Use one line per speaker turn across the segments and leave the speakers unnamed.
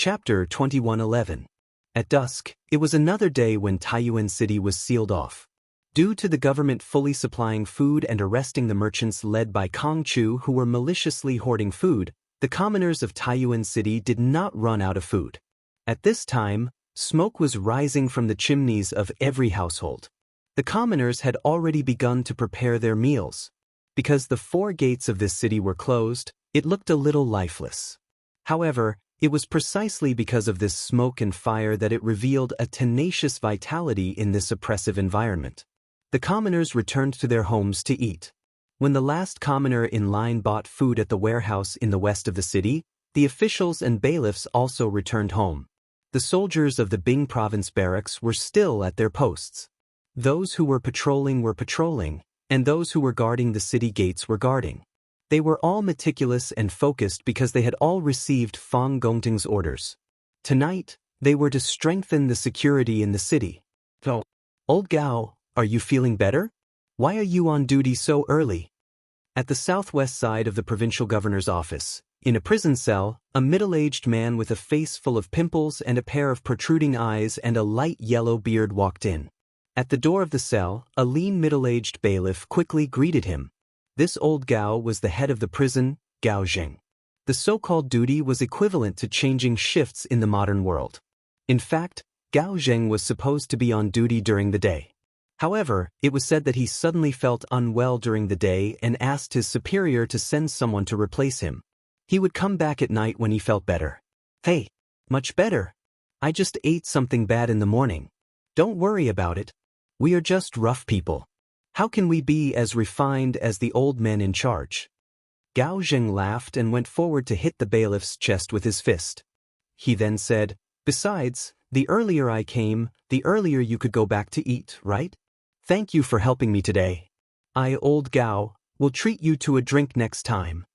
Chapter 2111. At dusk, it was another day when Taiyuan City was sealed off. Due to the government fully supplying food and arresting the merchants led by Kong Chu who were maliciously hoarding food, the commoners of Taiyuan City did not run out of food. At this time, smoke was rising from the chimneys of every household. The commoners had already begun to prepare their meals. Because the 4 gates of this city were closed, it looked a little lifeless. However, it was precisely because of this smoke and fire that it revealed a tenacious vitality in this oppressive environment. The commoners returned to their homes to eat. When the last commoner in line bought food at the warehouse in the west of the city, the officials and bailiffs also returned home. The soldiers of the Bing province barracks were still at their posts. Those who were patrolling, and those who were guarding the city gates were guarding. They were all meticulous and focused because they had all received Fang Gongting's orders. Tonight, they were to strengthen the security in the city. "Oh, old Gao, are you feeling better? Why are you on duty so early?" At the southwest side of the provincial governor's office, in a prison cell, a middle-aged man with a face full of pimples and a pair of protruding eyes and a light yellow beard walked in. At the door of the cell, a lean middle-aged bailiff quickly greeted him. This old Gao was the head of the prison, Gao Zheng. The so-called duty was equivalent to changing shifts in the modern world. In fact, Gao Zheng was supposed to be on duty during the day. However, it was said that he suddenly felt unwell during the day and asked his superior to send someone to replace him. He would come back at night when he felt better. "Hey, much better. I just ate something bad in the morning. Don't worry about it. We are just rough people. How can we be as refined as the old men in charge?" Gao Zheng laughed and went forward to hit the bailiff's chest with his fist. He then said, "Besides, the earlier I came, the earlier you could go back to eat, right? Thank you for helping me today. I, old Gao, will treat you to a drink next time."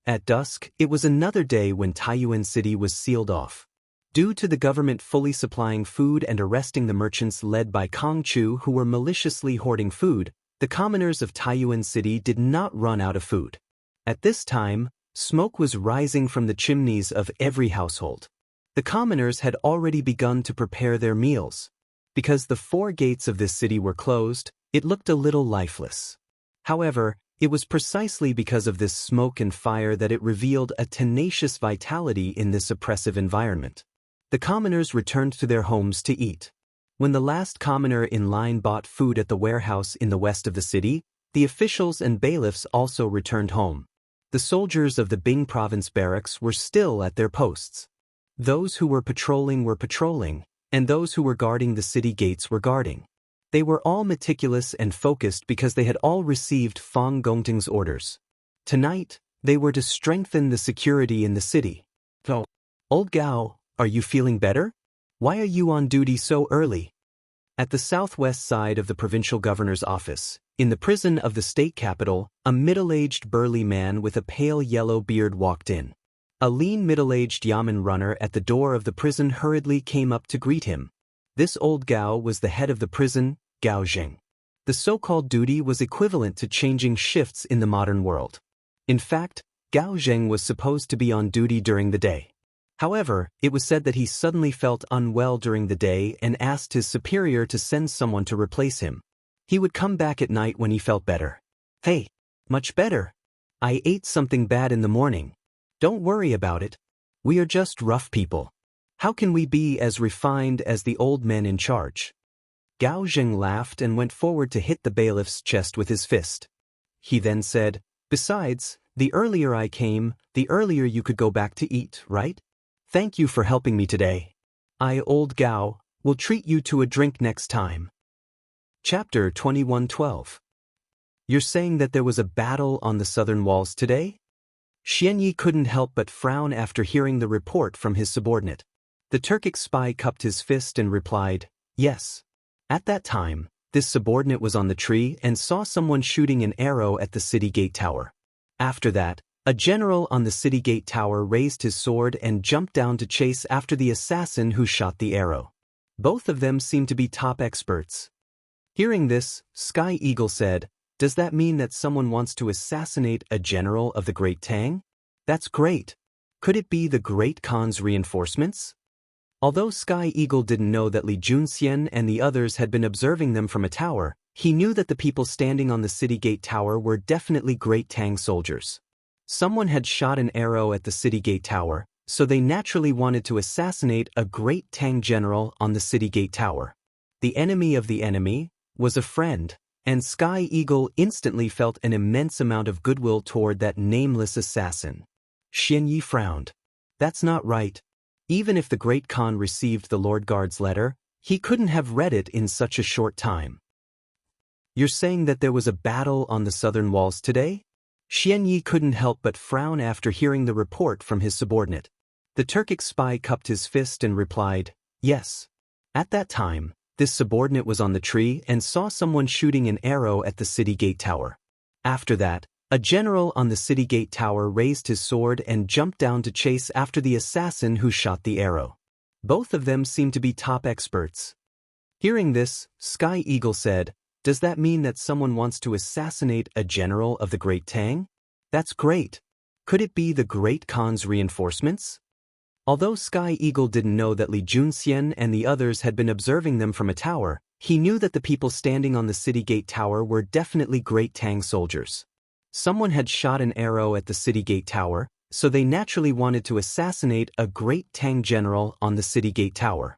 At dusk, it was another day when Taiyuan City was sealed off. Due to the government fully supplying food and arresting the merchants led by Kong Chu who were maliciously hoarding food, the commoners of Taiyuan City did not run out of food. At this time, smoke was rising from the chimneys of every household. The commoners had already begun to prepare their meals. Because the 4 gates of this city were closed, it looked a little lifeless. However, it was precisely because of this smoke and fire that it revealed a tenacious vitality in this oppressive environment. The commoners returned to their homes to eat. When the last commoner in line bought food at the warehouse in the west of the city, the officials and bailiffs also returned home. The soldiers of the Bing province barracks were still at their posts. Those who were patrolling, and those who were guarding the city gates were guarding. They were all meticulous and focused because they had all received Fang Gongting's orders. Tonight, they were to strengthen the security in the city. "Oh, old Gao, are you feeling better? Why are you on duty so early?" At the southwest side of the provincial governor's office, in the prison of the state capital, a middle-aged burly man with a pale yellow beard walked in. A lean middle-aged yamen runner at the door of the prison hurriedly came up to greet him. This old Gao was the head of the prison, Gao Zheng. The so-called duty was equivalent to changing shifts in the modern world. In fact, Gao Zheng was supposed to be on duty during the day. However, it was said that he suddenly felt unwell during the day and asked his superior to send someone to replace him. He would come back at night when he felt better. "Hey, much better. I ate something bad in the morning. Don't worry about it. We are just rough people. How can we be as refined as the old men in charge?" Gao Zheng laughed and went forward to hit the bailiff's chest with his fist. He then said, "Besides, the earlier I came, the earlier you could go back to eat, right? Thank you for helping me today. I, old Gao, will treat you to a drink next time." Chapter 2112. You're saying that there was a battle on the southern walls today? Xianyi couldn't help but frown after hearing the report from his subordinate. The Turkic spy cupped his fist and replied, "Yes." At that time, this subordinate was on the tree and saw someone shooting an arrow at the city gate tower. After that, a general on the city gate tower raised his sword and jumped down to chase after the assassin who shot the arrow. Both of them seemed to be top experts. Hearing this, Sky Eagle said, "Does that mean that someone wants to assassinate a general of the Great Tang? That's great. Could it be the Great Khan's reinforcements? Although Sky Eagle didn't know that Li Junxian and the others had been observing them from a tower, he knew that the people standing on the city gate tower were definitely Great Tang soldiers. Someone had shot an arrow at the city gate tower, so they naturally wanted to assassinate a Great Tang general on the city gate tower. The enemy was a friend, and Sky Eagle instantly felt an immense amount of goodwill toward that nameless assassin. Xianyi frowned. That's not right. Even if the Great Khan received the Lord Guard's letter, he couldn't have read it in such a short time. You're saying that there was a battle on the southern walls today? Xianyi couldn't help but frown after hearing the report from his subordinate. The Turkic spy cupped his fist and replied, yes. At that time, this subordinate was on the tree and saw someone shooting an arrow at the city gate tower. After that, a general on the city gate tower raised his sword and jumped down to chase after the assassin who shot the arrow. Both of them seemed to be top experts. Hearing this, Sky Eagle said, does that mean that someone wants to assassinate a general of the Great Tang? That's great. Could it be the Great Khan's reinforcements? Although Sky Eagle didn't know that Li Junxian and the others had been observing them from a tower, he knew that the people standing on the city gate tower were definitely Great Tang soldiers. Someone had shot an arrow at the city gate tower, so they naturally wanted to assassinate a Great Tang general on the city gate tower.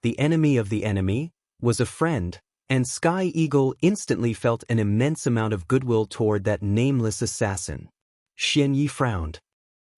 The enemy was a friend, and Sky Eagle instantly felt an immense amount of goodwill toward that nameless assassin. Xianyi frowned.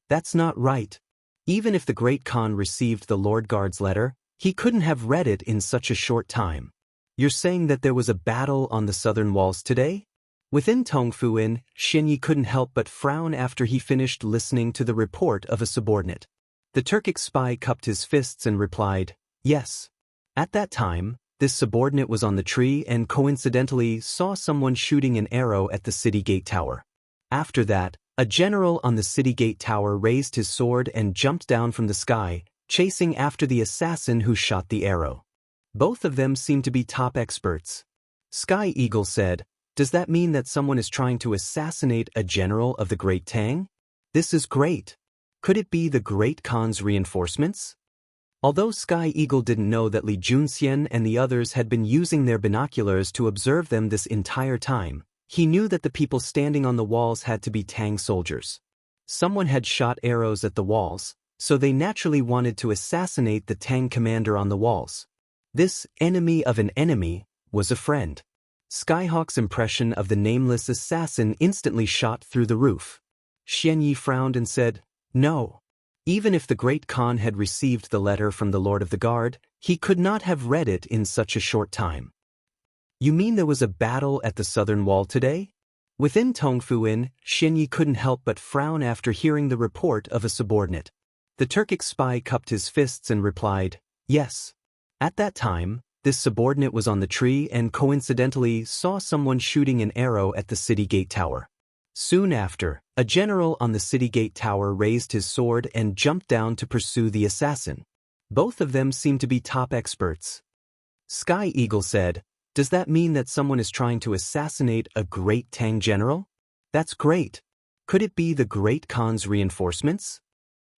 That's not right. Even if the Great Khan received the Lord Guard's letter, he couldn't have read it in such a short time. You're saying that there was a battle on the southern walls today? Within Tongfuin, Xianyi couldn't help but frown after he finished listening to the report of a subordinate. The Turkic spy cupped his fists and replied, yes. At that time, this subordinate was on the tree and coincidentally saw someone shooting an arrow at the city gate tower. After that, a general on the city gate tower raised his sword and jumped down from the sky, chasing after the assassin who shot the arrow. Both of them seemed to be top experts. Sky Eagle said, does that mean that someone is trying to assassinate a general of the Great Tang? This is great. Could it be the Great Khan's reinforcements? Although Sky Eagle didn't know that Li Junxian and the others had been using their binoculars to observe them this entire time, he knew that the people standing on the walls had to be Tang soldiers. Someone had shot arrows at the walls, so they naturally wanted to assassinate the Tang commander on the walls. This enemy of an enemy was a friend. Skyhawk's impression of the nameless assassin instantly shot through the roof. Xianyi frowned and said, no. Even if the Great Khan had received the letter from the Lord of the Guard, he could not have read it in such a short time. You mean there was a battle at the southern wall today? Within Tongfuin, Xianyi couldn't help but frown after hearing the report of a subordinate. The Turkic spy cupped his fists and replied, yes. At that time, this subordinate was on the tree and coincidentally saw someone shooting an arrow at the city gate tower. Soon after, a general on the city gate tower raised his sword and jumped down to pursue the assassin. Both of them seemed to be top experts. Sky Eagle said, does that mean that someone is trying to assassinate a Great Tang general? That's great. Could it be the Great Khan's reinforcements?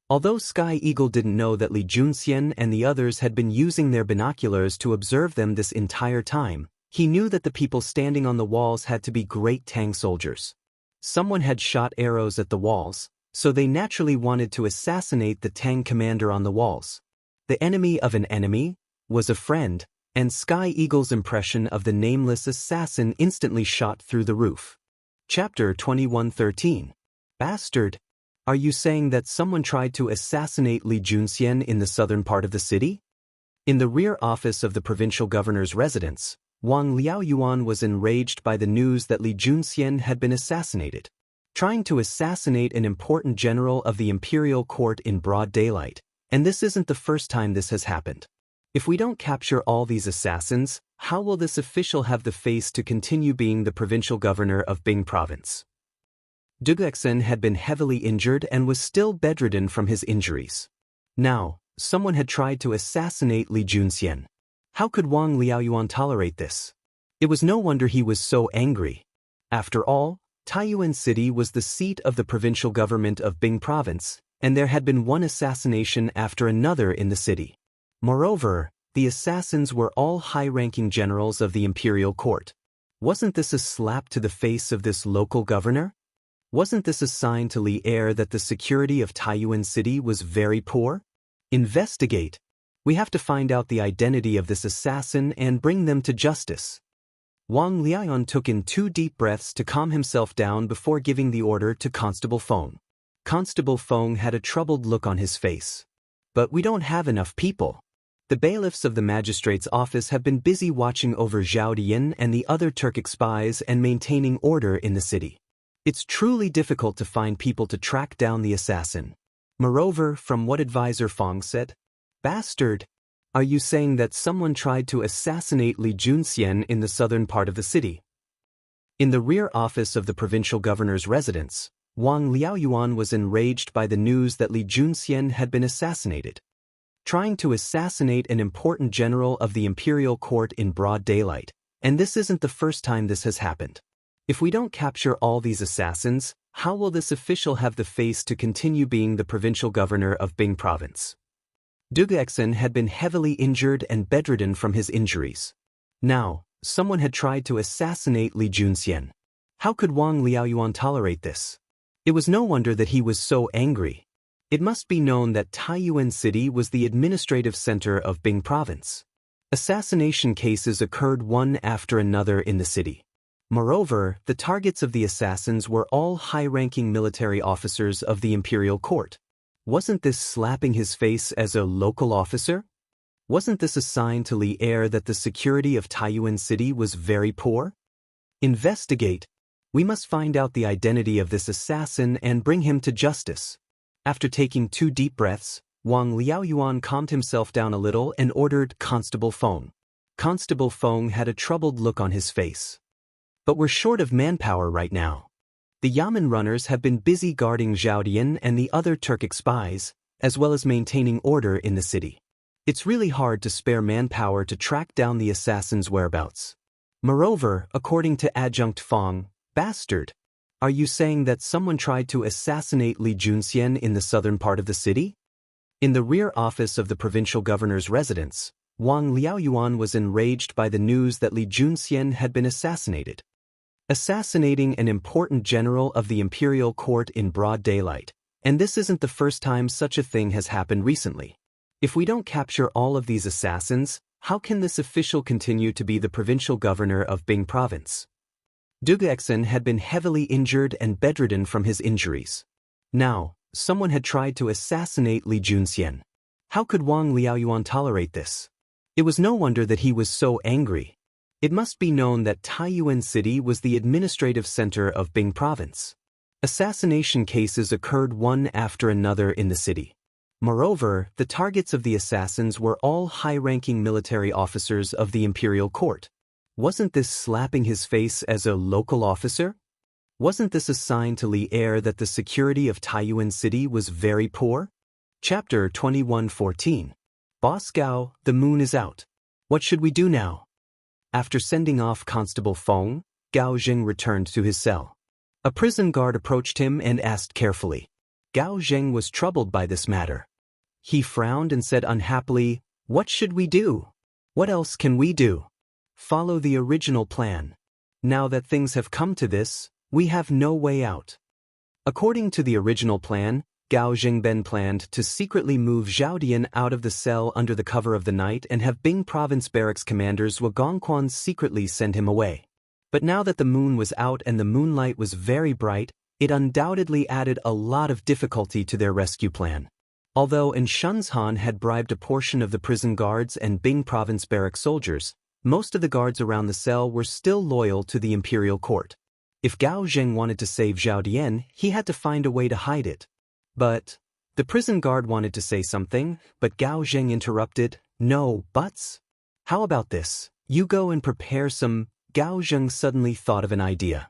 Although Sky Eagle didn't know that Li Junxian and the others had been using their binoculars to observe them this entire time, he knew that the people standing on the walls had to be Great Tang soldiers. Someone had shot arrows at the walls, so they naturally wanted to assassinate the Tang commander on the walls. The enemy of an enemy was a friend, and Sky Eagle's impression of the nameless assassin instantly shot through the roof. Chapter 2113. Bastard! Are you saying that someone tried to assassinate Li Junxian in the southern part of the city? In the rear office of the provincial governor's residence, Wang Liaoyuan was enraged by the news that Li Junxian had been assassinated. Trying to assassinate an important general of the imperial court in broad daylight, and this isn't the first time this has happened. If we don't capture all these assassins, how will this official have the face to continue being the provincial governor of Bing province? Dugexen had been heavily injured and was still bedridden from his injuries. Now, someone had tried to assassinate Li Junxian. How could Wang Liaoyuan tolerate this? It was no wonder he was so angry. After all, Taiyuan City was the seat of the provincial government of Bing province, and there had been one assassination after another in the city. Moreover, the assassins were all high-ranking generals of the imperial court. Wasn't this a slap to the face of this local governor? Wasn't this a sign to Li Er that the security of Taiyuan City was very poor? Investigate. We have to find out the identity of this assassin and bring them to justice. Wang Lin took in 2 deep breaths to calm himself down before giving the order to Constable Feng. Constable Feng had a troubled look on his face. But we don't have enough people. The bailiffs of the magistrate's office have been busy watching over Zhao Dian and the other Turkic spies and maintaining order in the city. It's truly difficult to find people to track down the assassin. Moreover, from what advisor Feng said, "Bastard, are you saying that someone tried to assassinate Li Junxian in the southern part of the city?" In the rear office of the provincial governor's residence, Wang Liaoyuan was enraged by the news that Li Junxian had been assassinated. Trying to assassinate an important general of the imperial court in broad daylight, and this isn't the first time this has happened. If we don't capture all these assassins, how will this official have the face to continue being the provincial governor of Bing province? Du Guixin had been heavily injured and bedridden from his injuries. Now, someone had tried to assassinate Li Junxian. How could Wang Liaoyuan tolerate this? It was no wonder that he was so angry. It must be known that Taiyuan City was the administrative center of Bing province. Assassination cases occurred one after another in the city. Moreover, the targets of the assassins were all high-ranking military officers of the imperial court. Wasn't this slapping his face as a local officer? Wasn't this a sign to Li Er that the security of Taiyuan City was very poor? Investigate. We must find out the identity of this assassin and bring him to justice. After taking 2 deep breaths, Wang Liaoyuan calmed himself down a little and ordered Constable Feng. Constable Feng had a troubled look on his face. But we're short of manpower right now. The Yamen runners have been busy guarding Zhao Dian and the other Turkic spies, as well as maintaining order in the city. It's really hard to spare manpower to track down the assassin's whereabouts. Moreover, according to Adjunct Feng, "Bastard, are you saying that someone tried to assassinate Li Junxian in the southern part of the city?" In the rear office of the provincial governor's residence, Wang Liaoyuan was enraged by the news that Li Junxian had been assassinated. Assassinating an important general of the imperial court in broad daylight, and this isn't the first time such a thing has happened recently. If we don't capture all of these assassins, how can this official continue to be the provincial governor of Bing province? Du Guixin had been heavily injured and bedridden from his injuries. Now, someone had tried to assassinate Li Junxian. How could Wang Liaoyuan tolerate this? It was no wonder that he was so angry. It must be known that Taiyuan City was the administrative center of Bing province. Assassination cases occurred one after another in the city. Moreover, the targets of the assassins were all high-ranking military officers of the imperial court. Wasn't this slapping his face as a local officer? Wasn't this a sign to Li Er that the security of Taiyuan City was very poor? Chapter 21:14. Boss Gao, the moon is out. What should we do now? After sending off Constable Feng, Gao Zheng returned to his cell. A prison guard approached him and asked carefully. Gao Zheng was troubled by this matter. He frowned and said unhappily, "What should we do? What else can we do? Follow the original plan. Now that things have come to this, we have no way out." According to the original plan, Gao Zhengben planned to secretly move Zhao Dian out of the cell under the cover of the night and have Bing province barracks commanders Wagongquan secretly send him away. But now that the moon was out and the moonlight was very bright, it undoubtedly added a lot of difficulty to their rescue plan. Although Shenzhan had bribed a portion of the prison guards and Bing province barrack soldiers, most of the guards around the cell were still loyal to the imperial court. If Gao Zheng wanted to save Zhao Dian, he had to find a way to hide it. But the prison guard wanted to say something, but Gao Zheng interrupted. "No buts? How about this? You go and prepare some." Gao Zheng suddenly thought of an idea.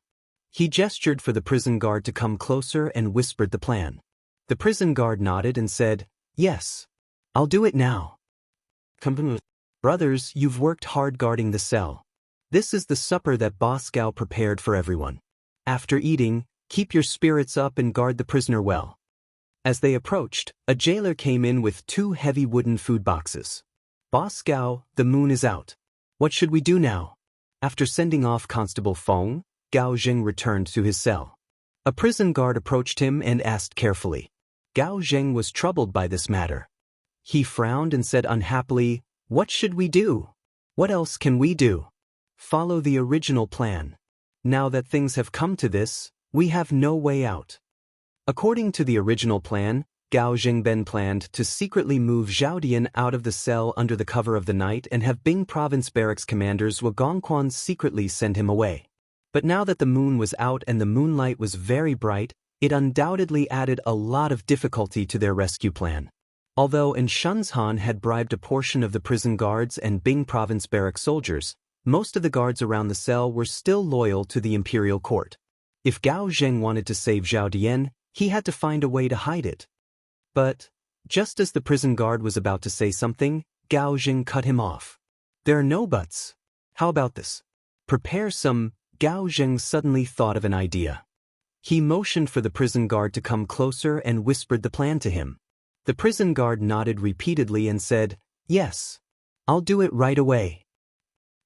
He gestured for the prison guard to come closer and whispered the plan. The prison guard nodded and said, "Yes, I'll do it now." "Brothers, you've worked hard guarding the cell. This is the supper that Boss Gao prepared for everyone. After eating, keep your spirits up and guard the prisoner well." As they approached, a jailer came in with 2 heavy wooden food boxes. "Boss Gao, the moon is out. What should we do now?" After sending off Constable Feng, Gao Zheng returned to his cell. A prison guard approached him and asked carefully. Gao Zheng was troubled by this matter. He frowned and said unhappily, "What should we do? What else can we do? Follow the original plan. Now that things have come to this, we have no way out." According to the original plan, Gao Zhengben planned to secretly move Zhao Dian out of the cell under the cover of the night and have Bing Province Barracks commanders Wagongquan secretly send him away. But now that the moon was out and the moonlight was very bright, it undoubtedly added a lot of difficulty to their rescue plan. Although Shenzhan had bribed a portion of the prison guards and Bing Province Barracks soldiers, most of the guards around the cell were still loyal to the imperial court. If Gao Zheng wanted to save Zhao Dian, he had to find a way to hide it. But, just as the prison guard was about to say something, Gao Zheng cut him off. "There are no buts. How about this? Prepare some." Gao Zheng suddenly thought of an idea. He motioned for the prison guard to come closer and whispered the plan to him. The prison guard nodded repeatedly and said, "Yes. I'll do it right away.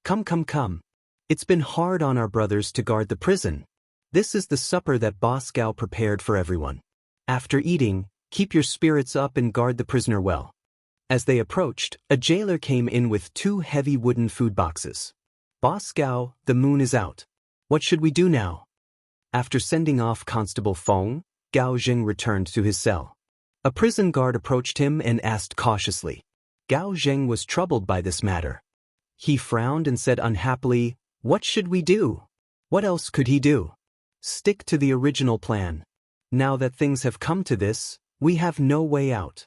Come. It's been hard on our brothers to guard the prison. This is the supper that Boss Gao prepared for everyone. After eating, keep your spirits up and guard the prisoner well." As they approached, a jailer came in with 2 heavy wooden food boxes. "Boss Gao, the moon is out. What should we do now?" After sending off Constable Feng, Gao Zheng returned to his cell. A prison guard approached him and asked cautiously. Gao Zheng was troubled by this matter. He frowned and said unhappily, "What should we do?" What else could he do? Stick to the original plan. Now that things have come to this, we have no way out.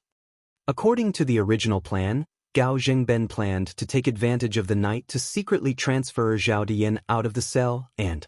According to the original plan, Gao Zhengben planned to take advantage of the night to secretly transfer Zhao Dian out of the cell and...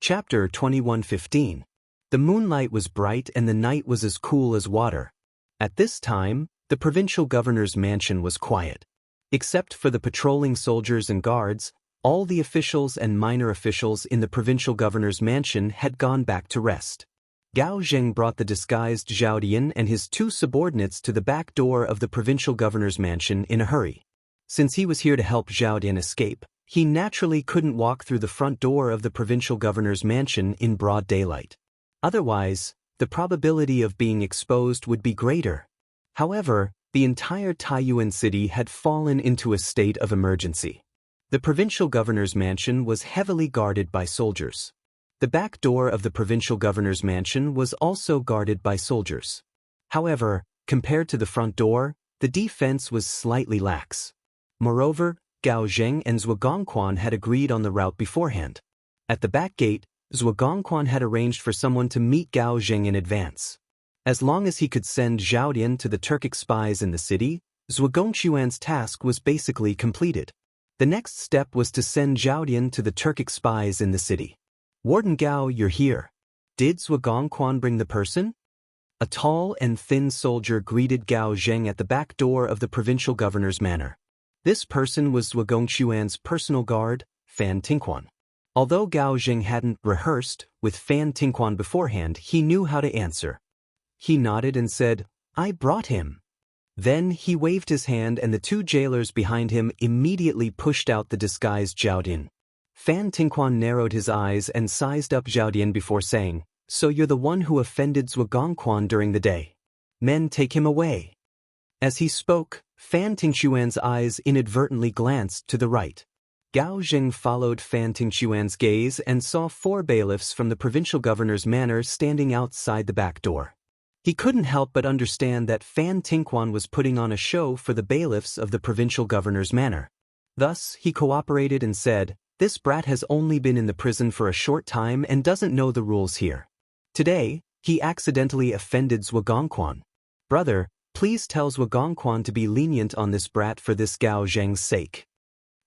Chapter 21:15. The moonlight was bright and the night was as cool as water. At this time, the provincial governor's mansion was quiet. Except for the patrolling soldiers and guards, all the officials and minor officials in the provincial governor's mansion had gone back to rest. Gao Zheng brought the disguised Zhao Dian and his 2 subordinates to the back door of the provincial governor's mansion in a hurry. Since he was here to help Zhao Dian escape, he naturally couldn't walk through the front door of the provincial governor's mansion in broad daylight. Otherwise, the probability of being exposed would be greater. However, the entire Taiyuan city had fallen into a state of emergency. The provincial governor's mansion was heavily guarded by soldiers. The back door of the provincial governor's mansion was also guarded by soldiers. However, compared to the front door, the defense was slightly lax. Moreover, Gao Zheng and Zhuagongquan had agreed on the route beforehand. At the back gate, Zhuagongquan had arranged for someone to meet Gao Zheng in advance. As long as he could send Zhao Dian to the Turkic spies in the city, Zhuagongquan's task was basically completed. The next step was to send Zhao Dian to the Turkic spies in the city. "Warden Gao, you're here. Did Zhuagongquan bring the person?" A tall and thin soldier greeted Gao Zheng at the back door of the provincial governor's manor. This person was Zhuagongquan's personal guard, Fan Tingquan. Although Gao Zheng hadn't rehearsed with Fan Tingquan beforehand, he knew how to answer. He nodded and said, "I brought him." Then he waved his hand and the 2 jailers behind him immediately pushed out the disguised Zhao Dian. Fan Tingquan narrowed his eyes and sized up Zhao Dian before saying, "So you're the one who offended Zhuagongquan during the day. Men, take him away." As he spoke, Fan Tingquan's eyes inadvertently glanced to the right. Gao Zheng followed Fan Tingquan's gaze and saw 4 bailiffs from the provincial governor's manor standing outside the back door. He couldn't help but understand that Fan Tingquan was putting on a show for the bailiffs of the provincial governor's manor. Thus, he cooperated and said, "This brat has only been in the prison for a short time and doesn't know the rules here. Today, he accidentally offended Zhuagongquan. Brother, please tell Zhuagongquan to be lenient on this brat for this Gao Zheng's sake."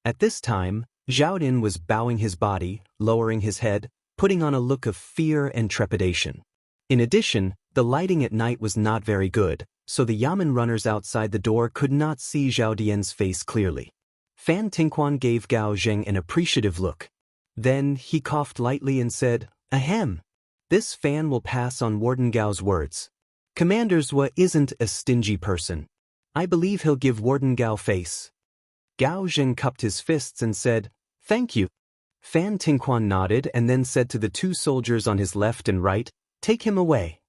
At this time, Zhao Dian was bowing his body, lowering his head, putting on a look of fear and trepidation. In addition, the lighting at night was not very good, so the yamen runners outside the door could not see Zhao Dian's face clearly. Fan Tingquan gave Gao Zheng an appreciative look. Then he coughed lightly and said, "Ahem. This Fan will pass on Warden Gao's words. Commander Zhua isn't a stingy person. I believe he'll give Warden Gao face. Gao Zheng cupped his fists and said, "Thank you." Fan Tingquan nodded and then said to the two soldiers on his left and right, "Take him away."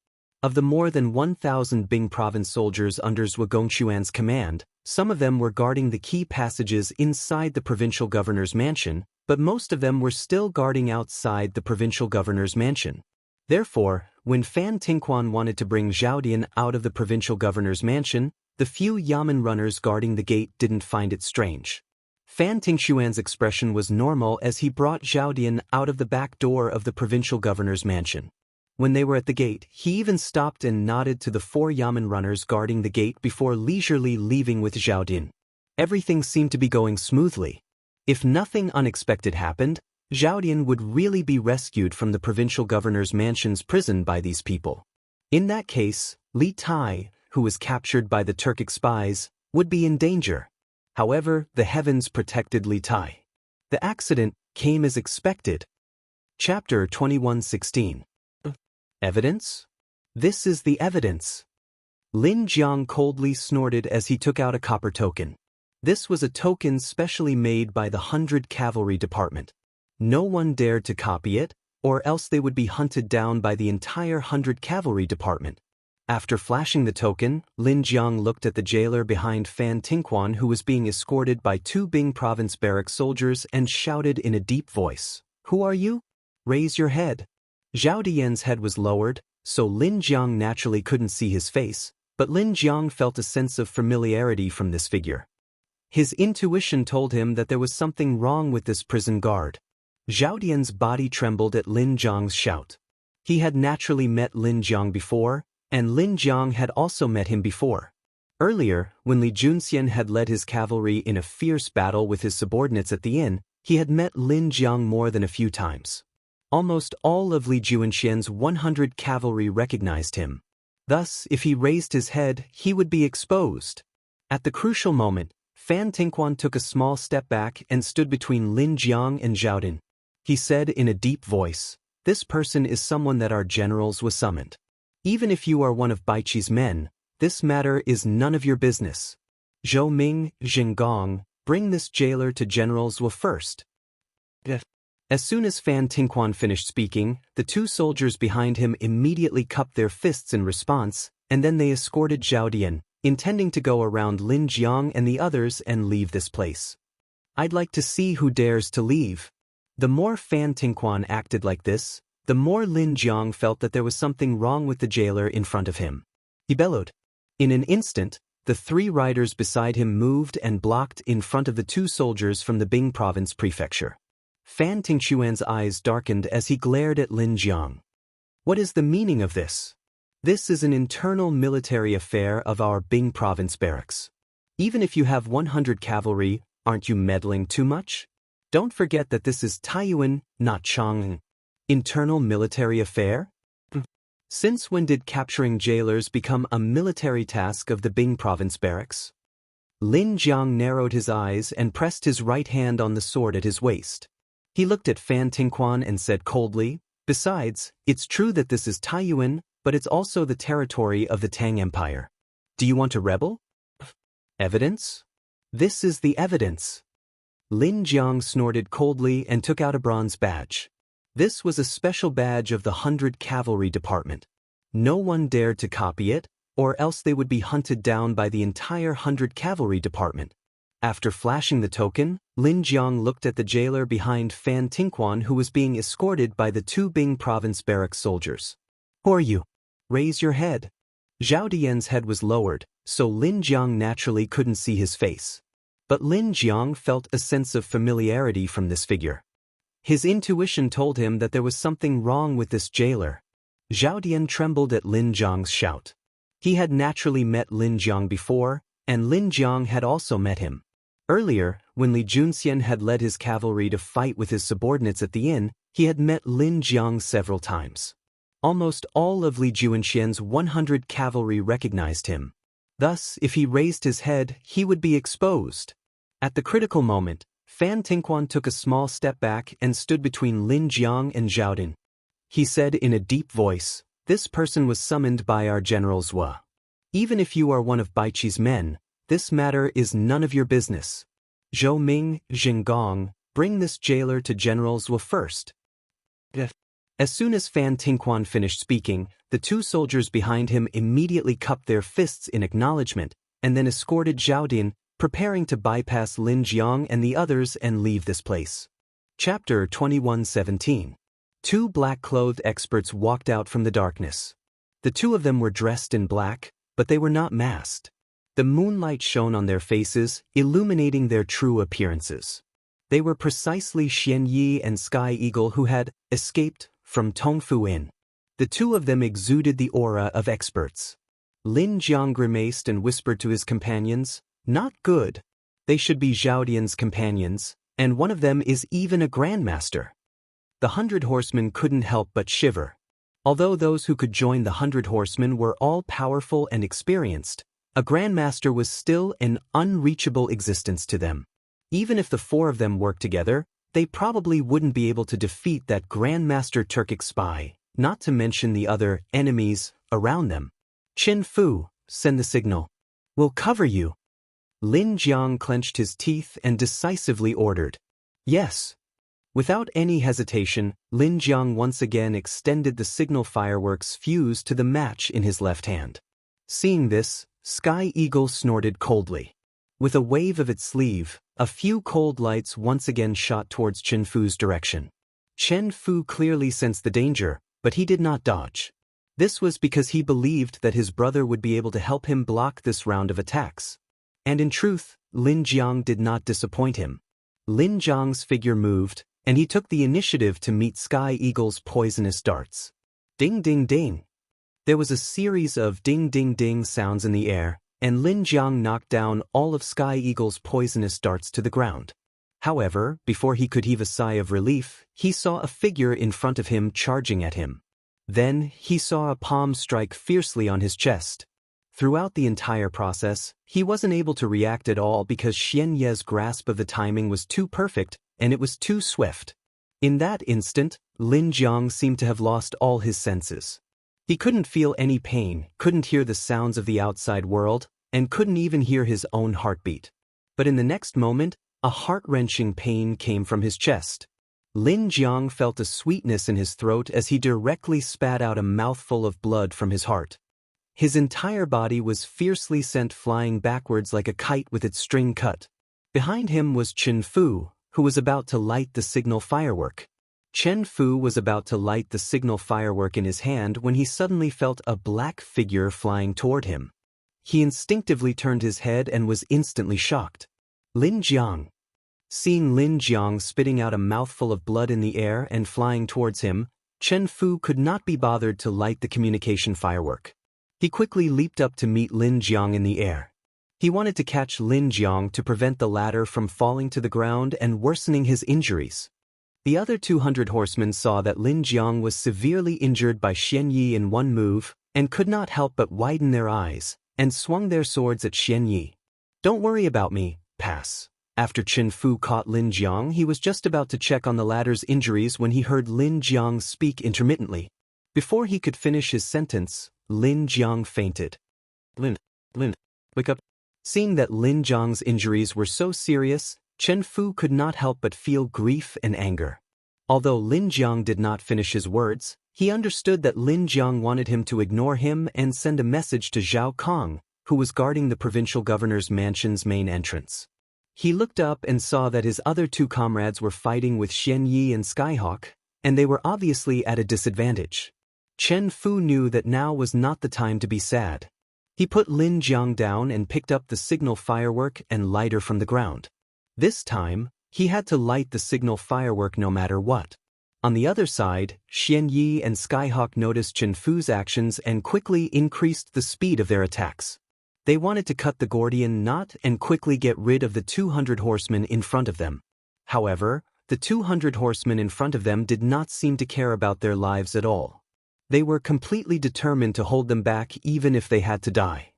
Of the more than 1,000 Bing province soldiers under Zhua Gongxuan's command, some of them were guarding the key passages inside the provincial governor's mansion, but most of them were still guarding outside the provincial governor's mansion. Therefore, when Fan Tingquan wanted to bring Zhao Dian out of the provincial governor's mansion, the few yamen runners guarding the gate didn't find it strange. Fan Tingquan's expression was normal as he brought Zhao Dian out of the back door of the provincial governor's mansion. When they were at the gate, he even stopped and nodded to the 4 yamen runners guarding the gate before leisurely leaving with Zhao Dian. Everything seemed to be going smoothly. If nothing unexpected happened, Zhao Dian would really be rescued from the provincial governor's mansion's prison by these people. In that case, Li Tai, who was captured by the Turkic spies, would be in danger. However, the heavens protected Li Tai. The accident came as expected. Chapter 21:16. Evidence? This is the evidence. Lin Jiang coldly snorted as he took out a copper token. This was a token specially made by the 100 Cavalry Department. No one dared to copy it, or else they would be hunted down by the entire 100 Cavalry Department. After flashing the token, Lin Jiang looked at the jailer behind Fan Tingquan who was being escorted by 2 Bing province barrack soldiers and shouted in a deep voice, "Who are you? Raise your head." Zhao Dian's head was lowered, so Lin Jiang naturally couldn't see his face, but Lin Jiang felt a sense of familiarity from this figure. His intuition told him that there was something wrong with this prison guard. Zhao Dian's body trembled at Lin Jiang's shout. He had naturally met Lin Jiang before, and Lin Jiang had also met him before. Earlier, when Li Junxian had led his cavalry in a fierce battle with his subordinates at the inn, he had met Lin Jiang more than a few times. Almost all of Li Junxian's 100 cavalry recognized him. Thus, if he raised his head, he would be exposed. At the crucial moment, Fan Tingquan took a small step back and stood between Lin Jiang and Zhao Dian. He said in a deep voice, "This person is someone that our generals was summoned. Even if you are one of Baiqi's men, this matter is none of your business. Zhou Ming, Gong, bring this jailer to General Zhou first." As soon as Fan Tingquan finished speaking, the 2 soldiers behind him immediately cupped their fists in response, and then they escorted Zhao Dian, intending to go around Lin Jiang and the others and leave this place. "I'd like to see who dares to leave." The more Fan Tingquan acted like this, the more Lin Jiang felt that there was something wrong with the jailer in front of him. He bellowed. In an instant, the 3 riders beside him moved and blocked in front of the 2 soldiers from the Bing province prefecture. Fan Tingquan's eyes darkened as he glared at Lin Jiang. "What is the meaning of this? This is an internal military affair of our Bing province barracks. Even if you have 100 cavalry, aren't you meddling too much? Don't forget that this is Taiyuan, not Chang'an. Internal military affair? Since when did capturing jailers become a military task of the Bing province barracks?" Lin Jiang narrowed his eyes and pressed his right hand on the sword at his waist. He looked at Fan Tingquan and said coldly, "Besides, it's true that this is Taiyuan, but it's also the territory of the Tang Empire. Do you want to rebel?" "Evidence? This is the evidence." Lin Jiang snorted coldly and took out a bronze badge. This was a special badge of the 100 Cavalry Department. No one dared to copy it, or else they would be hunted down by the entire 100 Cavalry Department. After flashing the token, Lin Jiang looked at the jailer behind Fan Tingquan who was being escorted by the 2 Bing province barracks soldiers. "Who are you? Raise your head." Zhao Dian's head was lowered, so Lin Jiang naturally couldn't see his face. But Lin Jiang felt a sense of familiarity from this figure. His intuition told him that there was something wrong with this jailer. Zhao Dian trembled at Lin Jiang's shout. He had naturally met Lin Jiang before, and Lin Jiang had also met him. Earlier, when Li Junxian had led his cavalry to fight with his subordinates at the inn, he had met Lin Jiang several times. Almost all of Li Junxian's 100 cavalry recognized him. Thus, if he raised his head, he would be exposed. At the critical moment, Fan Tingquan took a small step back and stood between Lin Jiang and Zhao Dian. He said in a deep voice, This person was summoned by our General Zhua. Even if you are one of Baiqi's men, this matter is none of your business. Zhou Ming, Xingong, bring this jailer to General Zhua first. As soon as Fan Tingquan finished speaking, the two soldiers behind him immediately cupped their fists in acknowledgement, and then escorted Zhao Dian, preparing to bypass Lin Jiang and the others and leave this place. Chapter 21:17. Two black-clothed experts walked out from the darkness. The two of them were dressed in black, but they were not masked. The moonlight shone on their faces, illuminating their true appearances. They were precisely Xian Yi and Sky Eagle who had escaped from Tongfu Inn. The two of them exuded the aura of experts. Lin Jiang grimaced and whispered to his companions, "Not good. They should be Zhao Dian's companions, and one of them is even a grandmaster." The 100 horsemen couldn't help but shiver. Although those who could join the 100 horsemen were all powerful and experienced, a grandmaster was still an unreachable existence to them. Even if the four of them worked together, they probably wouldn't be able to defeat that grandmaster Turkic spy, not to mention the other enemies around them. "Qin Fu, send the signal. We'll cover you." Lin Jiang clenched his teeth and decisively ordered. "Yes." Without any hesitation, Lin Jiang once again extended the signal fireworks fuse to the match in his left hand. Seeing this, Sky Eagle snorted coldly. With a wave of its sleeve, a few cold lights once again shot towards Qin Fu's direction. Qin Fu clearly sensed the danger, but he did not dodge. This was because he believed that his brother would be able to help him block this round of attacks. And in truth, Lin Jiang did not disappoint him. Lin Jiang's figure moved, and he took the initiative to meet Sky Eagle's poisonous darts. Ding ding ding. There was a series of ding ding ding sounds in the air, and Lin Jiang knocked down all of Sky Eagle's poisonous darts to the ground. However, before he could heave a sigh of relief, he saw a figure in front of him charging at him. Then, he saw a palm strike fiercely on his chest. Throughout the entire process, he wasn't able to react at all because Xian Ye's grasp of the timing was too perfect, and it was too swift. In that instant, Lin Jiang seemed to have lost all his senses. He couldn't feel any pain, couldn't hear the sounds of the outside world, and couldn't even hear his own heartbeat. But in the next moment, a heart-wrenching pain came from his chest. Lin Jiang felt a sweetness in his throat as he directly spat out a mouthful of blood from his heart. His entire body was fiercely sent flying backwards like a kite with its string cut. Behind him was Qin Fu, who was about to light the signal firework. Qin Fu was about to light the signal firework in his hand when he suddenly felt a black figure flying toward him. He instinctively turned his head and was instantly shocked. Lin Jiang. Seeing Lin Jiang spitting out a mouthful of blood in the air and flying towards him, Qin Fu could not be bothered to light the communication firework. He quickly leaped up to meet Lin Jiang in the air. He wanted to catch Lin Jiang to prevent the latter from falling to the ground and worsening his injuries. The other 200 horsemen saw that Lin Jiang was severely injured by Xian Yi in one move, and could not help but widen their eyes, and swung their swords at Xian Yi. "Don't worry about me, pass." After Qin Fu caught Lin Jiang, he was just about to check on the latter's injuries when he heard Lin Jiang speak intermittently. Before he could finish his sentence, Lin Jiang fainted. Lin, wake up." Seeing that Lin Jiang's injuries were so serious, Qin Fu could not help but feel grief and anger. Although Lin Jiang did not finish his words, he understood that Lin Jiang wanted him to ignore him and send a message to Zhao Kong, who was guarding the provincial governor's mansion's main entrance. He looked up and saw that his other two comrades were fighting with Xian Yi and Skyhawk, and they were obviously at a disadvantage. Qin Fu knew that now was not the time to be sad. He put Lin Jiang down and picked up the signal firework and lighter from the ground. This time, he had to light the signal firework no matter what. On the other side, Xian Yi and Skyhawk noticed Qin Fu's actions and quickly increased the speed of their attacks. They wanted to cut the Gordian knot and quickly get rid of the 200 horsemen in front of them. However, the 200 horsemen in front of them did not seem to care about their lives at all. They were completely determined to hold them back even if they had to die.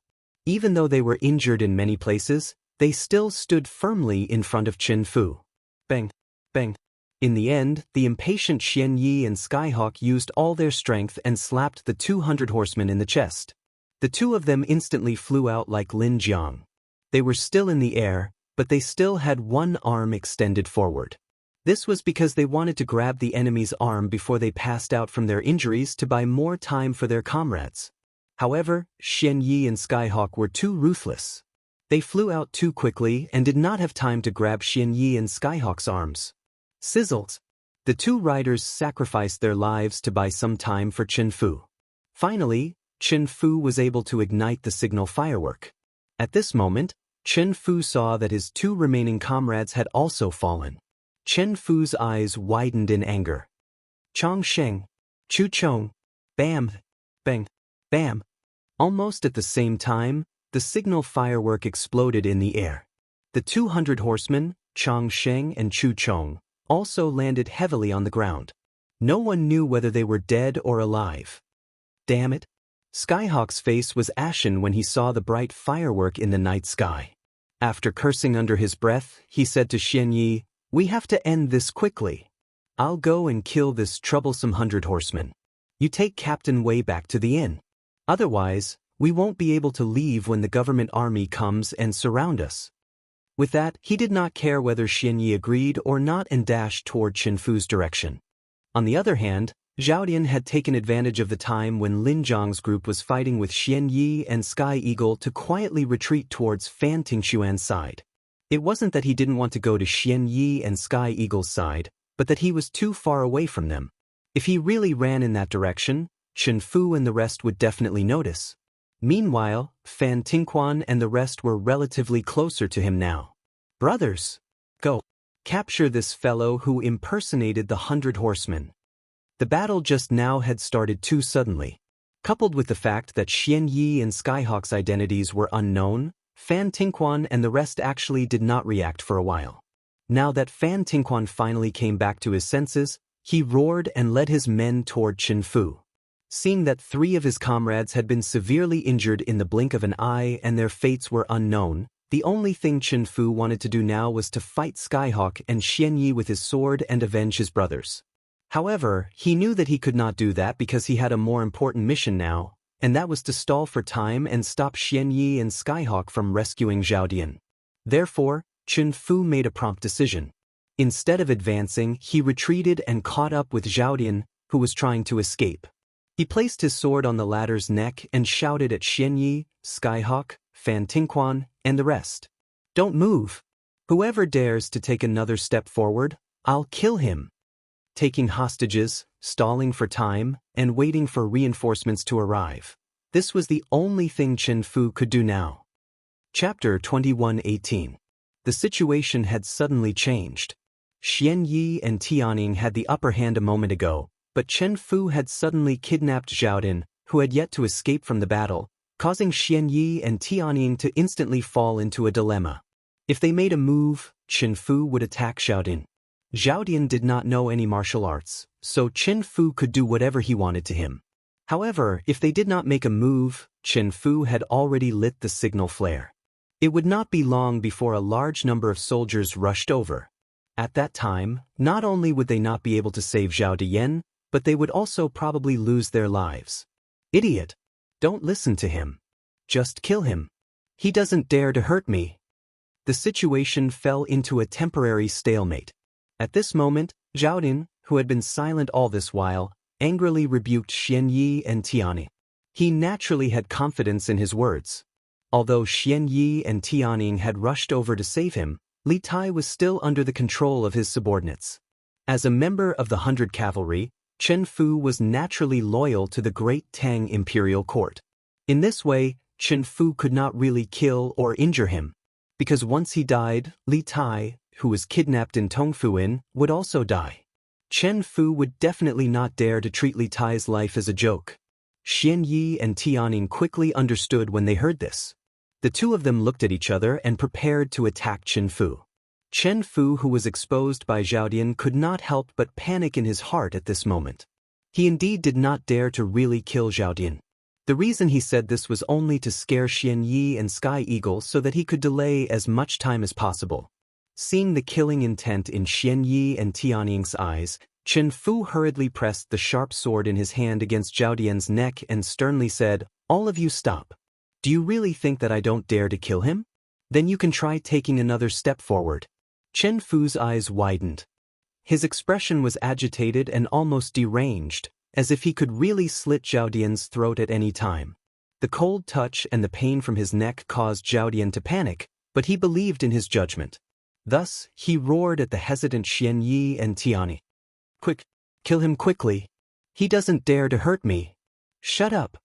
Even though they were injured in many places, they still stood firmly in front of Qin Fu. Bang, bang. In the end, the impatient Xianyi and Skyhawk used all their strength and slapped the 200 horsemen in the chest. The two of them instantly flew out like Lin Jiang. They were still in the air, but they still had one arm extended forward. This was because they wanted to grab the enemy's arm before they passed out from their injuries to buy more time for their comrades. However, Xianyi and Skyhawk were too ruthless. They flew out too quickly and did not have time to grab Xianyi and Skyhawk's arms. Sizzles. The two riders sacrificed their lives to buy some time for Chen Fu. Finally, Chen Fu was able to ignite the signal firework. At this moment, Chen Fu saw that his two remaining comrades had also fallen. Chen Fu's eyes widened in anger. Chong Sheng, Chu Chong, bam, bang, bam. Almost at the same time, the signal firework exploded in the air. The 200 horsemen, Chong Sheng and Chu Chong, also landed heavily on the ground. No one knew whether they were dead or alive. Damn it! Skyhawk's face was ashen when he saw the bright firework in the night sky. After cursing under his breath, he said to Xianyi, "We have to end this quickly. I'll go and kill this troublesome 100 horsemen. You take Captain Wei back to the inn. Otherwise, we won't be able to leave when the government army comes and surround us." With that, he did not care whether Xianyi agreed or not and dashed toward Chen Fu's direction. On the other hand, Zhao Dian had taken advantage of the time when Lin Zhang's group was fighting with Xianyi and Sky Eagle to quietly retreat towards Fan Tingxuan's side. It wasn't that he didn't want to go to Xianyi and Sky Eagle's side, but that he was too far away from them. If he really ran in that direction, Chen Fu and the rest would definitely notice. Meanwhile, Fan Tingquan and the rest were relatively closer to him now. "Brothers, go. Capture this fellow who impersonated the 100 horsemen." The battle just now had started too suddenly. Coupled with the fact that Xianyi and Skyhawk's identities were unknown, Fan Tingquan and the rest actually did not react for a while. Now that Fan Tingquan finally came back to his senses, he roared and led his men toward Chen Fu. Seeing that 3 of his comrades had been severely injured in the blink of an eye and their fates were unknown, the only thing Chen Fu wanted to do now was to fight Skyhawk and Xianyi with his sword and avenge his brothers. However, he knew that he could not do that because he had a more important mission now, and that was to stall for time and stop Xianyi and Skyhawk from rescuing Zhao Dian. Therefore, Chen Fu made a prompt decision. Instead of advancing, he retreated and caught up with Zhao Dian, who was trying to escape. He placed his sword on the latter's neck and shouted at Xianyi, Skyhawk, Fan Tingquan, and the rest. "Don't move. Whoever dares to take another step forward, I'll kill him." Taking hostages, stalling for time, and waiting for reinforcements to arrive. This was the only thing Chen Fu could do now. Chapter 21:18. The situation had suddenly changed. Xianyi and Tianning had the upper hand a moment ago, but Chen Fu had suddenly kidnapped Zhao Dian, who had yet to escape from the battle, causing Xianyi and Tianning to instantly fall into a dilemma. If they made a move, Chen Fu would attack Zhao Dian. Zhao Dian did not know any martial arts, so Chen Fu could do whatever he wanted to him. However, if they did not make a move, Chen Fu had already lit the signal flare. It would not be long before a large number of soldiers rushed over. At that time, not only would they not be able to save Zhao Dian, but they would also probably lose their lives. "Idiot! Don't listen to him. Just kill him. He doesn't dare to hurt me." The situation fell into a temporary stalemate. At this moment, Zhao Dian, who had been silent all this while, angrily rebuked Xianyi and Tianning. He naturally had confidence in his words. Although Xianyi and Tianning had rushed over to save him, Li Tai was still under the control of his subordinates. As a member of the 100 Cavalry, Chen Fu was naturally loyal to the Great Tang Imperial Court. In this way, Chen Fu could not really kill or injure him. Because once he died, Li Tai, who was kidnapped in Tongfuin, would also die. Chen Fu would definitely not dare to treat Li Tai's life as a joke. Xianyi and Tianning quickly understood when they heard this. The two of them looked at each other and prepared to attack Chen Fu. Chen Fu, who was exposed by Zhao Dian, could not help but panic in his heart at this moment. He indeed did not dare to really kill Zhao Dian. The reason he said this was only to scare Xianyi and Sky Eagle so that he could delay as much time as possible. Seeing the killing intent in Xianyi and Tianying's eyes, Chen Fu hurriedly pressed the sharp sword in his hand against Zhao Dian's neck and sternly said, "All of you stop. Do you really think that I don't dare to kill him? Then you can try taking another step forward." Chen Fu's eyes widened. His expression was agitated and almost deranged, as if he could really slit Zhao Dian's throat at any time. The cold touch and the pain from his neck caused Zhao Dian to panic, but he believed in his judgment. Thus, he roared at the hesitant Xianyi and Tiani. "Quick! Kill him quickly! He doesn't dare to hurt me! Shut up!"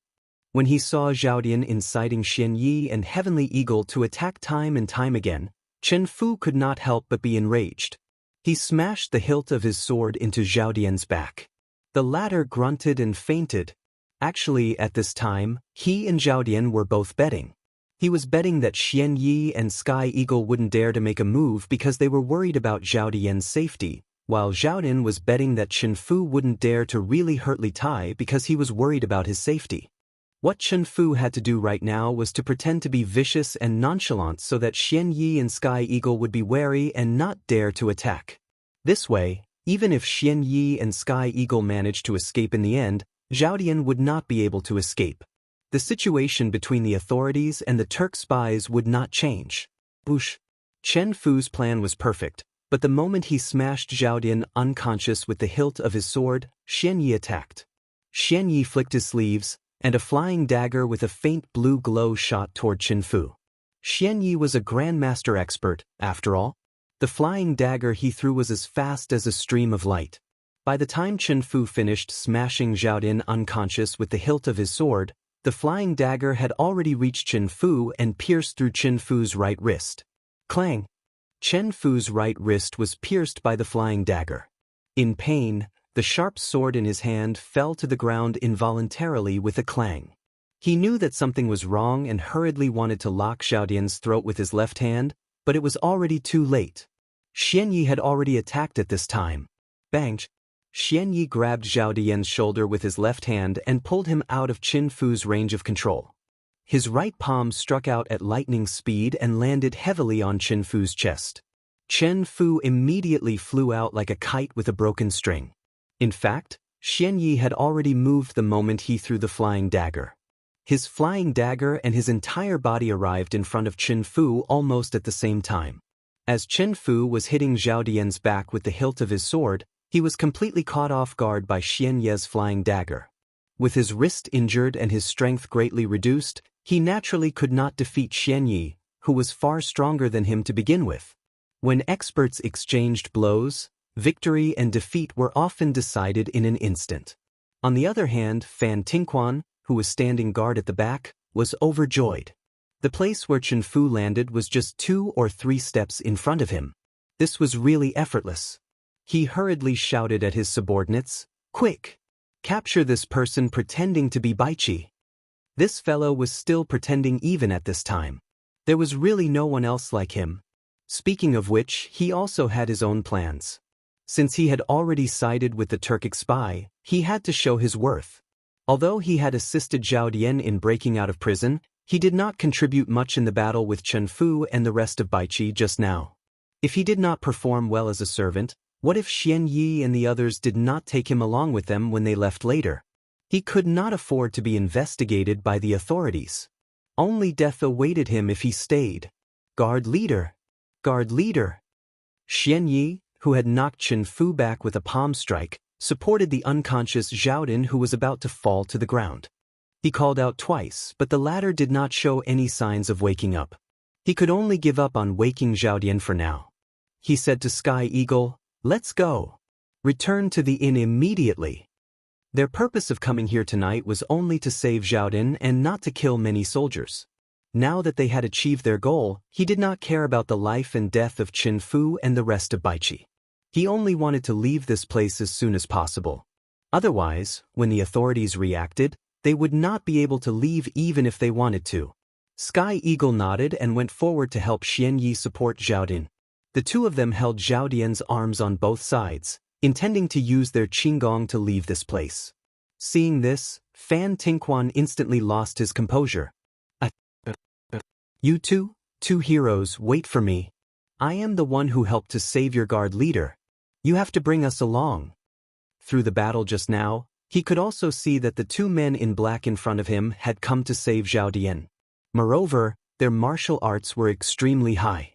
When he saw Zhao Dian inciting Xianyi and Heavenly Eagle to attack time and time again, Chen Fu could not help but be enraged. He smashed the hilt of his sword into Zhao Dian's back. The latter grunted and fainted. Actually, at this time, he and Zhao Dian were both betting. He was betting that Xianyi and Sky Eagle wouldn't dare to make a move because they were worried about Zhao Dian's safety, while Zhao Dian was betting that Chen Fu wouldn't dare to really hurt Li Tai because he was worried about his safety. What Chen Fu had to do right now was to pretend to be vicious and nonchalant so that Xianyi and Sky Eagle would be wary and not dare to attack. This way, even if Xianyi and Sky Eagle managed to escape in the end, Zhao Dian would not be able to escape. The situation between the authorities and the Turk spies would not change. Boosh! Chen Fu's plan was perfect, but the moment he smashed Zhao Dian unconscious with the hilt of his sword, Xianyi attacked. Xianyi flicked his sleeves, and a flying dagger with a faint blue glow shot toward Chen Fu. Xianyi was a grandmaster expert, after all. The flying dagger he threw was as fast as a stream of light. By the time Chen Fu finished smashing Zhao Dian unconscious with the hilt of his sword, the flying dagger had already reached Chen Fu and pierced through Chen Fu's right wrist. Clang! Chen Fu's right wrist was pierced by the flying dagger. In pain, the sharp sword in his hand fell to the ground involuntarily with a clang. He knew that something was wrong and hurriedly wanted to lock Zhao Dian's throat with his left hand, but it was already too late. Xianyi had already attacked at this time. Bang! Xianyi grabbed Zhao Dian's shoulder with his left hand and pulled him out of Chen Fu's range of control. His right palm struck out at lightning speed and landed heavily on Chen Fu's chest. Chen Fu immediately flew out like a kite with a broken string. In fact, Xianyi had already moved the moment he threw the flying dagger. His flying dagger and his entire body arrived in front of Chen Fu almost at the same time. As Chen Fu was hitting Zhao Dian's back with the hilt of his sword, he was completely caught off guard by Xianyi's flying dagger. With his wrist injured and his strength greatly reduced, he naturally could not defeat Xianyi, who was far stronger than him to begin with. When experts exchanged blows, victory and defeat were often decided in an instant. On the other hand, Fan Tingquan, who was standing guard at the back, was overjoyed. The place where Chen Fu landed was just 2 or 3 steps in front of him. This was really effortless. He hurriedly shouted at his subordinates, "Quick! Capture this person pretending to be Baichi." This fellow was still pretending even at this time. There was really no one else like him. Speaking of which, he also had his own plans. Since he had already sided with the Turkic spy, he had to show his worth. Although he had assisted Zhao Dian in breaking out of prison, he did not contribute much in the battle with Chen Fu and the rest of Baichi just now. If he did not perform well as a servant, what if Xianyi and the others did not take him along with them when they left later? He could not afford to be investigated by the authorities. Only death awaited him if he stayed. Guard leader! Guard leader! Xianyi, who had knocked Chen Fu back with a palm strike, supported the unconscious Zhao Dian who was about to fall to the ground. He called out twice, but the latter did not show any signs of waking up. He could only give up on waking Zhao Dian for now. He said to Sky Eagle, "Let's go. Return to the inn immediately." Their purpose of coming here tonight was only to save Zhao Dian and not to kill many soldiers. Now that they had achieved their goal, he did not care about the life and death of Chen Fu and the rest of Baichi. He only wanted to leave this place as soon as possible. Otherwise, when the authorities reacted, they would not be able to leave even if they wanted to. Sky Eagle nodded and went forward to help Xianyi support Zhao Dian. The two of them held Zhao Dian's arms on both sides, intending to use their qinggong to leave this place. Seeing this, Fan Tingquan instantly lost his composure. "You two heroes, wait for me. I am the one who helped to save your guard leader. You have to bring us along. Through the battle just now, he could also see that the two men in black in front of him had come to save Zhao Dian. Moreover, their martial arts were extremely high.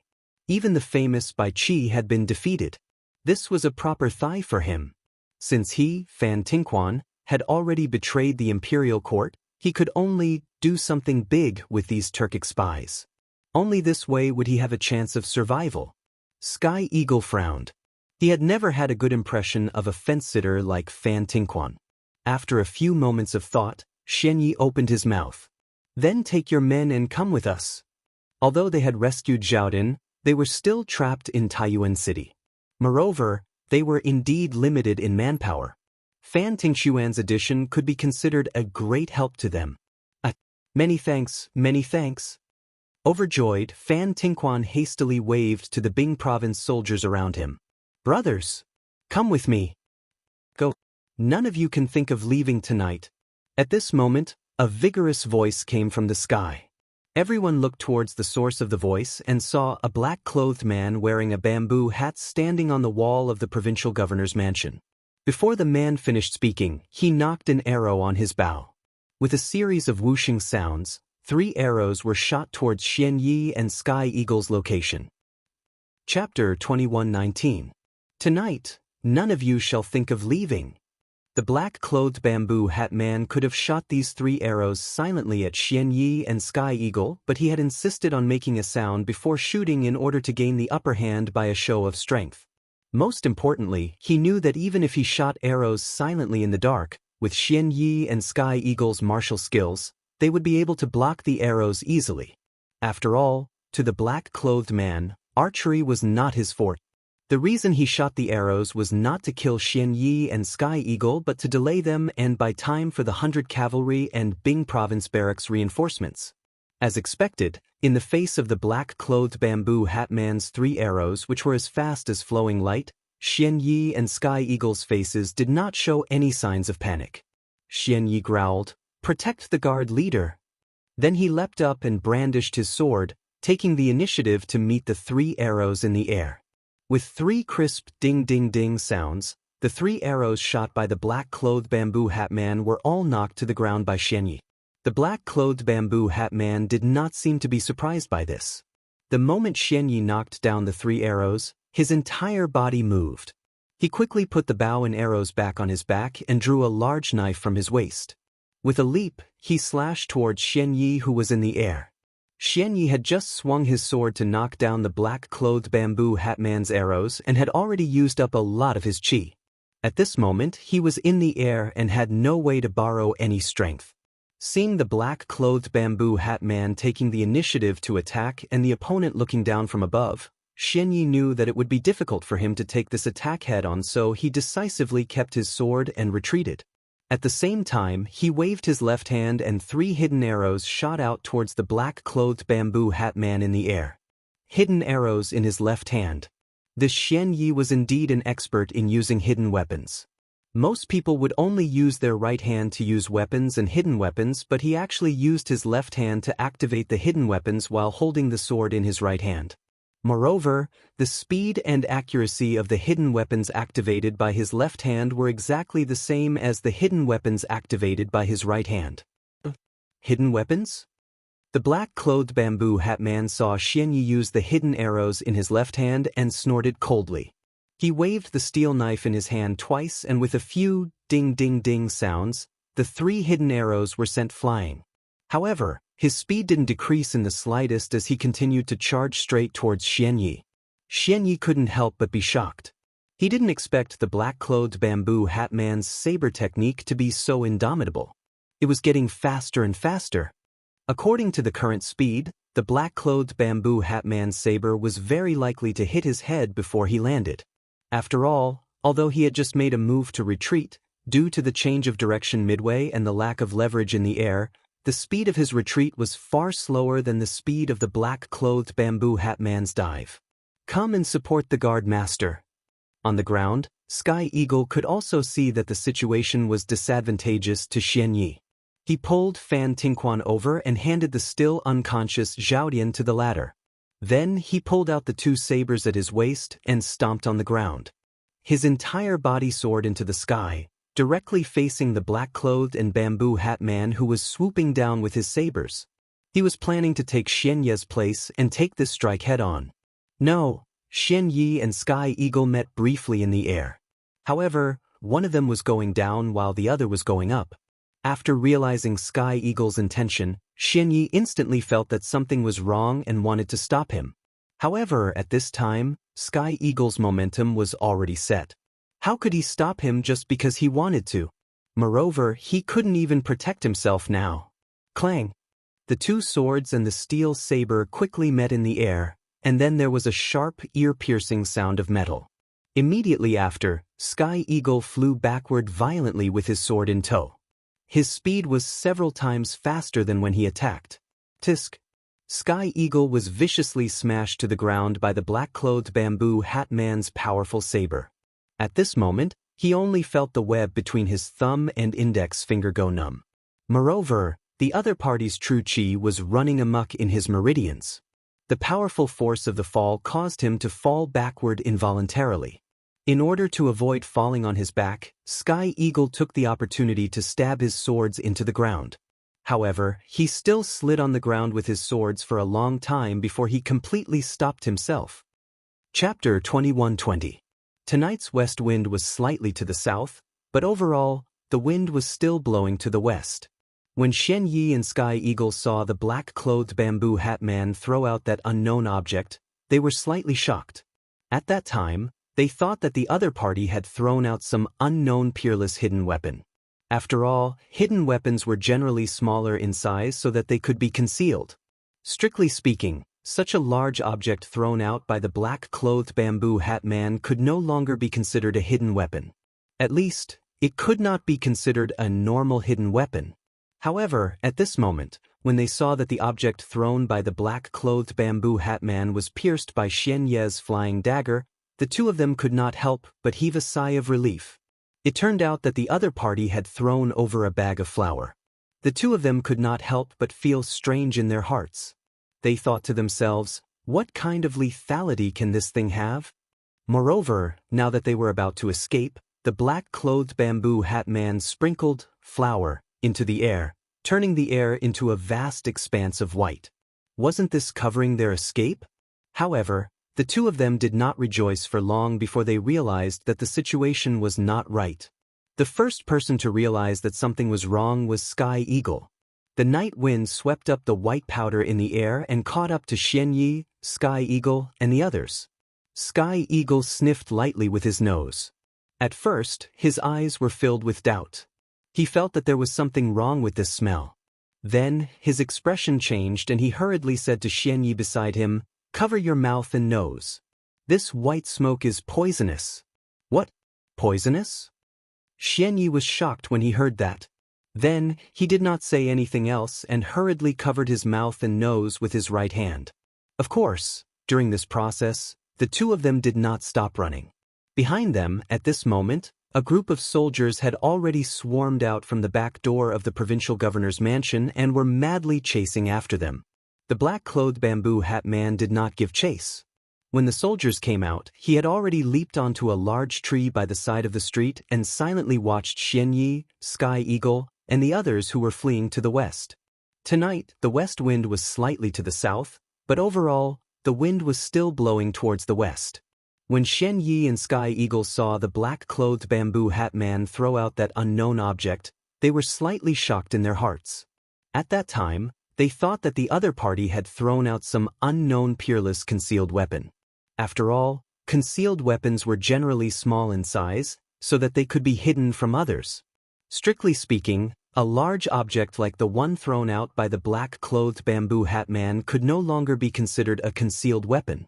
Even the famous Bai Qi had been defeated. This was a proper thigh for him. Since he, Fan Tingquan, had already betrayed the imperial court, he could only do something big with these Turkic spies. Only this way would he have a chance of survival. Sky Eagle frowned. He had never had a good impression of a fence-sitter like Fan Tingquan. After a few moments of thought, Xianyi opened his mouth. Then take your men and come with us. Although they had rescued Zhao Dian, they were still trapped in Taiyuan City. Moreover, they were indeed limited in manpower. Fan Tingxuan's addition could be considered a great help to them. Many thanks, many thanks. Overjoyed, Fan Tingquan hastily waved to the Bing province soldiers around him. Brothers, come with me. Go. None of you can think of leaving tonight. At this moment, a vigorous voice came from the sky. Everyone looked towards the source of the voice and saw a black-clothed man wearing a bamboo hat standing on the wall of the provincial governor's mansion. Before the man finished speaking, he knocked an arrow on his bow. With a series of whooshing sounds, 3 arrows were shot towards Xianyi and Sky Eagle's location. Chapter 21:19. Tonight, none of you shall think of leaving. The black-clothed bamboo hat man could have shot these 3 arrows silently at Xianyi and Sky Eagle, but he had insisted on making a sound before shooting in order to gain the upper hand by a show of strength. Most importantly, he knew that even if he shot arrows silently in the dark, with Xianyi and Sky Eagle's martial skills, they would be able to block the arrows easily. After all, to the black-clothed man, archery was not his forte. The reason he shot the arrows was not to kill Xianyi and Sky Eagle but to delay them and buy time for the 100 cavalry and Bing province barracks reinforcements. As expected, in the face of the black-clothed bamboo hat man's 3 arrows which were as fast as flowing light, Xianyi and Sky Eagle's faces did not show any signs of panic. Xianyi growled, "Protect the guard leader." Then he leapt up and brandished his sword, taking the initiative to meet the 3 arrows in the air. With 3 crisp ding-ding-ding sounds, the 3 arrows shot by the black-clothed bamboo hat man were all knocked to the ground by Xianyi. The black-clothed bamboo hat man did not seem to be surprised by this. The moment Xianyi knocked down the 3 arrows, his entire body moved. He quickly put the bow and arrows back on his back and drew a large knife from his waist. With a leap, he slashed towards Xianyi who was in the air. Xianyi had just swung his sword to knock down the black-clothed bamboo hat man's arrows and had already used up a lot of his qi. At this moment, he was in the air and had no way to borrow any strength. Seeing the black-clothed bamboo hat man taking the initiative to attack and the opponent looking down from above, Xianyi knew that it would be difficult for him to take this attack head-on, so he decisively kept his sword and retreated. At the same time, he waved his left hand and 3 hidden arrows shot out towards the black-clothed bamboo hat man in the air. Hidden arrows in his left hand. This Xianyi was indeed an expert in using hidden weapons. Most people would only use their right hand to use weapons and hidden weapons, but he actually used his left hand to activate the hidden weapons while holding the sword in his right hand. Moreover, the speed and accuracy of the hidden weapons activated by his left hand were exactly the same as the hidden weapons activated by his right hand. Hidden weapons? The black-clothed bamboo hat man saw Xianyi use the hidden arrows in his left hand and snorted coldly. He waved the steel knife in his hand twice and with a few ding-ding-ding sounds, the 3 hidden arrows were sent flying. However, his speed didn't decrease in the slightest as he continued to charge straight towards Xianyi. Xianyi couldn't help but be shocked. He didn't expect the black-clothed bamboo hat man's saber technique to be so indomitable. It was getting faster and faster. According to the current speed, the black-clothed bamboo hat man's saber was very likely to hit his head before he landed. After all, although he had just made a move to retreat, due to the change of direction midway and the lack of leverage in the air, the speed of his retreat was far slower than the speed of the black-clothed bamboo hat man's dive. Come and support the guard master. On the ground, Sky Eagle could also see that the situation was disadvantageous to Xianyi. He pulled Fan Tingquan over and handed the still unconscious Zhao Dian to the latter. Then he pulled out the two sabers at his waist and stomped on the ground. His entire body soared into the sky, directly facing the black-clothed and bamboo hat man who was swooping down with his sabers. He was planning to take Xianxia's place and take this strike head-on. No, Xianyi and Sky Eagle met briefly in the air. However, one of them was going down while the other was going up. After realizing Sky Eagle's intention, Xianyi instantly felt that something was wrong and wanted to stop him. However, at this time, Sky Eagle's momentum was already set. How could he stop him just because he wanted to? Moreover, he couldn't even protect himself now. Clang! The two swords and the steel saber quickly met in the air, and then there was a sharp, ear-piercing sound of metal. Immediately after, Sky Eagle flew backward violently with his sword in tow. His speed was several times faster than when he attacked. Tisk! Sky Eagle was viciously smashed to the ground by the black-clothed bamboo hat man's powerful saber. At this moment, he only felt the web between his thumb and index finger go numb. Moreover, the other party's true chi was running amok in his meridians. The powerful force of the fall caused him to fall backward involuntarily. In order to avoid falling on his back, Sky Eagle took the opportunity to stab his swords into the ground. However, he still slid on the ground with his swords for a long time before he completely stopped himself. Chapter 2120. Tonight's west wind was slightly to the south, but overall, the wind was still blowing to the west. When Xianyi and Sky Eagle saw the black-clothed bamboo hat man throw out that unknown object, they were slightly shocked. At that time, they thought that the other party had thrown out some unknown peerless hidden weapon. After all, hidden weapons were generally smaller in size so that they could be concealed. Strictly speaking, such a large object thrown out by the black-clothed bamboo hat man could no longer be considered a hidden weapon. At least, it could not be considered a normal hidden weapon. However, at this moment, when they saw that the object thrown by the black-clothed bamboo hat man was pierced by Xianyi's flying dagger, the two of them could not help but heave a sigh of relief. It turned out that the other party had thrown over a bag of flour. The two of them could not help but feel strange in their hearts. They thought to themselves, what kind of lethality can this thing have? Moreover, now that they were about to escape, the black-clothed bamboo hat man sprinkled flour into the air, turning the air into a vast expanse of white. Wasn't this covering their escape? However, the two of them did not rejoice for long before they realized that the situation was not right. The first person to realize that something was wrong was Sky Eagle. The night wind swept up the white powder in the air and caught up to Xianyi, Sky Eagle, and the others. Sky Eagle sniffed lightly with his nose. At first, his eyes were filled with doubt. He felt that there was something wrong with this smell. Then, his expression changed and he hurriedly said to Xianyi beside him, "Cover your mouth and nose. This white smoke is poisonous." "What? Poisonous?" Xianyi was shocked when he heard that. Then, he did not say anything else and hurriedly covered his mouth and nose with his right hand. Of course, during this process, the two of them did not stop running. Behind them, at this moment, a group of soldiers had already swarmed out from the back door of the provincial governor's mansion and were madly chasing after them. The black-clothed bamboo hat man did not give chase. When the soldiers came out, he had already leaped onto a large tree by the side of the street and silently watched Xianyi, Sky Eagle, and the others who were fleeing to the west. Tonight, the west wind was slightly to the south, but overall, the wind was still blowing towards the west. When Xianyi and Sky Eagle saw the black-clothed bamboo hat man throw out that unknown object, they were slightly shocked in their hearts. At that time, they thought that the other party had thrown out some unknown peerless concealed weapon. After all, concealed weapons were generally small in size, so that they could be hidden from others. Strictly speaking, a large object like the one thrown out by the black-clothed bamboo hat man could no longer be considered a concealed weapon.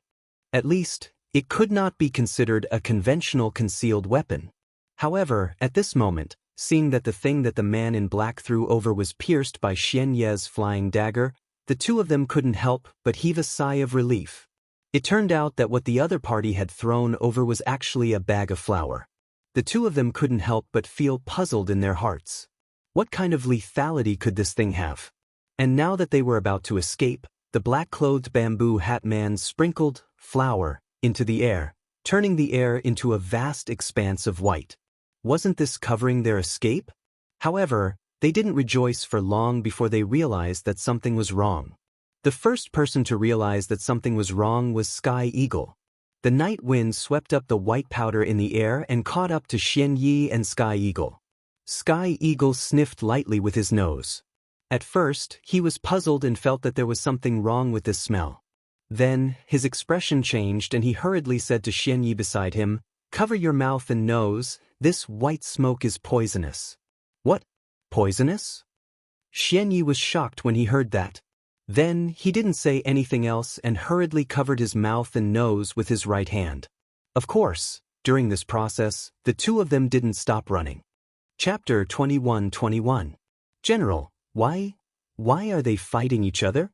At least, it could not be considered a conventional concealed weapon. However, at this moment, seeing that the thing that the man in black threw over was pierced by Xianyi's flying dagger, the two of them couldn't help but heave a sigh of relief. It turned out that what the other party had thrown over was actually a bag of flour. The two of them couldn't help but feel puzzled in their hearts. What kind of lethality could this thing have? And now that they were about to escape, the black-clothed bamboo hat man sprinkled flour into the air, turning the air into a vast expanse of white. Wasn't this covering their escape? However, they didn't rejoice for long before they realized that something was wrong. The first person to realize that something was wrong was Sky Eagle. The night wind swept up the white powder in the air and caught up to Xianyi and Sky Eagle. Sky Eagle sniffed lightly with his nose. At first, he was puzzled and felt that there was something wrong with this smell. Then, his expression changed and he hurriedly said to Xianyi beside him, "Cover your mouth and nose, this white smoke is poisonous." "What? Poisonous?" Xianyi was shocked when he heard that. Then, he didn't say anything else and hurriedly covered his mouth and nose with his right hand. Of course, during this process, the two of them didn't stop running. Chapter 21:21. General, why are they fighting each other?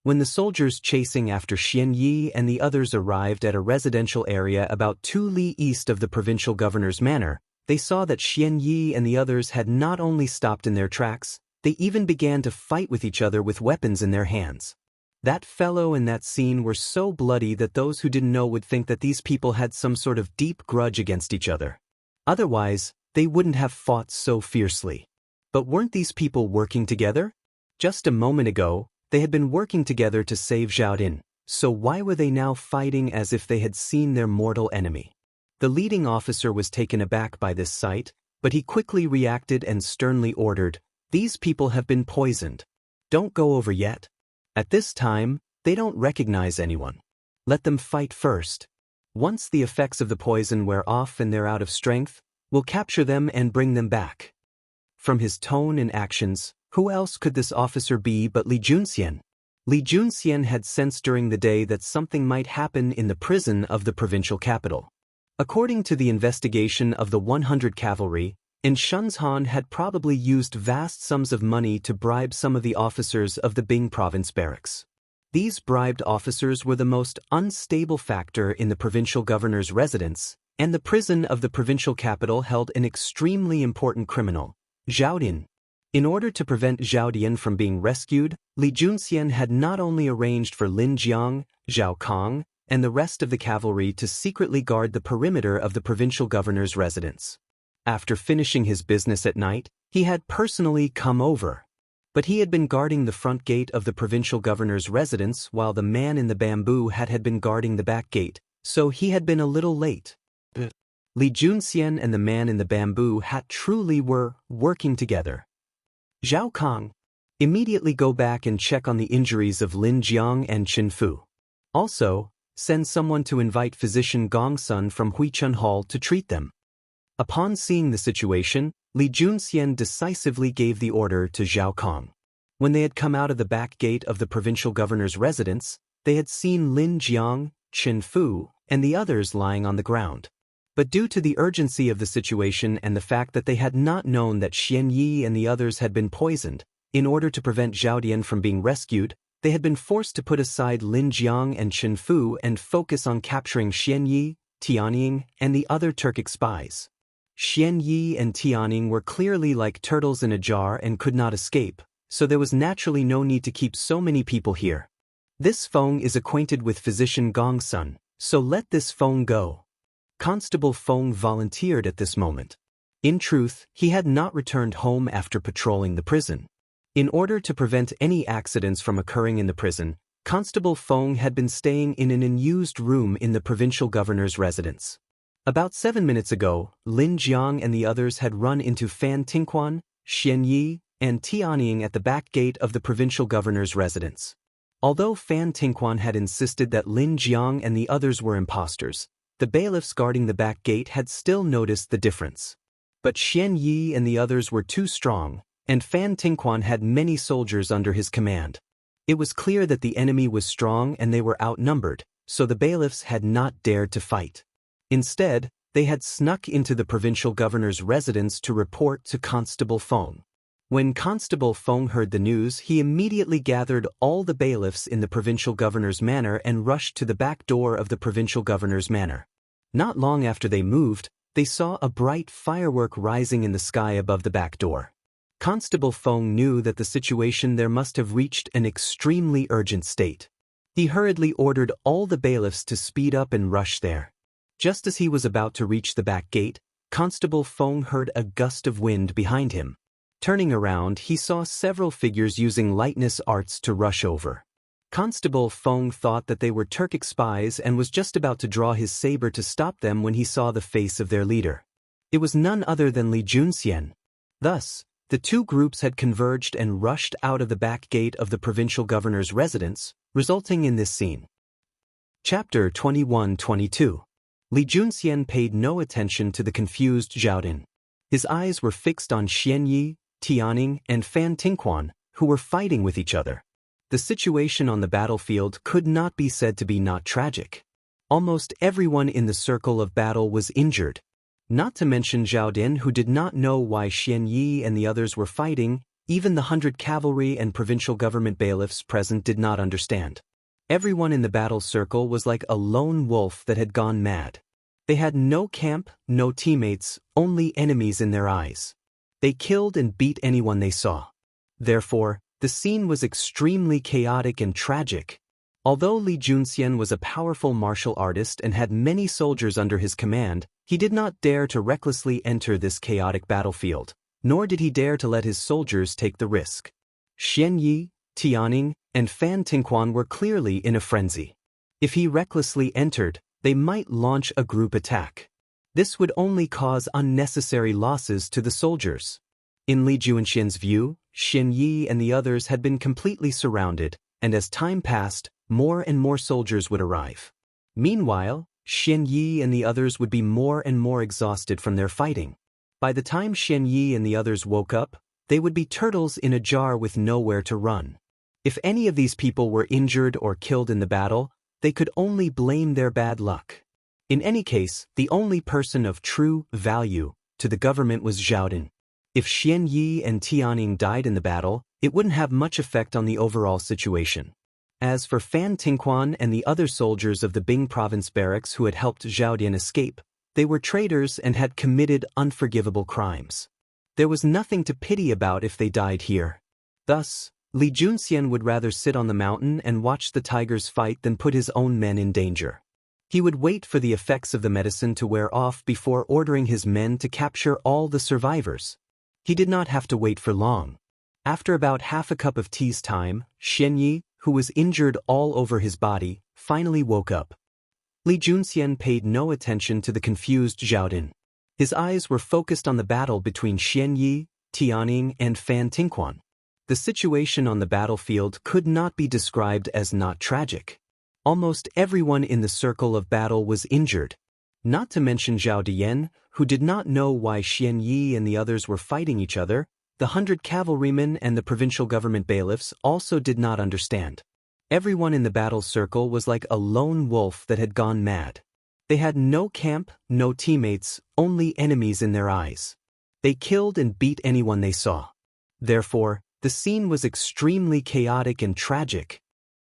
When the soldiers chasing after Xianyi and the others arrived at a residential area about 2 li east of the provincial governor's manor, they saw that Xianyi and the others had not only stopped in their tracks, they even began to fight with each other with weapons in their hands. That fellow and that scene were so bloody that those who didn't know would think that these people had some sort of deep grudge against each other. Otherwise, they wouldn't have fought so fiercely. But weren't these people working together? Just a moment ago, they had been working together to save Xiaodin, so why were they now fighting as if they had seen their mortal enemy? The leading officer was taken aback by this sight, but he quickly reacted and sternly ordered, "These people have been poisoned. Don't go over yet. At this time, they don't recognize anyone. Let them fight first. Once the effects of the poison wear off and they're out of strength, we'll capture them and bring them back." From his tone and actions, who else could this officer be but Li Junxian? Li Junxian had sensed during the day that something might happen in the prison of the provincial capital. According to the investigation of the 100 cavalry, Shenzhen had probably used vast sums of money to bribe some of the officers of the Bing province barracks. These bribed officers were the most unstable factor in the provincial governor's residence, and the prison of the provincial capital held an extremely important criminal, Xiaodin. In order to prevent Xiaodian from being rescued, Li Junxian had not only arranged for Lin Jiang, Zhao Kong, and the rest of the cavalry to secretly guard the perimeter of the provincial governor's residence. After finishing his business at night, he had personally come over. But he had been guarding the front gate of the provincial governor's residence while the man in the bamboo had been guarding the back gate, so he had been a little late. Li Junxian and the man in the bamboo hat truly were working together. "Zhao Kong, immediately go back and check on the injuries of Lin Jiang and Qin Fu. Also, send someone to invite physician Gong Sun from Huichun Hall to treat them." Upon seeing the situation, Li Junxian decisively gave the order to Zhao Kong. When they had come out of the back gate of the provincial governor's residence, they had seen Lin Jiang, Qin Fu, and the others lying on the ground. But due to the urgency of the situation and the fact that they had not known that Xianyi and the others had been poisoned, in order to prevent Xiaodian from being rescued, they had been forced to put aside Lin Jiang and Qin Fu and focus on capturing Xianyi, Tianying, and the other Turkic spies. Xianyi and Tianying were clearly like turtles in a jar and could not escape, so there was naturally no need to keep so many people here. This Feng is acquainted with physician Gong Sun, so let this Feng go. Constable Feng volunteered at this moment. In truth, he had not returned home after patrolling the prison. In order to prevent any accidents from occurring in the prison, Constable Feng had been staying in an unused room in the provincial governor's residence. About 7 minutes ago, Lin Jiang and the others had run into Fan Tingquan, Xianyi, and Tianying at the back gate of the provincial governor's residence. Although Fan Tingquan had insisted that Lin Jiang and the others were imposters, the bailiffs guarding the back gate had still noticed the difference. But Xianyi and the others were too strong, and Fan Tingquan had many soldiers under his command. It was clear that the enemy was strong and they were outnumbered, so the bailiffs had not dared to fight. Instead, they had snuck into the provincial governor's residence to report to Constable Feng. When Constable Feng heard the news, he immediately gathered all the bailiffs in the provincial governor's manor and rushed to the back door of the provincial governor's manor. Not long after they moved, they saw a bright firework rising in the sky above the back door. Constable Feng knew that the situation there must have reached an extremely urgent state. He hurriedly ordered all the bailiffs to speed up and rush there. Just as he was about to reach the back gate, Constable Feng heard a gust of wind behind him. Turning around, he saw several figures using lightness arts to rush over. Constable Feng thought that they were Turkic spies and was just about to draw his saber to stop them when he saw the face of their leader. It was none other than Li Junxian. Thus, the two groups had converged and rushed out of the back gate of the provincial governor's residence, resulting in this scene. Chapter 21-22. Li Junxian paid no attention to the confused Zhao Din. His eyes were fixed on Xianyi, Tianning, and Fan Tingquan, who were fighting with each other. The situation on the battlefield could not be said to be not tragic. Almost everyone in the circle of battle was injured. Not to mention Zhao Din, who did not know why Xianyi and the others were fighting. Even the 100 cavalry and provincial government bailiffs present did not understand. Everyone in the battle circle was like a lone wolf that had gone mad. They had no camp, no teammates, only enemies in their eyes. They killed and beat anyone they saw. Therefore, the scene was extremely chaotic and tragic. Although Li Junxian was a powerful martial artist and had many soldiers under his command, he did not dare to recklessly enter this chaotic battlefield, nor did he dare to let his soldiers take the risk. Xianyi, Tianning, and Fan Tingquan were clearly in a frenzy. If he recklessly entered, they might launch a group attack. This would only cause unnecessary losses to the soldiers. In Li Junxian's view, Xianyi and the others had been completely surrounded, and as time passed, more and more soldiers would arrive. Meanwhile, Xianyi and the others would be more and more exhausted from their fighting. By the time Xianyi and the others woke up, they would be turtles in a jar with nowhere to run. If any of these people were injured or killed in the battle, they could only blame their bad luck. In any case, the only person of true value to the government was Zhao Din. If Xianyi and Tianning died in the battle, it wouldn't have much effect on the overall situation. As for Fan Tingquan and the other soldiers of the Bing province barracks who had helped Zhao Din escape, they were traitors and had committed unforgivable crimes. There was nothing to pity about if they died here. Thus, Li Junxian would rather sit on the mountain and watch the tigers fight than put his own men in danger. He would wait for the effects of the medicine to wear off before ordering his men to capture all the survivors. He did not have to wait for long. After about half a cup of tea's time, Xianyi, who was injured all over his body, finally woke up. Li Junxian paid no attention to the confused Zhao Din. His eyes were focused on the battle between Xianyi, Tianning, and Fan Tingquan. The situation on the battlefield could not be described as not tragic. Almost everyone in the circle of battle was injured. Not to mention Zhao Dian, who did not know why Xianyi and the others were fighting each other. The 100 cavalrymen and the provincial government bailiffs also did not understand. Everyone in the battle circle was like a lone wolf that had gone mad. They had no camp, no teammates, only enemies in their eyes. They killed and beat anyone they saw. Therefore, the scene was extremely chaotic and tragic.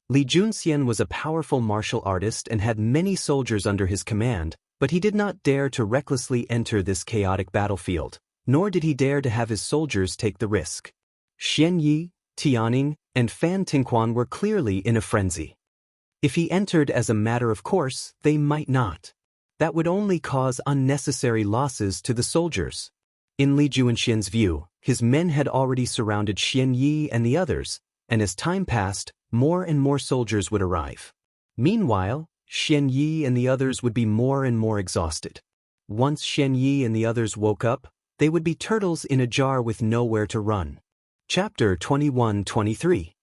Li Junxian was a powerful martial artist and had many soldiers under his command, but he did not dare to recklessly enter this chaotic battlefield, nor did he dare to have his soldiers take the risk. Xianyi, Tianning, and Fan Tingquan were clearly in a frenzy. If he entered as a matter of course, they might not. That would only cause unnecessary losses to the soldiers. In Li Junxian's view, his men had already surrounded Xianyi and the others, and as time passed, more and more soldiers would arrive. Meanwhile, Xianyi and the others would be more and more exhausted. Once Xianyi and the others woke up, they would be turtles in a jar with nowhere to run. Chapter 21-23.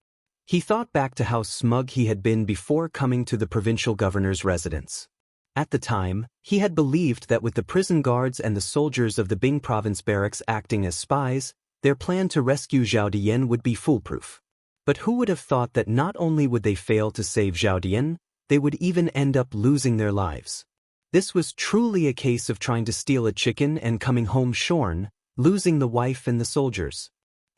He thought back to how smug he had been before coming to the provincial governor's residence. At the time, he had believed that with the prison guards and the soldiers of the Bing province barracks acting as spies, their plan to rescue Zhao Dian would be foolproof. But who would have thought that not only would they fail to save Zhao Dian, they would even end up losing their lives. This was truly a case of trying to steal a chicken and coming home shorn, losing the wife and the soldiers.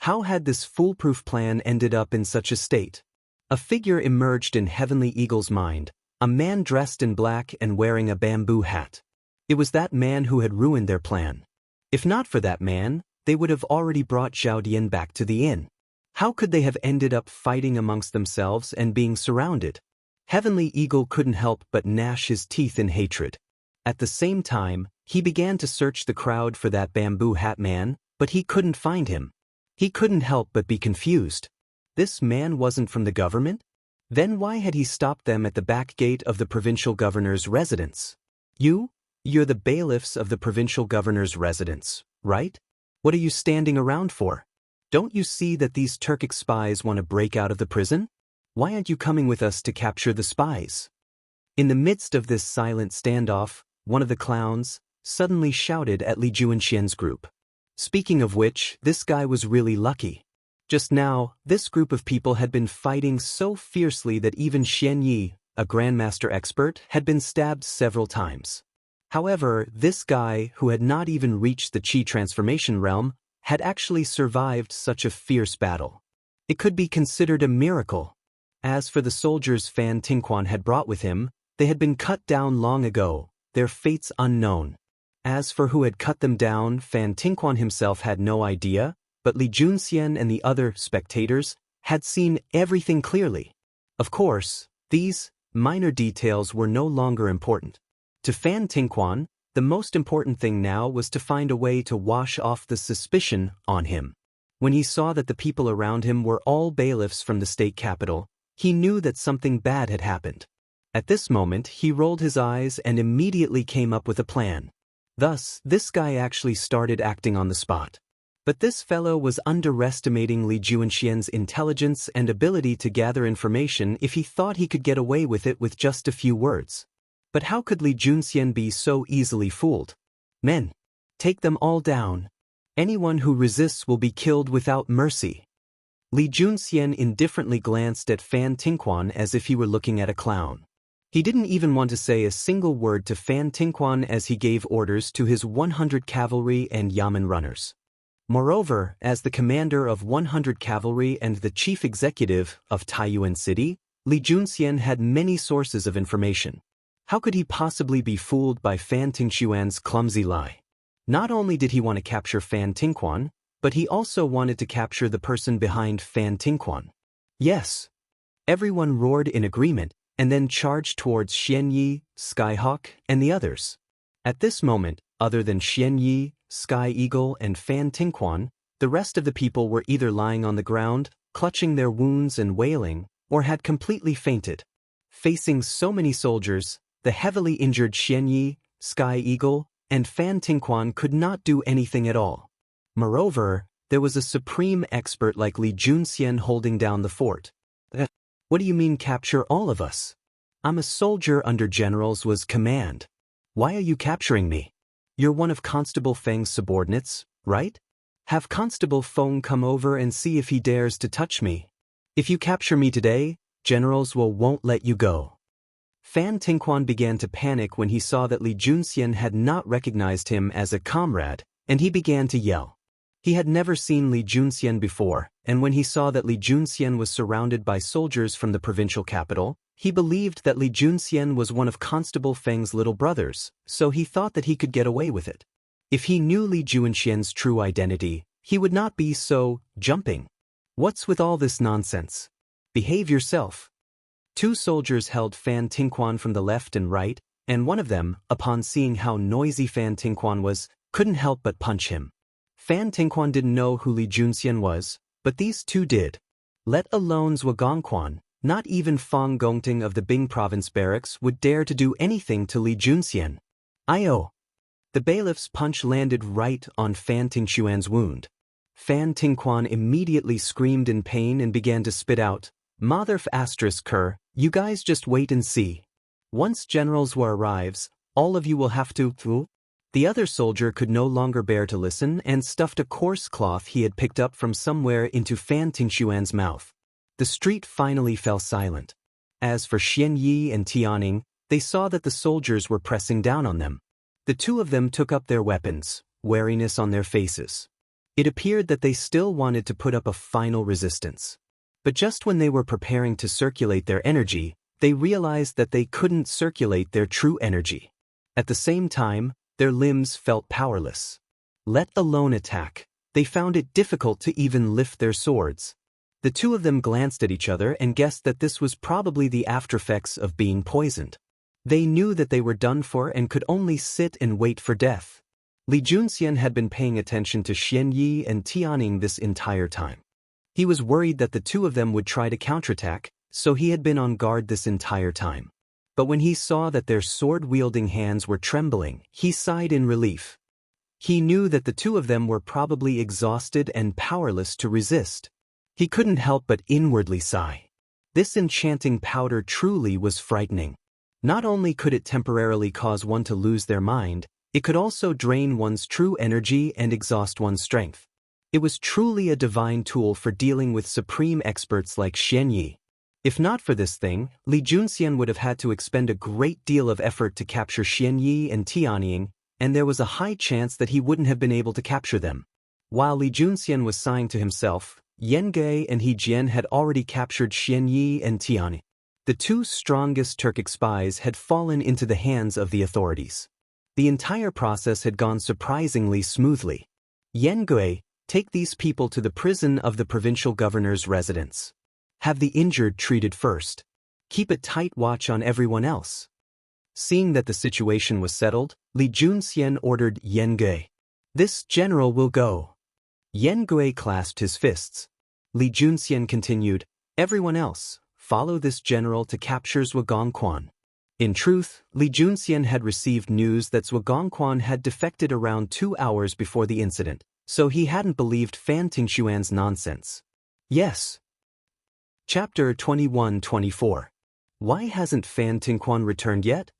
How had this foolproof plan ended up in such a state? A figure emerged in Heavenly Eagle's mind, a man dressed in black and wearing a bamboo hat. It was that man who had ruined their plan. If not for that man, they would have already brought Zhao Dian back to the inn. How could they have ended up fighting amongst themselves and being surrounded? Heavenly Eagle couldn't help but gnash his teeth in hatred. At the same time, he began to search the crowd for that bamboo hat man, but he couldn't find him. He couldn't help but be confused. This man wasn't from the government? Then why had he stopped them at the back gate of the provincial governor's residence? You're the bailiffs of the provincial governor's residence, right? What are you standing around for? Don't you see that these Turkic spies want to break out of the prison? Why aren't you coming with us to capture the spies? In the midst of this silent standoff, one of the clowns suddenly shouted at Li Juanxian's group. Speaking of which, this guy was really lucky. Just now, this group of people had been fighting so fiercely that even Xian Yi, a grandmaster expert, had been stabbed several times. However, this guy, who had not even reached the Qi transformation realm, had actually survived such a fierce battle. It could be considered a miracle. As for the soldiers Fan Tingquan had brought with him, they had been cut down long ago, their fates unknown. As for who had cut them down, Fan Tingquan himself had no idea, but Li Junxian and the other spectators had seen everything clearly. Of course, these minor details were no longer important. To Fan Tingquan, the most important thing now was to find a way to wash off the suspicion on him. When he saw that the people around him were all bailiffs from the state capital, he knew that something bad had happened. At this moment, he rolled his eyes and immediately came up with a plan. Thus, this guy actually started acting on the spot. But this fellow was underestimating Li Juanxian's intelligence and ability to gather information if he thought he could get away with it with just a few words. But how could Li Junxian be so easily fooled? Men, take them all down. Anyone who resists will be killed without mercy. Li Junxian indifferently glanced at Fan Tingquan as if he were looking at a clown. He didn't even want to say a single word to Fan Tingquan as he gave orders to his 100 cavalry and yamen runners. Moreover, as the commander of 100 cavalry and the chief executive of Taiyuan City, Li Junxian had many sources of information. How could he possibly be fooled by Fan Tingquan's clumsy lie? Not only did he want to capture Fan Tingquan, but he also wanted to capture the person behind Fan Tingquan. Yes. Everyone roared in agreement, and then charged towards Xian Yi, Skyhawk, and the others. At this moment, other than Xian Yi, Sky Eagle, and Fan Tingquan, the rest of the people were either lying on the ground, clutching their wounds and wailing, or had completely fainted. Facing so many soldiers, the heavily injured Xian Yi, Sky Eagle, and Fan Tingquan could not do anything at all. Moreover, there was a supreme expert like Li Junxian holding down the fort. What do you mean capture all of us? I'm a soldier under generals was command. Why are you capturing me? You're one of Constable Feng's subordinates, right? Have Constable Feng come over and see if he dares to touch me. If you capture me today, generals won't let you go. Fan Tingquan began to panic when he saw that Li Junxian had not recognized him as a comrade, and he began to yell. He had never seen Li Junxian before, and when he saw that Li Junxian was surrounded by soldiers from the provincial capital, he believed that Li Junxian was one of Constable Feng's little brothers, so he thought that he could get away with it. If he knew Li Junxian's true identity, he would not be so jumping. What's with all this nonsense? Behave yourself. Two soldiers held Fan Tingquan from the left and right, and one of them, upon seeing how noisy Fan Tingquan was, couldn't help but punch him. Fan Tingquan didn't know who Li Junxian was, but these two did. Let alone Zwagongquan, not even Fang Gongting of the Bing province barracks would dare to do anything to Li Junxian. Io! The bailiff's punch landed right on Fan Tingquan's wound. Fan Tingquan immediately screamed in pain and began to spit out, "Mother f***, you guys just wait and see. Once generals arrives, all of you will have to." The other soldier could no longer bear to listen and stuffed a coarse cloth he had picked up from somewhere into Fan Tingquan's mouth. The street finally fell silent. As for Xian Yi and Tianing, they saw that the soldiers were pressing down on them. The two of them took up their weapons, wariness on their faces. It appeared that they still wanted to put up a final resistance. But just when they were preparing to circulate their energy, they realized that they couldn't circulate their true energy. At the same time, their limbs felt powerless. Let alone attack. They found it difficult to even lift their swords. The two of them glanced at each other and guessed that this was probably the aftereffects of being poisoned. They knew that they were done for and could only sit and wait for death. Li Junxian had been paying attention to Xianyi and Tianning this entire time. He was worried that the two of them would try to counterattack, so he had been on guard this entire time. But when he saw that their sword-wielding hands were trembling, he sighed in relief. He knew that the two of them were probably exhausted and powerless to resist. He couldn't help but inwardly sigh. This enchanting powder truly was frightening. Not only could it temporarily cause one to lose their mind, it could also drain one's true energy and exhaust one's strength. It was truly a divine tool for dealing with supreme experts like Xianyi. If not for this thing, Li Junxian would have had to expend a great deal of effort to capture Xianyi and Tianning, and there was a high chance that he wouldn't have been able to capture them. While Li Junxian was sighing to himself, Yenge and He Jian had already captured Xianyi and Tianning. The two strongest Turkic spies had fallen into the hands of the authorities. The entire process had gone surprisingly smoothly. Yenge, take these people to the prison of the provincial governor's residence. Have the injured treated first. Keep a tight watch on everyone else. Seeing that the situation was settled, Li Junxian ordered Yenge. This general will go. Yenge clasped his fists. Li Junxian continued, everyone else, follow this general to capture Zhuangquan. In truth, Li Junxian had received news that Zhuangquan had defected around 2 hours before the incident, so he hadn't believed Fan Tingxuan's nonsense. Yes. Chapter 21-24. Why hasn't Fan Tingquan returned yet?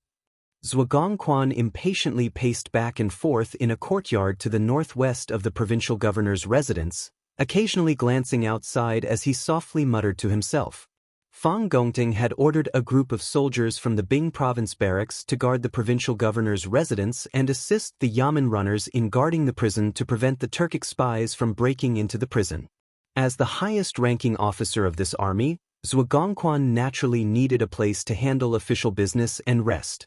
Zhuangquan impatiently paced back and forth in a courtyard to the northwest of the provincial governor's residence, occasionally glancing outside as he softly muttered to himself. Fang Gongting had ordered a group of soldiers from the Bing province barracks to guard the provincial governor's residence and assist the Yamen runners in guarding the prison to prevent the Turkic spies from breaking into the prison. As the highest-ranking officer of this army, Zhuangquan naturally needed a place to handle official business and rest.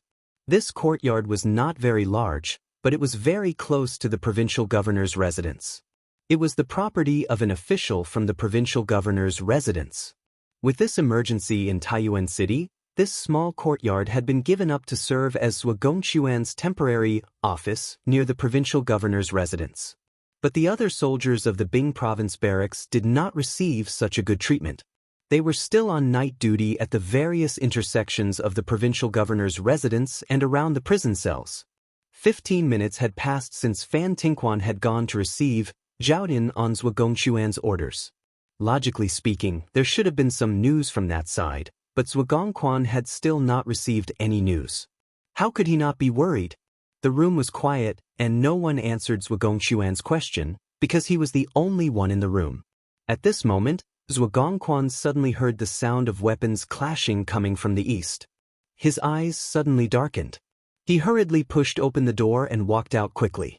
This courtyard was not very large, but it was very close to the provincial governor's residence. It was the property of an official from the provincial governor's residence. With this emergency in Taiyuan City, this small courtyard had been given up to serve as Zhuangquan's temporary office near the provincial governor's residence. But the other soldiers of the Bing province barracks did not receive such a good treatment. They were still on night duty at the various intersections of the provincial governor's residence and around the prison cells. 15 minutes had passed since Fan Tingquan had gone to receive Zhaodin on Zhuangquan's orders. Logically speaking, there should have been some news from that side, but Zhuangquan had still not received any news. How could he not be worried? The room was quiet, and no one answered Zhuangquan's question, because he was the only one in the room. At this moment, Zhuangquan suddenly heard the sound of weapons clashing coming from the east. His eyes suddenly darkened. He hurriedly pushed open the door and walked out quickly.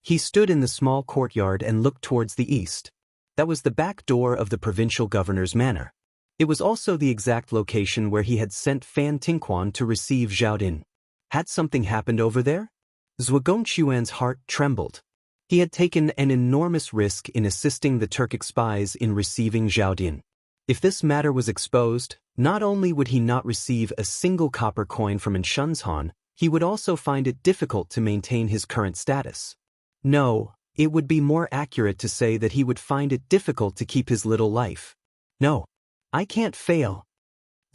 He stood in the small courtyard and looked towards the east. That was the back door of the provincial governor's manor. It was also the exact location where he had sent Fan Tingquan to receive Zhaodin. Had something happened over there? Zhuangquan's heart trembled. He had taken an enormous risk in assisting the Turkic spies in receiving Zhaodin. If this matter was exposed, not only would he not receive a single copper coin from Shenzhen, he would also find it difficult to maintain his current status. No, it would be more accurate to say that he would find it difficult to keep his little life. No, I can't fail.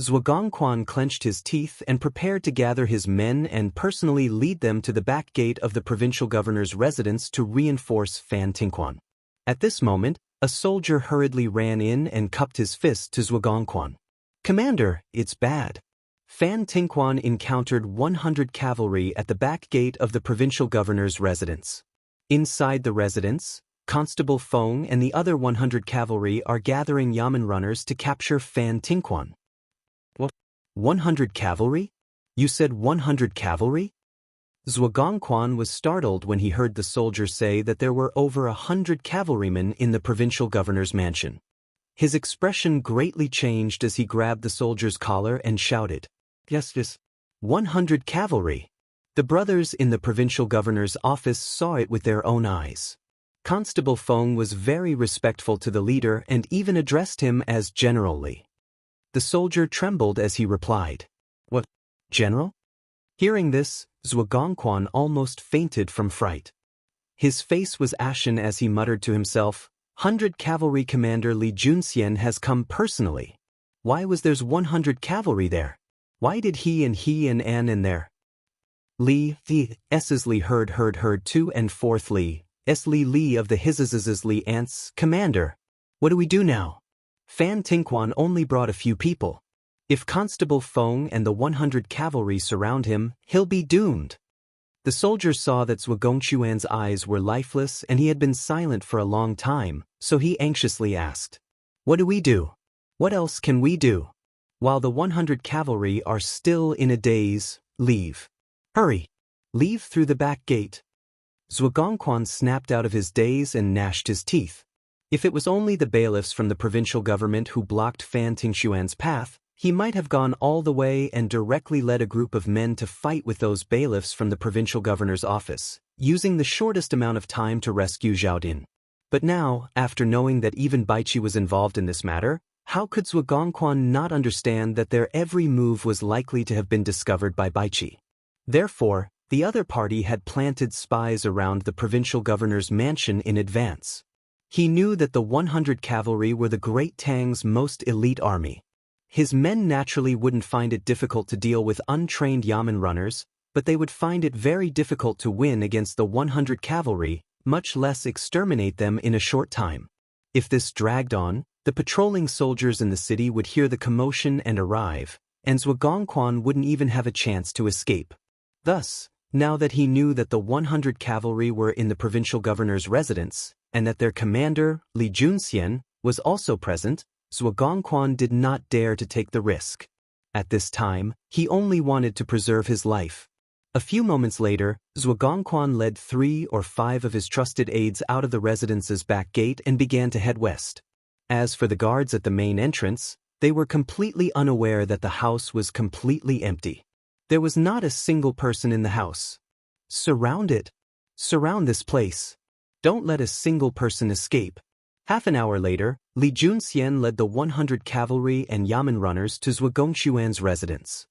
Zhuangquan clenched his teeth and prepared to gather his men and personally lead them to the back gate of the provincial governor's residence to reinforce Fan Tingquan. At this moment, a soldier hurriedly ran in and cupped his fist to Zhuangquan. Commander, it's bad. Fan Tingquan encountered 100 cavalry at the back gate of the provincial governor's residence. Inside the residence, Constable Feng and the other 100 cavalry are gathering Yamen runners to capture Fan Tingquan. What? 100 cavalry? You said 100 cavalry? Zhuangquan was startled when he heard the soldier say that there were over 100 cavalrymen in the provincial governor's mansion. His expression greatly changed as he grabbed the soldier's collar and shouted, Yes, 100 cavalry. The brothers in the provincial governor's office saw it with their own eyes. Constable Feng was very respectful to the leader and even addressed him as General Li. The soldier trembled as he replied, "What, General?" Hearing this, Zhuo almost fainted from fright. His face was ashen as he muttered to himself, 100 Cavalry Commander Li Junxian has come personally. Why was there's 100 cavalry there? Why did he and An in there? Li, the S's Li heard 2 and 4th Li, S Li of the Hiz's Li Ants, Commander. What do we do now? Fan Tingquan only brought a few people. If Constable Feng and the 100 cavalry surround him, he'll be doomed. The soldier saw that Zhuo eyes were lifeless and he had been silent for a long time, so he anxiously asked, "What do we do? What else can we do? While the 100 cavalry are still in a daze, leave. Hurry! Leave through the back gate." Zhuo snapped out of his daze and gnashed his teeth. If it was only the bailiffs from the provincial government who blocked Fan Tingxuan's path, he might have gone all the way and directly led a group of men to fight with those bailiffs from the provincial governor's office, using the shortest amount of time to rescue Zhao Din. But now, after knowing that even Baiqi was involved in this matter, how could Zhuo not understand that their every move was likely to have been discovered by Baiqi? Therefore, the other party had planted spies around the provincial governor's mansion in advance. He knew that the 100 cavalry were the Great Tang's most elite army. His men naturally wouldn't find it difficult to deal with untrained Yamen runners, but they would find it very difficult to win against the 100 cavalry, much less exterminate them in a short time. If this dragged on, the patrolling soldiers in the city would hear the commotion and arrive, and Zhuo wouldn't even have a chance to escape. Thus, now that he knew that the 100 cavalry were in the provincial governor's residence, and that their commander, Li Junxian, was also present, Zhuo did not dare to take the risk. At this time, he only wanted to preserve his life. A few moments later, Zhuo led 3 or 5 of his trusted aides out of the residence's back gate and began to head west. As for the guards at the main entrance, they were completely unaware that the house was completely empty. There was not a single person in the house. Surround it. Surround this place. Don't let a single person escape. Half an hour later, Li Junxian led the 100 cavalry and Yamen runners to Zhuo residence.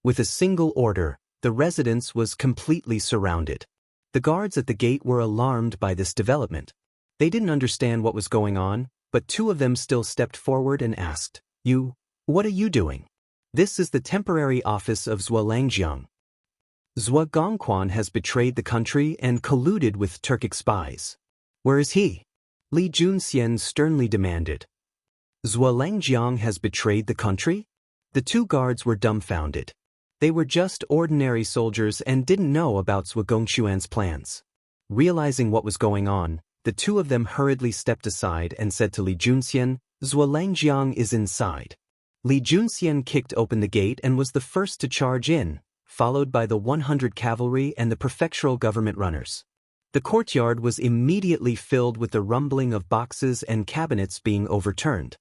With a single order, the residence was completely surrounded. The guards at the gate were alarmed by this development. They didn't understand what was going on, but 2 of them still stepped forward and asked, What are you doing?" "This is the temporary office of Zhuo. Zhuo has betrayed the country and colluded with Turkic spies." "Where is he?" Li Junxian sternly demanded. "Zhuo has betrayed the country?" The 2 guards were dumbfounded. They were just ordinary soldiers and didn't know about Zhuo plans. Realizing what was going on, the 2 of them hurriedly stepped aside and said to Li Junxian, "Zhuo is inside." Li Junxian kicked open the gate and was the first to charge in, followed by the 100 cavalry and the prefectural government runners. The courtyard was immediately filled with the rumbling of boxes and cabinets being overturned.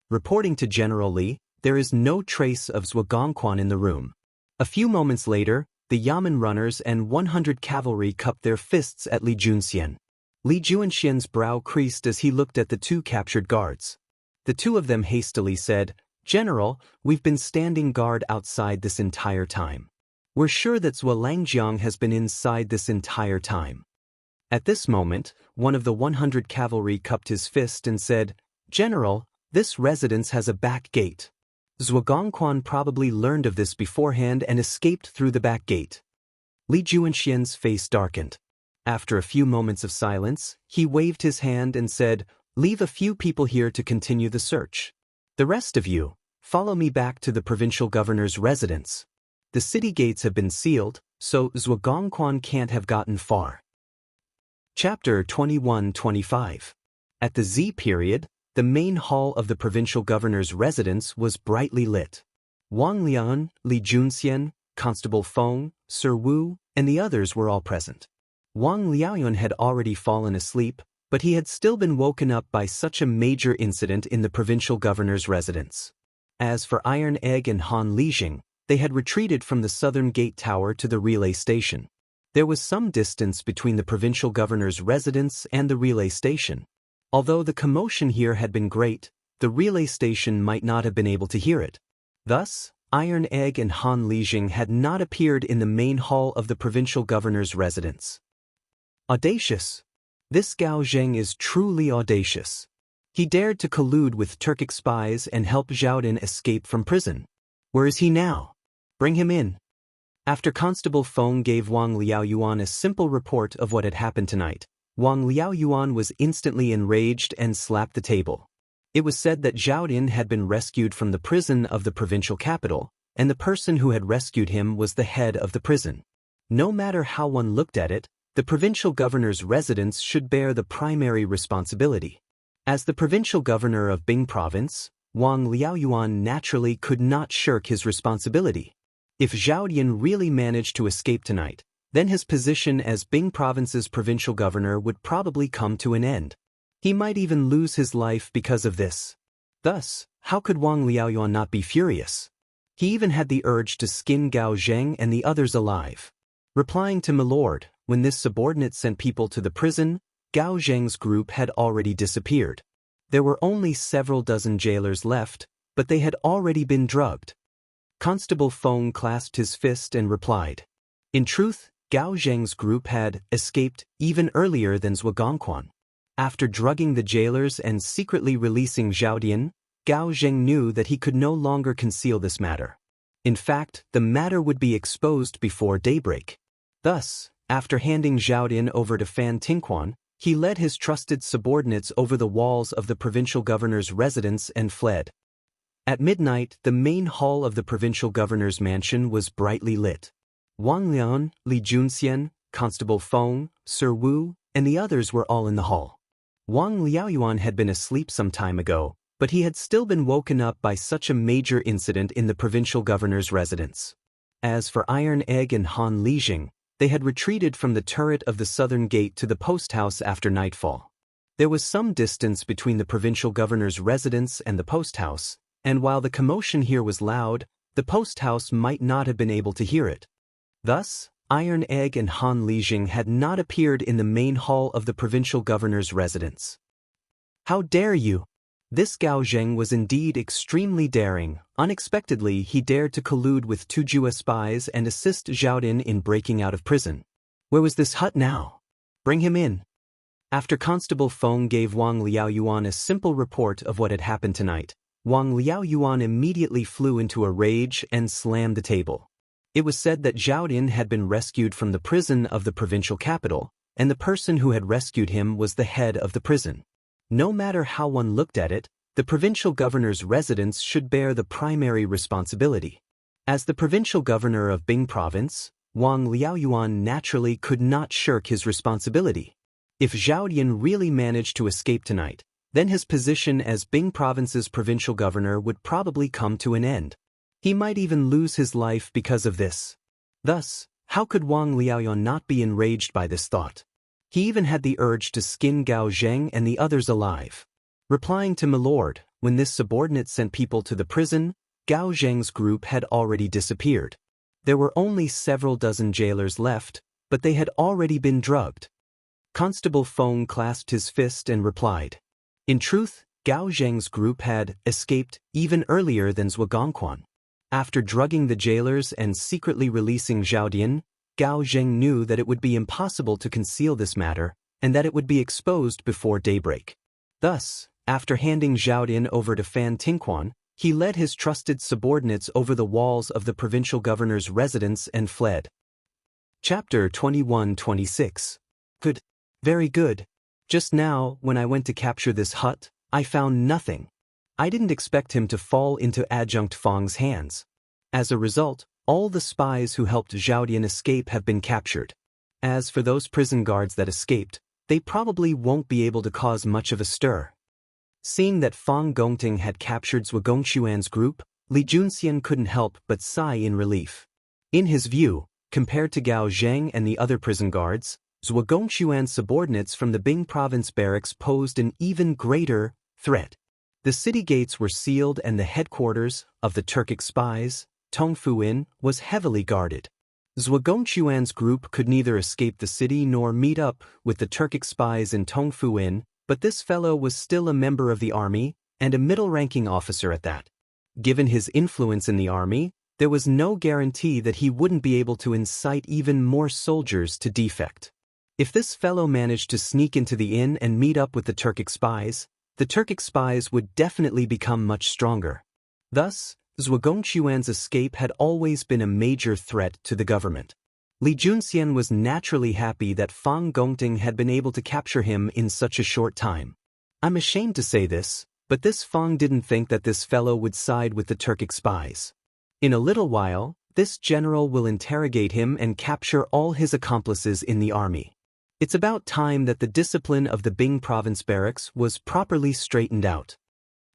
Reporting to General Li, there is no trace of Zhuo in the room. A few moments later, the Yamen runners and 100 cavalry cupped their fists at Li Junxian. Li Junxian's brow creased as he looked at the 2 captured guards. The 2 of them hastily said, "General, we've been standing guard outside this entire time. We're sure that Zhuo has been inside this entire time." At this moment, one of the 100 cavalry cupped his fist and said, "General, this residence has a back gate." Zhuo probably learned of this beforehand and escaped through the back gate. Li Junxian's face darkened. After a few moments of silence, he waved his hand and said, "Leave a few people here to continue the search. The rest of you, follow me back to the provincial governor's residence. The city gates have been sealed, so Zhuo can't have gotten far." Chapter 21-25. At the Z period, the main hall of the provincial governor's residence was brightly lit. Wang Lin, Li Junxian, Constable Feng, Sir Wu, and the others were all present. Wang Liaoyun had already fallen asleep, but he had still been woken up by such a major incident in the provincial governor's residence. As for Iron Egg and Han Lijing, they had retreated from the southern gate tower to the relay station. There was some distance between the provincial governor's residence and the relay station. Although the commotion here had been great, the relay station might not have been able to hear it. Thus, Iron Egg and Han Lijing had not appeared in the main hall of the provincial governor's residence. Audacious! This Gao Zheng is truly audacious. He dared to collude with Turkic spies and help Xiaodin escape from prison. Where is he now? Bring him in. After Constable Feng gave Wang Liaoyuan a simple report of what had happened tonight, Wang Liaoyuan was instantly enraged and slapped the table. It was said that Xiaodin had been rescued from the prison of the provincial capital, and the person who had rescued him was the head of the prison. No matter how one looked at it, the provincial governor's residence should bear the primary responsibility. As the provincial governor of Bing province, Wang Liaoyuan naturally could not shirk his responsibility. If Xiaodian really managed to escape tonight, then his position as Bing province's provincial governor would probably come to an end. He might even lose his life because of this. Thus, how could Wang Liaoyuan not be furious? He even had the urge to skin Gao Zheng and the others alive. Replying to Milord, when this subordinate sent people to the prison, Gao Zheng's group had already disappeared. There were only several dozen jailers left, but they had already been drugged. Constable Feng clasped his fist and replied. In truth, Gao Zheng's group had escaped even earlier than Zhuangquan. After drugging the jailers and secretly releasing Xiaodian, Gao Zheng knew that he could no longer conceal this matter. In fact, the matter would be exposed before daybreak. Thus, after handing Xiaodian over to Fan Tingquan, he led his trusted subordinates over the walls of the provincial governor's residence and fled. At midnight, the main hall of the provincial governor's mansion was brightly lit. Wang Lin, Li Junxian, Constable Feng, Sir Wu, and the others were all in the hall. Wang Liaoyuan had been asleep some time ago, but he had still been woken up by such a major incident in the provincial governor's residence. As for Iron Egg and Han Lijing, they had retreated from the turret of the southern gate to the post house after nightfall. There was some distance between the provincial governor's residence and the post house, and while the commotion here was loud, the post house might not have been able to hear it. Thus, Iron Egg and Han Lijing had not appeared in the main hall of the provincial governor's residence. How dare you! This Gao Zheng was indeed extremely daring. Unexpectedly, he dared to collude with two Jua spies and assist Xiaodin in breaking out of prison. Where was this hut now? Bring him in. After Constable Feng gave Wang Liaoyuan a simple report of what had happened tonight, Wang Liaoyuan immediately flew into a rage and slammed the table. It was said that Xiaodin had been rescued from the prison of the provincial capital, and the person who had rescued him was the head of the prison. No matter how one looked at it, the provincial governor's residence should bear the primary responsibility. As the provincial governor of Bing province, Wang Liaoyuan naturally could not shirk his responsibility. If Xiaodian really managed to escape tonight, then his position as Bing province's provincial governor would probably come to an end. He might even lose his life because of this. Thus, how could Wang Liaoyuan not be enraged by this thought? He even had the urge to skin Gao Zheng and the others alive. Replying to Milord, when this subordinate sent people to the prison, Gao Zheng's group had already disappeared. There were only several dozen jailers left, but they had already been drugged. Constable Feng clasped his fist and replied. In truth, Gao Zheng's group had escaped even earlier than Zhuangquan. After drugging the jailers and secretly releasing Xiaodian, Gao Zheng knew that it would be impossible to conceal this matter, and that it would be exposed before daybreak. Thus, after handing Xiaodian over to Fan Tingquan, he led his trusted subordinates over the walls of the provincial governor's residence and fled. Chapter 21-26. Good. Very good. Just now, when I went to capture this hut, I found nothing. I didn't expect him to fall into Adjunct Feng's hands. As a result, all the spies who helped Xiaodian escape have been captured. As for those prison guards that escaped, they probably won't be able to cause much of a stir. Seeing that Fang Gongting had captured Zhuangquan's group, Li Junxian couldn't help but sigh in relief. In his view, compared to Gao Zheng and the other prison guards, Zhuangquan's subordinates from the Bing province barracks posed an even greater threat. The city gates were sealed and the headquarters of the Turkic spies, Tongfuin, was heavily guarded. Zhuangquan's group could neither escape the city nor meet up with the Turkic spies in Tongfuin, but this fellow was still a member of the army, and a middle-ranking officer at that. Given his influence in the army, there was no guarantee that he wouldn't be able to incite even more soldiers to defect. If this fellow managed to sneak into the inn and meet up with the Turkic spies would definitely become much stronger. Thus, Zhuangquan's escape had always been a major threat to the government. Li Junxian was naturally happy that Fang Gongting had been able to capture him in such a short time. I'm ashamed to say this, but this Fang didn't think that this fellow would side with the Turkic spies. In a little while, this general will interrogate him and capture all his accomplices in the army. It's about time that the discipline of the Bing province barracks was properly straightened out.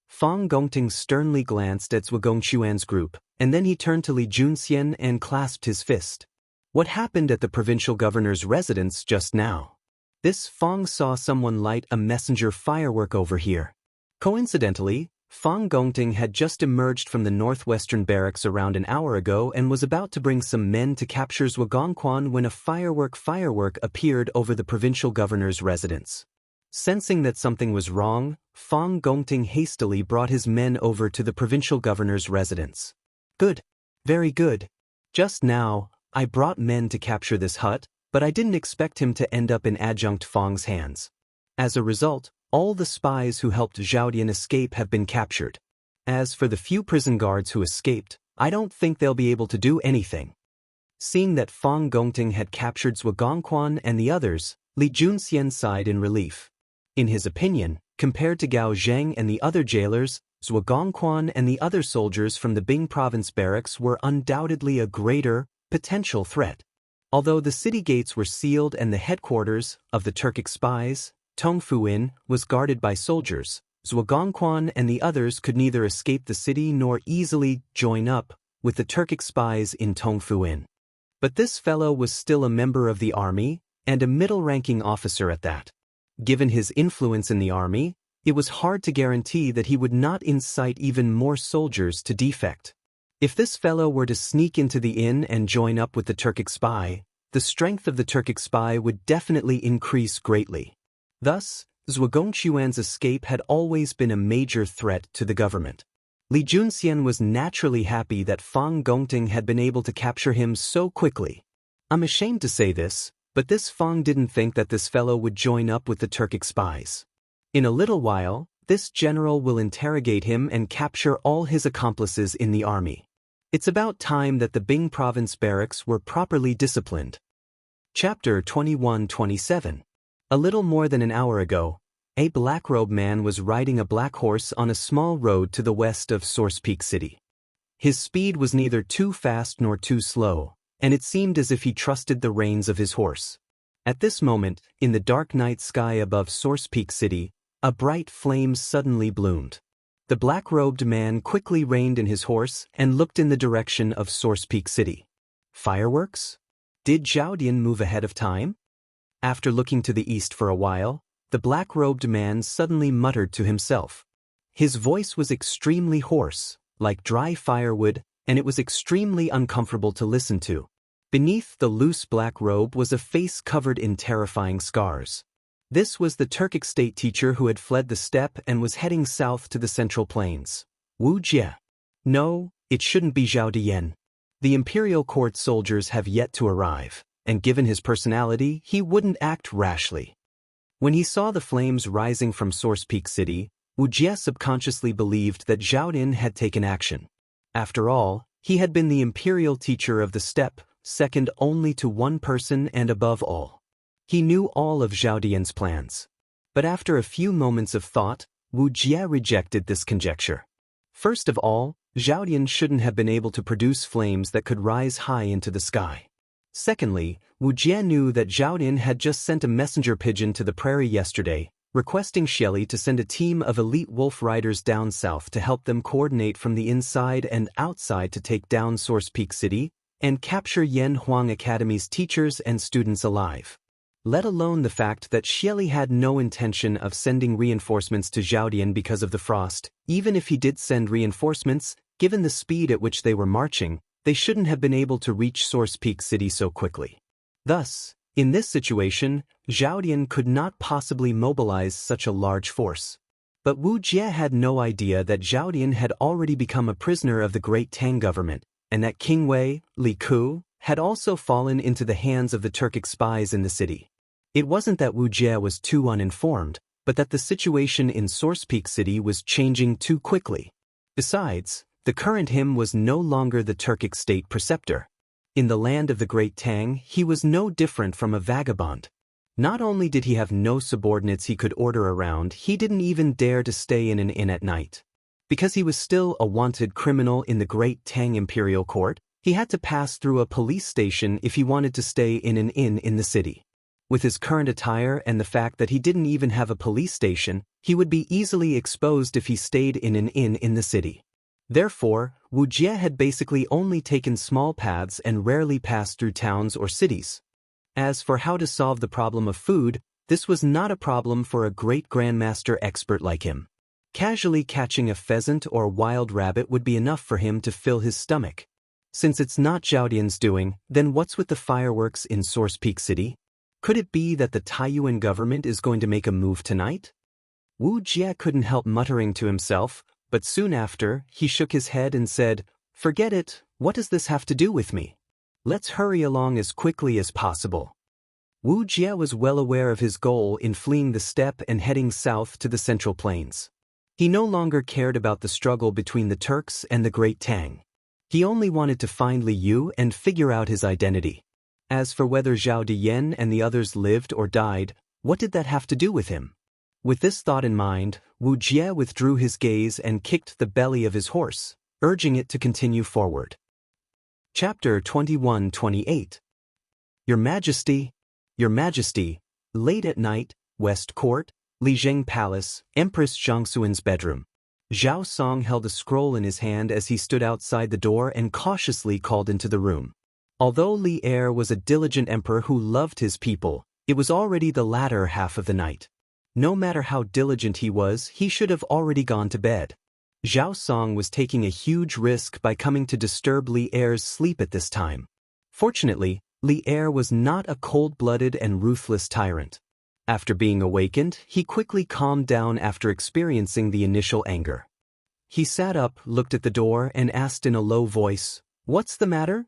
Fang Gongting sternly glanced at Zhuangquan's group, and then he turned to Li Junxian and clasped his fist. What happened at the provincial governor's residence just now? This Fang saw someone light a messenger firework over here. Coincidentally, Fang Gongting had just emerged from the northwestern barracks around an hour ago and was about to bring some men to capture Zhuangquan when a firework appeared over the provincial governor's residence. Sensing that something was wrong, Fang Gongting hastily brought his men over to the provincial governor's residence. Good. Very good. Just now, I brought men to capture this hut, but I didn't expect him to end up in Adjunct Fang's hands. As a result, all the spies who helped Zhao Dian escape have been captured. As for the few prison guards who escaped, I don't think they'll be able to do anything. Seeing that Fang Gongting had captured Zhuangquan and the others, Li Junxian sighed in relief. In his opinion, compared to Gao Zheng and the other jailers, Zhuangquan and the other soldiers from the Bing province barracks were undoubtedly a greater, potential threat. Although the city gates were sealed and the headquarters of the Turkic spies, Tongfuin, was guarded by soldiers, Zhuangquan and the others could neither escape the city nor easily join up with the Turkic spies in Tongfuin. But this fellow was still a member of the army, and a middle-ranking officer at that. Given his influence in the army, it was hard to guarantee that he would not incite even more soldiers to defect. If this fellow were to sneak into the inn and join up with the Turkic spy, the strength of the Turkic spy would definitely increase greatly. Thus, Zhuangquan's escape had always been a major threat to the government. Li Junxian was naturally happy that Fang Gongting had been able to capture him so quickly. I'm ashamed to say this, but this Fang didn't think that this fellow would join up with the Turkic spies. In a little while, this general will interrogate him and capture all his accomplices in the army. It's about time that the Bing province barracks were properly disciplined. Chapter 21-27. A little more than an hour ago, a black-robed man was riding a black horse on a small road to the west of Source Peak City. His speed was neither too fast nor too slow, and it seemed as if he trusted the reins of his horse. At this moment, in the dark night sky above Source Peak City, a bright flame suddenly bloomed. The black-robed man quickly reined in his horse and looked in the direction of Source Peak City. Fireworks? Did Zhao Dian move ahead of time? After looking to the east for a while, the black-robed man suddenly muttered to himself. His voice was extremely hoarse, like dry firewood, and it was extremely uncomfortable to listen to. Beneath the loose black robe was a face covered in terrifying scars. This was the Turkic state teacher who had fled the steppe and was heading south to the Central Plains. Wu Jie. No, it shouldn't be Zhao Dian. The imperial court soldiers have yet to arrive, and given his personality, he wouldn't act rashly. When he saw the flames rising from Source Peak City, Wu Jie subconsciously believed that Zhao Dian had taken action. After all, he had been the imperial teacher of the steppe, second only to one person and above all. He knew all of Zhao Dian's plans. But after a few moments of thought, Wu Jie rejected this conjecture. First of all, Zhao Dian shouldn't have been able to produce flames that could rise high into the sky. Secondly, Wu Jie knew that Zhao Dian had just sent a messenger pigeon to the prairie yesterday, requesting Shelly to send a team of elite wolf riders down south to help them coordinate from the inside and outside to take down Source Peak City and capture Yan Huang Academy's teachers and students alive. Let alone the fact that Shelly had no intention of sending reinforcements to Zhao Dian because of the frost. Even if he did send reinforcements, given the speed at which they were marching, they shouldn't have been able to reach Source Peak City so quickly. Thus, in this situation, Zhao Dian could not possibly mobilize such a large force. But Wu Jie had no idea that Zhao Dian had already become a prisoner of the Great Tang government, and that King Wei, Li Ku, had also fallen into the hands of the Turkic spies in the city. It wasn't that Wu Jie was too uninformed, but that the situation in Source Peak City was changing too quickly. Besides, the current him was no longer the Turkic state preceptor. In the land of the Great Tang, he was no different from a vagabond. Not only did he have no subordinates he could order around, he didn't even dare to stay in an inn at night. Because he was still a wanted criminal in the Great Tang Imperial Court, he had to pass through a police station if he wanted to stay in an inn in the city. With his current attire and the fact that he didn't even have a police station, he would be easily exposed if he stayed in an inn in the city. Therefore, Wu Jie had basically only taken small paths and rarely passed through towns or cities. As for how to solve the problem of food, this was not a problem for a great grandmaster expert like him. Casually catching a pheasant or wild rabbit would be enough for him to fill his stomach. Since it's not Zhao Dian's doing, then what's with the fireworks in Source Peak City? Could it be that the Taiyuan government is going to make a move tonight? Wu Jie couldn't help muttering to himself, but soon after, he shook his head and said, "Forget it, what does this have to do with me? Let's hurry along as quickly as possible." Wu Jie was well aware of his goal in fleeing the steppe and heading south to the Central Plains. He no longer cared about the struggle between the Turks and the Great Tang. He only wanted to find Li Yu and figure out his identity. As for whether Zhao Dian and the others lived or died, what did that have to do with him? With this thought in mind, Wu Jie withdrew his gaze and kicked the belly of his horse, urging it to continue forward. Chapter 21-28. Your Majesty, Your Majesty, late at night, West Court, Lijing Palace, Empress Zhangxuan's bedroom. Zhao Song held a scroll in his hand as he stood outside the door and cautiously called into the room. Although Li Er was a diligent emperor who loved his people, it was already the latter half of the night. No matter how diligent he was, he should have already gone to bed. Zhao Song was taking a huge risk by coming to disturb Li Er's sleep at this time. Fortunately, Li Er was not a cold-blooded and ruthless tyrant. After being awakened, he quickly calmed down after experiencing the initial anger. He sat up, looked at the door, and asked in a low voice, "What's the matter?"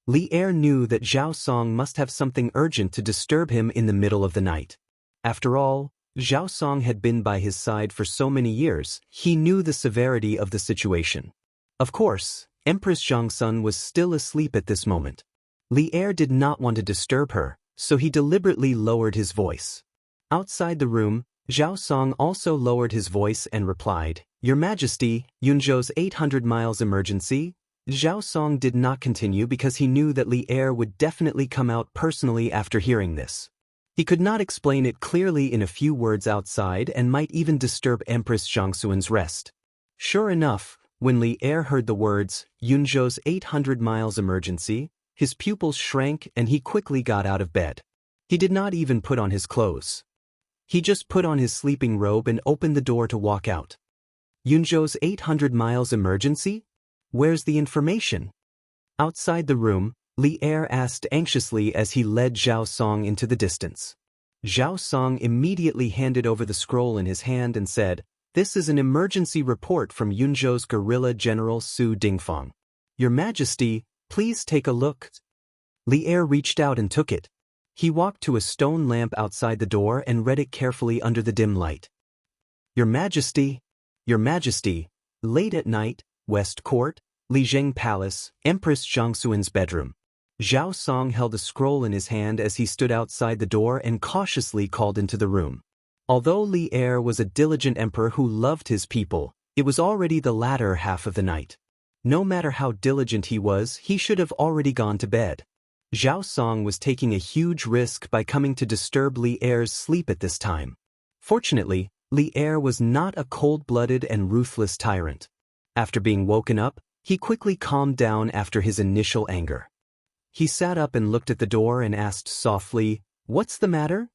Li Er knew that Zhao Song must have something urgent to disturb him in the middle of the night. After all, Zhao Song had been by his side for so many years, he knew the severity of the situation. Of course, Empress Zhangxun was still asleep at this moment. Li Er did not want to disturb her, so he deliberately lowered his voice. Outside the room, Zhao Song also lowered his voice and replied, "Your Majesty, Yunzhou's 800 miles emergency?" Zhao Song did not continue because he knew that Li Er would definitely come out personally after hearing this. He could not explain it clearly in a few words outside and might even disturb Empress Zhangxuan's rest. Sure enough, when Li Er heard the words, "Yunzhou's 800 miles emergency," his pupils shrank and he quickly got out of bed. He did not even put on his clothes. He just put on his sleeping robe and opened the door to walk out. Yunzhou's 800 miles emergency? Where's the information? Outside the room, Li Er asked anxiously as he led Zhao Song into the distance. Zhao Song immediately handed over the scroll in his hand and said, "This is an emergency report from Yunzhou's guerrilla general Su Dingfang. Your Majesty, please take a look." Li Er reached out and took it. He walked to a stone lamp outside the door and read it carefully under the dim light. Your Majesty, late at night, West Court, Lijing Palace, Empress Zhangxuan's bedroom. Zhao Song held a scroll in his hand as he stood outside the door and cautiously called into the room. Although Li Er was a diligent emperor who loved his people, it was already the latter half of the night. No matter how diligent he was, he should have already gone to bed. Zhao Song was taking a huge risk by coming to disturb Li Er's sleep at this time. Fortunately, Li Er was not a cold-blooded and ruthless tyrant. After being woken up, he quickly calmed down after his initial anger. He sat up and looked at the door and asked softly, "What's the matter?"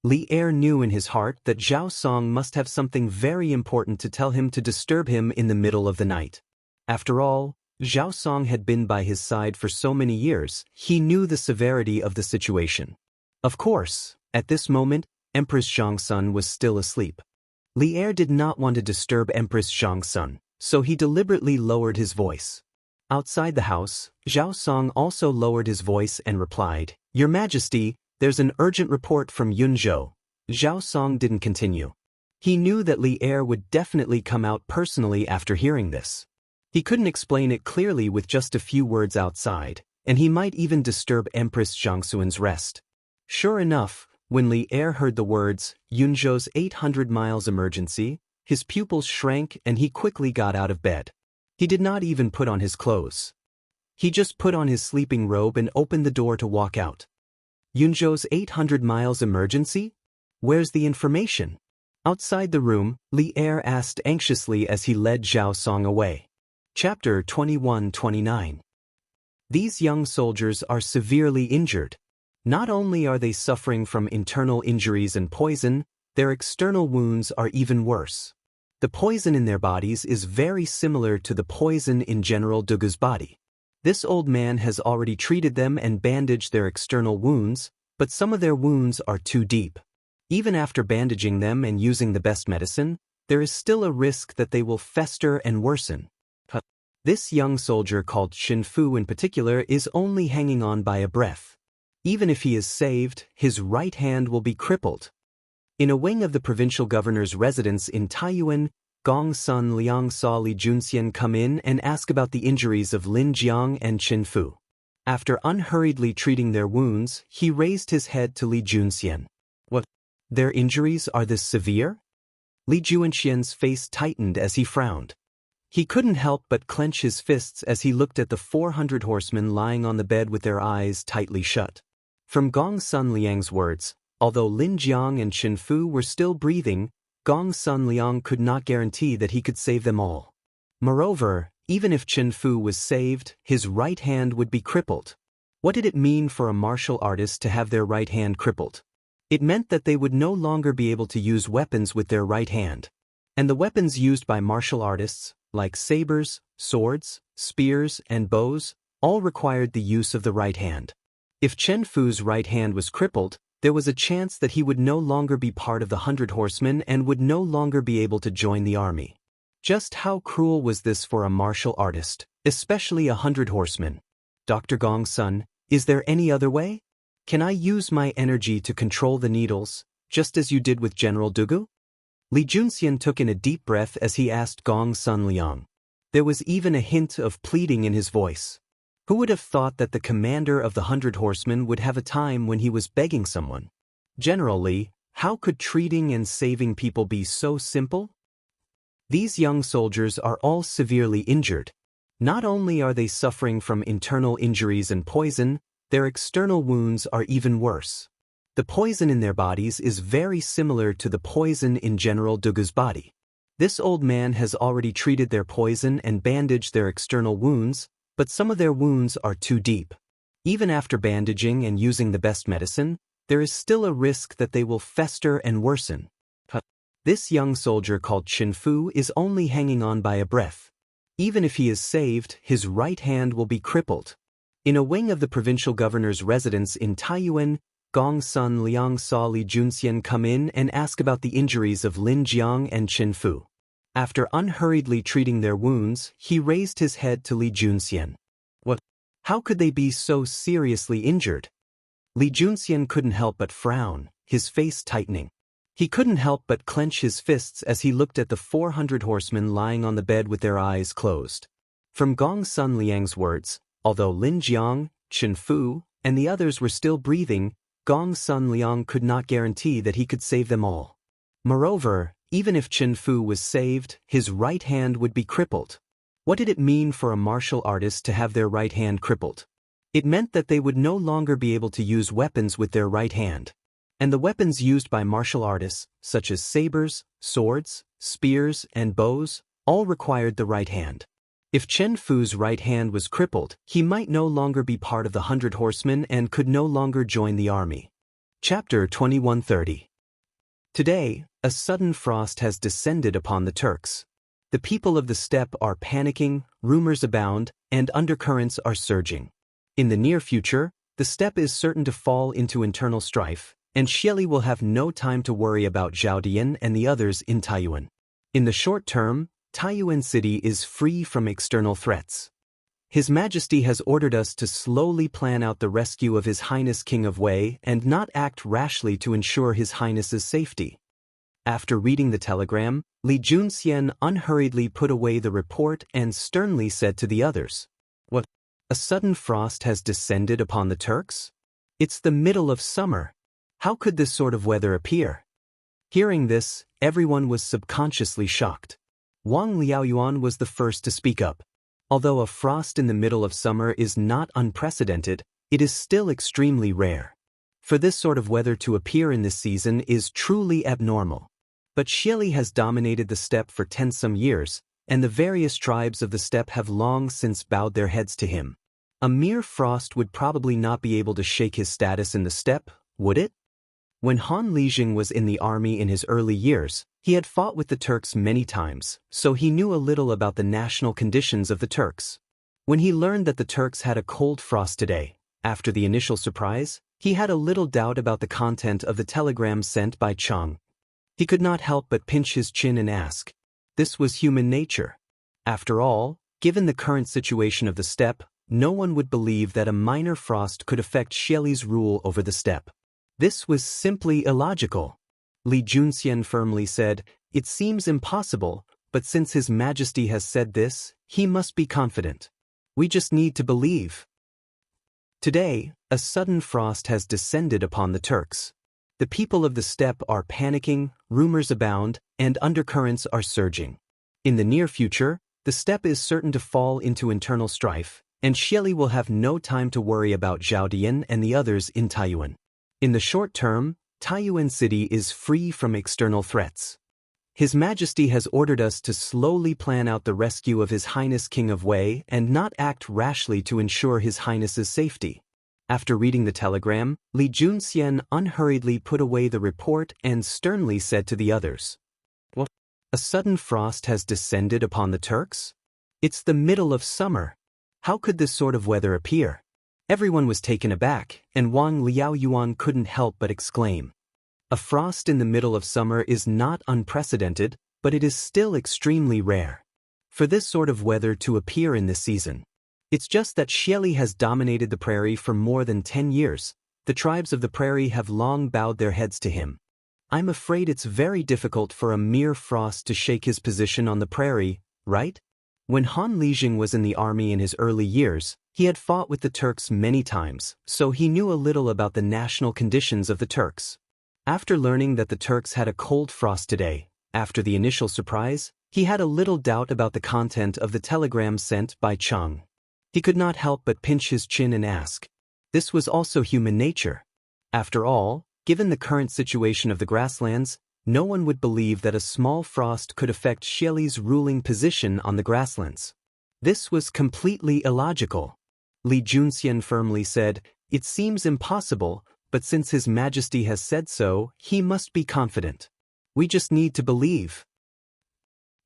Li Er knew in his heart that Zhao Song must have something very important to tell him to disturb him in the middle of the night. After all, Zhao Song had been by his side for so many years, he knew the severity of the situation. Of course, at this moment, Empress Xianxia was still asleep. Li Er did not want to disturb Empress Xianxia, so he deliberately lowered his voice. Outside the house, Zhao Song also lowered his voice and replied, "Your Majesty, there's an urgent report from Yunzhou." Zhao Song didn't continue. He knew that Li Er would definitely come out personally after hearing this. He couldn't explain it clearly with just a few words outside, and he might even disturb Empress Xiangxuan's rest. Sure enough, when Li Er heard the words, Yunzhou's 800 miles emergency, his pupils shrank and he quickly got out of bed. He did not even put on his clothes. He just put on his sleeping robe and opened the door to walk out. Yunzhou's 800 miles emergency? Where's the information? Outside the room, Li Er asked anxiously as he led Zhao Song away. Chapter 21-29. These young soldiers are severely injured. Not only are they suffering from internal injuries and poison, their external wounds are even worse. The poison in their bodies is very similar to the poison in General Dugu's body. This old man has already treated them and bandaged their external wounds, but some of their wounds are too deep. Even after bandaging them and using the best medicine, there is still a risk that they will fester and worsen. This young soldier called Xin Fu in particular is only hanging on by a breath. Even if he is saved, his right hand will be crippled. In a wing of the provincial governor's residence in Taiyuan, Gong Sun Liang saw Li Junxian come in and ask about the injuries of Lin Jiang and Xin Fu. After unhurriedly treating their wounds, he raised his head to Li Junxian. "What? Their injuries are this severe?" Li Junxian's face tightened as he frowned. He couldn't help but clench his fists as he looked at the 400 horsemen lying on the bed with their eyes tightly shut. From Gong Sun Liang's words, although Lin Jiang and Xin Fu were still breathing, Gong Sun Liang could not guarantee that he could save them all. Moreover, even if Xin Fu was saved, his right hand would be crippled. What did it mean for a martial artist to have their right hand crippled? It meant that they would no longer be able to use weapons with their right hand. And the weapons used by martial artists, like sabers, swords, spears, and bows, all required the use of the right hand. If Chen Fu's right hand was crippled, there was a chance that he would no longer be part of the 100 horsemen and would no longer be able to join the army. Just how cruel was this for a martial artist, especially 100 horsemen? Dr. Gong Sun, is there any other way? Can I use my energy to control the needles, just as you did with General Dugu? Li Junxian took in a deep breath as he asked Gong Sun Liang. There was even a hint of pleading in his voice. Who would have thought that the commander of the 100 horsemen would have a time when he was begging someone? Generally, how could treating and saving people be so simple? These young soldiers are all severely injured. Not only are they suffering from internal injuries and poison, their external wounds are even worse. The poison in their bodies is very similar to the poison in General Dugu's body. This old man has already treated their poison and bandaged their external wounds, but some of their wounds are too deep. Even after bandaging and using the best medicine, there is still a risk that they will fester and worsen. This young soldier called Xin Fu is only hanging on by a breath. Even if he is saved, his right hand will be crippled. In a wing of the provincial governor's residence in Taiyuan, Gong Sun Liang saw Li Junxian come in and ask about the injuries of Lin Jiang and Xin Fu. After unhurriedly treating their wounds, he raised his head to Li Junxian. "What? How could they be so seriously injured?" Li Junxian couldn't help but frown, his face tightening. He couldn't help but clench his fists as he looked at the 400 horsemen lying on the bed with their eyes closed. From Gong Sun Liang's words, although Lin Jiang, Xin Fu, and the others were still breathing, Gong Sun Liang could not guarantee that he could save them all. Moreover, even if Xin Fu was saved, his right hand would be crippled. What did it mean for a martial artist to have their right hand crippled? It meant that they would no longer be able to use weapons with their right hand. And the weapons used by martial artists, such as sabers, swords, spears, and bows, all required the right hand. If Chen Fu's right hand was crippled, he might no longer be part of the 100 horsemen and could no longer join the army. Chapter 21-30. Today, a sudden frost has descended upon the Turks. The people of the steppe are panicking, rumors abound, and undercurrents are surging. In the near future, the steppe is certain to fall into internal strife, and Xieli will have no time to worry about Zhaodian and the others in Taiyuan. In the short term, Taiyuan City is free from external threats. His Majesty has ordered us to slowly plan out the rescue of His Highness King of Wei and not act rashly to ensure His Highness's safety. After reading the telegram, Li Junxian unhurriedly put away the report and sternly said to the others, "What? A sudden frost has descended upon the Turks? It's the middle of summer. How could this sort of weather appear?" Hearing this, everyone was subconsciously shocked. Wang Liaoyuan was the first to speak up. Although a frost in the middle of summer is not unprecedented, it is still extremely rare. For this sort of weather to appear in this season is truly abnormal. But Xieli has dominated the steppe for 10-some years, and the various tribes of the steppe have long since bowed their heads to him. A mere frost would probably not be able to shake his status in the steppe, would it? When Han Lijing was in the army in his early years, he had fought with the Turks many times, so he knew a little about the national conditions of the Turks. When he learned that the Turks had a cold frost today, after the initial surprise, he had a little doubt about the content of the telegram sent by Chang. He could not help but pinch his chin and ask. This was human nature. After all, given the current situation of the steppe, no one would believe that a minor frost could affect Xieli's rule over the steppe. This was simply illogical. Li Junxian firmly said, "It seems impossible, but since His Majesty has said this, he must be confident. We just need to believe." Today, a sudden frost has descended upon the Turks. The people of the steppe are panicking, rumors abound, and undercurrents are surging. In the near future, the steppe is certain to fall into internal strife, and Xieli will have no time to worry about Zhaodian and the others in Taiyuan. In the short term, Taiyuan City is free from external threats. His Majesty has ordered us to slowly plan out the rescue of His Highness King of Wei and not act rashly to ensure His Highness's safety. After reading the telegram, Li Junxian unhurriedly put away the report and sternly said to the others, "What? A sudden frost has descended upon the Turks? It's the middle of summer. How could this sort of weather appear?" Everyone was taken aback, and Wang Liaoyuan couldn't help but exclaim. A frost in the middle of summer is not unprecedented, but it is still extremely rare. For this sort of weather to appear in this season. It's just that Xieli has dominated the prairie for more than 10 years. The tribes of the prairie have long bowed their heads to him. I'm afraid it's very difficult for a mere frost to shake his position on the prairie, right? When Han Lijing was in the army in his early years, he had fought with the Turks many times, so he knew a little about the national conditions of the Turks. After learning that the Turks had a cold frost today, after the initial surprise, he had a little doubt about the content of the telegram sent by Chang. He could not help but pinch his chin and ask. This was also human nature. After all, given the current situation of the grasslands, no one would believe that a small frost could affect Xieli's ruling position on the grasslands. This was completely illogical. Li Junxian firmly said, "It seems impossible, but since His Majesty has said so, he must be confident. We just need to believe."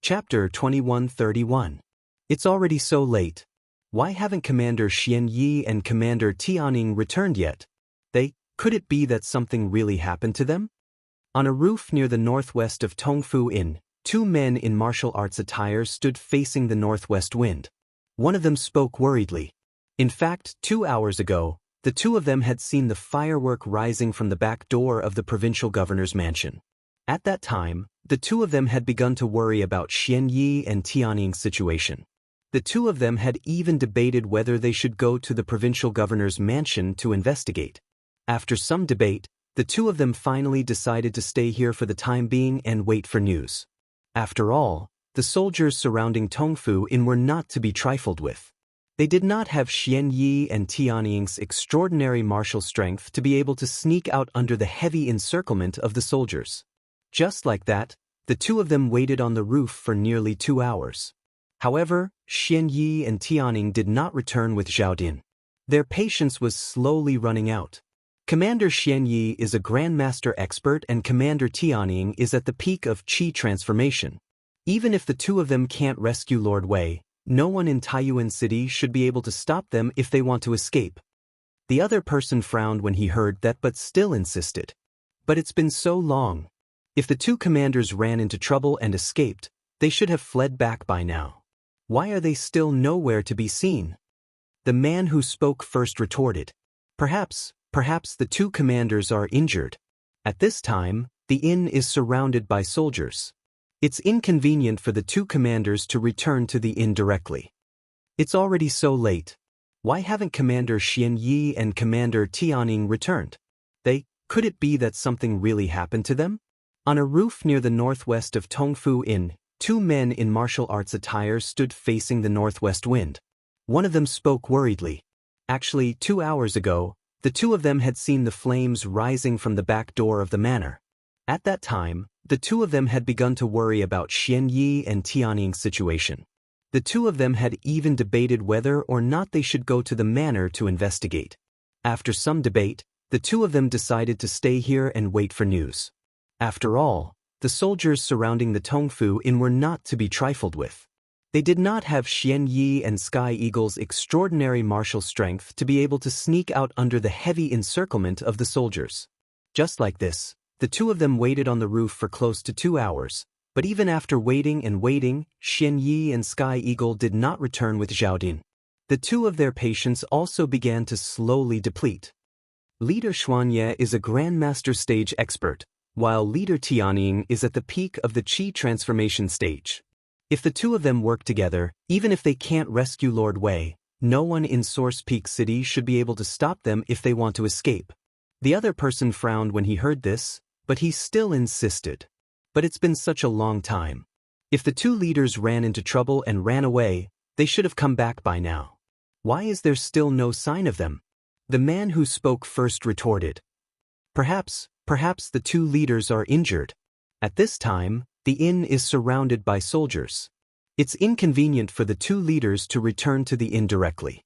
Chapter 2131. It's already so late. Why haven't Commander Xian Yi and Commander Tianning returned yet? Could it be that something really happened to them? On a roof near the northwest of Tongfu Inn, two men in martial arts attire stood facing the northwest wind. One of them spoke worriedly. In fact, 2 hours ago, the two of them had seen the firework rising from the back door of the provincial governor's mansion. At that time, the two of them had begun to worry about Xian Yi and Tianning's situation. The two of them had even debated whether they should go to the provincial governor's mansion to investigate. After some debate, the two of them finally decided to stay here for the time being and wait for news. After all, the soldiers surrounding Tongfu Inn were not to be trifled with. They did not have Xian Yi and Tianning's extraordinary martial strength to be able to sneak out under the heavy encirclement of the soldiers. Just like that, the two of them waited on the roof for nearly 2 hours. However, Xian Yi and Tianning did not return with Zhaodian. Their patience was slowly running out. Commander Xian Yi is a Grandmaster expert and Commander Tianning is at the peak of Qi transformation. Even if the two of them can't rescue Lord Wei, no one in Taiyuan City should be able to stop them if they want to escape. The other person frowned when he heard that but still insisted. But it's been so long. If the two commanders ran into trouble and escaped, they should have fled back by now. Why are they still nowhere to be seen? The man who spoke first retorted. Perhaps the two commanders are injured. At this time, the inn is surrounded by soldiers. It's inconvenient for the two commanders to return to the inn directly. It's already so late. Why haven't Commander Xianyi and Commander Tianning returned? Could it be that something really happened to them? On a roof near the northwest of Tongfu Inn, two men in martial arts attire stood facing the northwest wind. One of them spoke worriedly. Actually, 2 hours ago, the two of them had seen the flames rising from the back door of the manor. At that time, the two of them had begun to worry about Xianyi and Tianning's situation. The two of them had even debated whether or not they should go to the manor to investigate. After some debate, the two of them decided to stay here and wait for news. After all, the soldiers surrounding the Tongfu Inn were not to be trifled with. They did not have Xianyi and Sky Eagle's extraordinary martial strength to be able to sneak out under the heavy encirclement of the soldiers. Just like this, the two of them waited on the roof for close to 2 hours, but even after waiting and waiting, Xianyi and Sky Eagle did not return with Zhaodin. The two of their patience also began to slowly deplete. Leader Xuanye is a Grandmaster stage expert, while Leader Tianning is at the peak of the Qi transformation stage. If the two of them work together, even if they can't rescue Lord Wei, no one in Source Peak City should be able to stop them if they want to escape. The other person frowned when he heard this, but he still insisted. But it's been such a long time. If the two leaders ran into trouble and ran away, they should have come back by now. Why is there still no sign of them? The man who spoke first retorted. Perhaps the two leaders are injured. At this time, the inn is surrounded by soldiers. It's inconvenient for the two leaders to return to the inn directly.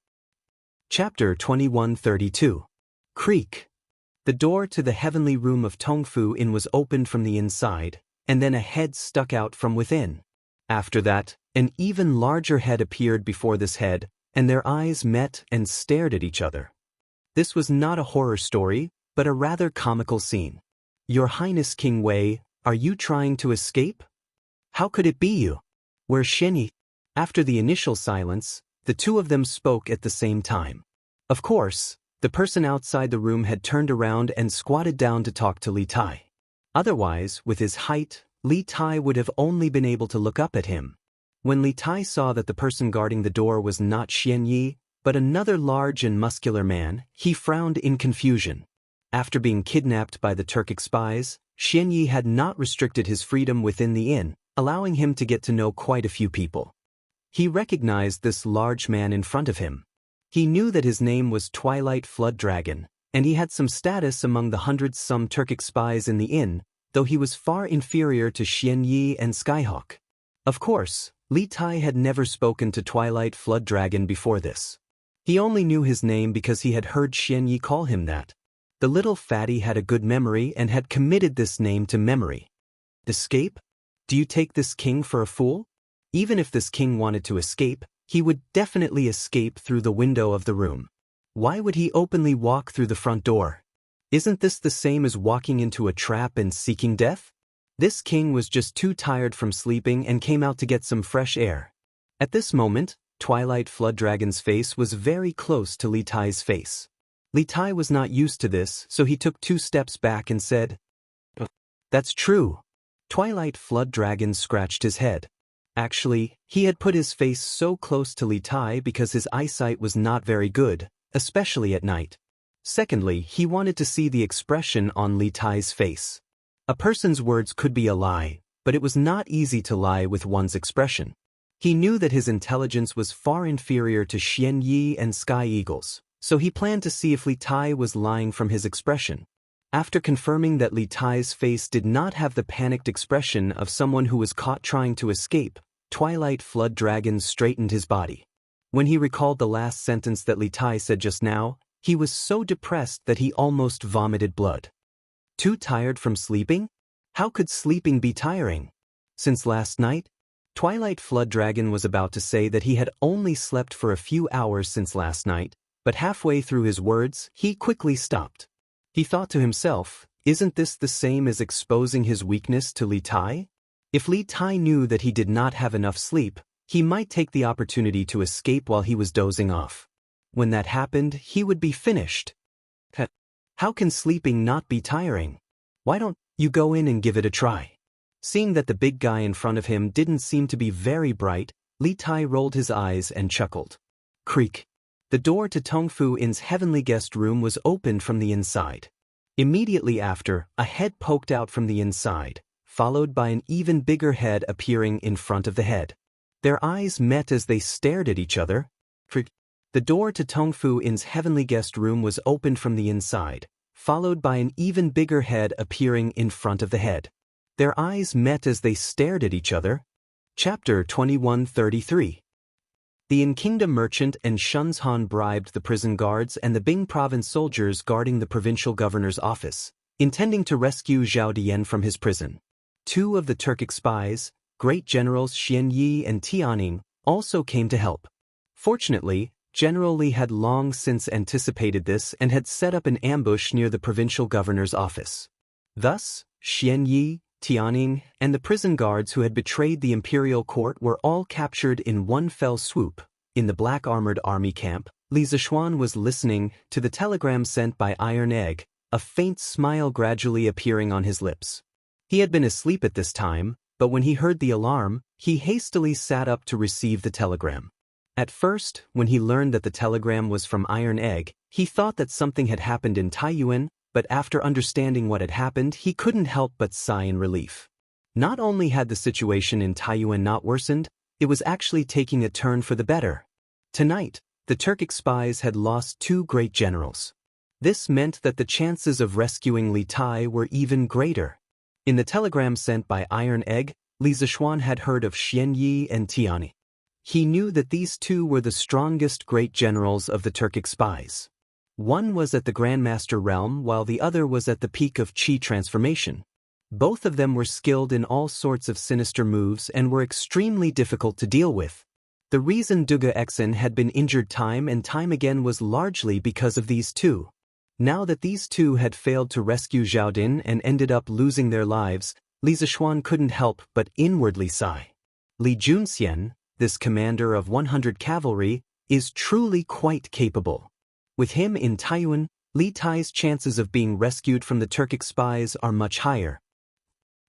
Chapter 2132. Creak. The door to the heavenly room of Tongfu Inn was opened from the inside, and then a head stuck out from within. After that, an even larger head appeared before this head, and their eyes met and stared at each other. This was not a horror story, but a rather comical scene. Your Highness King Wei, are you trying to escape? How could it be you? Where's Xianyi? After the initial silence, the two of them spoke at the same time. Of course, the person outside the room had turned around and squatted down to talk to Li Tai. Otherwise, with his height, Li Tai would have only been able to look up at him. When Li Tai saw that the person guarding the door was not Xianyi, but another large and muscular man, he frowned in confusion. After being kidnapped by the Turkic spies, Xianyi had not restricted his freedom within the inn, allowing him to get to know quite a few people. He recognized this large man in front of him. He knew that his name was Twilight Flood Dragon, and he had some status among the hundreds-some Turkic spies in the inn, though he was far inferior to Xianyi and Skyhawk. Of course, Li Tai had never spoken to Twilight Flood Dragon before this. He only knew his name because he had heard Xianyi call him that. The little fatty had a good memory and had committed this name to memory. Escape? Do you take this king for a fool? Even if this king wanted to escape, he would definitely escape through the window of the room. Why would he openly walk through the front door? Isn't this the same as walking into a trap and seeking death? This king was just too tired from sleeping and came out to get some fresh air. At this moment, Twilight Flood Dragon's face was very close to Li Tai's face. Li Tai was not used to this, so he took 2 steps back and said, "That's true." Twilight Flood Dragon scratched his head. Actually, he had put his face so close to Li Tai because his eyesight was not very good, especially at night. Secondly, he wanted to see the expression on Li Tai's face. A person's words could be a lie, but it was not easy to lie with one's expression. He knew that his intelligence was far inferior to Xianyi and Sky Eagle's, so he planned to see if Li Tai was lying from his expression. After confirming that Li Tai's face did not have the panicked expression of someone who was caught trying to escape, Twilight Flood Dragon straightened his body. When he recalled the last sentence that Li Tai said just now, he was so depressed that he almost vomited blood. Too tired from sleeping? How could sleeping be tiring? Since last night, Twilight Flood Dragon was about to say that he had only slept for a few hours since last night, but halfway through his words, he quickly stopped. He thought to himself, isn't this the same as exposing his weakness to Li Tai? If Li Tai knew that he did not have enough sleep, he might take the opportunity to escape while he was dozing off. When that happened, he would be finished. How can sleeping not be tiring? Why don't you go in and give it a try? Seeing that the big guy in front of him didn't seem to be very bright, Li Tai rolled his eyes and chuckled. Creak. The door to Tongfu In's heavenly guest room was opened from the inside. Immediately after, a head poked out from the inside, followed by an even bigger head appearing in front of the head. Their eyes met as they stared at each other. Creak. The door to Tongfu In's heavenly guest room was opened from the inside, followed by an even bigger head appearing in front of the head. Their eyes met as they stared at each other. Chapter 2133. The in-kingdom merchant and Shenzhen bribed the prison guards and the Bing province soldiers guarding the provincial governor's office, intending to rescue Zhao Dian from his prison. Two of the Turkic spies, great generals Xianyi and Tianning, also came to help. Fortunately, General Li had long since anticipated this and had set up an ambush near the provincial governor's office. Thus, Xianyi, Tianning, and the prison guards who had betrayed the imperial court were all captured in one fell swoop. In the black armored army camp, Li Zishuan was listening to the telegram sent by Iron Egg, a faint smile gradually appearing on his lips. He had been asleep at this time, but when he heard the alarm, he hastily sat up to receive the telegram. At first, when he learned that the telegram was from Iron Egg, he thought that something had happened in Taiyuan, but after understanding what had happened, he couldn't help but sigh in relief. Not only had the situation in Taiyuan not worsened, it was actually taking a turn for the better. Tonight, the Turkic spies had lost two great generals. This meant that the chances of rescuing Li Tai were even greater. In the telegram sent by Iron Egg, Li Zishuan had heard of Xianyi and Tianning. He knew that these two were the strongest great generals of the Turkic spies. One was at the Grandmaster realm while the other was at the peak of Qi transformation. Both of them were skilled in all sorts of sinister moves and were extremely difficult to deal with. The reason Duga Exen had been injured time and time again was largely because of these two. Now that these two had failed to rescue Zhao Din and ended up losing their lives, Li Zishuan couldn't help but inwardly sigh. Li Junxian, this commander of 100 cavalry, is truly quite capable. With him in Taiyuan, Li Tai's chances of being rescued from the Turkic spies are much higher.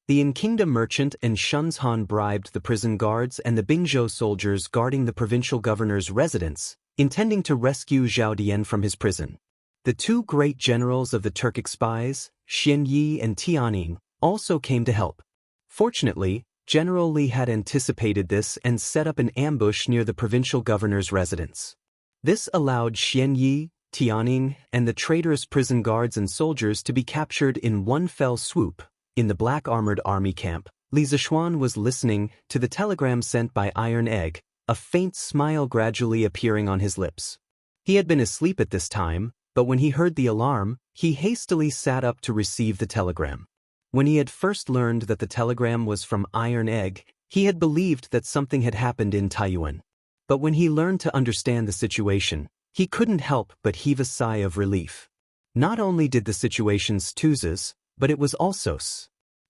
The in-kingdom merchant and Shenzhen bribed the prison guards and the Bingzhou soldiers guarding the provincial governor's residence, intending to rescue Zhao Dian from his prison. The two great generals of the Turkic spies, Xianyi and Tianning, also came to help. Fortunately, General Li had anticipated this and set up an ambush near the provincial governor's residence. This allowed Xianyi, Tianning, and the traitorous prison guards and soldiers to be captured in one fell swoop. In the black armored army camp, Li Zishuan was listening to the telegram sent by Iron Egg, a faint smile gradually appearing on his lips. He had been asleep at this time, but when he heard the alarm, he hastily sat up to receive the telegram. When he had first learned that the telegram was from Iron Egg, he had believed that something had happened in Taiyuan. But when he learned to understand the situation, he couldn't help but heave a sigh of relief. Not only did the situation stoozes, but it was also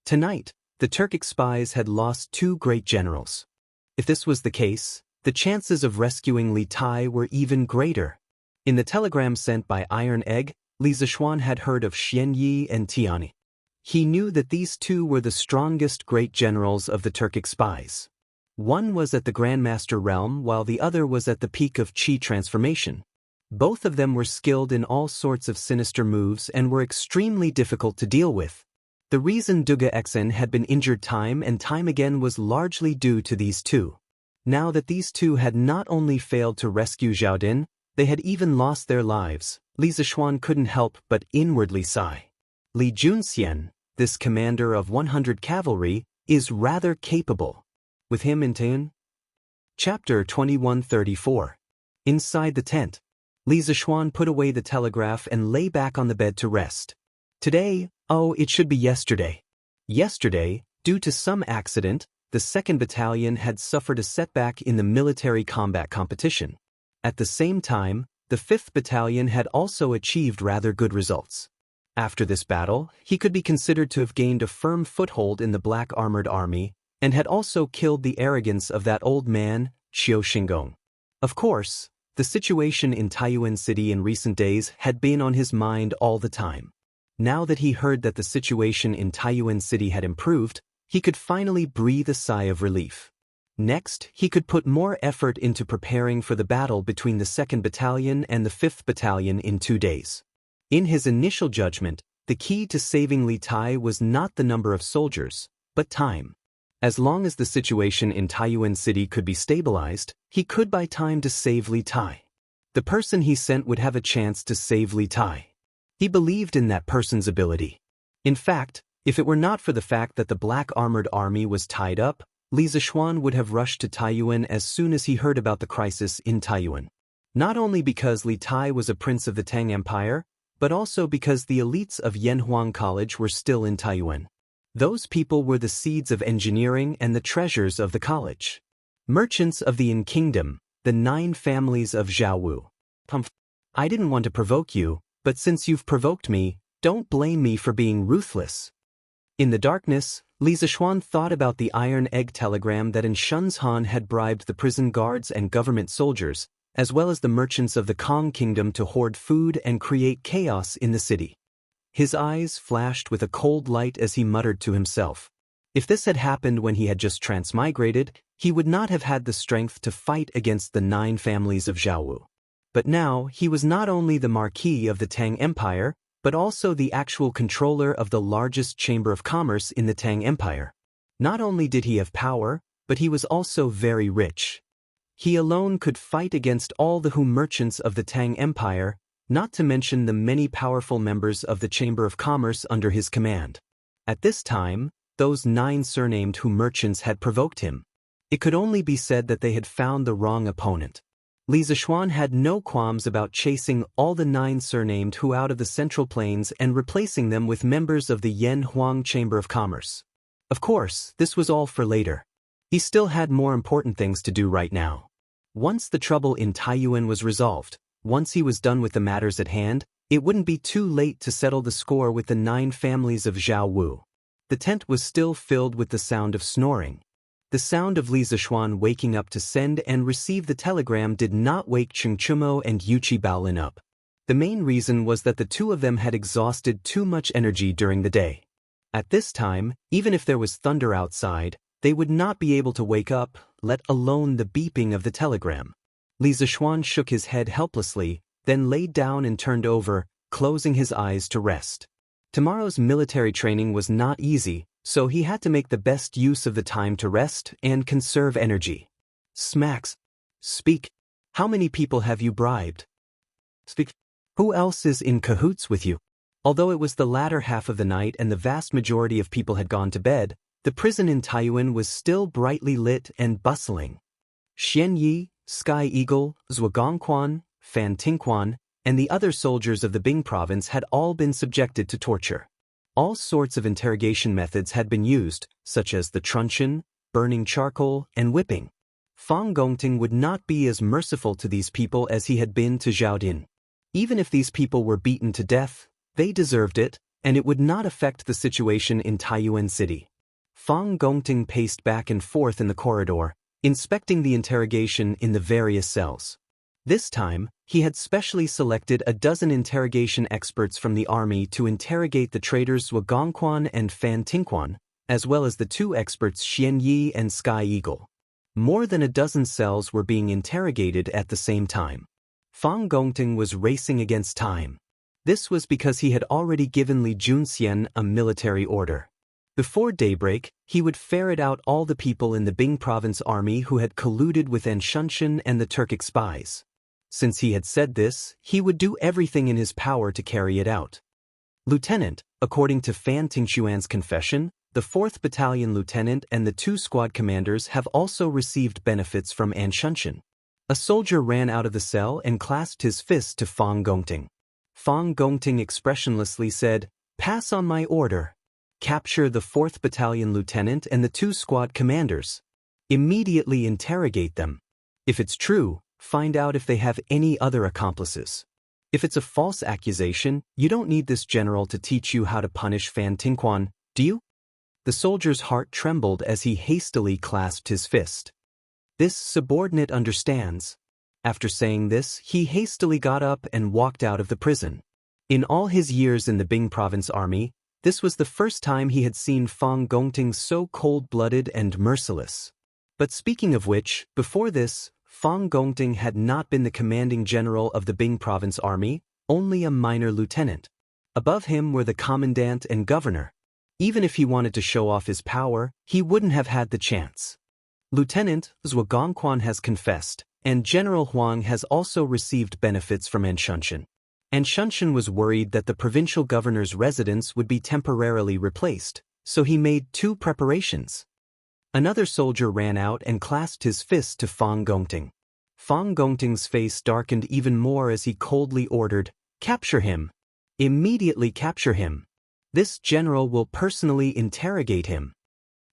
Tonight, the Turkic spies had lost two great generals. If this was the case, the chances of rescuing Li Tai were even greater. In the telegram sent by Iron Egg, Li Zishuan had heard of Xianyi and Tianning. He knew that these two were the strongest great generals of the Turkic spies. One was at the Grandmaster realm while the other was at the peak of Qi transformation. Both of them were skilled in all sorts of sinister moves and were extremely difficult to deal with. The reason Duga Exen had been injured time and time again was largely due to these two. Now that these two had not only failed to rescue Zhao Din, they had even lost their lives, Li Zishuan couldn't help but inwardly sigh. Li Junxian, this commander of 100 cavalry, is rather capable. With him in Taiyuan. Chapter 2134. Inside the tent, Li Zishuan put away the telegraph and lay back on the bed to rest. Today, it should be yesterday. Yesterday, due to some accident, the 2nd Battalion had suffered a setback in the military combat competition. At the same time, the 5th Battalion had also achieved rather good results. After this battle, he could be considered to have gained a firm foothold in the Black Armored Army, and had also killed the arrogance of that old man, Qiu Xingong. Of course, the situation in Taiyuan City in recent days had been on his mind all the time. Now that he heard that the situation in Taiyuan City had improved, he could finally breathe a sigh of relief. Next, he could put more effort into preparing for the battle between the 2nd Battalion and the 5th Battalion in 2 days. In his initial judgment, the key to saving Li Tai was not the number of soldiers, but time. As long as the situation in Taiyuan City could be stabilized, he could buy time to save Li Tai. The person he sent would have a chance to save Li Tai. He believed in that person's ability. In fact, if it were not for the fact that the Black Armored Army was tied up, Li Zishuan would have rushed to Taiyuan as soon as he heard about the crisis in Taiyuan. Not only because Li Tai was a prince of the Tang Empire, but also because the elites of Yanhuang College were still in Taiyuan. Those people were the seeds of engineering and the treasures of the college. Merchants of the Yin Kingdom, the 9 families of Zhaowu. I didn't want to provoke you, but since you've provoked me, don't blame me for being ruthless. In the darkness, Li Zishuan thought about the iron egg telegram that Shenzhan had bribed the prison guards and government soldiers, as well as the merchants of the Kong Kingdom to hoard food and create chaos in the city. His eyes flashed with a cold light as he muttered to himself. If this had happened when he had just transmigrated, he would not have had the strength to fight against the 9 families of Zhaowu. But now, he was not only the Marquis of the Tang Empire, but also the actual controller of the largest chamber of commerce in the Tang Empire. Not only did he have power, but he was also very rich. He alone could fight against all the merchants of the Tang Empire, not to mention the many powerful members of the Chamber of Commerce under his command. At this time, those 9 surnamed merchants had provoked him. It could only be said that they had found the wrong opponent. Li Zishuan had no qualms about chasing all the 9 surnamed out of the Central Plains and replacing them with members of the Yanhuang Chamber of Commerce. Of course, this was all for later. He still had more important things to do right now. Once the trouble in Taiyuan was resolved, once he was done with the matters at hand, it wouldn't be too late to settle the score with the 9 families of Zhaowu. The tent was still filled with the sound of snoring. The sound of Li Zishuan waking up to send and receive the telegram did not wake Cheng Chumo and Yuchi Baolin up. The main reason was that the 2 of them had exhausted too much energy during the day. At this time, even if there was thunder outside, they would not be able to wake up, let alone the beeping of the telegram. Li Zishuan shook his head helplessly, then laid down and turned over, closing his eyes to rest. Tomorrow's military training was not easy, so he had to make the best use of the time to rest and conserve energy. Smacks. Speak. How many people have you bribed? Speak. Who else is in cahoots with you? Although it was the latter half of the night and the vast majority of people had gone to bed, the prison in Taiyuan was still brightly lit and bustling. Xian Yi, Sky Eagle, Zhuagongquan, Fan Tingquan, and the other soldiers of the Bing province had all been subjected to torture. All sorts of interrogation methods had been used, such as the truncheon, burning charcoal, and whipping. Fang Gongting would not be as merciful to these people as he had been to Zhao Din. Even if these people were beaten to death, they deserved it, and it would not affect the situation in Taiyuan City. Fang Gongting paced back and forth in the corridor, inspecting the interrogation in the various cells. This time, he had specially selected a dozen interrogation experts from the army to interrogate the traitors Zhuagongquan and Fan Tingquan, as well as the 2 experts Xian Yi and Sky Eagle. More than a dozen cells were being interrogated at the same time. Fang Gongting was racing against time. This was because he had already given Li Junxian a military order. Before daybreak, he would ferret out all the people in the Bing province army who had colluded with Shenzhen and the Turkic spies. Since he had said this, he would do everything in his power to carry it out. Lieutenant, according to Fan Tingxuan's confession, the 4th Battalion Lieutenant and the 2 squad commanders have also received benefits from Shenzhen. A soldier ran out of the cell and clasped his fist to Fang Gongting. Fang Gongting expressionlessly said, "Pass on my order." Capture the 4th Battalion Lieutenant and the 2 squad commanders. Immediately interrogate them. If it's true, find out if they have any other accomplices. If it's a false accusation, you don't need this general to teach you how to punish Fan Tingquan, do you? The soldier's heart trembled as he hastily clasped his fist. This subordinate understands. After saying this, he hastily got up and walked out of the prison. In all his years in the Bing Province Army, this was the first time he had seen Fang Gongting so cold-blooded and merciless. But speaking of which, before this, Fang Gongting had not been the commanding general of the Bing Province Army, only a minor lieutenant. Above him were the commandant and governor. Even if he wanted to show off his power, he wouldn't have had the chance. Lieutenant Zhuo Gongquan has confessed, and General Huang has also received benefits from Xianxia. Xianxia was worried that the provincial governor's residence would be temporarily replaced, so he made 2 preparations. Another soldier ran out and clasped his fist to Fang Gongting. Fang Gongting's face darkened even more as he coldly ordered, "Capture him! Immediately capture him! This general will personally interrogate him."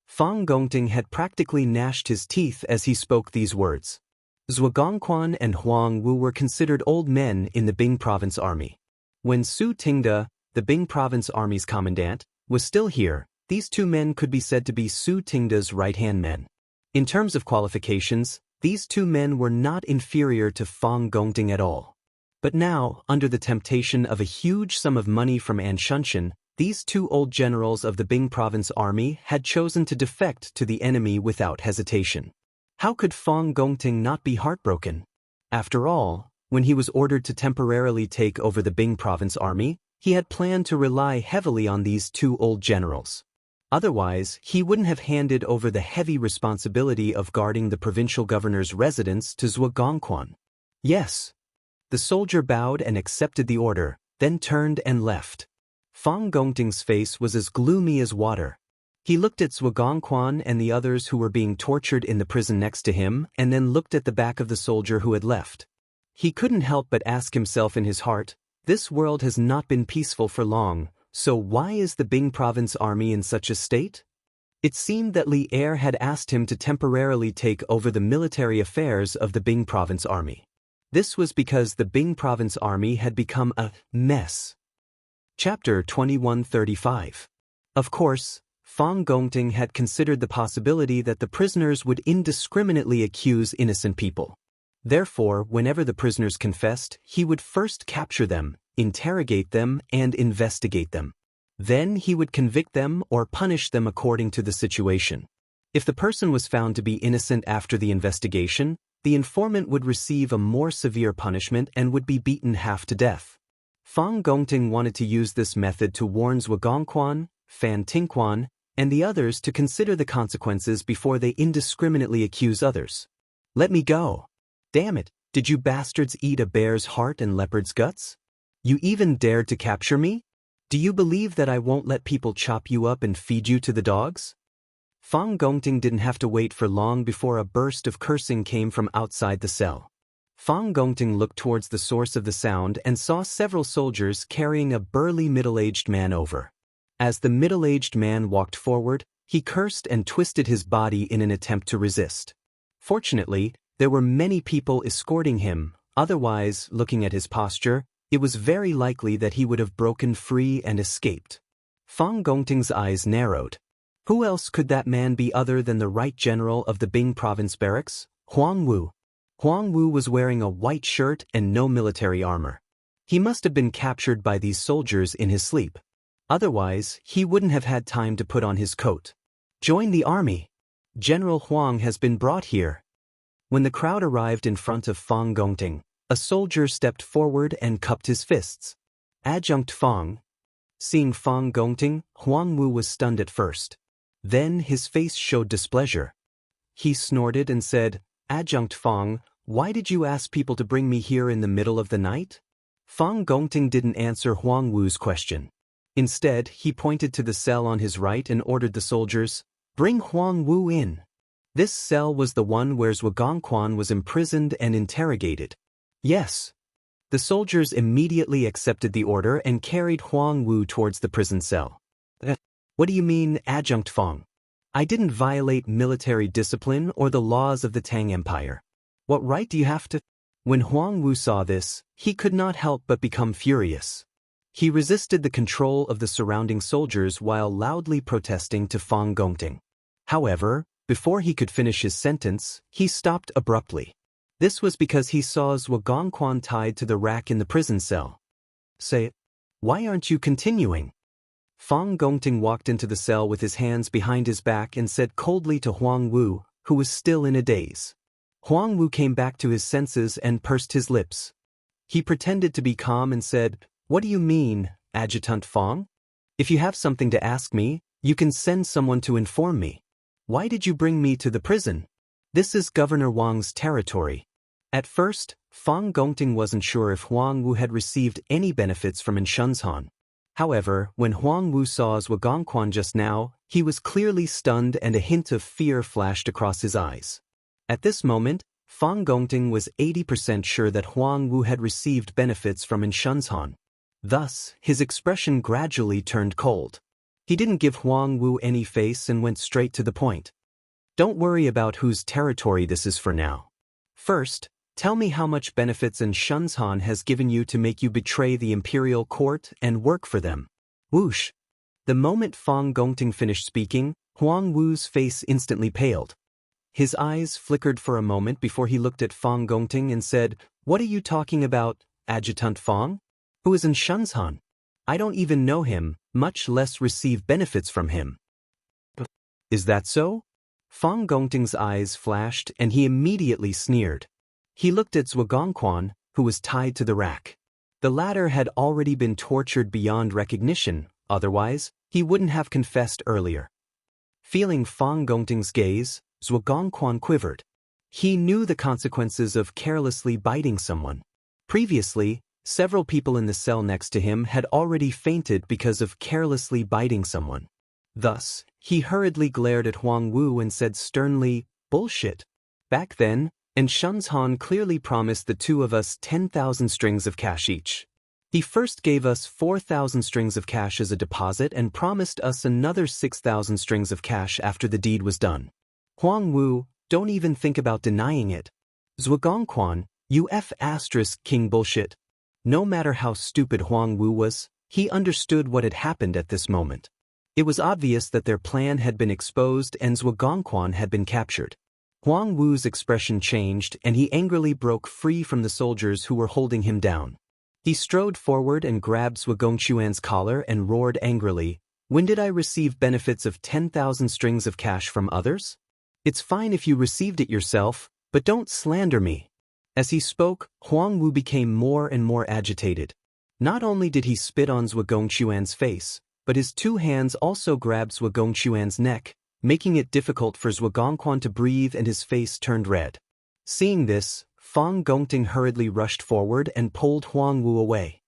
Fang Gongting had practically gnashed his teeth as he spoke these words. Zhuo Gongquan and Huang Wu were considered old men in the Bing Province Army. When Su Tingda, the Bing Province Army's commandant, was still here, these 2 men could be said to be Su Tingda's right-hand men. In terms of qualifications, these 2 men were not inferior to Fang Gongting at all. But now, under the temptation of a huge sum of money from Xianxia, these 2 old generals of the Bing Province Army had chosen to defect to the enemy without hesitation. How could Fang Gongting not be heartbroken? After all, when he was ordered to temporarily take over the Bing Province Army, he had planned to rely heavily on these 2 old generals. Otherwise, he wouldn't have handed over the heavy responsibility of guarding the provincial governor's residence to Zhuo Gongquan. Yes. The soldier bowed and accepted the order, then turned and left. Fang Gongting's face was as gloomy as water. He looked at Zhuo Gongquan and the others who were being tortured in the prison next to him, and then looked at the back of the soldier who had left. He couldn't help but ask himself in his heart, this world has not been peaceful for long, so why is the Bing Province Army in such a state? It seemed that Li Er had asked him to temporarily take over the military affairs of the Bing Province Army. This was because the Bing Province Army had become a mess. Chapter 2135. Of course, Fang Gongting had considered the possibility that the prisoners would indiscriminately accuse innocent people. Therefore, whenever the prisoners confessed, he would first capture them, interrogate them, and investigate them. Then he would convict them or punish them according to the situation. If the person was found to be innocent after the investigation, the informant would receive a more severe punishment and would be beaten half to death. Fang Gongting wanted to use this method to warn Zhuo Gongquan, Fan Tingquan, and the others to consider the consequences before they indiscriminately accuse others. Let me go. Damn it, did you bastards eat a bear's heart and leopard's guts? You even dared to capture me? Do you believe that I won't let people chop you up and feed you to the dogs? Fang Gongting didn't have to wait for long before a burst of cursing came from outside the cell. Fang Gongting looked towards the source of the sound and saw several soldiers carrying a burly middle-aged man over. As the middle-aged man walked forward, he cursed and twisted his body in an attempt to resist. Fortunately, there were many people escorting him, otherwise, looking at his posture, it was very likely that he would have broken free and escaped. Fang Gongting's eyes narrowed. Who else could that man be other than the right general of the Bing Province barracks, Huang Wu? Huang Wu was wearing a white shirt and no military armor. He must have been captured by these soldiers in his sleep. Otherwise, he wouldn't have had time to put on his coat. Join the army. General Huang has been brought here. When the crowd arrived in front of Fang Gongting, a soldier stepped forward and cupped his fists. Adjunct Fang. Seeing Fang Gongting, Huang Wu was stunned at first. Then his face showed displeasure. He snorted and said, Adjunct Fang, why did you ask people to bring me here in the middle of the night? Fang Gongting didn't answer Huang Wu's question. Instead, he pointed to the cell on his right and ordered the soldiers, bring Huang Wu in. This cell was the one where Zhuo Gongquan was imprisoned and interrogated. Yes. The soldiers immediately accepted the order and carried Huang Wu towards the prison cell. What do you mean, Adjunct Fong? I didn't violate military discipline or the laws of the Tang Empire. What right do you have to? When Huang Wu saw this, he could not help but become furious. He resisted the control of the surrounding soldiers while loudly protesting to Fong Gongting. However, before he could finish his sentence, he stopped abruptly. This was because he saw Zhuo Gongquan tied to the rack in the prison cell. Say, why aren't you continuing? Fong Gongting walked into the cell with his hands behind his back and said coldly to Huang Wu, who was still in a daze. Huang Wu came back to his senses and pursed his lips. He pretended to be calm and said, "What do you mean, Adjutant Fong? If you have something to ask me, you can send someone to inform me. Why did you bring me to the prison? This is Governor Wang's territory." At first, Fong Gongting wasn't sure if Huang Wu had received any benefits from Shenzhen. However, when Huang Wu saw Zhuo Gongquan just now, he was clearly stunned and a hint of fear flashed across his eyes. At this moment, Fong Gongting was 80% sure that Huang Wu had received benefits from Shenzhen. Thus, his expression gradually turned cold. He didn't give Huang Wu any face and went straight to the point. "Don't worry about whose territory this is for now. First, tell me how much benefits Shenzhen has given you to make you betray the imperial court and work for them." Whoosh! The moment Fong Gongting finished speaking, Huang Wu's face instantly paled. His eyes flickered for a moment before he looked at Fong Gongting and said, "What are you talking about, Adjutant Fong? Who is Shenzhen? I don't even know him, much less receive benefits from him." "Is that so?" Fong Gongting's eyes flashed and he immediately sneered. He looked at Zhuo Gongquan, who was tied to the rack. The latter had already been tortured beyond recognition, otherwise, he wouldn't have confessed earlier. Feeling Fong Gongting's gaze, Zhuo Gongquan quivered. He knew the consequences of carelessly biting someone. Previously, several people in the cell next to him had already fainted because of carelessly biting someone. Thus, he hurriedly glared at Huang Wu and said sternly, "Bullshit. Back then, Shenzhen clearly promised the two of us 10,000 strings of cash each. He first gave us 4,000 strings of cash as a deposit and promised us another 6,000 strings of cash after the deed was done. Huang Wu, don't even think about denying it. Zhuo Gongquan, you King bullshit." No matter how stupid Huang Wu was, he understood what had happened at this moment. It was obvious that their plan had been exposed and Zhuo Gongquan had been captured. Huang Wu's expression changed and he angrily broke free from the soldiers who were holding him down. He strode forward and grabbed Zhuo Gongquan's collar and roared angrily, "When did I receive benefits of 10,000 strings of cash from others? It's fine if you received it yourself, but don't slander me." As he spoke, Huang Wu became more and more agitated. Not only did he spit on Zhuo Gongquan's face, but his two hands also grabbed Zhuo Gongquan's neck, making it difficult for Zhuo Gongquan to breathe and his face turned red. Seeing this, Fong Gongting hurriedly rushed forward and pulled Huang Wu away.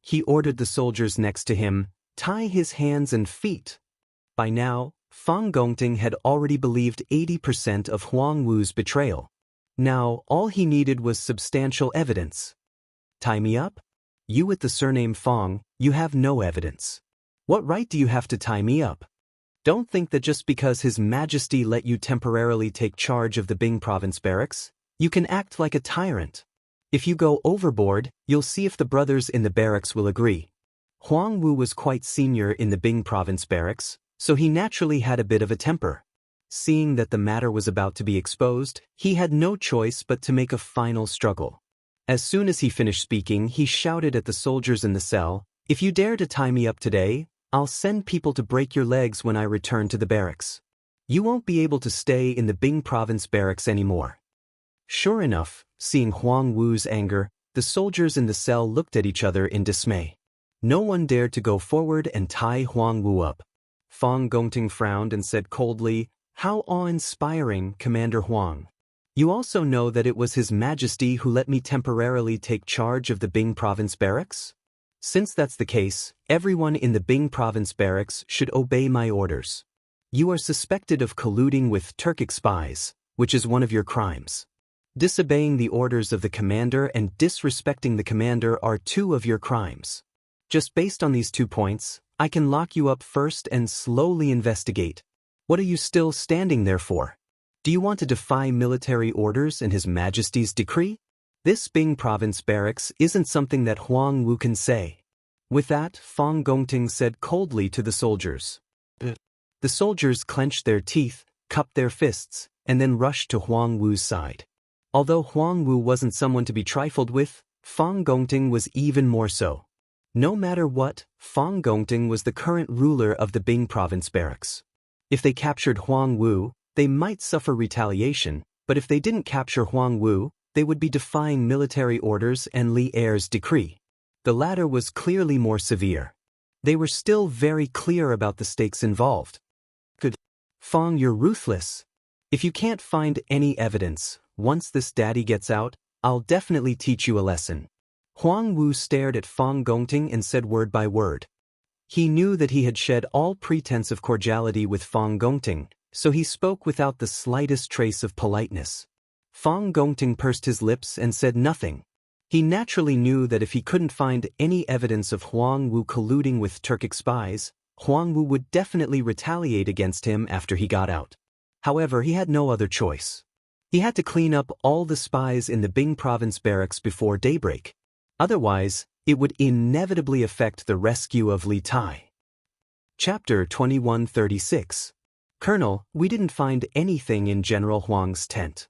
He ordered the soldiers next to him, "Tie his hands and feet." By now, Fong Gongting had already believed 80% of Huang Wu's betrayal. Now, all he needed was substantial evidence. "Tie me up? You with the surname Fong, you have no evidence. What right do you have to tie me up? Don't think that just because His Majesty let you temporarily take charge of the Bing Province barracks, you can act like a tyrant. If you go overboard, you'll see if the brothers in the barracks will agree." Huang Wu was quite senior in the Bing Province barracks, so he naturally had a bit of a temper. Seeing that the matter was about to be exposed, he had no choice but to make a final struggle. As soon as he finished speaking, he shouted at the soldiers in the cell, "If you dare to tie me up today, I'll send people to break your legs when I return to the barracks. You won't be able to stay in the Bing Province barracks anymore." Sure enough, seeing Huang Wu's anger, the soldiers in the cell looked at each other in dismay. No one dared to go forward and tie Huang Wu up. Fong Gongting frowned and said coldly, "How awe-inspiring, Commander Huang. You also know that it was His Majesty who let me temporarily take charge of the Bing Province barracks? Since that's the case, everyone in the Bing Province barracks should obey my orders. You are suspected of colluding with Turkic spies, which is one of your crimes. Disobeying the orders of the commander and disrespecting the commander are two of your crimes. Just based on these 2 points, I can lock you up first and slowly investigate. What are you still standing there for? Do you want to defy military orders and His Majesty's decree? This Bing province barracks isn't something that Huang Wu can say. With that, Fang Gongting said coldly to the soldiers. The soldiers clenched their teeth, cupped their fists, and then rushed to Huang Wu's side. Although Huang Wu wasn't someone to be trifled with, Fang Gongting was even more so. No matter what, Fang Gongting was the current ruler of the Bing province barracks. If they captured Huang Wu, they might suffer retaliation, but if they didn't capture Huang Wu, they would be defying military orders and Li Er's decree. The latter was clearly more severe. They were still very clear about the stakes involved. Good. Fang, you're ruthless. If you can't find any evidence, once this daddy gets out, I'll definitely teach you a lesson. Huang Wu stared at Fang Gongting and said word by word. He knew that he had shed all pretense of cordiality with Fang Gongting, so he spoke without the slightest trace of politeness. Fang Gongting pursed his lips and said nothing. He naturally knew that if he couldn't find any evidence of Huang Wu colluding with Turkic spies, Huang Wu would definitely retaliate against him after he got out. However, he had no other choice. He had to clean up all the spies in the Bing province barracks before daybreak. Otherwise, it would inevitably affect the rescue of Li Tai. Chapter 2136. Colonel, we didn't find anything in General Huang's tent.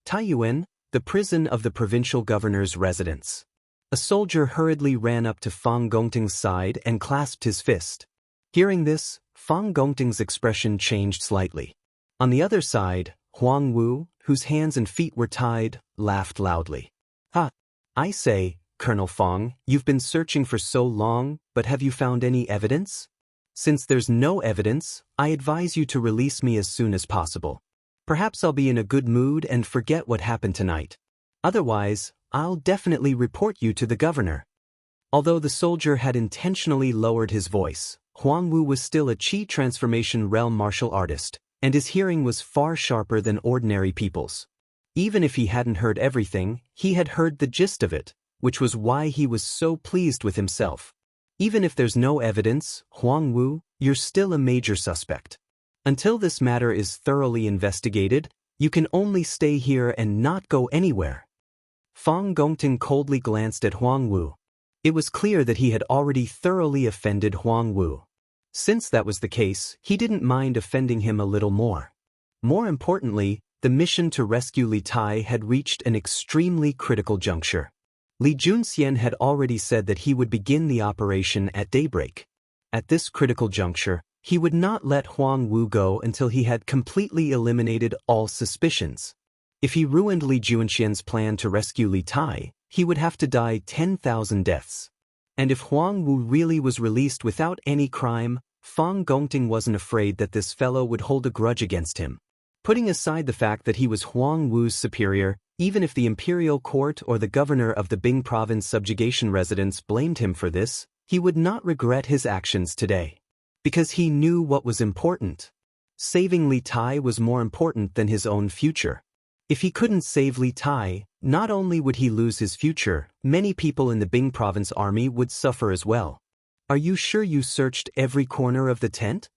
Taiyuan, the prison of the provincial governor's residence. A soldier hurriedly ran up to Fang Gongting's side and clasped his fist. Hearing this, Fang Gongting's expression changed slightly. On the other side, Huang Wu, whose hands and feet were tied, laughed loudly. Ha! I say, Colonel Fang, you've been searching for so long, but have you found any evidence? Since there's no evidence, I advise you to release me as soon as possible. Perhaps I'll be in a good mood and forget what happened tonight. Otherwise, I'll definitely report you to the governor. Although the soldier had intentionally lowered his voice, Huang Wu was still a Qi transformation realm martial artist, and his hearing was far sharper than ordinary people's. Even if he hadn't heard everything, he had heard the gist of it, which was why he was so pleased with himself. Even if there's no evidence, Huang Wu, you're still a major suspect. Until this matter is thoroughly investigated, you can only stay here and not go anywhere. Fang Gongting coldly glanced at Huang Wu. It was clear that he had already thoroughly offended Huang Wu. Since that was the case, he didn't mind offending him a little more. More importantly, the mission to rescue Li Tai had reached an extremely critical juncture. Li Junxian had already said that he would begin the operation at daybreak. At this critical juncture, he would not let Huang Wu go until he had completely eliminated all suspicions. If he ruined Li Junxian's plan to rescue Li Tai, he would have to die 10,000 deaths. And if Huang Wu really was released without any crime, Fang Gongting wasn't afraid that this fellow would hold a grudge against him. Putting aside the fact that he was Huang Wu's superior, even if the imperial court or the governor of the Bing province subjugation residence blamed him for this, he would not regret his actions today. Because he knew what was important. Saving Li Tai was more important than his own future. If he couldn't save Li Tai, not only would he lose his future, many people in the Bing province army would suffer as well. Are you sure you searched every corner of the tent?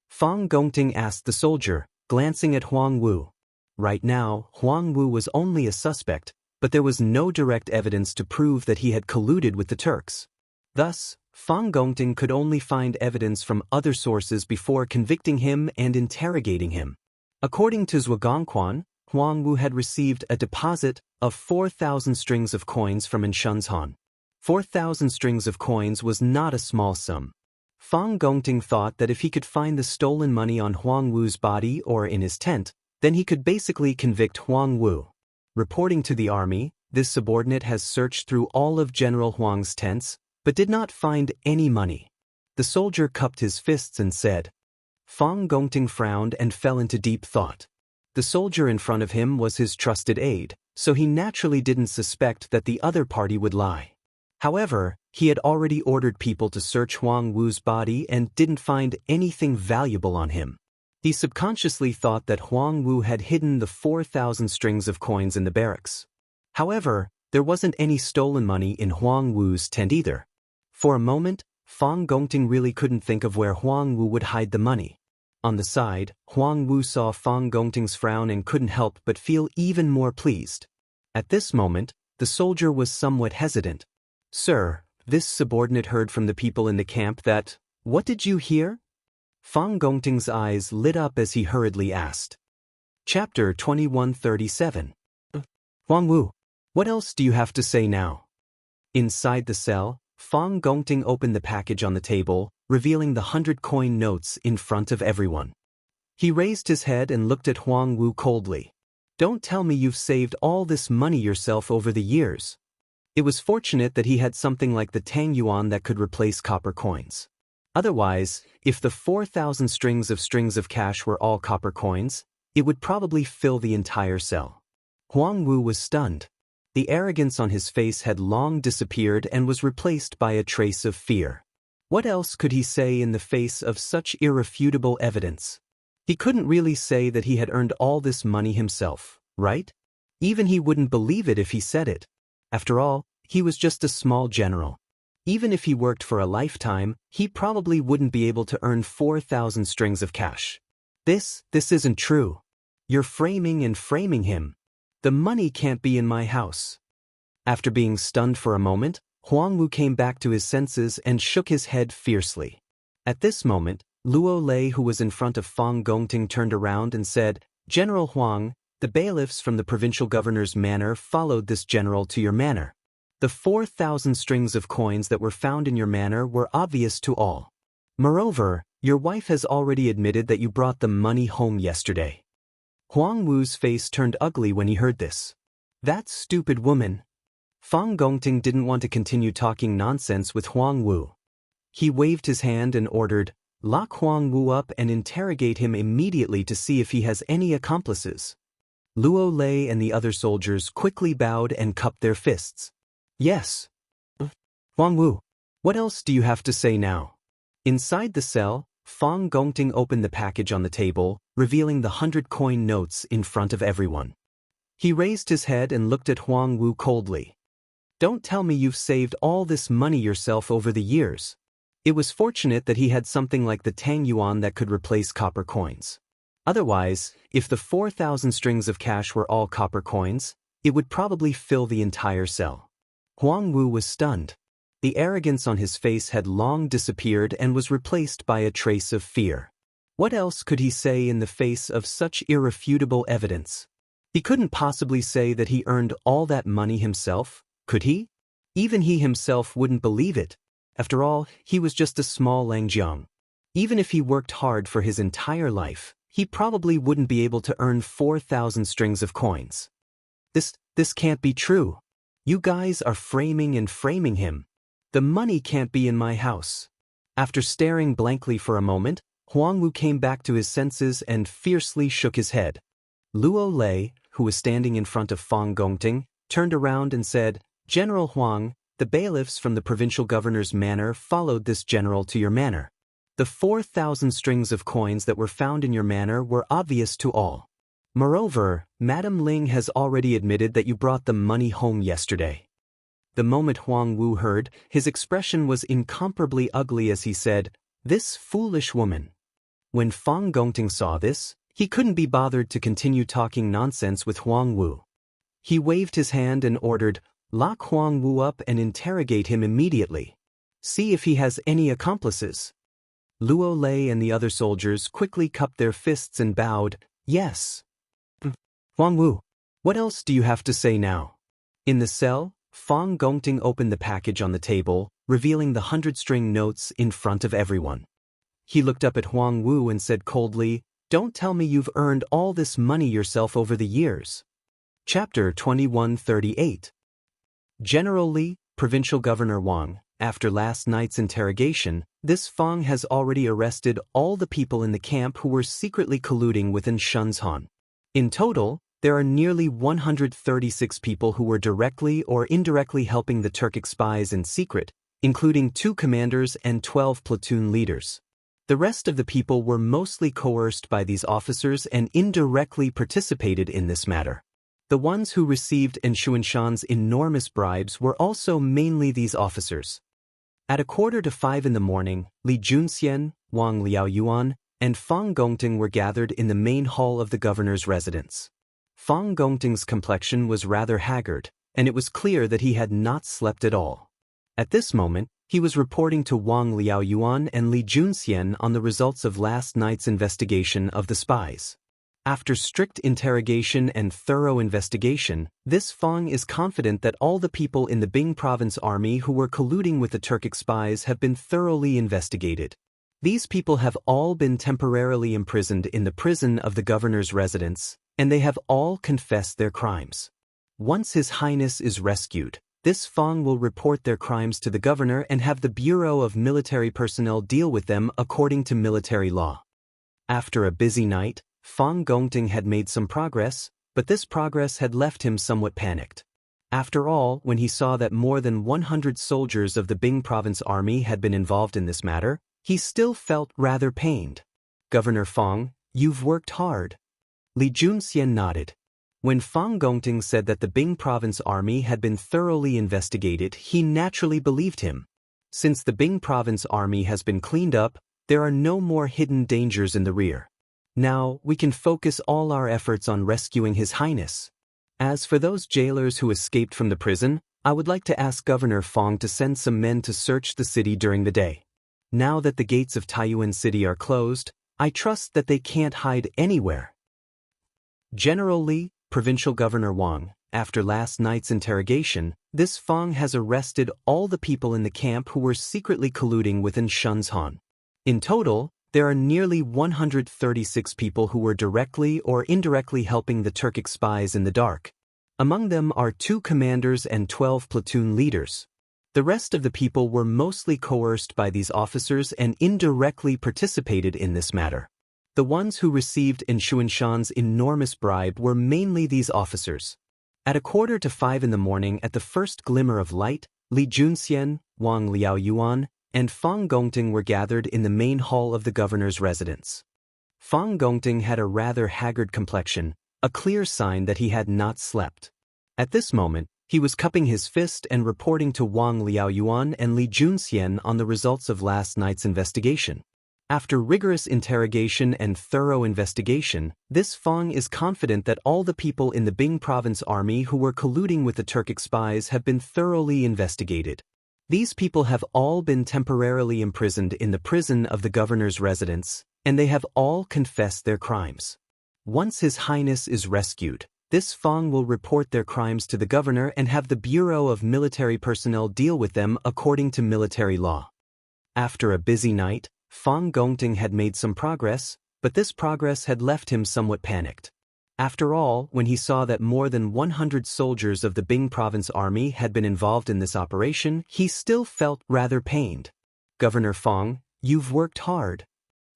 Fang Gongting asked the soldier, glancing at Huang Wu. Right now, Huang Wu was only a suspect, but there was no direct evidence to prove that he had colluded with the Turks. Thus, Fang Gongting could only find evidence from other sources before convicting him and interrogating him. According to Zhuangquan, Huang Wu had received a deposit of 4,000 strings of coins from Shenzhen. 4,000 strings of coins was not a small sum. Fang Gongting thought that if he could find the stolen money on Huang Wu's body or in his tent, then he could basically convict Huang Wu. Reporting to the army, this subordinate has searched through all of General Huang's tents, but did not find any money. The soldier cupped his fists and said. Fang Gongting frowned and fell into deep thought. The soldier in front of him was his trusted aide, so he naturally didn't suspect that the other party would lie. However, he had already ordered people to search Huang Wu's body and didn't find anything valuable on him. He subconsciously thought that Huang Wu had hidden the 4,000 strings of coins in the barracks. However, there wasn't any stolen money in Huang Wu's tent either. For a moment, Fang Gongting really couldn't think of where Huang Wu would hide the money. On the side, Huang Wu saw Fang Gongting's frown and couldn't help but feel even more pleased. At this moment, the soldier was somewhat hesitant. "Sir," this subordinate heard from the people in the camp that, "What did you hear?" Fang Gongting's eyes lit up as he hurriedly asked. Chapter 2137. Huang Wu, what else do you have to say now? Inside the cell, Fang Gongting opened the package on the table, revealing the 100-coin notes in front of everyone. He raised his head and looked at Huang Wu coldly. "Don't tell me you've saved all this money yourself over the years." It was fortunate that he had something like the Tang Yuan that could replace copper coins. Otherwise, if the 4,000 strings of cash were all copper coins, it would probably fill the entire cell. Huang Wu was stunned. The arrogance on his face had long disappeared and was replaced by a trace of fear. What else could he say in the face of such irrefutable evidence? He couldn't really say that he had earned all this money himself, right? Even he wouldn't believe it if he said it. After all, he was just a small general. Even if he worked for a lifetime, he probably wouldn't be able to earn 4,000 strings of cash. This isn't true. You're framing him. The money can't be in my house. After being stunned for a moment, Huang Wu came back to his senses and shook his head fiercely. At this moment, Luo Lei, who was in front of Fang Gongting, turned around and said, "General Huang, the bailiffs from the provincial governor's manor followed this general to your manor. The 4,000 strings of coins that were found in your manor were obvious to all. Moreover, your wife has already admitted that you brought the money home yesterday." Huang Wu's face turned ugly when he heard this. That stupid woman. Fang Gongting didn't want to continue talking nonsense with Huang Wu. He waved his hand and ordered, "Lock Huang Wu up and interrogate him immediately to see if he has any accomplices." Luo Lei and the other soldiers quickly bowed and cupped their fists. "Yes." "Huang Wu, what else do you have to say now?" Inside the cell, Fang Gongting opened the package on the table, revealing the 100-coin notes in front of everyone. He raised his head and looked at Huang Wu coldly. "Don't tell me you've saved all this money yourself over the years." It was fortunate that he had something like the Tang Yuan that could replace copper coins. Otherwise, if the 4,000 strings of cash were all copper coins, it would probably fill the entire cell. Huang Wu was stunned. The arrogance on his face had long disappeared and was replaced by a trace of fear. What else could he say in the face of such irrefutable evidence? He couldn't possibly say that he earned all that money himself, could he? Even he himself wouldn't believe it. After all, he was just a small Langjiang. Even if he worked hard for his entire life, he probably wouldn't be able to earn 4,000 strings of coins. This can't be true. You guys are framing him. The money can't be in my house. After staring blankly for a moment, Huang Wu came back to his senses and fiercely shook his head. Luo Lei, who was standing in front of Fang Gongting, turned around and said, "General Huang, the bailiffs from the provincial governor's manor followed this general to your manor. The 4,000 strings of coins that were found in your manor were obvious to all. Moreover, Madame Ling has already admitted that you brought the money home yesterday." The moment Huang Wu heard, his expression was incomparably ugly as he said, "This foolish woman." When Fang Gongting saw this, he couldn't be bothered to continue talking nonsense with Huang Wu. He waved his hand and ordered, "Lock Huang Wu up and interrogate him immediately. See if he has any accomplices." Luo Lei and the other soldiers quickly cupped their fists and bowed, "Yes." "Huang Wu, what else do you have to say now?" In the cell, Fang Gongting opened the package on the table, revealing the 100-string notes in front of everyone. He looked up at Huang Wu and said coldly, "Don't tell me you've earned all this money yourself over the years." Chapter 2138. General Li, Provincial Governor Wang, after last night's interrogation, this Fang has already arrested all the people in the camp who were secretly colluding with Shun's Han. In total, there are nearly 136 people who were directly or indirectly helping the Turkic spies in secret, including 2 commanders and 12 platoon leaders. The rest of the people were mostly coerced by these officers and indirectly participated in this matter. The ones who received Xianxia's enormous bribes were also mainly these officers. At 4:45 in the morning, Li Junxian, Wang Liaoyuan, and Fang Gongting were gathered in the main hall of the governor's residence. Fang Gongting's complexion was rather haggard, and it was clear that he had not slept at all. At this moment, he was reporting to Wang Liaoyuan and Li Junxian on the results of last night's investigation of the spies. After strict interrogation and thorough investigation, this Fang is confident that all the people in the Bing province army who were colluding with the Turkic spies have been thoroughly investigated. These people have all been temporarily imprisoned in the prison of the governor's residence, and they have all confessed their crimes. Once His Highness is rescued, this Fang will report their crimes to the governor and have the Bureau of Military Personnel deal with them according to military law. After a busy night, Fang Gongting had made some progress, but this progress had left him somewhat panicked. After all, when he saw that more than 100 soldiers of the Bing province army had been involved in this matter, he still felt rather pained. "Governor Fang, you've worked hard." Li Junxian nodded. When Fang Gongting said that the Bing province army had been thoroughly investigated, he naturally believed him. Since the Bing province army has been cleaned up, there are no more hidden dangers in the rear. Now, we can focus all our efforts on rescuing His Highness. As for those jailers who escaped from the prison, I would like to ask Governor Fang to send some men to search the city during the day. Now that the gates of Taiyuan City are closed, I trust that they can't hide anywhere. General Li, Provincial Governor Wang, after last night's interrogation, this Fang has arrested all the people in the camp who were secretly colluding with Shun's Han. In total, there are nearly 136 people who were directly or indirectly helping the Turkic spies in the dark. Among them are 2 commanders and 12 platoon leaders. The rest of the people were mostly coerced by these officers and indirectly participated in this matter. The ones who received Xianxia's enormous bribe were mainly these officers. At 4:45 in the morning, at the first glimmer of light, Li Junxian, Wang Liaoyuan, and Fang Gongting were gathered in the main hall of the governor's residence. Fang Gongting had a rather haggard complexion, a clear sign that he had not slept. At this moment, he was cupping his fist and reporting to Wang Liaoyuan and Li Junxian on the results of last night's investigation. After rigorous interrogation and thorough investigation, this Fang is confident that all the people in the Bing province army who were colluding with the Turkic spies have been thoroughly investigated. These people have all been temporarily imprisoned in the prison of the governor's residence, and they have all confessed their crimes. Once His Highness is rescued, this Fang will report their crimes to the governor and have the Bureau of Military Personnel deal with them according to military law. After a busy night, Fang Gongting had made some progress, but this progress had left him somewhat panicked. After all, when he saw that more than 100 soldiers of the Bing province army had been involved in this operation, he still felt rather pained. "Governor Fang, you've worked hard."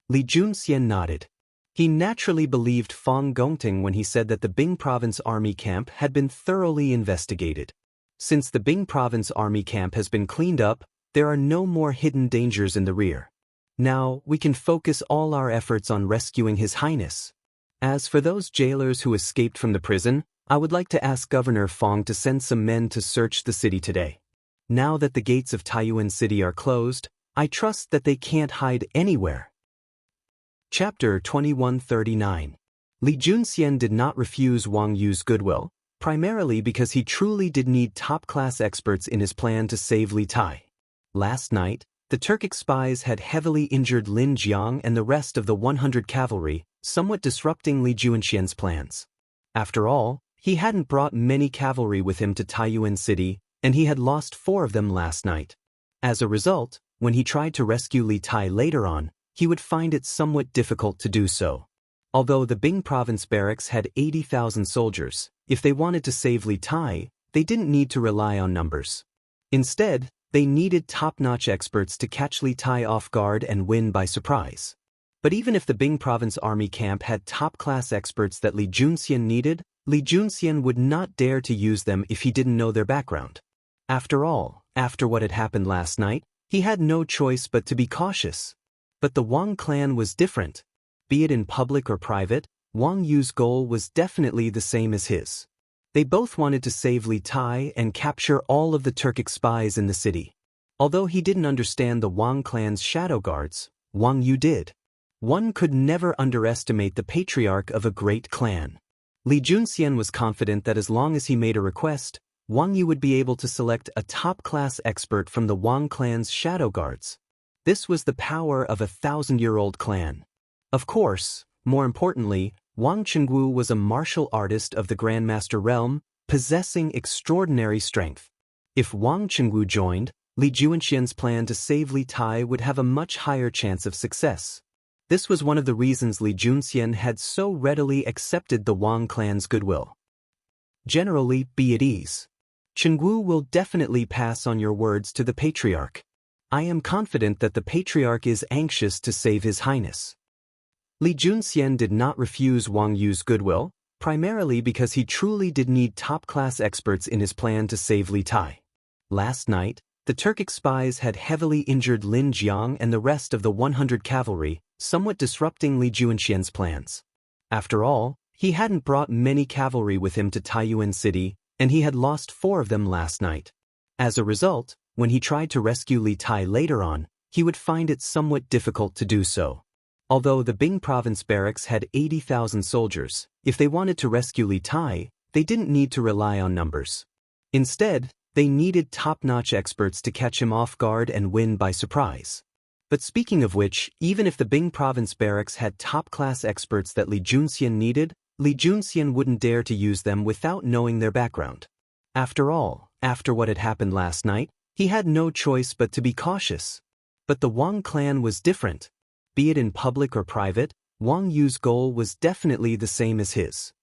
Li Junxian nodded. He naturally believed Fang Gongting when he said that the Bing province army camp had been thoroughly investigated. Since the Bing province army camp has been cleaned up, there are no more hidden dangers in the rear. Now, we can focus all our efforts on rescuing His Highness. As for those jailers who escaped from the prison, I would like to ask Governor Fang to send some men to search the city today. Now that the gates of Taiyuan City are closed, I trust that they can't hide anywhere. Chapter 2139. Li Junxian did not refuse Wang Yu's goodwill, primarily because he truly did need top-class experts in his plan to save Li Tai. Last night, the Turkic spies had heavily injured Lin Jiang and the rest of the 100 cavalry, somewhat disrupting Li Junxian's plans. After all, he hadn't brought many cavalry with him to Taiyuan City, and he had lost 4 of them last night. As a result, when he tried to rescue Li Tai later on, he would find it somewhat difficult to do so. Although the Bing province barracks had 80,000 soldiers, if they wanted to save Li Tai, they didn't need to rely on numbers. Instead, they needed top-notch experts to catch Li Tai off guard and win by surprise. But even if the Bing province army camp had top-class experts that Li Junxian needed, Li Junxian would not dare to use them if he didn't know their background. After all, after what had happened last night, he had no choice but to be cautious. But the Wang clan was different. Be it in public or private, Wang Yu's goal was definitely the same as his. They both wanted to save Li Tai and capture all of the Turkic spies in the city. Although he didn't understand the Wang clan's shadow guards, Wang Yu did. One could never underestimate the patriarch of a great clan. Li Junxian was confident that as long as he made a request, Wang Yu would be able to select a top-class expert from the Wang clan's shadow guards. This was the power of a 1,000-year-old clan. Of course, more importantly, Wang Chengwu was a martial artist of the Grandmaster realm, possessing extraordinary strength. If Wang Chengwu joined, Li Junxian's plan to save Li Tai would have a much higher chance of success. This was one of the reasons Li Junxian had so readily accepted the Wang clan's goodwill. Generally, be at ease. Chengwu will definitely pass on your words to the patriarch. I am confident that the patriarch is anxious to save His Highness. Li Junxian did not refuse Wang Yu's goodwill, primarily because he truly did need top-class experts in his plan to save Li Tai. Last night, the Turkic spies had heavily injured Lin Jiang and the rest of the 100 cavalry, somewhat disrupting Li Junxian's plans. After all, he hadn't brought many cavalry with him to Taiyuan City, and he had lost 4 of them last night. As a result, when he tried to rescue Li Tai later on, he would find it somewhat difficult to do so. Although the Bing province barracks had 80,000 soldiers, if they wanted to rescue Li Tai, they didn't need to rely on numbers. Instead, they needed top-notch experts to catch him off guard and win by surprise. But speaking of which, even if the Bing province barracks had top-class experts that Li Junxian needed, Li Junxian wouldn't dare to use them without knowing their background. After all, after what had happened last night, he had no choice but to be cautious. But the Wang clan was different. Be it in public or private, Wang Yu's goal was definitely the same as his.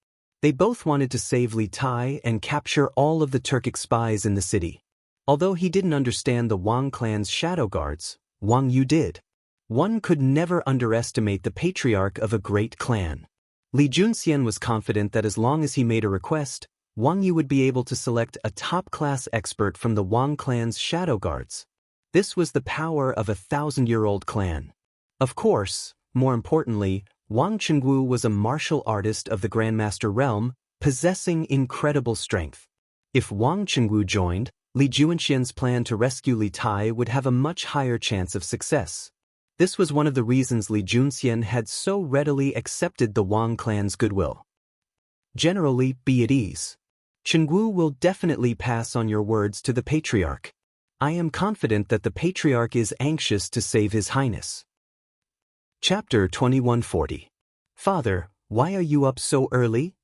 They both wanted to save Li Tai and capture all of the Turkic spies in the city. Although he didn't understand the Wang clan's shadow guards, Wang Yu did. One could never underestimate the patriarch of a great clan. Li Junxian was confident that as long as he made a request, Wang Yu would be able to select a top-class expert from the Wang clan's shadow guards. This was the power of a 1,000-year-old clan. Of course, more importantly, Wang Chengwu was a martial artist of the Grandmaster realm, possessing incredible strength. If Wang Chengwu joined, Li Junxian's plan to rescue Li Tai would have a much higher chance of success. This was one of the reasons Li Junxian had so readily accepted the Wang clan's goodwill. Generally, be at ease. Chengwu will definitely pass on your words to the patriarch. I am confident that the patriarch is anxious to save His Highness. Chapter 2140. Father, why are you up so early?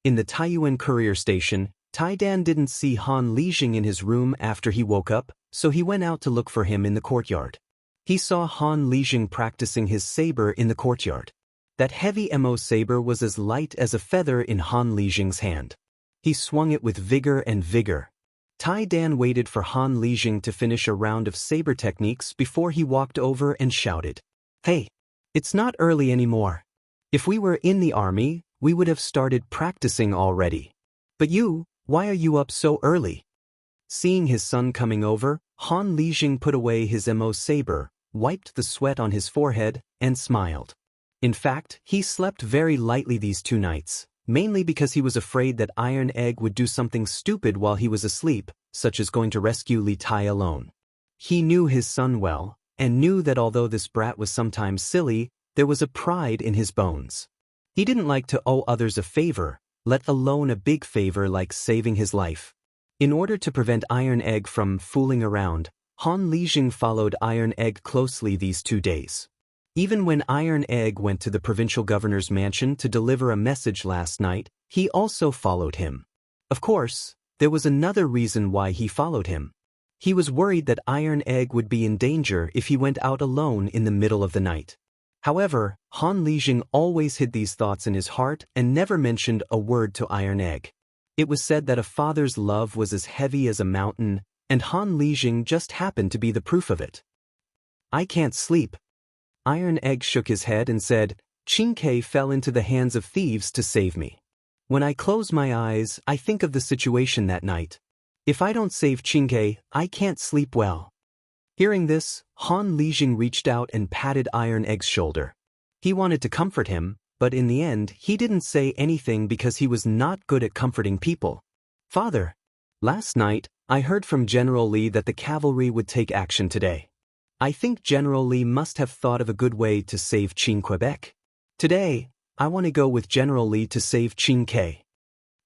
In the Taiyuan courier station, Taidan didn't see Han Lijing in his room after he woke up, so he went out to look for him in the courtyard. He saw Han Lijing practicing his saber in the courtyard. That heavy mo saber was as light as a feather in Han Lijing's hand. He swung it with vigor and vigor. Taidan waited for Han Lijing to finish a round of saber techniques before he walked over and shouted, "Hey! It's not early anymore. If we were in the army, we would have started practicing already. But why are you up so early?" Seeing his son coming over, Han Lijing put away his mo saber, wiped the sweat on his forehead, and smiled. In fact, he slept very lightly these 2 nights, mainly because he was afraid that Iron Egg would do something stupid while he was asleep, such as going to rescue Li Tai alone. He knew his son well, and knew that although this brat was sometimes silly, there was a pride in his bones. He didn't like to owe others a favor, let alone a big favor like saving his life. In order to prevent Iron Egg from fooling around, Han Lijing followed Iron Egg closely these 2 days. Even when Iron Egg went to the provincial governor's mansion to deliver a message last night, he also followed him. Of course, there was another reason why he followed him. He was worried that Iron Egg would be in danger if he went out alone in the middle of the night. However, Han Lijing always hid these thoughts in his heart and never mentioned a word to Iron Egg. It was said that a father's love was as heavy as a mountain, and Han Lijing just happened to be the proof of it. "I can't sleep." Iron Egg shook his head and said, "Qingke fell into the hands of thieves to save me. When I close my eyes, I think of the situation that night. If I don't save Qingke, I can't sleep well." Hearing this, Han Lijing reached out and patted Iron Egg's shoulder. He wanted to comfort him, but in the end, he didn't say anything because he was not good at comforting people. "Father, last night, I heard from General Li that the cavalry would take action today. I think General Li must have thought of a good way to save Qing Quebec. Today, I want to go with General Li to save Qing Ke.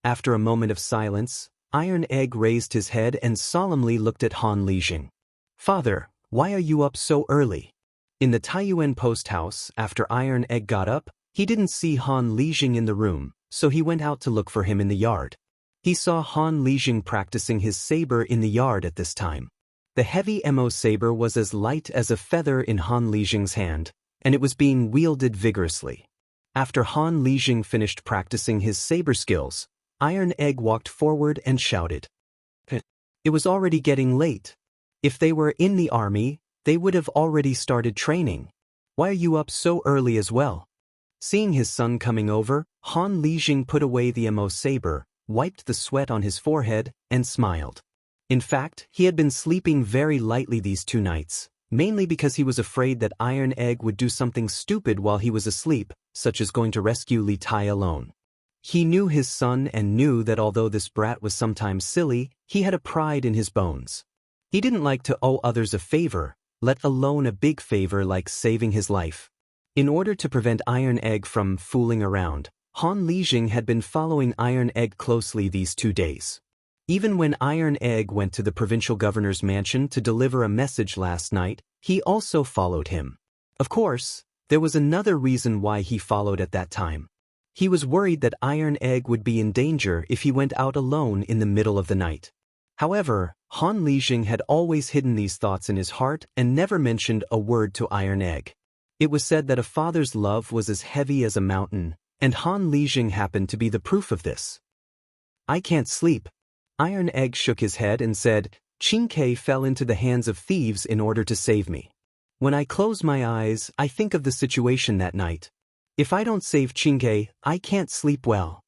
After a moment of silence, Iron Egg raised his head and solemnly looked at Han Lijing. Father, why are you up so early? In the Taiyuan post house, after Iron Egg got up, he didn't see Han Lijing in the room, so he went out to look for him in the yard. He saw Han Lijing practicing his saber in the yard at this time. The heavy Mo saber was as light as a feather in Han Lijing's hand, and it was being wielded vigorously. After Han Lijing finished practicing his saber skills, Iron Egg walked forward and shouted. It was already getting late. If they were in the army, they would have already started training. Why are you up so early as well? Seeing his son coming over, Han Lijing put away the Mo saber, wiped the sweat on his forehead, and smiled. In fact, he had been sleeping very lightly these 2 nights, mainly because he was afraid that Iron Egg would do something stupid while he was asleep, such as going to rescue Li Tai alone. He knew his son and knew that although this brat was sometimes silly, he had a pride in his bones. He didn't like to owe others a favor, let alone a big favor like saving his life. In order to prevent Iron Egg from fooling around, Han Lijing had been following Iron Egg closely these 2 days. Even when Iron Egg went to the provincial governor's mansion to deliver a message last night, he also followed him. Of course, there was another reason why he followed at that time. He was worried that Iron Egg would be in danger if he went out alone in the middle of the night. However, Han Lijing had always hidden these thoughts in his heart and never mentioned a word to Iron Egg. It was said that a father's love was as heavy as a mountain, and Han Lijing happened to be the proof of this. I can't sleep. Iron Egg shook his head and said, Qing Ke fell into the hands of thieves in order to save me. When I close my eyes, I think of the situation that night. If I don't save Qing Ke, I can't sleep well.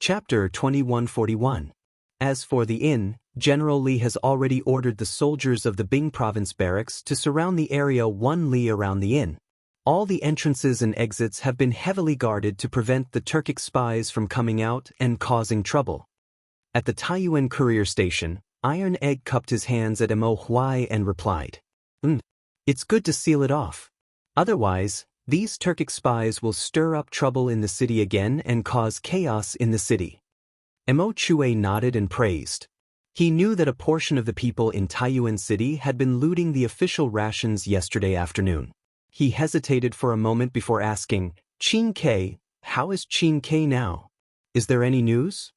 Chapter 2141. As for the inn, General Li has already ordered the soldiers of the Bing province barracks to surround the area 1 li around the inn. All the entrances and exits have been heavily guarded to prevent the Turkic spies from coming out and causing trouble. At the Taiyuan courier station, Iron Egg cupped his hands at Mo Huai and replied, It's good to seal it off. Otherwise, these Turkic spies will stir up trouble in the city again and cause chaos in the city. Mo Chue nodded and praised. He knew that a portion of the people in Taiyuan City had been looting the official rations yesterday afternoon. He hesitated for a moment before asking, Qing Ke, how is Qing Ke now? Is there any news?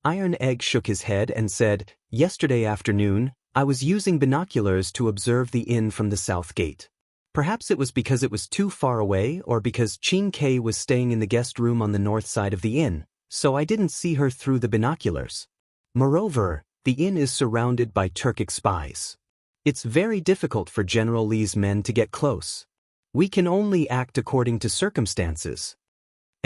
Iron Egg shook his head and said, Yesterday afternoon, I was using binoculars to observe the inn from the south gate. Perhaps it was because it was too far away or because Qing Ke was staying in the guest room on the north side of the inn, so I didn't see her through the binoculars. Moreover, the inn is surrounded by Turkic spies. It's very difficult for General Li's men to get close. We can only act according to circumstances.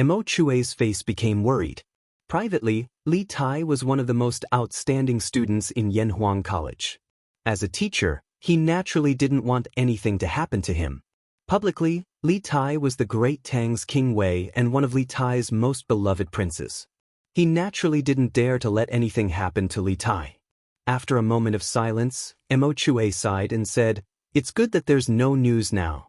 Mo Chue's face became worried. Privately, Li Tai was one of the most outstanding students in Yanhuang College. As a teacher, he naturally didn't want anything to happen to him. Publicly, Li Tai was the great Tang's King Wei and one of Li Tai's most beloved princes. He naturally didn't dare to let anything happen to Li Tai. After a moment of silence, Mo Chue sighed and said, It's good that there's no news now.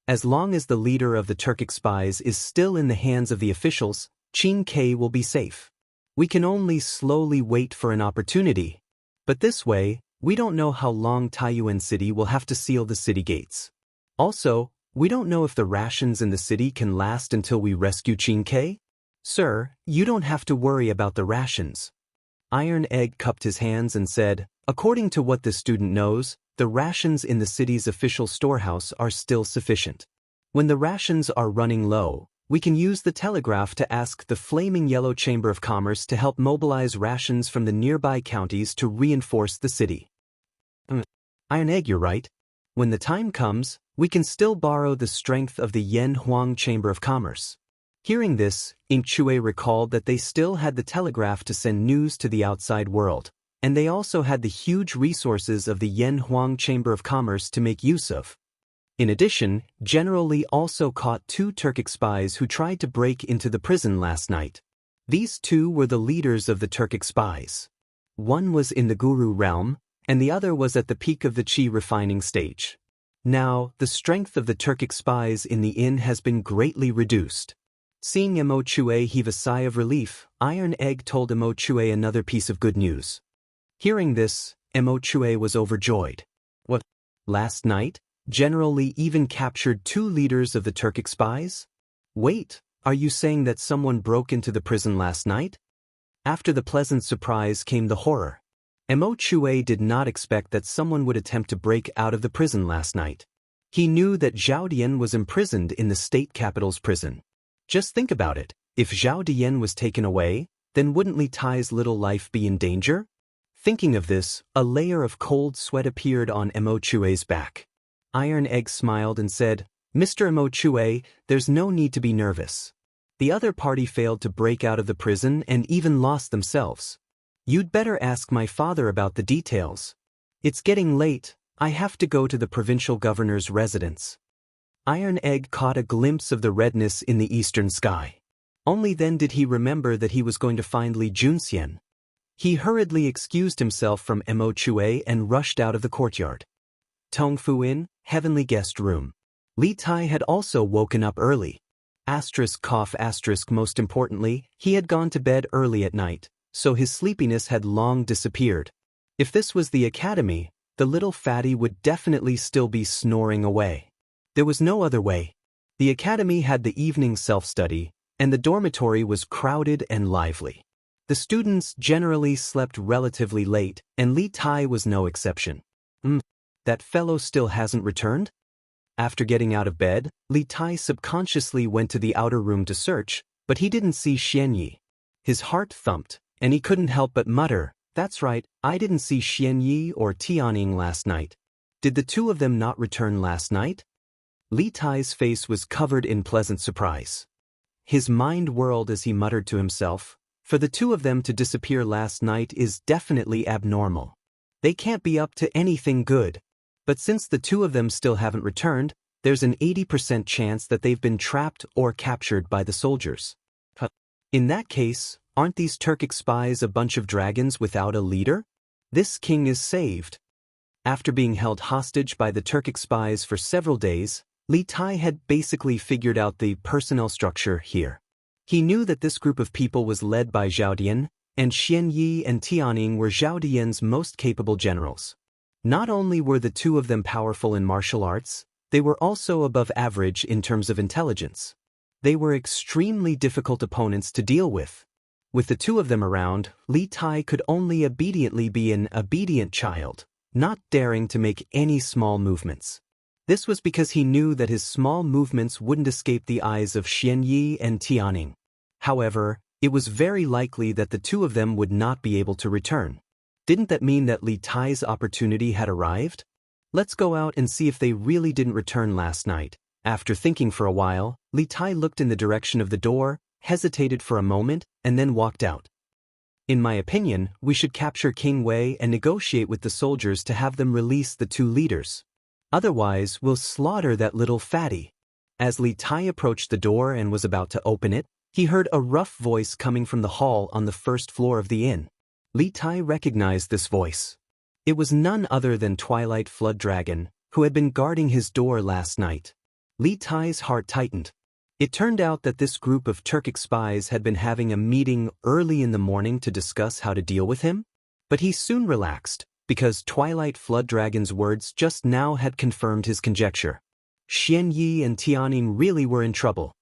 As long as the leader of the Turkic spies is still in the hands of the officials, Qing Ke will be safe. We can only slowly wait for an opportunity. But this way, we don't know how long Taiyuan City will have to seal the city gates. Also, we don't know if the rations in the city can last until we rescue Qing Ke. Sir, you don't have to worry about the rations. Iron Egg cupped his hands and said, According to what the student knows, the rations in the city's official storehouse are still sufficient. When the rations are running low, we can use the telegraph to ask the Flaming Yellow Chamber of Commerce to help mobilize rations from the nearby counties to reinforce the city. Iron Egg, you're right. When the time comes, we can still borrow the strength of the Yanhuang Chamber of Commerce. Hearing this, Ing Chue recalled that they still had the telegraph to send news to the outside world, and they also had the huge resources of the Yanhuang Chamber of Commerce to make use of. In addition, General Li also caught 2 Turkic spies who tried to break into the prison last night. These 2 were the leaders of the Turkic spies. One was in the Guru realm, and the other was at the peak of the Qi refining stage. Now, the strength of the Turkic spies in the inn has been greatly reduced. Seeing Mo Chue heave a sigh of relief, Iron Egg told Mo Chue another piece of good news. Hearing this, Mo Chue was overjoyed. What? Last night, General Li even captured 2 leaders of the Turkic spies? Wait, are you saying that someone broke into the prison last night? After the pleasant surprise came the horror. Mo Chue did not expect that someone would attempt to break out of the prison last night. He knew that Zhao Dian was imprisoned in the state capital's prison. Just think about it, if Zhao Dian was taken away, then wouldn't Li Tai's little life be in danger? Thinking of this, a layer of cold sweat appeared on Mo Chue's back. Iron Egg smiled and said, Mr. Mo Chue, there's no need to be nervous. The other party failed to break out of the prison and even lost themselves. You'd better ask my father about the details. It's getting late, I have to go to the provincial governor's residence. Iron Egg caught a glimpse of the redness in the eastern sky. Only then did he remember that he was going to find Li Junxian. He hurriedly excused himself from Mo Chue and rushed out of the courtyard. Tongfu Inn, heavenly guest room. Li Tai had also woken up early. Most importantly, he had gone to bed early at night, so his sleepiness had long disappeared. If this was the academy, the little fatty would definitely still be snoring away. There was no other way. The academy had the evening self-study, and the dormitory was crowded and lively. The students generally slept relatively late, and Li Tai was no exception. That fellow still hasn't returned? After getting out of bed, Li Tai subconsciously went to the outer room to search, but he didn't see Xianyi. His heart thumped, and he couldn't help but mutter, "That's right, I didn't see Xianyi or Tianning last night. Did the 2 of them not return last night?" Li Tai's face was covered in pleasant surprise. His mind whirled as he muttered to himself, "For the 2 of them to disappear last night is definitely abnormal. They can't be up to anything good. But since the 2 of them still haven't returned, there's an 80% chance that they've been trapped or captured by the soldiers. In that case, aren't these Turkic spies a bunch of dragons without a leader? This king is saved." After being held hostage by the Turkic spies for several days, Li Tai had basically figured out the personnel structure here. He knew that this group of people was led by Zhao Dian, and Xianyi and Tianning were Zhao Dian's most capable generals. Not only were the 2 of them powerful in martial arts, they were also above average in terms of intelligence. They were extremely difficult opponents to deal with. With the 2 of them around, Li Tai could only obediently be an obedient child, not daring to make any small movements. This was because he knew that his small movements wouldn't escape the eyes of Xianyi and Tianning. However, it was very likely that the 2 of them would not be able to return. Didn't that mean that Li Tai's opportunity had arrived? Let's go out and see if they really didn't return last night. After thinking for a while, Li Tai looked in the direction of the door, hesitated for a moment, and then walked out. In my opinion, we should capture King Wei and negotiate with the soldiers to have them release the 2 leaders. Otherwise, we'll slaughter that little fatty. As Li Tai approached the door and was about to open it, he heard a rough voice coming from the hall on the first floor of the inn. Li Tai recognized this voice. It was none other than Twilight Flood Dragon, who had been guarding his door last night. Li Tai's heart tightened. It turned out that this group of Turkic spies had been having a meeting early in the morning to discuss how to deal with him. But he soon relaxed, because Twilight Flood Dragon's words just now had confirmed his conjecture. Xianyi and Tianning really were in trouble.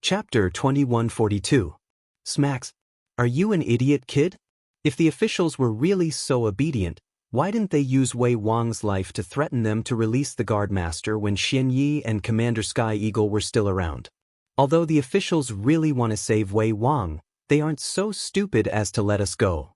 Chapter 2142. Smacks. Are you an idiot, kid? If the officials were really so obedient, why didn't they use Wei Wang's life to threaten them to release the guardmaster when Xianyi and Commander Sky Eagle were still around? Although the officials really want to save Wei Wang, they aren't so stupid as to let us go.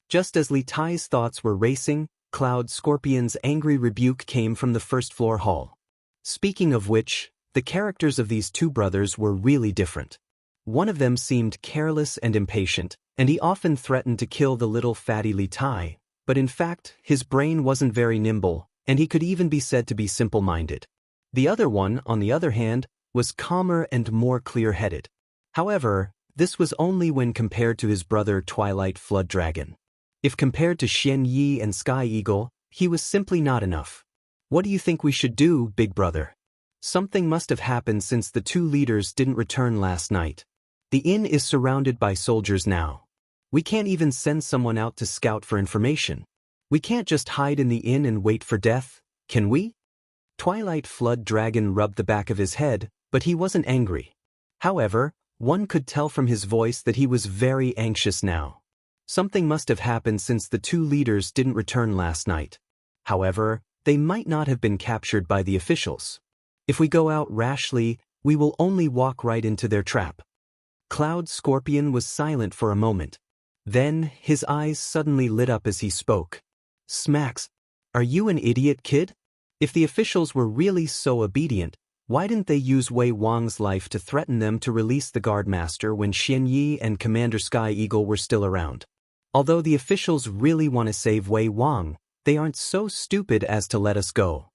Just as Li Tai's thoughts were racing, Cloud Scorpion's angry rebuke came from the first-floor hall. Speaking of which, the characters of these 2 brothers were really different. One of them seemed careless and impatient, and he often threatened to kill the little fatty Li Tai, but in fact, his brain wasn't very nimble, and he could even be said to be simple-minded. The other one, on the other hand, was calmer and more clear-headed. However, this was only when compared to his brother Twilight Flood Dragon. If compared to Xianyi and Sky Eagle, he was simply not enough. What do you think we should do, big brother? Something must have happened since the two leaders didn't return last night. The inn is surrounded by soldiers now. We can't even send someone out to scout for information. We can't just hide in the inn and wait for death, can we? Twilight Flood Dragon rubbed the back of his head, but he wasn't angry. However, one could tell from his voice that he was very anxious now. Something must have happened since the two leaders didn't return last night. However, they might not have been captured by the officials. If we go out rashly, we will only walk right into their trap. Cloud Scorpion was silent for a moment. Then, his eyes suddenly lit up as he spoke. Smacks, are you an idiot, kid? If the officials were really so obedient, why didn't they use Wei Wang's life to threaten them to release the guardmaster when Xianyi and Commander Sky Eagle were still around? Although the officials really want to save Wei Wang, they aren't so stupid as to let us go.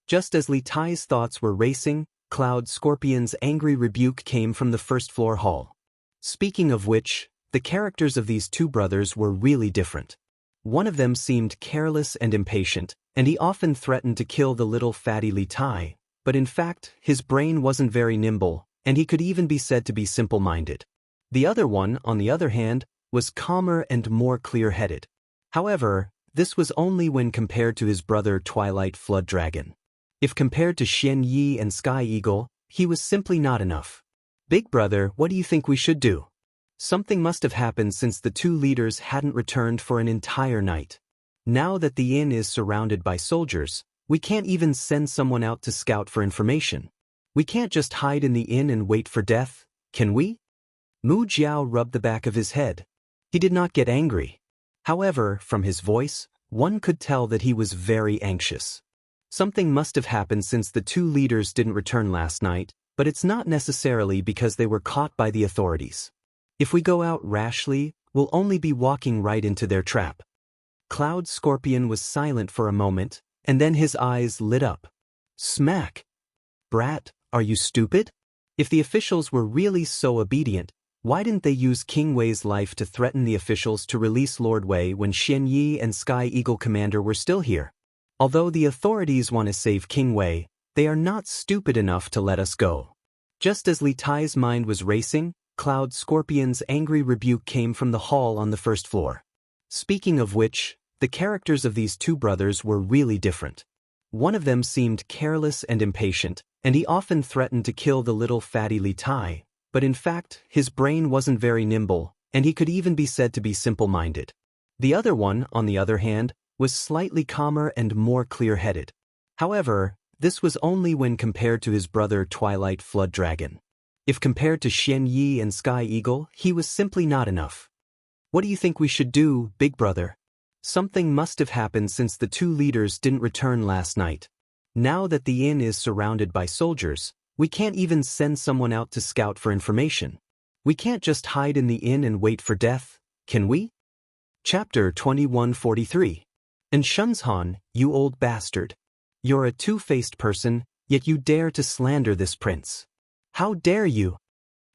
Just as Li Tai's thoughts were racing, Cloud Scorpion's angry rebuke came from the first-floor hall. Speaking of which, the characters of these two brothers were really different. One of them seemed careless and impatient, and he often threatened to kill the little fatty Li Tai, but in fact, his brain wasn't very nimble, and he could even be said to be simple-minded. The other one, on the other hand, was calmer and more clear-headed. However, this was only when compared to his brother Twilight Flood Dragon. If compared to Xianyi and Sky Eagle, he was simply not enough. Big brother, what do you think we should do? Something must have happened since the two leaders hadn't returned for an entire night. Now that the inn is surrounded by soldiers, we can't even send someone out to scout for information. We can't just hide in the inn and wait for death, can we? Mu Jiao rubbed the back of his head. He did not get angry. However, from his voice, one could tell that he was very anxious. Something must have happened since the two leaders didn't return last night, but it's not necessarily because they were caught by the authorities. If we go out rashly, we'll only be walking right into their trap. Cloud Scorpion was silent for a moment, and then his eyes lit up. Smack! Brat, are you stupid? If the officials were really so obedient, why didn't they use King Wei's life to threaten the officials to release Lord Wei when Xianyi and Sky Eagle Commander were still here? Although the authorities want to save King Wei, they are not stupid enough to let us go. Just as Li Tai's mind was racing, Cloud Scorpion's angry rebuke came from the hall on the first floor. Speaking of which, the characters of these two brothers were really different. One of them seemed careless and impatient, and he often threatened to kill the little fatty Li Tai, but in fact, his brain wasn't very nimble, and he could even be said to be simple-minded. The other one, on the other hand, was slightly calmer and more clear-headed. However, this was only when compared to his brother Twilight Flood Dragon. If compared to Xianyi and Sky Eagle, he was simply not enough. What do you think we should do, big brother? Something must have happened since the two leaders didn't return last night. Now that the inn is surrounded by soldiers, we can't even send someone out to scout for information. We can't just hide in the inn and wait for death, can we? Chapter 2143. And Xianxia, you old bastard. You're a two-faced person, yet you dare to slander this prince. How dare you?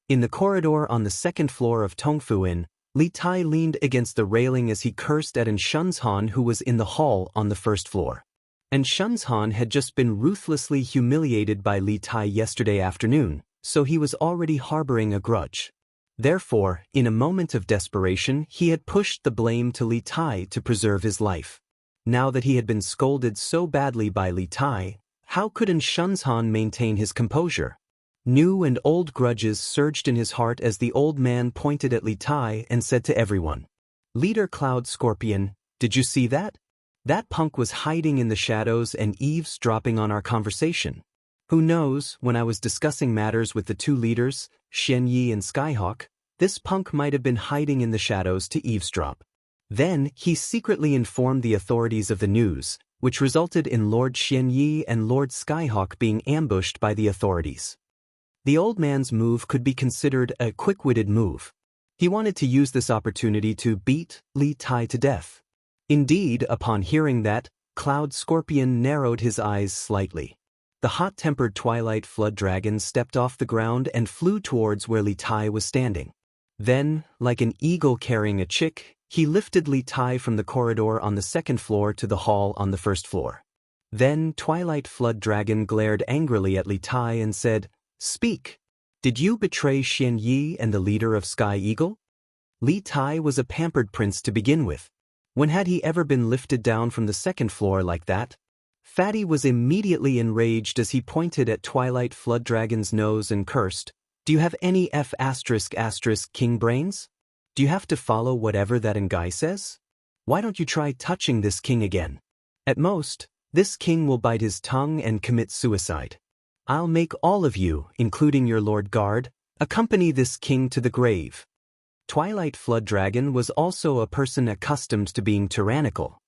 In the corridor on the second floor of Tongfu Inn, Li Tai leaned against the railing as he cursed at An Xianxia, who was in the hall on the first floor. And Xianxia had just been ruthlessly humiliated by Li Tai yesterday afternoon, so he was already harboring a grudge. Therefore, in a moment of desperation, he had pushed the blame to Li Tai to preserve his life. Now that he had been scolded so badly by Li Tai, how could An Xianxia maintain his composure? New and old grudges surged in his heart as the old man pointed at Li Tai and said to everyone, "Leader Cloud Scorpion, did you see that? That punk was hiding in the shadows and eavesdropping on our conversation. Who knows, when I was discussing matters with the two leaders, Xianyi and Skyhawk, this punk might have been hiding in the shadows to eavesdrop. Then, he secretly informed the authorities of the news, which resulted in Lord Xianyi and Lord Skyhawk being ambushed by the authorities." The old man's move could be considered a quick-witted move. He wanted to use this opportunity to beat Li Tai to death. Indeed, upon hearing that, Cloud Scorpion narrowed his eyes slightly. The hot-tempered Twilight Flood Dragon stepped off the ground and flew towards where Li Tai was standing. Then, like an eagle carrying a chick, He lifted Li Tai from the corridor on the second floor to the hall on the first floor. Then Twilight Flood Dragon glared angrily at Li Tai and said, "Speak. Did you betray Xian Yi and the leader of Sky Eagle?" Li Tai was a pampered prince to begin with. When had he ever been lifted down from the second floor like that? Fatty was immediately enraged as he pointed at Twilight Flood Dragon's nose and cursed, "Do you have any king brains? Do you have to follow whatever that guy says? Why don't you try touching this king again? At most, this king will bite his tongue and commit suicide. I'll make all of you, including your Lord Guard, accompany this king to the grave." Twilight Flood Dragon was also a person accustomed to being tyrannical.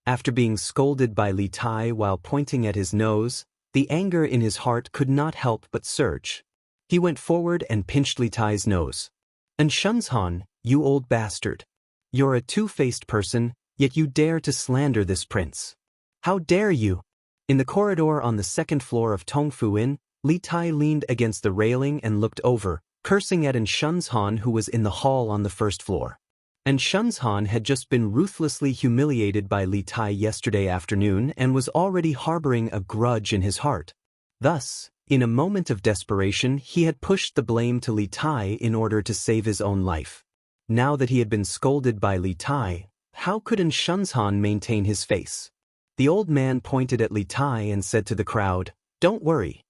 After being scolded by Li Tai while pointing at his nose, the anger in his heart could not help but surge. He went forward and pinched Li Tai's nose. "And Shenzhan, you old bastard. You're a two-faced person, yet you dare to slander this prince. How dare you?" In the corridor on the second floor of Tongfuin, Li Tai leaned against the railing and looked over, cursing at Shenzhan, who was in the hall on the first floor. And Shenzhan had just been ruthlessly humiliated by Li Tai yesterday afternoon and was already harboring a grudge in his heart. Thus, in a moment of desperation, he had pushed the blame to Li Tai in order to save his own life. Now that he had been scolded by Li Tai, how could Shenzhan maintain his face? The old man pointed at Li Tai and said to the crowd, "Don't worry.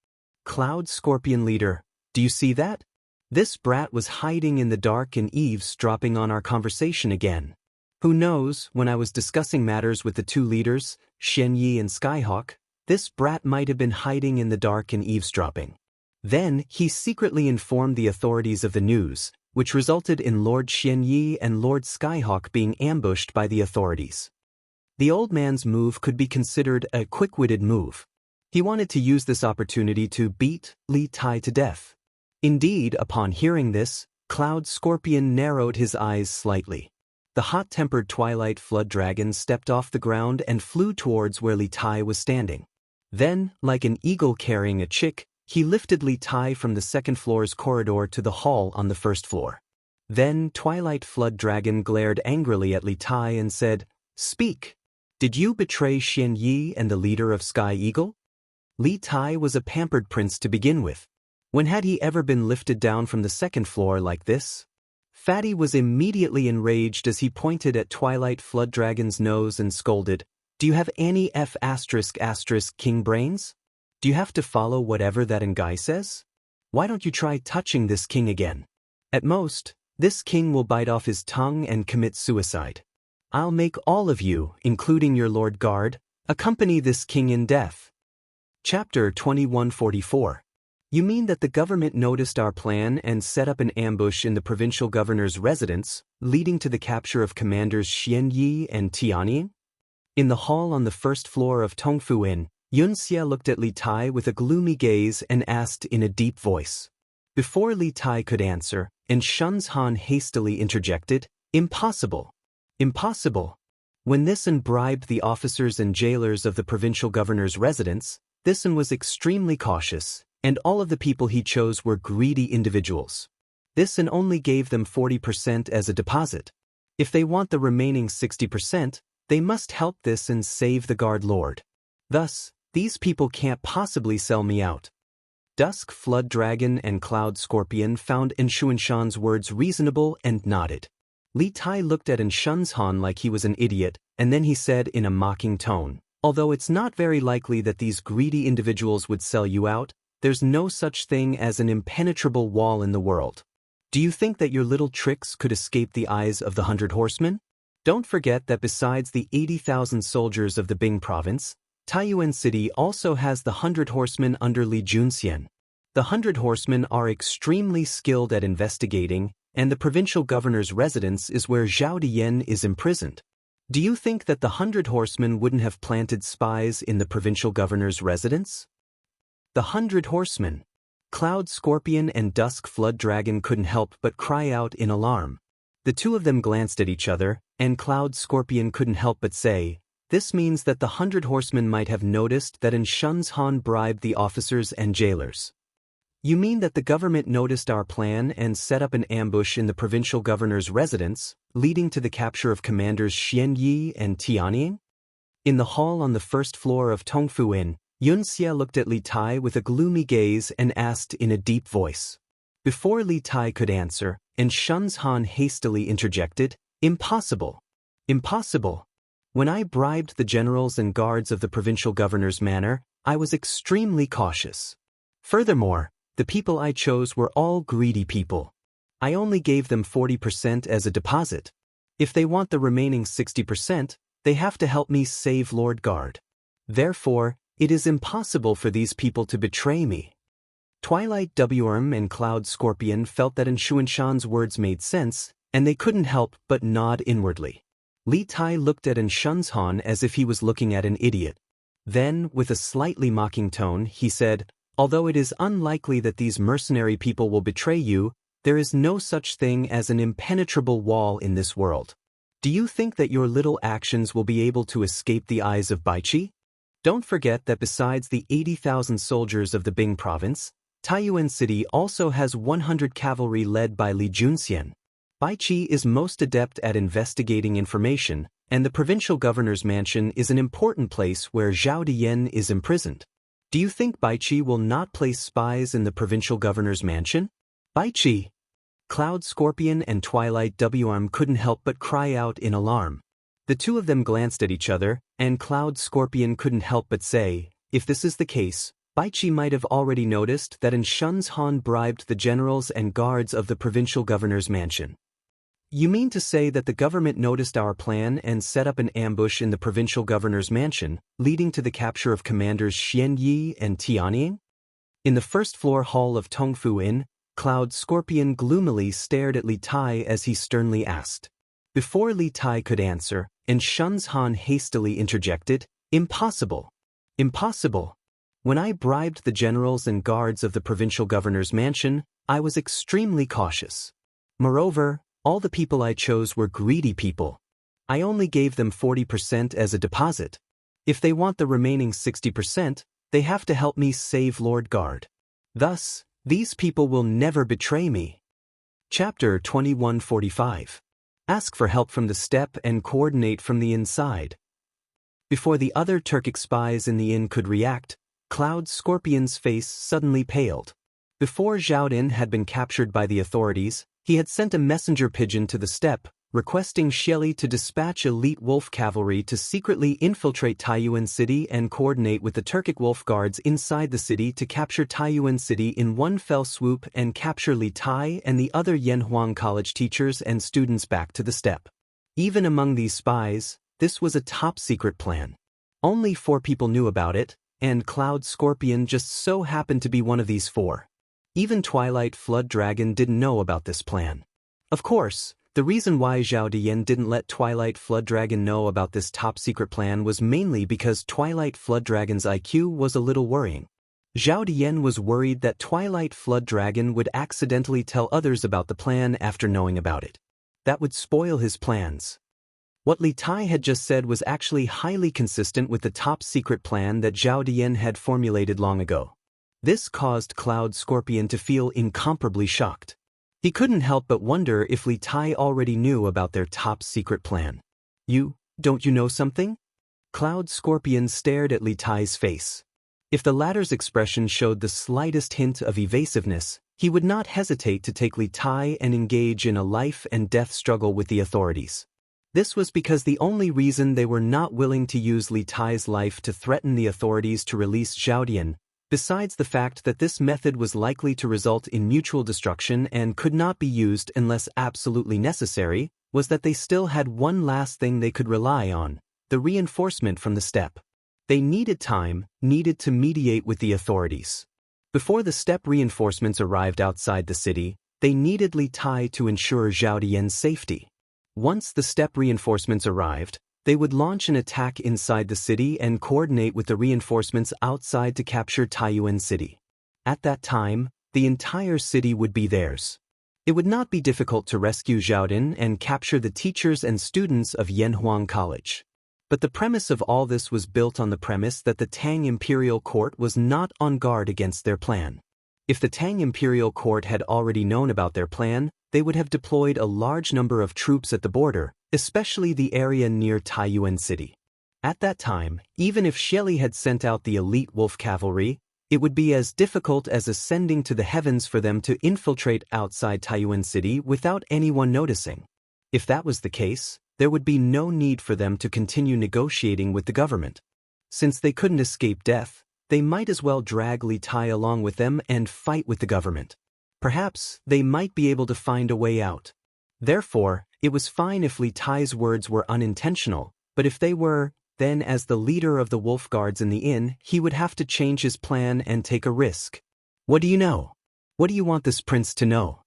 Cloud Scorpion Leader, do you see that? This brat was hiding in the dark and eavesdropping on our conversation again. Who knows, when I was discussing matters with the two leaders, Xian Yi and Skyhawk, this brat might have been hiding in the dark and eavesdropping. Then he secretly informed the authorities of the news, which resulted in Lord Xian Yi and Lord Skyhawk being ambushed by the authorities." The old man's move could be considered a quick-witted move. He wanted to use this opportunity to beat Li Tai to death. Indeed, upon hearing this, Cloud Scorpion narrowed his eyes slightly. The hot-tempered Twilight Flood Dragon stepped off the ground and flew towards where Li Tai was standing. Then, like an eagle carrying a chick, he lifted Li Tai from the second floor's corridor to the hall on the first floor. Then Twilight Flood Dragon glared angrily at Li Tai and said, "Speak. Did you betray Xian Yi and the leader of Sky Eagle?" Li Tai was a pampered prince to begin with. When had he ever been lifted down from the second floor like this? Fatty was immediately enraged as he pointed at Twilight Flood Dragon's nose and scolded, "Do you have any king brains? Do you have to follow whatever that guy says? Why don't you try touching this king again? At most, this king will bite off his tongue and commit suicide. I'll make all of you, including your Lord Guard, accompany this king in death." Chapter 2144. You mean that the government noticed our plan and set up an ambush in the provincial governor's residence, leading to the capture of commanders Xian Yi and Tianyin? In the hall on the first floor of Tongfuin, Yunxia looked at Li Tai with a gloomy gaze and asked in a deep voice. Before Li Tai could answer, Shenzhan hastily interjected, "Impossible. Impossible." When Nissen bribed the officers and jailers of the provincial governor's residence, Nissen was extremely cautious, and all of the people he chose were greedy individuals. Nissen only gave them 40% as a deposit. If they want the remaining 60%, they must help this and save the guard lord. Thus, these people can't possibly sell me out. Dusk Flood Dragon and Cloud Scorpion found Shenzhan's words reasonable and nodded. Li Tai looked at Shenzhan like he was an idiot, and then he said in a mocking tone, "Although it's not very likely that these greedy individuals would sell you out, there's no such thing as an impenetrable wall in the world. Do you think that your little tricks could escape the eyes of the 100 Horsemen? Don't forget that besides the 80,000 soldiers of the Bing province, Taiyuan City also has the 100 Horsemen under Li Junxian. The 100 Horsemen are extremely skilled at investigating, and the provincial governor's residence is where Zhao Diyan is imprisoned. Do you think that the 100 Horsemen wouldn't have planted spies in the provincial governor's residence?" The 100 Horsemen. Cloud Scorpion and Dusk Flood Dragon couldn't help but cry out in alarm. The two of them glanced at each other, and Cloud Scorpion couldn't help but say, "This means that the 100 Horsemen might have noticed that Shenzhan bribed the officers and jailers." You mean that the government noticed our plan and set up an ambush in the provincial governor's residence, leading to the capture of commanders Xianyi and Tianying? In the hall on the first floor of Tongfu Inn, Yunxia looked at Li Tai with a gloomy gaze and asked in a deep voice. Before Li Tai could answer, and Shenzhan hastily interjected, "Impossible. Impossible. When I bribed the generals and guards of the provincial governor's manor, I was extremely cautious. Furthermore, the people I chose were all greedy people. I only gave them 40% as a deposit. If they want the remaining 60%, they have to help me save Lord Guard. Therefore, it is impossible for these people to betray me." Twilight Worm and Cloud Scorpion felt that Xianxia's words made sense, and they couldn't help but nod inwardly. Li Tai looked at Shenzhan as if he was looking at an idiot. Then, with a slightly mocking tone, he said, "Although it is unlikely that these mercenary people will betray you, there is no such thing as an impenetrable wall in this world. Do you think that your little actions will be able to escape the eyes of Baichi? Don't forget that besides the 80,000 soldiers of the Bing province, Taiyuan City also has 100 cavalry led by Li Junxian. Baichi is most adept at investigating information, and the provincial governor's mansion is an important place where Zhao Diyan is imprisoned. Do you think Baichi will not place spies in the provincial governor's mansion?" "Baichi!" Cloud Scorpion and Twilight Worm couldn't help but cry out in alarm. The two of them glanced at each other, and Cloud Scorpion couldn't help but say, "If this is the case, Baichi might have already noticed that Shenzhan bribed the generals and guards of the provincial governor's mansion." "You mean to say that the government noticed our plan and set up an ambush in the provincial governor's mansion, leading to the capture of commanders Xianyi and Tianying?" In the first-floor hall of Tongfu Inn, Cloud Scorpion gloomily stared at Li Tai as he sternly asked. Before Li Tai could answer, and Shenzhan hastily interjected, "Impossible. Impossible. When I bribed the generals and guards of the provincial governor's mansion, I was extremely cautious. Moreover, all the people I chose were greedy people. I only gave them 40% as a deposit. If they want the remaining 60%, they have to help me save Lord Guard. Thus, these people will never betray me." Chapter 2145. Ask for help from the steppe and coordinate from the inside. Before the other Turkic spies in the inn could react, Cloud Scorpion's face suddenly paled. Before Zhao Din had been captured by the authorities, he had sent a messenger pigeon to the steppe, requesting Xieli to dispatch elite wolf cavalry to secretly infiltrate Taiyuan City and coordinate with the Turkic wolf guards inside the city to capture Taiyuan City in one fell swoop and capture Li Tai and the other Yanhuang College teachers and students back to the steppe. Even among these spies, this was a top-secret plan. Only 4 people knew about it, and Cloud Scorpion just so happened to be one of these 4. Even Twilight Flood Dragon didn't know about this plan. Of course, the reason why Zhao Diyan didn't let Twilight Flood Dragon know about this top-secret plan was mainly because Twilight Flood Dragon's IQ was a little worrying. Zhao Diyan was worried that Twilight Flood Dragon would accidentally tell others about the plan after knowing about it. That would spoil his plans. What Li Tai had just said was actually highly consistent with the top-secret plan that Zhao Diyan had formulated long ago. This caused Cloud Scorpion to feel incomparably shocked. He couldn't help but wonder if Li Tai already knew about their top-secret plan. Don't you know something?" Cloud Scorpion stared at Li Tai's face. If the latter's expression showed the slightest hint of evasiveness, he would not hesitate to take Li Tai and engage in a life-and-death struggle with the authorities. This was because the only reason they were not willing to use Li Tai's life to threaten the authorities to release Zhao Diyan, besides the fact that this method was likely to result in mutual destruction and could not be used unless absolutely necessary, was that they still had one last thing they could rely on, the reinforcement from the steppe. They needed time, needed to mediate with the authorities. Before the steppe reinforcements arrived outside the city, they needed Li Tai to ensure Zhao Diyan's safety. Once the steppe reinforcements arrived, they would launch an attack inside the city and coordinate with the reinforcements outside to capture Taiyuan City. At that time, the entire city would be theirs. It would not be difficult to rescue Zhao Din and capture the teachers and students of Yanhuang College. But the premise of all this was built on the premise that the Tang Imperial Court was not on guard against their plan. If the Tang imperial court had already known about their plan, they would have deployed a large number of troops at the border, especially the area near Taiyuan City. At that time, even if Xieli had sent out the elite wolf cavalry, it would be as difficult as ascending to the heavens for them to infiltrate outside Taiyuan City without anyone noticing. If that was the case, there would be no need for them to continue negotiating with the government. Since they couldn't escape death, they might as well drag Li Tai along with them and fight with the government. Perhaps they might be able to find a way out. Therefore, it was fine if Li Tai's words were unintentional, but if they were, then as the leader of the wolf guards in the inn, he would have to change his plan and take a risk. What do you know? What do you want this prince to know?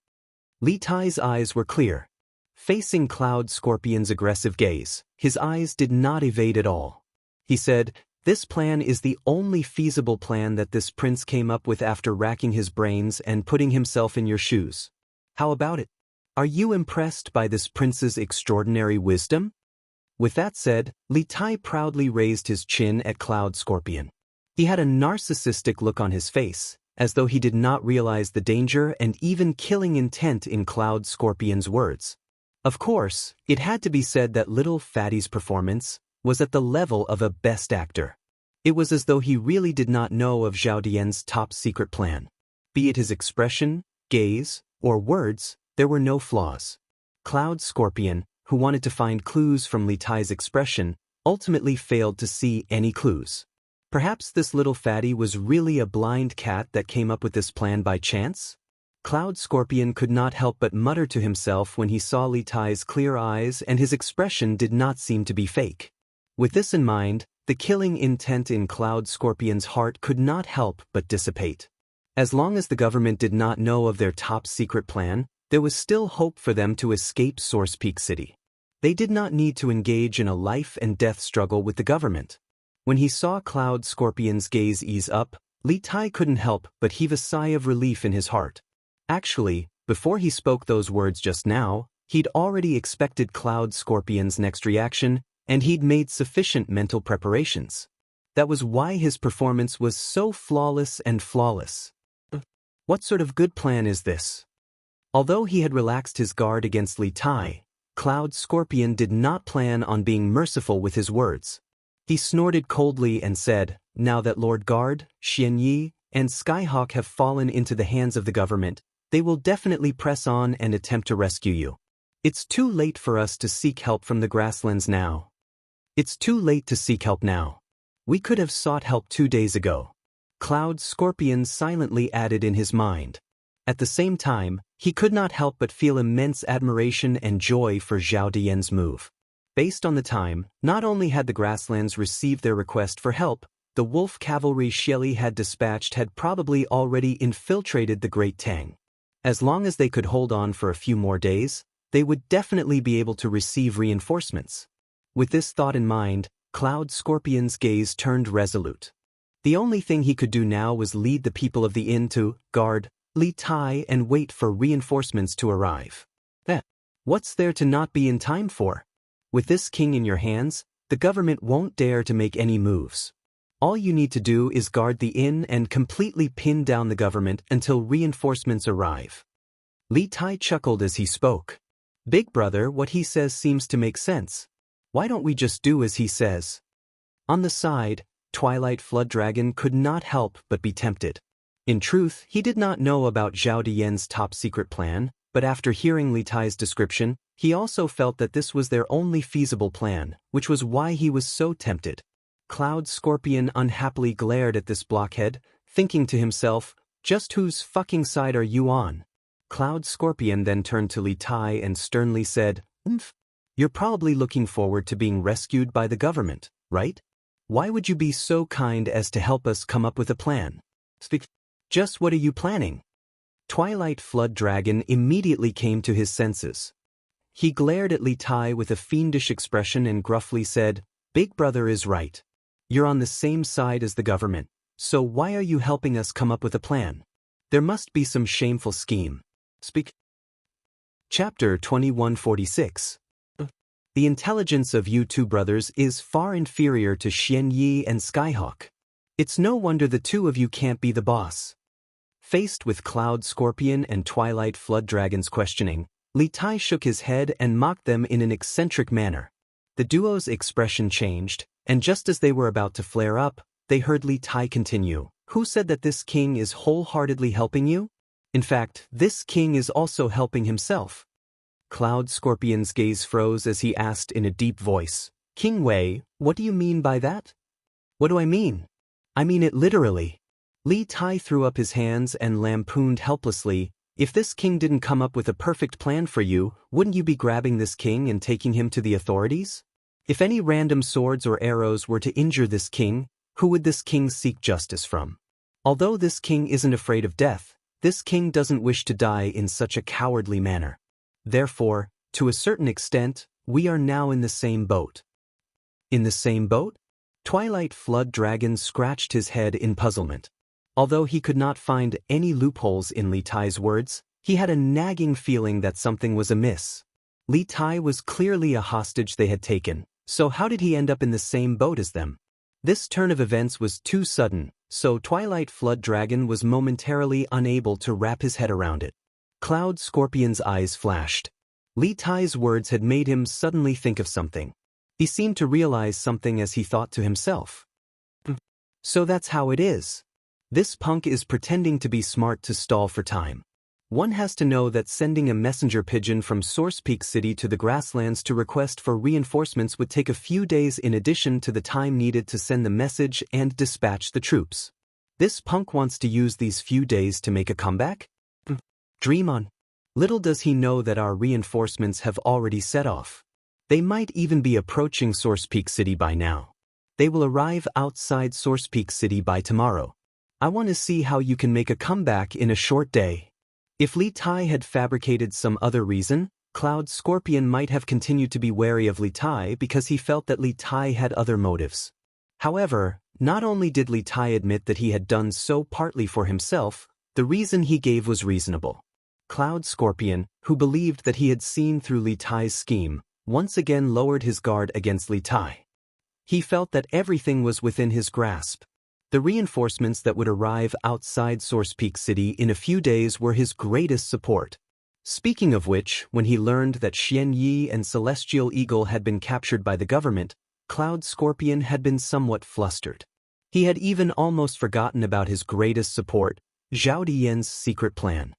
Li Tai's eyes were clear. Facing Cloud Scorpion's aggressive gaze, his eyes did not evade at all. He said, "This plan is the only feasible plan that this prince came up with after racking his brains and putting himself in your shoes. How about it? Are you impressed by this prince's extraordinary wisdom?" With that said, Li Tai proudly raised his chin at Cloud Scorpion. He had a narcissistic look on his face, as though he did not realize the danger and even killing intent in Cloud Scorpion's words. Of course, it had to be said that little Fatty's performance was at the level of a best actor. It was as though he really did not know of Zhao Dian's top-secret plan. Be it his expression, gaze, or words, there were no flaws. Cloud Scorpion, who wanted to find clues from Li Tai's expression, ultimately failed to see any clues. Perhaps this little fatty was really a blind cat that came up with this plan by chance? Cloud Scorpion could not help but mutter to himself when he saw Li Tai's clear eyes, and his expression did not seem to be fake. With this in mind, the killing intent in Cloud Scorpion's heart could not help but dissipate. As long as the government did not know of their top-secret plan, there was still hope for them to escape Source Peak City. They did not need to engage in a life-and-death struggle with the government. When he saw Cloud Scorpion's gaze ease up, Li Tai couldn't help but heave a sigh of relief in his heart. Actually, before he spoke those words just now, he'd already expected Cloud Scorpion's next reaction, and he'd made sufficient mental preparations. That was why his performance was so flawless and flawless. What sort of good plan is this? Although he had relaxed his guard against Li Tai, Cloud Scorpion did not plan on being merciful with his words. He snorted coldly and said, "Now that Lord Guard, Xianyi, and Skyhawk have fallen into the hands of the government, they will definitely press on and attempt to rescue you. It's too late for us to seek help from the grasslands now. It's too late to seek help now. We could have sought help 2 days ago." Cloud Scorpion silently added in his mind. At the same time, he could not help but feel immense admiration and joy for Zhao Dian's move. Based on the time, not only had the grasslands received their request for help, the wolf cavalry Xieli had dispatched had probably already infiltrated the Great Tang. As long as they could hold on for a few more days, they would definitely be able to receive reinforcements. With this thought in mind, Cloud Scorpion's gaze turned resolute. The only thing he could do now was lead the people of the inn to guard Li Tai and wait for reinforcements to arrive. What's there to not be in time for? With this king in your hands, the government won't dare to make any moves. All you need to do is guard the inn and completely pin down the government until reinforcements arrive. Li Tai chuckled as he spoke. Big brother, what he says seems to make sense. Why don't we just do as he says? On the side, Twilight Flood Dragon could not help but be tempted. In truth, he did not know about Zhao Dian's top-secret plan, but after hearing Li Tai's description, he also felt that this was their only feasible plan, which was why he was so tempted. Cloud Scorpion unhappily glared at this blockhead, thinking to himself, "Just whose fucking side are you on?" Cloud Scorpion then turned to Li Tai and sternly said, "You're probably looking forward to being rescued by the government, right? Why would you be so kind as to help us come up with a plan? Just what are you planning?" Twilight Flood Dragon immediately came to his senses. He glared at Li Tai with a fiendish expression and gruffly said, "Big brother is right. You're on the same side as the government, so why are you helping us come up with a plan? There must be some shameful scheme." Chapter 2146. The intelligence of you two brothers is far inferior to Xianyi and Skyhawk. It's no wonder the two of you can't be the boss. Faced with Cloud Scorpion and Twilight Flood Dragon's questioning, Li Tai shook his head and mocked them in an eccentric manner. The duo's expression changed, and just as they were about to flare up, they heard Li Tai continue. Who said that this king is wholeheartedly helping you? In fact, this king is also helping himself. Cloud Scorpion's gaze froze as he asked in a deep voice, King Wei, what do you mean by that? What do I mean? I mean it literally. Li Tai threw up his hands and lampooned helplessly. If this king didn't come up with a perfect plan for you, wouldn't you be grabbing this king and taking him to the authorities? If any random swords or arrows were to injure this king, who would this king seek justice from? Although this king isn't afraid of death, this king doesn't wish to die in such a cowardly manner. Therefore, to a certain extent, we are now in the same boat. In the same boat? Twilight Flood Dragon scratched his head in puzzlement. Although he could not find any loopholes in Li Tai's words, he had a nagging feeling that something was amiss. Li Tai was clearly a hostage they had taken, so how did he end up in the same boat as them? This turn of events was too sudden, so Twilight Flood Dragon was momentarily unable to wrap his head around it. Cloud Scorpion's eyes flashed. Li Tai's words had made him suddenly think of something. He seemed to realize something as he thought to himself. So that's how it is. This punk is pretending to be smart to stall for time. One has to know that sending a messenger pigeon from Source Peak City to the grasslands to request for reinforcements would take a few days in addition to the time needed to send the message and dispatch the troops. This punk wants to use these few days to make a comeback? Dream on. Little does he know that our reinforcements have already set off. They might even be approaching Source Peak City by now. They will arrive outside Source Peak City by tomorrow. I want to see how you can make a comeback in a short day. If Li Tai had fabricated some other reason, Cloud Scorpion might have continued to be wary of Li Tai because he felt that Li Tai had other motives. However, not only did Li Tai admit that he had done so partly for himself, the reason he gave was reasonable. Cloud Scorpion, who believed that he had seen through Li Tai's scheme, once again lowered his guard against Li Tai. He felt that everything was within his grasp. The reinforcements that would arrive outside Source Peak City in a few days were his greatest support. Speaking of which, when he learned that Xianyi and Celestial Eagle had been captured by the government, Cloud Scorpion had been somewhat flustered. He had even almost forgotten about his greatest support, Zhao Dian's secret plan.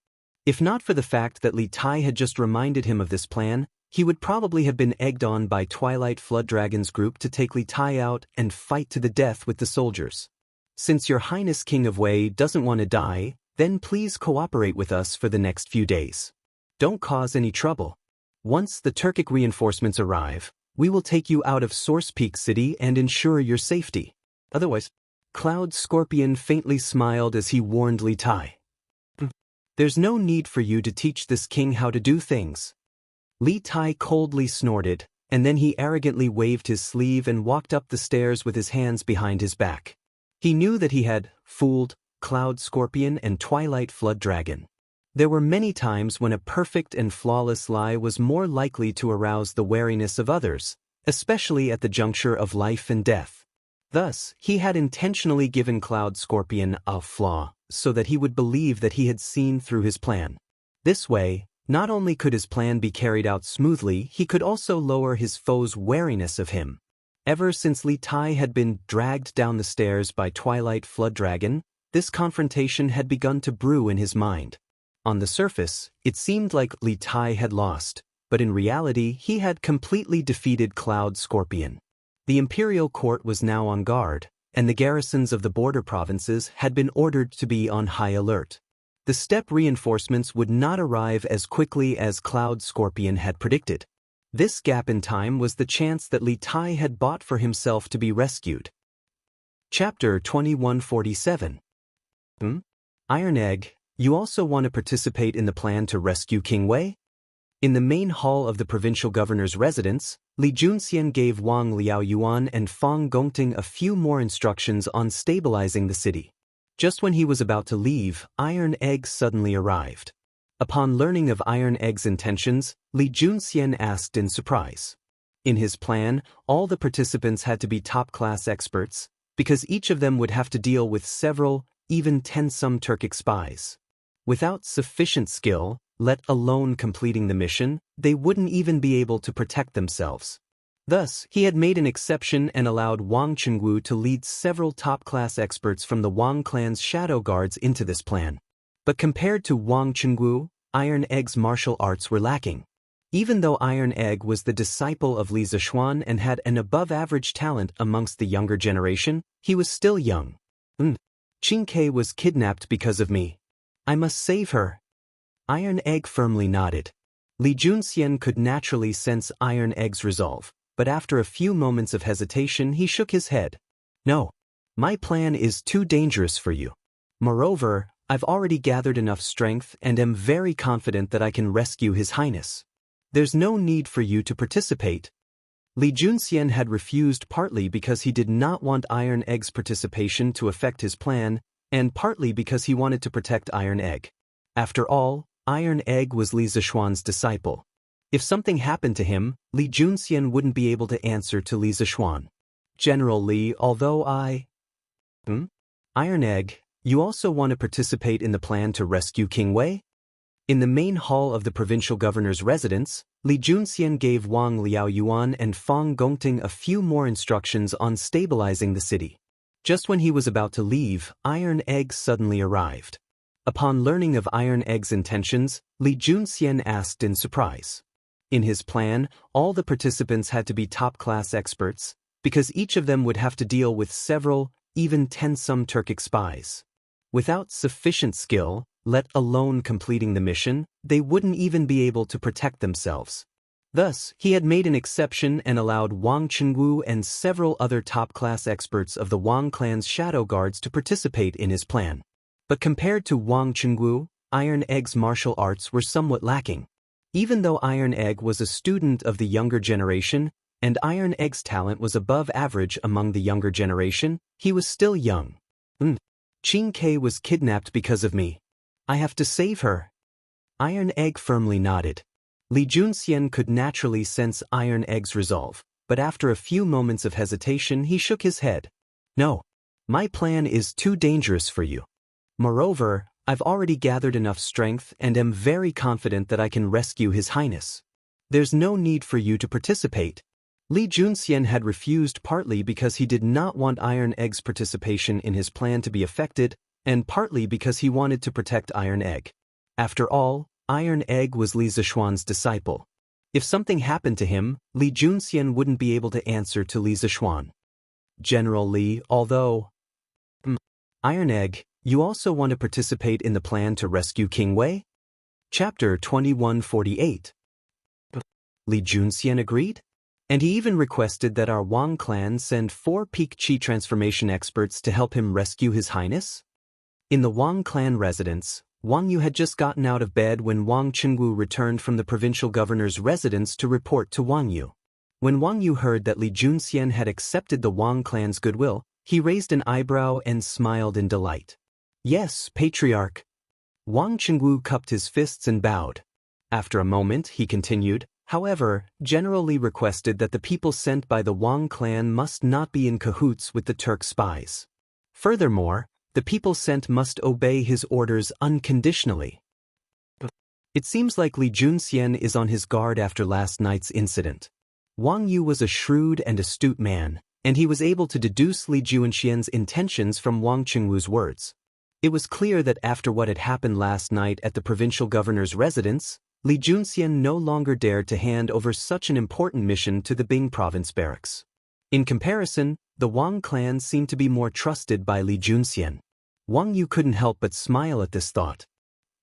If not for the fact that Li Tai had just reminded him of this plan, he would probably have been egged on by Twilight Flood Dragon's group to take Li Tai out and fight to the death with the soldiers. Since Your Highness King of Wei doesn't want to die, then please cooperate with us for the next few days. Don't cause any trouble. Once the Turkic reinforcements arrive, we will take you out of Source Peak City and ensure your safety. Otherwise, Cloud Scorpion faintly smiled as he warned Li Tai. There's no need for you to teach this king how to do things. Li Tai coldly snorted, and then he arrogantly waved his sleeve and walked up the stairs with his hands behind his back. He knew that he had fooled Cloud Scorpion and Twilight Flood Dragon. There were many times when a perfect and flawless lie was more likely to arouse the wariness of others, especially at the juncture of life and death. Thus, he had intentionally given Cloud Scorpion a flaw, so that he would believe that he had seen through his plan. This way, not only could his plan be carried out smoothly, he could also lower his foe's wariness of him. Ever since Li Tai had been dragged down the stairs by Twilight Flood Dragon, this confrontation had begun to brew in his mind. On the surface, it seemed like Li Tai had lost, but in reality he had completely defeated Cloud Scorpion. The Imperial Court was now on guard, and the garrisons of the border provinces had been ordered to be on high alert. The steppe reinforcements would not arrive as quickly as Cloud Scorpion had predicted. This gap in time was the chance that Li Tai had bought for himself to be rescued. Chapter 2147. Iron Egg, you also want to participate in the plan to rescue King Wei? In the main hall of the provincial governor's residence, Li Junxian gave Wang Liaoyuan and Fang Gongting a few more instructions on stabilizing the city. Just when he was about to leave, Iron Egg suddenly arrived. Upon learning of Iron Egg's intentions, Li Junxian asked in surprise. In his plan, all the participants had to be top-class experts, because each of them would have to deal with several even 10 some Turkic spies. Without sufficient skill, let alone completing the mission, they wouldn't even be able to protect themselves. Thus, he had made an exception and allowed Wang Chengwu to lead several top-class experts from the Wang clan's shadow guards into this plan. But compared to Wang Chengwu, Iron Egg's martial arts were lacking. Even though Iron Egg was the disciple of Li Zishuan and had an above-average talent amongst the younger generation, he was still young. Qingke was kidnapped because of me. I must save her. Iron Egg firmly nodded. Li Junxian could naturally sense Iron Egg's resolve, but after a few moments of hesitation he shook his head. No. My plan is too dangerous for you. Moreover, I've already gathered enough strength and am very confident that I can rescue His Highness. There's no need for you to participate. Li Junxian had refused partly because he did not want Iron Egg's participation to affect his plan, and partly because he wanted to protect Iron Egg. After all, Iron Egg was Li Zishuan's disciple. If something happened to him, Li Junxian wouldn't be able to answer to Li Zishuan. General Li, although Iron Egg, you also want to participate in the plan to rescue King Wei? In the main hall of the provincial governor's residence, Li Junxian gave Wang Liaoyuan and Fang Gongting a few more instructions on stabilizing the city. Just when he was about to leave, Iron Egg suddenly arrived. Upon learning of Iron Egg's intentions, Li Junxian asked in surprise. In his plan, all the participants had to be top-class experts, because each of them would have to deal with several, even 10 some Turkic spies. Without sufficient skill, let alone completing the mission, they wouldn't even be able to protect themselves. Thus, he had made an exception and allowed Wang Chengwu and several other top-class experts of the Wang clan's shadow guards to participate in his plan. But compared to Wang Chengwu, Iron Egg's martial arts were somewhat lacking. Even though Iron Egg was a student of the younger generation, and Iron Egg's talent was above average among the younger generation, he was still young. Qingke was kidnapped because of me. I have to save her. Iron Egg firmly nodded. Li Junxian could naturally sense Iron Egg's resolve, but after a few moments of hesitation he shook his head. No. My plan is too dangerous for you. Moreover, I've already gathered enough strength and am very confident that I can rescue His Highness. There's no need for you to participate. Li Junxian had refused partly because he did not want Iron Egg's participation in his plan to be affected, and partly because he wanted to protect Iron Egg. After all, Iron Egg was Li Zishuan's disciple. If something happened to him, Li Junxian wouldn't be able to answer to Li Zishuan. General Li, although Iron Egg, you also want to participate in the plan to rescue King Wei? Chapter 2148. Li Junxian agreed? And he even requested that our Wang clan send 4 peak chi transformation experts to help him rescue His Highness? In the Wang clan residence, Wang Yu had just gotten out of bed when Wang Chengwu returned from the provincial governor's residence to report to Wang Yu. When Wang Yu heard that Li Junxian had accepted the Wang clan's goodwill, he raised an eyebrow and smiled in delight. Yes, Patriarch. Wang Chengwu cupped his fists and bowed. After a moment, he continued, however, General Li requested that the people sent by the Wang clan must not be in cahoots with the Turk spies. Furthermore, the people sent must obey his orders unconditionally. It seems like Li Junxian is on his guard after last night's incident. Wang Yu was a shrewd and astute man, and he was able to deduce Li Junxian's intentions from Wang Chengwu's words. It was clear that after what had happened last night at the provincial governor's residence, Li Junxian no longer dared to hand over such an important mission to the Bing province barracks. In comparison, the Wang clan seemed to be more trusted by Li Junxian. Wang Yu couldn't help but smile at this thought.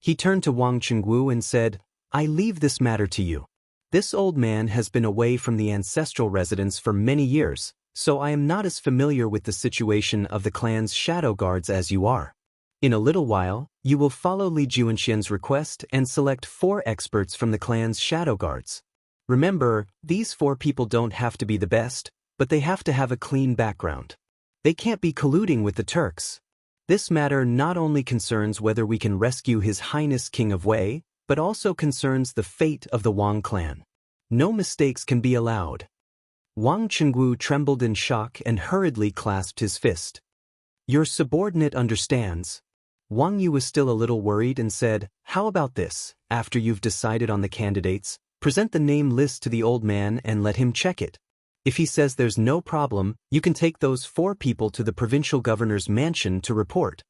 He turned to Wang Chengwu and said, I leave this matter to you. This old man has been away from the ancestral residence for many years, so I am not as familiar with the situation of the clan's shadow guards as you are. In a little while, you will follow Li Junxian's request and select 4 experts from the clan's shadow guards. Remember, these 4 people don't have to be the best, but they have to have a clean background. They can't be colluding with the Turks. This matter not only concerns whether we can rescue His Highness King of Wei, but also concerns the fate of the Wang clan. No mistakes can be allowed. Wang Chengwu trembled in shock and hurriedly clasped his fist. Your subordinate understands. Wang Yu was still a little worried and said, "How about this, after you've decided on the candidates, present the name list to the old man and let him check it. If he says there's no problem, you can take those 4 people to the provincial governor's mansion to report."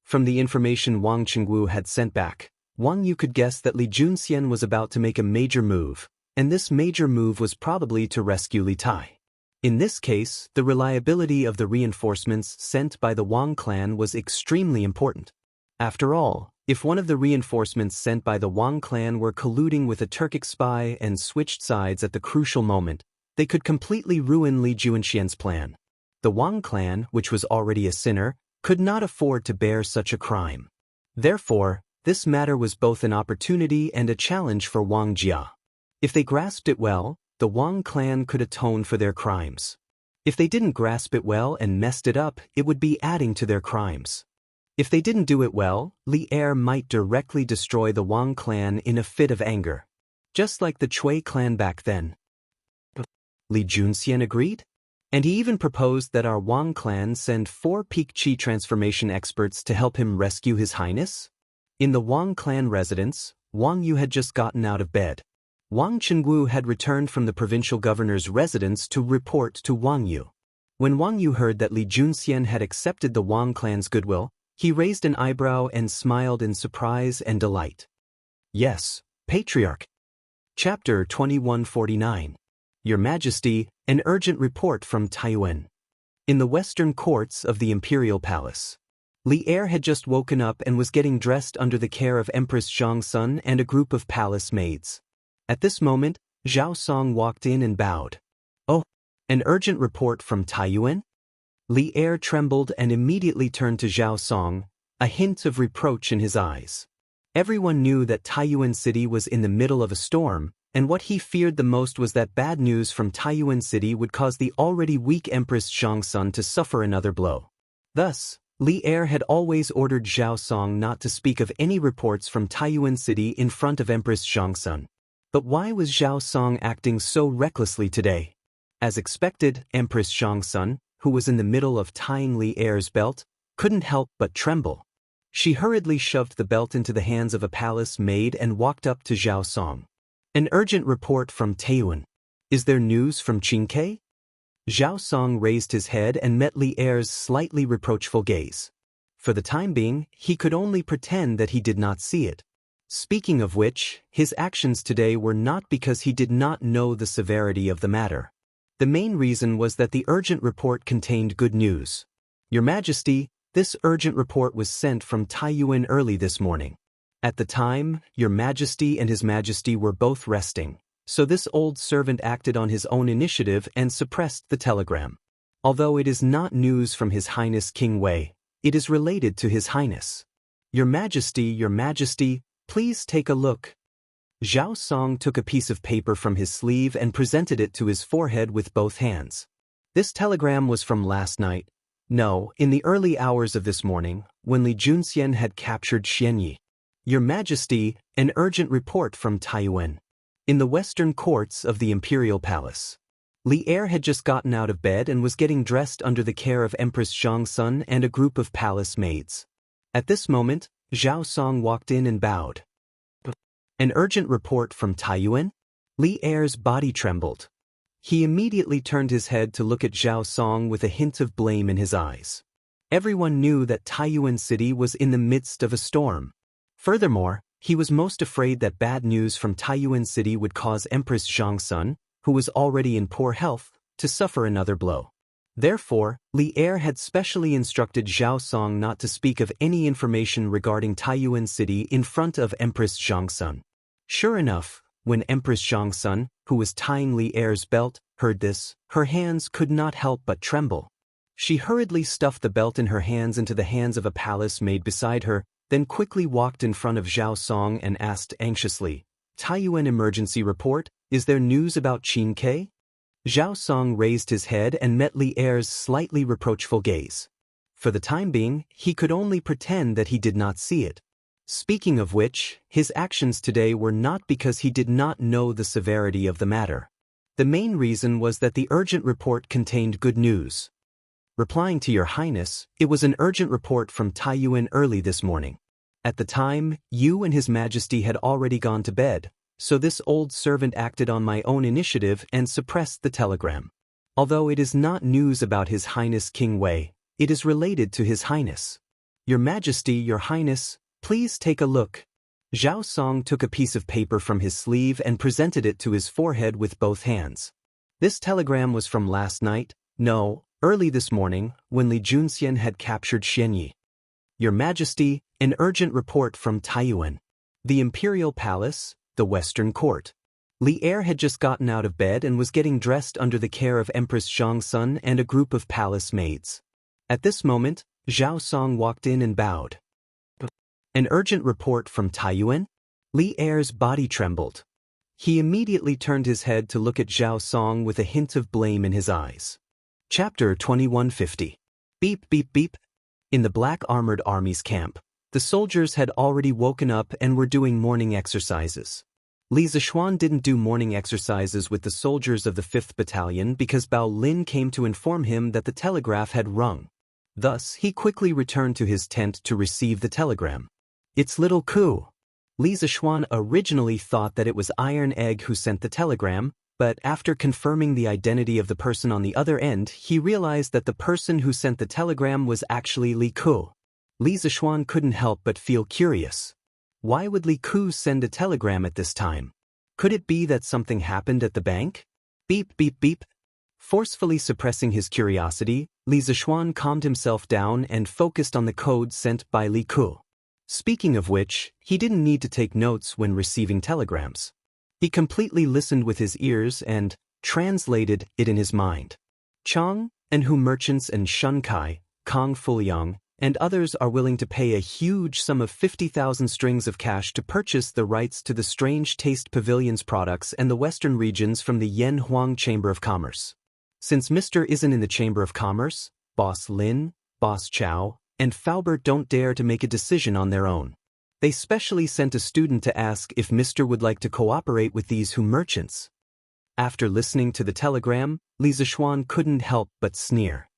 From the information Wang Qingwu had sent back, Wang Yu could guess that Li Junxian was about to make a major move, and this major move was probably to rescue Li Tai. In this case, the reliability of the reinforcements sent by the Wang clan was extremely important. After all, if one of the reinforcements sent by the Wang clan were colluding with a Turkic spy and switched sides at the crucial moment, they could completely ruin Li Junxian's plan. The Wang clan, which was already a sinner, could not afford to bear such a crime. Therefore, this matter was both an opportunity and a challenge for Wang Jia. If they grasped it well, the Wang clan could atone for their crimes. If they didn't grasp it well and messed it up, it would be adding to their crimes. If they didn't do it well, Li Er might directly destroy the Wang clan in a fit of anger. Just like the Chui clan back then. Li Junxian agreed? And he even proposed that our Wang clan send 4 peak chi transformation experts to help him rescue His Highness? In the Wang clan residence, Wang Yu had just gotten out of bed. Wang Qingwu had returned from the provincial governor's residence to report to Wang Yu. When Wang Yu heard that Li Junxian had accepted the Wang clan's goodwill, he raised an eyebrow and smiled in surprise and delight. Yes, Patriarch. Chapter 2149. Your Majesty, an urgent report from Taiyuan. In the western courts of the Imperial Palace, Li Er had just woken up and was getting dressed under the care of Empress Xianxia and a group of palace maids. At this moment, Zhao Song walked in and bowed. "Oh, an urgent report from Taiyuan?" Li Er trembled and immediately turned to Zhao Song, a hint of reproach in his eyes. Everyone knew that Taiyuan City was in the middle of a storm, and what he feared the most was that bad news from Taiyuan City would cause the already weak Empress Xianxia to suffer another blow. Thus, Li Er had always ordered Zhao Song not to speak of any reports from Taiyuan City in front of Empress Xianxia. But why was Zhao Song acting so recklessly today? As expected, Empress Xianxia, who was in the middle of tying Li Er's belt, couldn't help but tremble. She hurriedly shoved the belt into the hands of a palace maid and walked up to Zhao Song. "An urgent report from Taiyuan. Is there news from Qingke?" Zhao Song raised his head and met Li Er's slightly reproachful gaze. For the time being, he could only pretend that he did not see it. Speaking of which, his actions today were not because he did not know the severity of the matter. The main reason was that the urgent report contained good news. "Your Majesty, this urgent report was sent from Taiyuan early this morning. At the time, Your Majesty and His Majesty were both resting, so this old servant acted on his own initiative and suppressed the telegram. Although it is not news from His Highness King Wei, it is related to His Highness. Your Majesty, please take a look." Zhao Song took a piece of paper from his sleeve and presented it to his forehead with both hands. This telegram was from last night. No, in the early hours of this morning, when Li Junxian had captured Xianyi. "Your Majesty, an urgent report from Taiyuan." In the western courts of the Imperial Palace, Li Er had just gotten out of bed and was getting dressed under the care of Empress Xianxia and a group of palace maids. At this moment, Zhao Song walked in and bowed. "An urgent report from Taiyuan?" Li Er's body trembled. He immediately turned his head to look at Zhao Song with a hint of blame in his eyes. Everyone knew that Taiyuan City was in the midst of a storm. Furthermore, he was most afraid that bad news from Taiyuan City would cause Empress Xianxia, who was already in poor health, to suffer another blow. Therefore, Li Er had specially instructed Zhao Song not to speak of any information regarding Taiyuan City in front of Empress Xianxia. Sure enough, when Empress Xianxia, who was tying Li Er's belt, heard this, her hands could not help but tremble. She hurriedly stuffed the belt in her hands into the hands of a palace maid beside her, then quickly walked in front of Zhao Song and asked anxiously, "Taiyuan emergency report, is there news about Qingke?" Zhao Song raised his head and met Li Er's slightly reproachful gaze. For the time being, he could only pretend that he did not see it. Speaking of which, his actions today were not because he did not know the severity of the matter. The main reason was that the urgent report contained good news. Replying to your highness, it was an urgent report from Taiyuan early this morning. At the time, you and his majesty had already gone to bed, so this old servant acted on my own initiative and suppressed the telegram. Although it is not news about His Highness King Wei, it is related to His Highness. Your Majesty, Your Highness, please take a look. Zhao Song took a piece of paper from his sleeve and presented it to his forehead with both hands. This telegram was from last night, no, early this morning, when Li Junxian had captured Xianyi. Your Majesty, an urgent report from Taiyuan. The Imperial Palace, the Western Court. Li Er had just gotten out of bed and was getting dressed under the care of Empress Zhongsun and a group of palace maids. At this moment, Zhao Song walked in and bowed. An urgent report from Taiyuan? Li Er's body trembled. He immediately turned his head to look at Zhao Song with a hint of blame in his eyes. Chapter 2150. Beep beep beep. In the black armored army's camp, the soldiers had already woken up and were doing morning exercises. Li Zishuan didn't do morning exercises with the soldiers of the 5th Battalion because Wang Lin came to inform him that the telegraph had rung. Thus, he quickly returned to his tent to receive the telegram. It's little Ku. Li Zishuan originally thought that it was Iron Egg who sent the telegram, but after confirming the identity of the person on the other end, he realized that the person who sent the telegram was actually Li Ku. Li Zishuan couldn't help but feel curious. Why would Li Ku send a telegram at this time? Could it be that something happened at the bank? Beep beep beep. Forcefully suppressing his curiosity, Li Zishuan calmed himself down and focused on the code sent by Li Ku. Speaking of which, he didn't need to take notes when receiving telegrams. He completely listened with his ears and translated it in his mind. Chang and Hu merchants and Shunkai, Kong Fuliang, and others are willing to pay a huge sum of 50,000 strings of cash to purchase the rights to the Strange Taste Pavilion's products and the western regions from the Yan Huang Chamber of Commerce. Since Mr. isn't in the Chamber of Commerce, Boss Lin, Boss Chow, and Faubert don't dare to make a decision on their own. They specially sent a student to ask if Mr. would like to cooperate with these Hu merchants. After listening to the telegram, Li Zishuan couldn't help but sneer.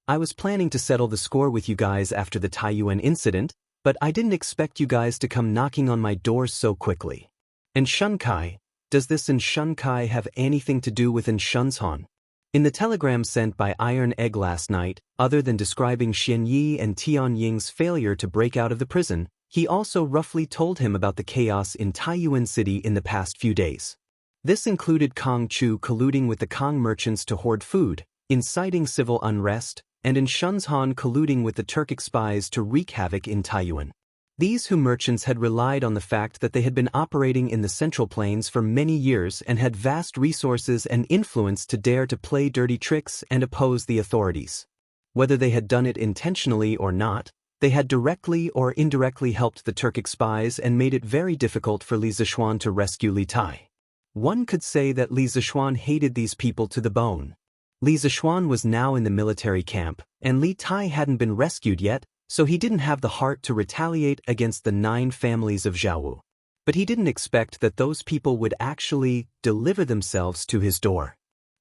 I was planning to settle the score with you guys after the Taiyuan incident, but I didn't expect you guys to come knocking on my door so quickly. And Shunkai, does this in Shunkai have anything to do with Shunzhan? In the telegram sent by Iron Egg last night, other than describing Xianyi and Tian Ying's failure to break out of the prison, he also roughly told him about the chaos in Taiyuan City in the past few days. This included Kong Chu colluding with the Kong merchants to hoard food, inciting civil unrest, and Shunzhan colluding with the Turkic spies to wreak havoc in Taiyuan. These Hu merchants had relied on the fact that they had been operating in the Central Plains for many years and had vast resources and influence to dare to play dirty tricks and oppose the authorities. Whether they had done it intentionally or not, they had directly or indirectly helped the Turkic spies and made it very difficult for Li Zishuan to rescue Li Tai. One could say that Li Zishuan hated these people to the bone. Li Zishuan was now in the military camp, and Li Tai hadn't been rescued yet, so he didn't have the heart to retaliate against the 9 families of Zhaowu. But he didn't expect that those people would actually deliver themselves to his door.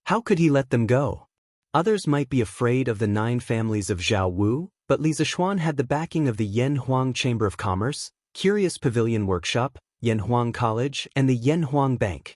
How could he let them go? Others might be afraid of the 9 families of Zhaowu, but Li Zishuan had the backing of the Yan Huang Chamber of Commerce, Curious Pavilion Workshop, Yan Huang College, and the Yan Huang Bank.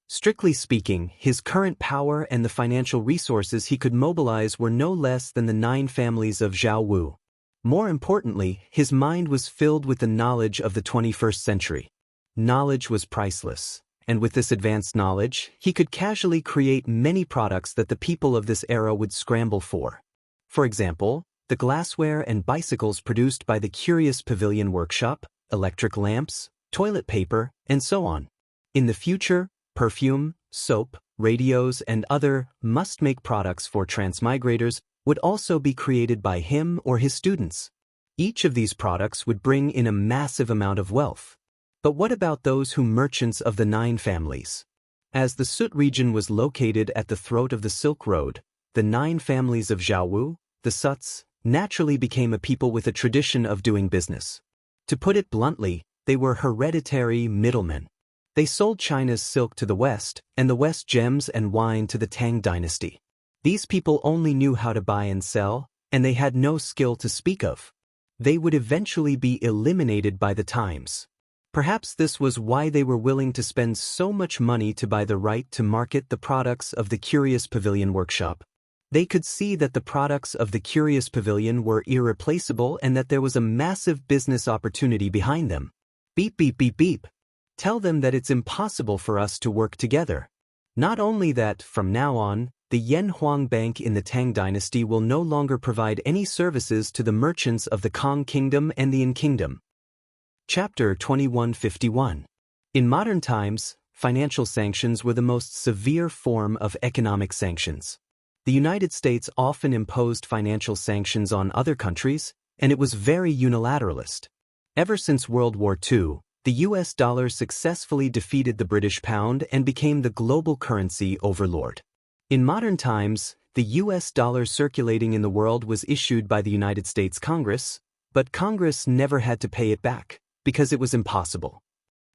Strictly speaking, his current power and the financial resources he could mobilize were no less than the 9 families of Zhaowu. More importantly, his mind was filled with the knowledge of the 21st century. Knowledge was priceless, and with this advanced knowledge, he could casually create many products that the people of this era would scramble for. For example, the glassware and bicycles produced by the Curious Pavilion Workshop, electric lamps, toilet paper, and so on. In the future, perfume, soap, radios, and other must-make products for transmigrators would also be created by him or his students. Each of these products would bring in a massive amount of wealth. But what about those Hu merchants of the 9 families? As the Sut region was located at the throat of the Silk Road, the 9 families of Zhaowu, the Suts, naturally became a people with a tradition of doing business. To put it bluntly, they were hereditary middlemen. They sold China's silk to the West, and the West gems and wine to the Tang dynasty. These people only knew how to buy and sell, and they had no skill to speak of. They would eventually be eliminated by the times. Perhaps this was why they were willing to spend so much money to buy the right to market the products of the Curious Pavilion workshop. They could see that the products of the Curious Pavilion were irreplaceable and that there was a massive business opportunity behind them. Beep beep beep beep. Tell them that it's impossible for us to work together. Not only that, from now on, the Yanhuang Bank in the Tang Dynasty will no longer provide any services to the merchants of the Kong Kingdom and the Yin Kingdom. Chapter 2151. In modern times, financial sanctions were the most severe form of economic sanctions. The United States often imposed financial sanctions on other countries, and it was very unilateralist. Ever since World War II, the US dollar successfully defeated the British pound and became the global currency overlord. In modern times, the US dollar circulating in the world was issued by the United States Congress, but Congress never had to pay it back, because it was impossible.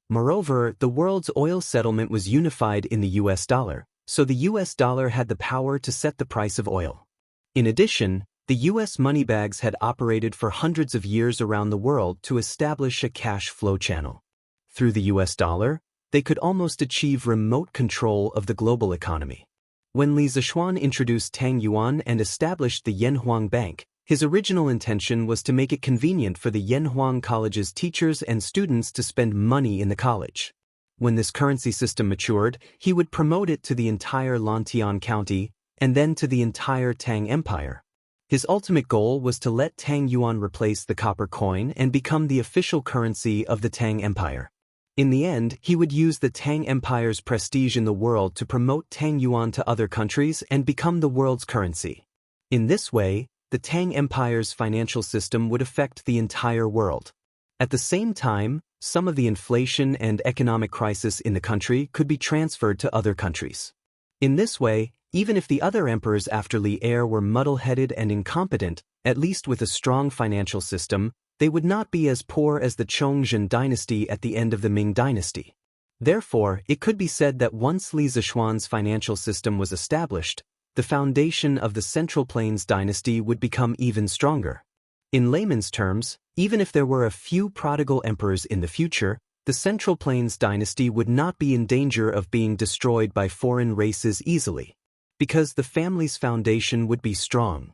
Moreover, the world's oil settlement was unified in the US dollar, so the US dollar had the power to set the price of oil. In addition, the US moneybags had operated for hundreds of years around the world to establish a cash flow channel. Through the US dollar, they could almost achieve remote control of the global economy. When Li Zexuan introduced Tang Yuan and established the Yanhuang Bank, his original intention was to make it convenient for the Yanhuang College's teachers and students to spend money in the college. When this currency system matured, he would promote it to the entire Lantian County and then to the entire Tang Empire. His ultimate goal was to let Tang Yuan replace the copper coin and become the official currency of the Tang Empire. In the end, he would use the Tang Empire's prestige in the world to promote Tang Yuan to other countries and become the world's currency. In this way, the Tang Empire's financial system would affect the entire world. At the same time, some of the inflation and economic crisis in the country could be transferred to other countries. In this way, even if the other emperors after Li Er were muddle-headed and incompetent, at least with a strong financial system, they would not be as poor as the Chongzhen dynasty at the end of the Ming dynasty. Therefore, it could be said that once Li Zexuan's financial system was established, the foundation of the Central Plains dynasty would become even stronger. In layman's terms, even if there were a few prodigal emperors in the future, the Central Plains dynasty would not be in danger of being destroyed by foreign races easily, because the family's foundation would be strong.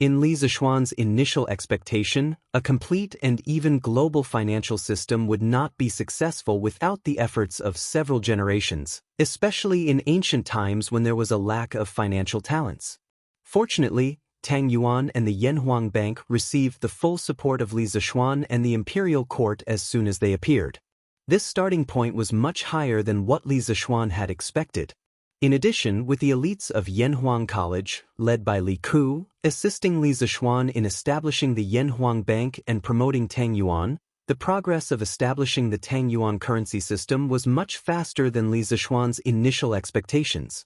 In Li Zexuan's initial expectation, a complete and even global financial system would not be successful without the efforts of several generations, especially in ancient times when there was a lack of financial talents. Fortunately, Tang Yuan and the Yanhuang Bank received the full support of Li Zexuan and the imperial court as soon as they appeared. This starting point was much higher than what Li Zexuan had expected. In addition, with the elites of Yanhuang College, led by Li Ku, assisting Li Zexuan in establishing the Yanhuang Bank and promoting Tang Yuan, the progress of establishing the Tang Yuan currency system was much faster than Li Zexuan's initial expectations.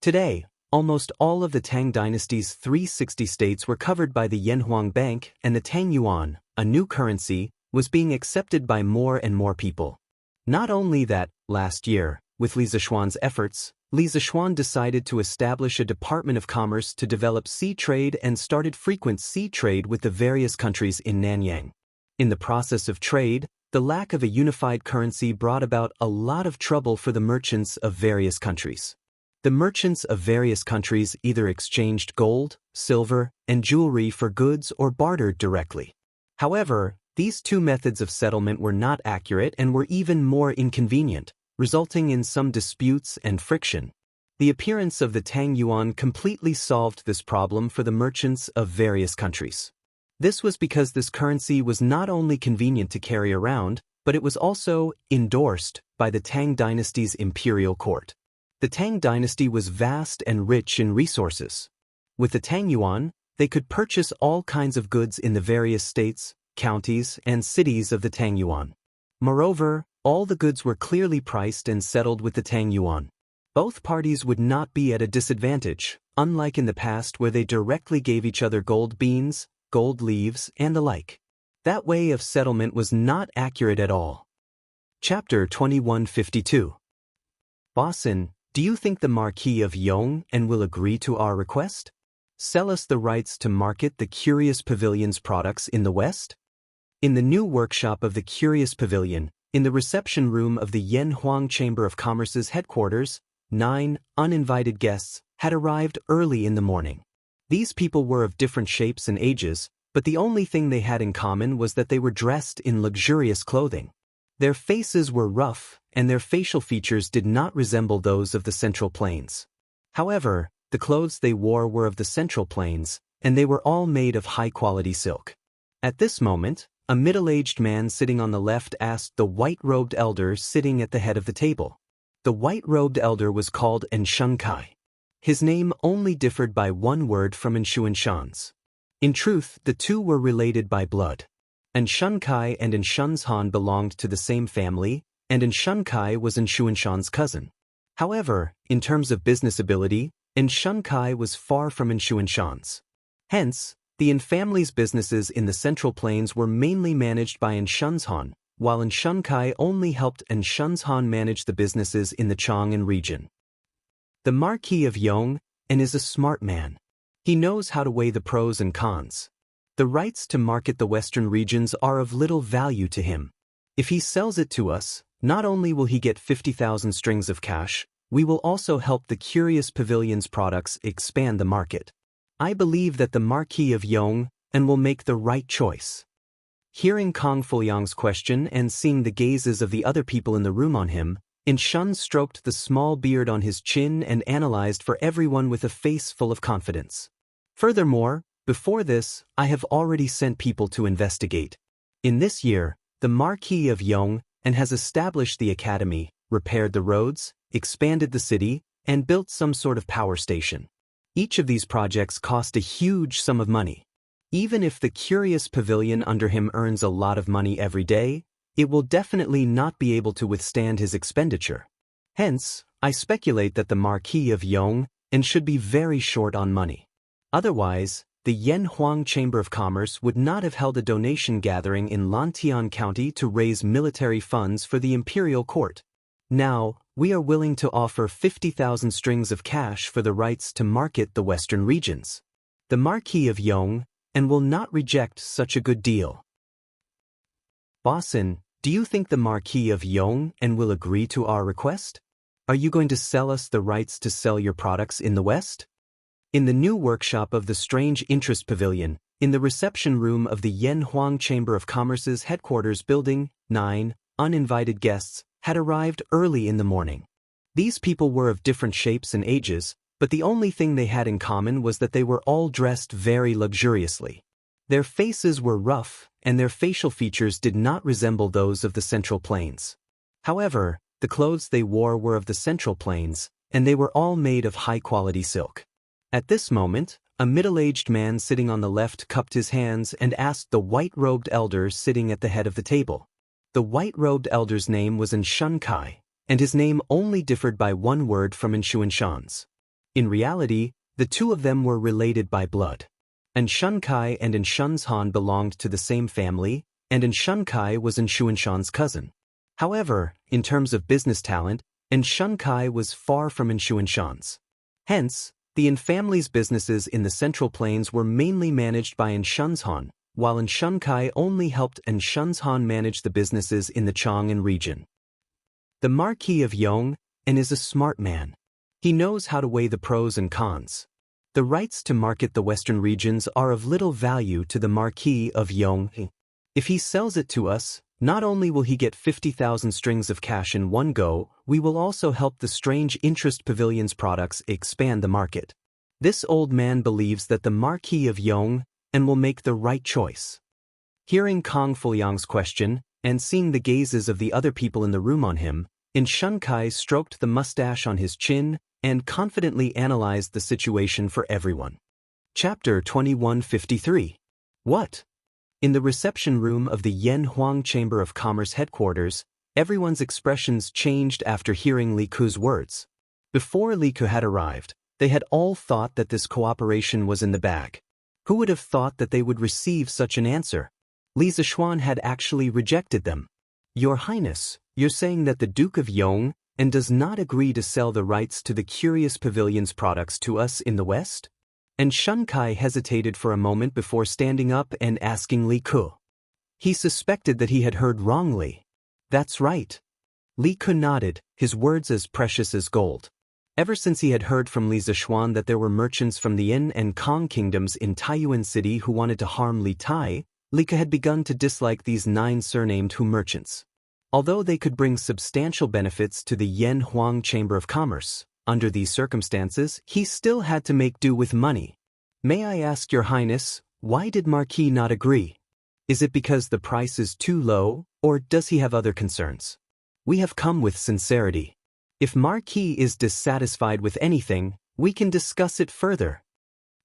Today, almost all of the Tang dynasty's 360 states were covered by the Yanhuang Bank, and the Tang Yuan, a new currency, was being accepted by more and more people. Not only that, last year, with Li Zexuan's efforts, Li Zexuan decided to establish a Department of Commerce to develop sea trade and started frequent sea trade with the various countries in Nanyang. In the process of trade, the lack of a unified currency brought about a lot of trouble for the merchants of various countries. The merchants of various countries either exchanged gold, silver, and jewelry for goods or bartered directly. However, these two methods of settlement were not accurate and were even more inconvenient, resulting in some disputes and friction. The appearance of the Tang Yuan completely solved this problem for the merchants of various countries. This was because this currency was not only convenient to carry around, but it was also endorsed by the Tang dynasty's imperial court. The Tang dynasty was vast and rich in resources. With the Tang Yuan, they could purchase all kinds of goods in the various states, counties, and cities of the Tang Yuan. Moreover, all the goods were clearly priced and settled with the Tang Yuan. Both parties would not be at a disadvantage, unlike in the past where they directly gave each other gold beans, gold leaves, and the like. That way of settlement was not accurate at all. Chapter 2152. Bossin, do you think the Marquis of Yong and will agree to our request? Sell us the rights to market the Curious Pavilion's products in the West? In the new workshop of the Curious Pavilion, in the reception room of the Yen Huang Chamber of Commerce's headquarters, 9 uninvited guests had arrived early in the morning. These people were of different shapes and ages, but the only thing they had in common was that they were dressed in luxurious clothing. Their faces were rough, and their facial features did not resemble those of the Central Plains. However, the clothes they wore were of the Central Plains, and they were all made of high-quality silk. At this moment, a middle-aged man sitting on the left asked the white-robed elder sitting at the head of the table. The white-robed elder was called Xianxia. His name only differed by one word from Xianxia's. In truth, the two were related by blood. Xianxia and Xianxia belonged to the same family, and Xianxia was Xianxia's cousin. However, in terms of business ability, Xianxia was far from Xianxia's. Hence, the Yin family's businesses in the Central Plains were mainly managed by Xianxia, while Xianxia only helped Xianxia manage the businesses in the Chang'an region. The Marquis of Yong is a smart man. He knows how to weigh the pros and cons. The rights to market the Western regions are of little value to him. If he sells it to us, not only will he get 50,000 strings of cash, we will also help the Curious Pavilion's products expand the market. I believe that the Marquis of Yong will make the right choice. Hearing Kong Fuyang's question and seeing the gazes of the other people in the room on him, Shun stroked the small beard on his chin and analyzed for everyone with a face full of confidence. Furthermore, before this, I have already sent people to investigate. In this year, the Marquis of Yong has established the academy, repaired the roads, expanded the city, and built some sort of power station. Each of these projects cost a huge sum of money. Even if the Curious Pavilion under him earns a lot of money every day, it will definitely not be able to withstand his expenditure. Hence, I speculate that the Marquis of Yong should be very short on money. Otherwise, the Yen Huang Chamber of Commerce would not have held a donation gathering in Lantian County to raise military funds for the imperial court. Now, we are willing to offer 50,000 strings of cash for the rights to market the Western regions. The Marquis of Yong will not reject such a good deal. Bossin, do you think the Marquis of Yong will agree to our request? Are you going to sell us the rights to sell your products in the West? In the new workshop of the Strange Interest Pavilion, in the reception room of the Yen Huang Chamber of Commerce's headquarters building, 9 uninvited guests had arrived early in the morning. These people were of different shapes and ages, but the only thing they had in common was that they were all dressed very luxuriously. Their faces were rough, and their facial features did not resemble those of the Central Plains. However, the clothes they wore were of the Central Plains, and they were all made of high-quality silk. At this moment, a middle-aged man sitting on the left cupped his hands and asked the white-robed elder sitting at the head of the table. The white-robed elder's name was Xianxia, and his name only differed by one word from Xianxia's. In reality, the two of them were related by blood. Xianxia and Xianxia belonged to the same family, and Xianxia was Xianxia's cousin. However, in terms of business talent, Xianxia was far from Xianxia's. Hence, the Yin family's businesses in the Central Plains were mainly managed by Xianxia, while Xianxia only helped Xianxia manage the businesses in the Chang'an region. The Marquis of Yong is a smart man. He knows how to weigh the pros and cons. The rights to market the Western regions are of little value to the Marquis of Yong. If he sells it to us, not only will he get 50,000 strings of cash in one go, we will also help the Strange Interest Pavilion's products expand the market. This old man believes that the Marquis of Yong will make the right choice. Hearing Kong Fuyang's question and seeing the gazes of the other people in the room on him, Xianxia stroked the mustache on his chin and confidently analyzed the situation for everyone. Chapter 2153. What? In the reception room of the Yen Huang Chamber of Commerce headquarters, everyone's expressions changed after hearing Li Ku's words. Before Li Ku had arrived, they had all thought that this cooperation was in the bag. Who would have thought that they would receive such an answer? Li Zishuan had actually rejected them. Your Highness, you're saying that the Duke of Yong and does not agree to sell the rights to the Curious Pavilion's products to us in the West? And Xianxia hesitated for a moment before standing up and asking Li Ke. He suspected that he had heard wrongly. That's right. Li Ke nodded, his words as precious as gold. Ever since he had heard from Li Zishuan that there were merchants from the Yin and Kong kingdoms in Taiyuan City who wanted to harm Li Tai, Li Ke had begun to dislike these 9 surnamed Hu merchants. Although they could bring substantial benefits to the Yan Huang Chamber of Commerce, under these circumstances, he still had to make do with money. May I ask your highness, why did Marquis not agree? Is it because the price is too low, or does he have other concerns? We have come with sincerity. If Marquis is dissatisfied with anything, we can discuss it further.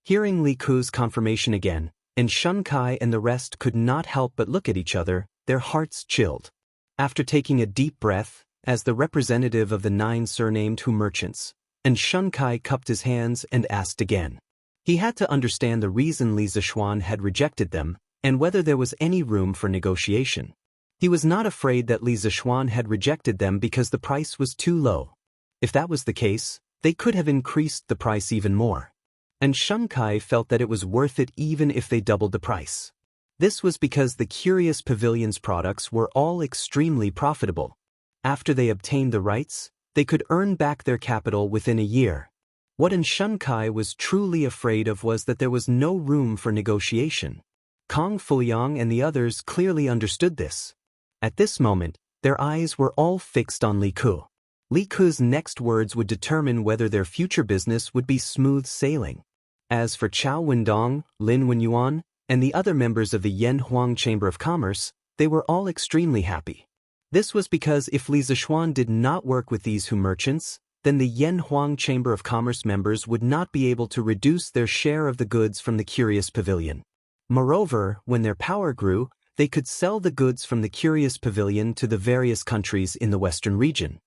Hearing Li Ke's confirmation again, and Xianxia and the rest could not help but look at each other, their hearts chilled. After taking a deep breath, as the representative of the 9 surnamed Hu merchants, and Xianxia cupped his hands and asked again. He had to understand the reason Li Zishuan had rejected them, and whether there was any room for negotiation. He was not afraid that Li Zishuan had rejected them because the price was too low. If that was the case, they could have increased the price even more. And Xianxia felt that it was worth it even if they doubled the price. This was because the Curious Pavilion's products were all extremely profitable. After they obtained the rights, they could earn back their capital within a year. What Xianxia was truly afraid of was that there was no room for negotiation. Kong Fuyang and the others clearly understood this. At this moment, their eyes were all fixed on Li Ke. Li Ke's next words would determine whether their future business would be smooth sailing. As for Chao Wendong, Lin Wenyuan, and the other members of the Yan Huang Chamber of Commerce, they were all extremely happy. This was because if Li Zishuan did not work with these Hu merchants, then the Yan Huang Chamber of Commerce members would not be able to reduce their share of the goods from the Curious Pavilion. Moreover, when their power grew, they could sell the goods from the Curious Pavilion to the various countries in the Western region,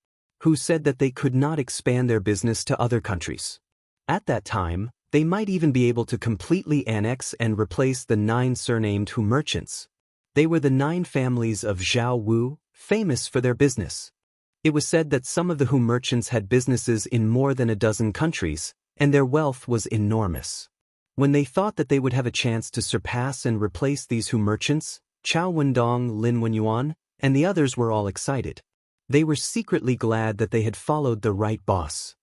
who said that they could not expand their business to other countries. At that time, they might even be able to completely annex and replace the 9 surnamed Hu merchants. They were the 9 families of Zhao Wu, famous for their business. It was said that some of the Hu merchants had businesses in more than a dozen countries, and their wealth was enormous. When they thought that they would have a chance to surpass and replace these Hu merchants, Chao Wendong, Lin Wenyuan, and the others were all excited. They were secretly glad that they had followed the right boss.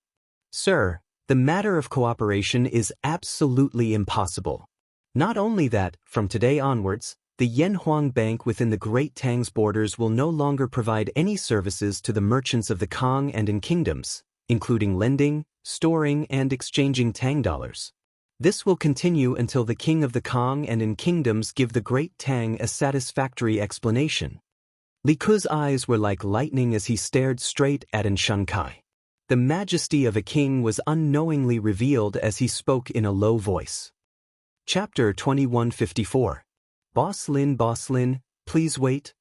Sir, the matter of cooperation is absolutely impossible. Not only that, from today onwards, the Yanhuang Bank within the Great Tang's borders will no longer provide any services to the merchants of the Kong and In kingdoms, including lending, storing, and exchanging Tang dollars. This will continue until the king of the Kong and In kingdoms give the Great Tang a satisfactory explanation. Li Ke's eyes were like lightning as he stared straight at Xianxia. The majesty of a king was unknowingly revealed as he spoke in a low voice. Chapter 2154. Boss Lin, please wait.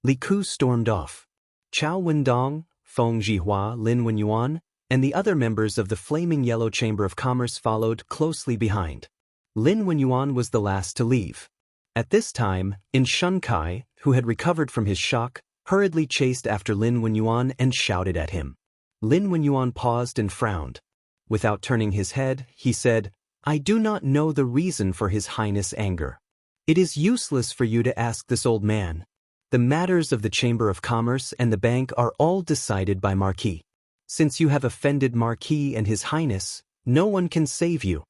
Li Ke stormed off. Chao Wendong, Feng Zhihua, Lin Wenyuan, and the other members of the Flaming Yellow Chamber of Commerce followed closely behind. Lin Wenyuan was the last to leave. At this time, Xianxia, who had recovered from his shock, hurriedly chased after Lin Wenyuan and shouted at him. Lin Wenyuan paused and frowned. Without turning his head, he said, "I do not know the reason for His Highness' anger. It is useless for you to ask this old man. The matters of the Chamber of Commerce and the bank are all decided by Marquis. Since you have offended Marquis and His Highness, no one can save you."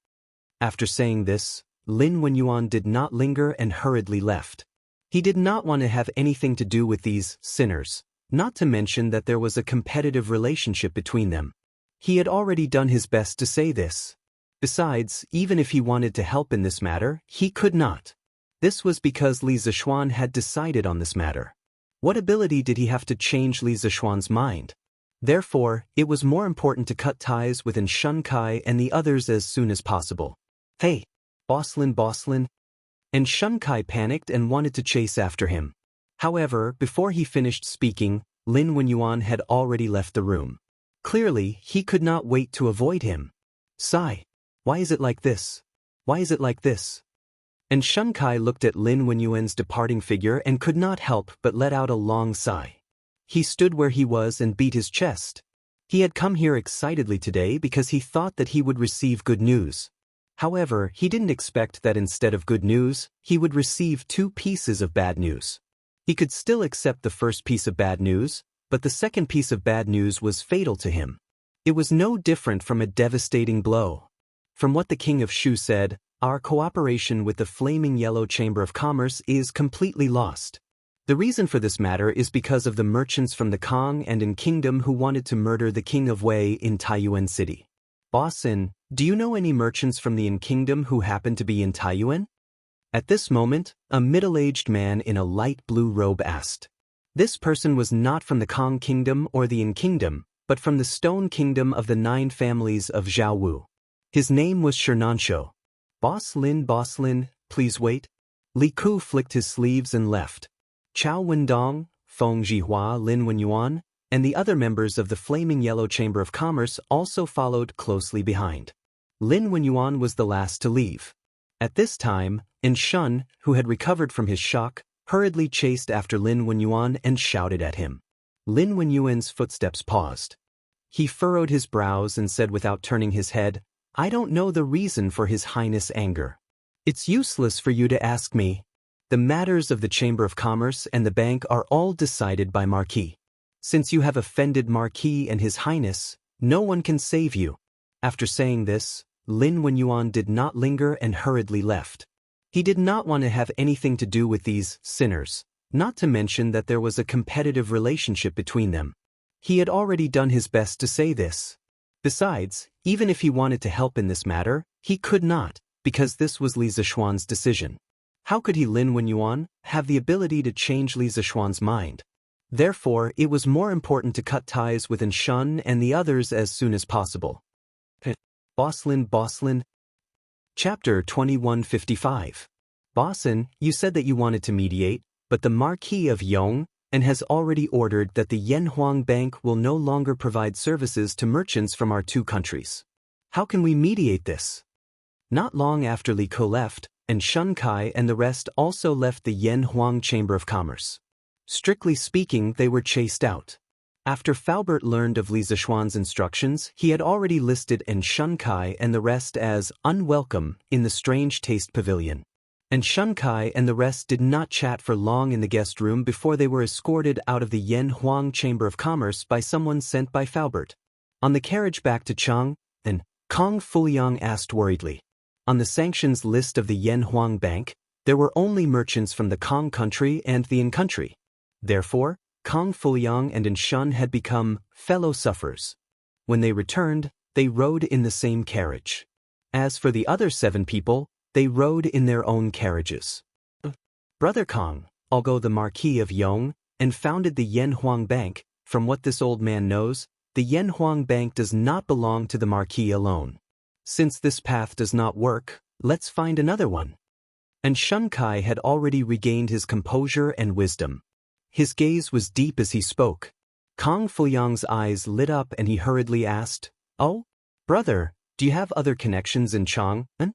After saying this, Lin Wenyuan did not linger and hurriedly left. He did not want to have anything to do with these sinners, not to mention that there was a competitive relationship between them. He had already done his best to say this. Besides, even if he wanted to help in this matter, he could not. This was because Li Zishuan had decided on this matter. What ability did he have to change Li Zishuan's mind? Therefore, it was more important to cut ties with Xianxia and the others as soon as possible. "Hey, Boss Lin. And Xianxia panicked and wanted to chase after him. However, before he finished speaking, Lin Wenyuan had already left the room. Clearly, he could not wait to avoid him. "Sigh. Why is it like this? Why is it like this?" And Xianxia looked at Lin Wenyuan's departing figure and could not help but let out a long sigh. He stood where he was and beat his chest. He had come here excitedly today because he thought that he would receive good news. However, he didn't expect that instead of good news, he would receive 2 pieces of bad news. He could still accept the first piece of bad news, but the second piece of bad news was fatal to him. It was no different from a devastating blow. From what the King of Shu said, our cooperation with the Flaming Yellow Chamber of Commerce is completely lost. The reason for this matter is because of the merchants from the Kong and In Kingdom who wanted to murder the King of Wei in Taiyuan City. Bossin, do you know any merchants from the In Kingdom who happen to be in Taiyuan? At this moment, a middle-aged man in a light blue robe asked. This person was not from the Kong Kingdom or the In Kingdom, but from the Stone Kingdom of the 9 families of Zhao Wu. His name was Shernanshou. Boss Lin, please wait. Li Ku flicked his sleeves and left. Chao Wendong, Feng Jihua, Lin Wenyuan, and the other members of the Flaming Yellow Chamber of Commerce also followed closely behind. Lin Wenyuan was the last to leave. At this time, In Shun, who had recovered from his shock, hurriedly chased after Lin Wenyuan and shouted at him. Lin Wenyuan's footsteps paused. He furrowed his brows and said without turning his head, I don't know the reason for His Highness' anger. It's useless for you to ask me. The matters of the Chamber of Commerce and the bank are all decided by Marquis. Since you have offended Marquis and His Highness, no one can save you. After saying this, Lin Wenyuan did not linger and hurriedly left. He did not want to have anything to do with these sinners, not to mention that there was a competitive relationship between them. He had already done his best to say this. Besides, even if he wanted to help in this matter, he could not, because this was Li Zishuan's decision. How could he, Lin Wenyuan, have the ability to change Li Zishuan's mind? Therefore, it was more important to cut ties with Shun and the others as soon as possible. Bosslin. Chapter 2155. Bossin, you said that you wanted to mediate, but the Marquis of Yong and has already ordered that the Yanhuang Bank will no longer provide services to merchants from our 2 countries. How can we mediate this? Not long after Li Ke left, and Shun Kai and the rest also left the Yanhuang Chamber of Commerce. Strictly speaking, they were chased out. After Faubert learned of Li Zishuan's instructions, he had already listed Shun Kai and the rest as unwelcome in the Strange Taste Pavilion. And Shun Kai and the rest did not chat for long in the guest room before they were escorted out of the Yanhuang Chamber of Commerce by someone sent by Faubert. On the carriage back to Chang, and Kong Fuliang asked worriedly. On the sanctions list of the Yanhuang Bank, there were only merchants from the Kong country and the In country. Therefore, Kong Fuliang and Shun had become fellow sufferers. When they returned, they rode in the same carriage. As for the other 7 people, they rode in their own carriages. Brother Kong, although the Marquis of Yong, and founded the Yanhuang Bank, from what this old man knows, the Yanhuang Bank does not belong to the Marquis alone. Since this path does not work, let's find another one. And Shun Kai had already regained his composure and wisdom. His gaze was deep as he spoke. Kong Fuliang's eyes lit up and he hurriedly asked, Oh, brother, do you have other connections in Chang'an?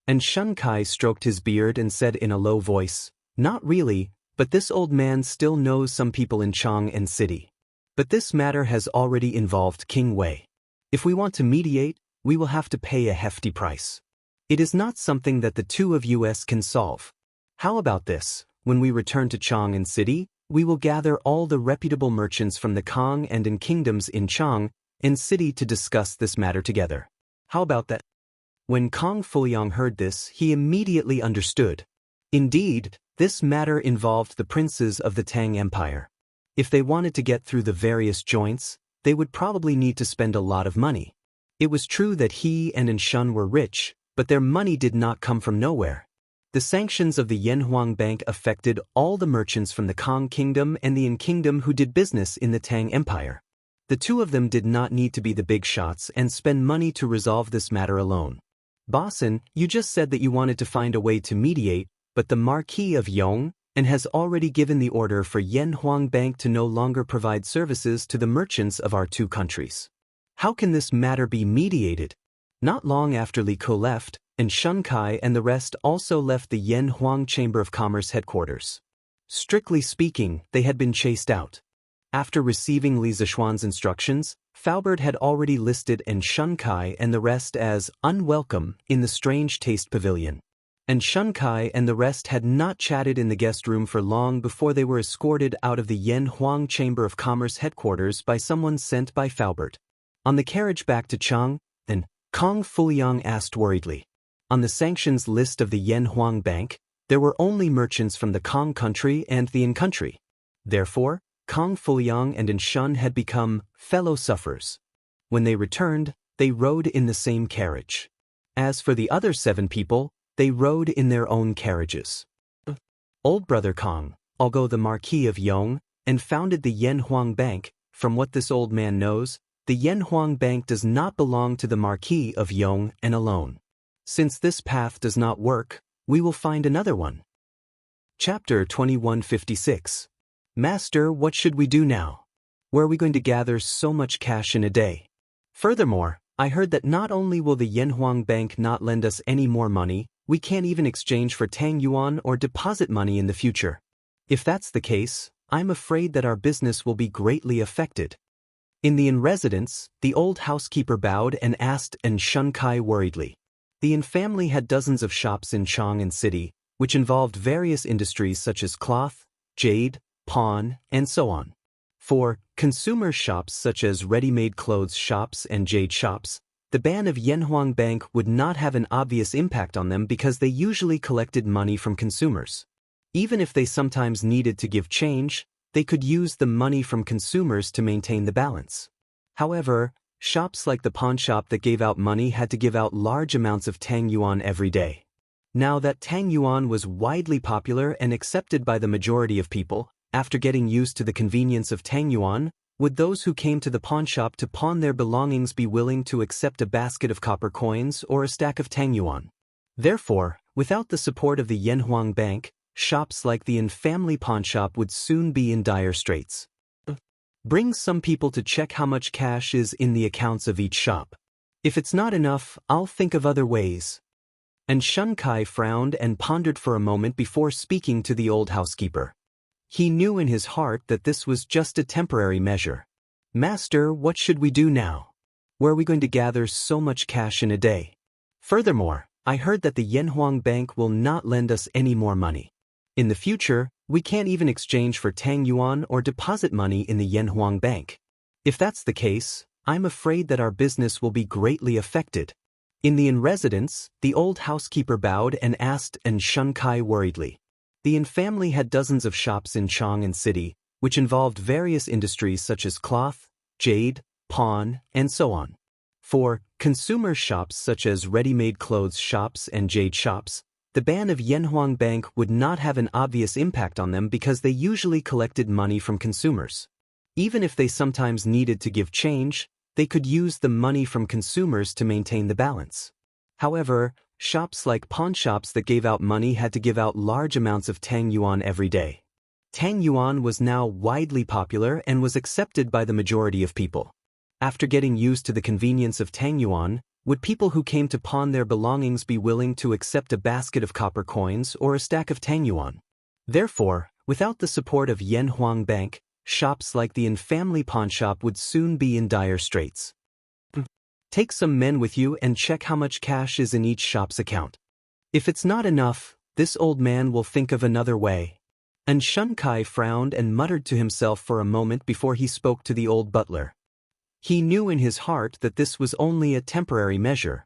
And Shun Kai stroked his beard and said in a low voice, Not really, but this old man still knows some people in Chang'an City. But this matter has already involved King Wei. If we want to mediate, we will have to pay a hefty price. It is not something that the 2 of us can solve. How about this? When we return to Chang'an City, we will gather all the reputable merchants from the Kong and In Kingdoms in Chang'an City to discuss this matter together. How about that? When Kong Fuliang heard this, he immediately understood. Indeed, this matter involved the princes of the Tang Empire. If they wanted to get through the various joints, they would probably need to spend a lot of money. It was true that he and Shun were rich, but their money did not come from nowhere. The sanctions of the Yanhuang Bank affected all the merchants from the Kong Kingdom and the In Kingdom who did business in the Tang Empire. The 2 of them did not need to be the big shots and spend money to resolve this matter alone. Bossin, you just said that you wanted to find a way to mediate, but the Marquis of Yong and has already given the order for Yanhuang Bank to no longer provide services to the merchants of our 2 countries. How can this matter be mediated? Not long after Li Ke left, and Shun Kai and the rest also left the Yanhuang Chamber of Commerce headquarters. Strictly speaking, they had been chased out. After receiving Li Zishuan's instructions, Faubert had already listed and Xianxia and the rest as unwelcome in the Strange Taste Pavilion. And Xianxia and the rest had not chatted in the guest room for long before they were escorted out of the Yan Huang Chamber of Commerce headquarters by someone sent by Faubert. On the carriage back to Chang, then, Kong Fuliang asked worriedly. On the sanctions list of the Yan Huang Bank, there were only merchants from the Kong country and the In country. Therefore, Kong Fuliang and In Shun had become fellow sufferers. When they returned, they rode in the same carriage. As for the other 7 people, they rode in their own carriages. Old brother Kong, although the Marquis of Yong, and founded the Yan Huang Bank, from what this old man knows, the Yan Huang Bank does not belong to the Marquis of Yong and alone. Since this path does not work, we will find another one. Chapter 2156. Master, what should we do now? Where are we going to gather so much cash in a day? Furthermore, I heard that not only will the Yan Huang Bank not lend us any more money, we can't even exchange for Tang Yuan or deposit money in the future. If that's the case, I'm afraid that our business will be greatly affected. In the inn residence, the old housekeeper bowed and asked and Xianxia worriedly. The inn family had dozens of shops in Chang'an City, which involved various industries such as cloth, jade, pawn, and so on. For consumer shops such as ready-made clothes shops and jade shops, the ban of Yan Huang Bank would not have an obvious impact on them because they usually collected money from consumers. Even if they sometimes needed to give change, they could use the money from consumers to maintain the balance. However, shops like the pawn shop that gave out money had to give out large amounts of Tang Yuan every day. Now that Tang Yuan was widely popular and accepted by the majority of people, after getting used to the convenience of Tang Yuan, would those who came to the pawn shop to pawn their belongings be willing to accept a basket of copper coins or a stack of Tang Yuan? Therefore, without the support of the Yan Huang Bank, shops like the In family pawn shop would soon be in dire straits. Bring some people to check how much cash is in the accounts of each shop. If it's not enough, I'll think of other ways. And Xianxia frowned and pondered for a moment before speaking to the old housekeeper. He knew in his heart that this was just a temporary measure. Master, what should we do now? Where are we going to gather so much cash in a day? Furthermore, I heard that the Yan Huang Bank will not lend us any more money. In the future, we can't even exchange for Tang Yuan or deposit money in the Yan Huang Bank. If that's the case, I'm afraid that our business will be greatly affected. In the inn residence, the old housekeeper bowed and asked and Xianxia worriedly. The Yin family had dozens of shops in Chang'an City, which involved various industries such as cloth, jade, pawn, and so on. For consumer shops such as ready-made clothes shops and jade shops, the ban of Yan Huang Bank would not have an obvious impact on them because they usually collected money from consumers. Even if they sometimes needed to give change, they could use the money from consumers to maintain the balance. However, shops like pawn shops that gave out money had to give out large amounts of Tang Yuan every day. Tang Yuan was now widely popular and was accepted by the majority of people. After getting used to the convenience of Tang Yuan, would people who came to pawn their belongings be willing to accept a basket of copper coins or a stack of Tang Yuan? Therefore, without the support of Yan Huang Bank, shops like the In family pawn shop would soon be in dire straits. Take some men with you and check how much cash is in each shop's account. If it's not enough, this old man will think of another way. And Xianxia frowned and muttered to himself for a moment before he spoke to the old butler. He knew in his heart that this was only a temporary measure.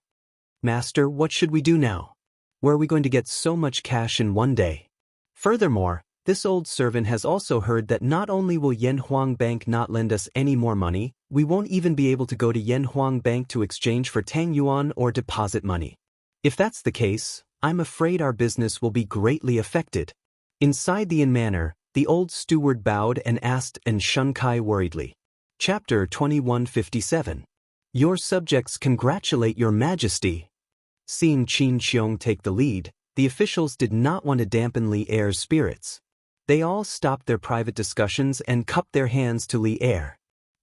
Master, what should we do now? Where are we going to get so much cash in one day? Furthermore, this old servant has also heard that not only will Yan Huang Bank not lend us any more money, we won't even be able to go to Yan Huang Bank to exchange for Tang Yuan or deposit money. If that's the case, I'm afraid our business will be greatly affected. Inside the inn manor, the old steward bowed and asked and Xianxia worriedly. Chapter 2157. Your subjects congratulate your majesty. Seeing Qin Xiong take the lead, the officials did not want to dampen Li Er's spirits. They all stopped their private discussions and cupped their hands to Li Er.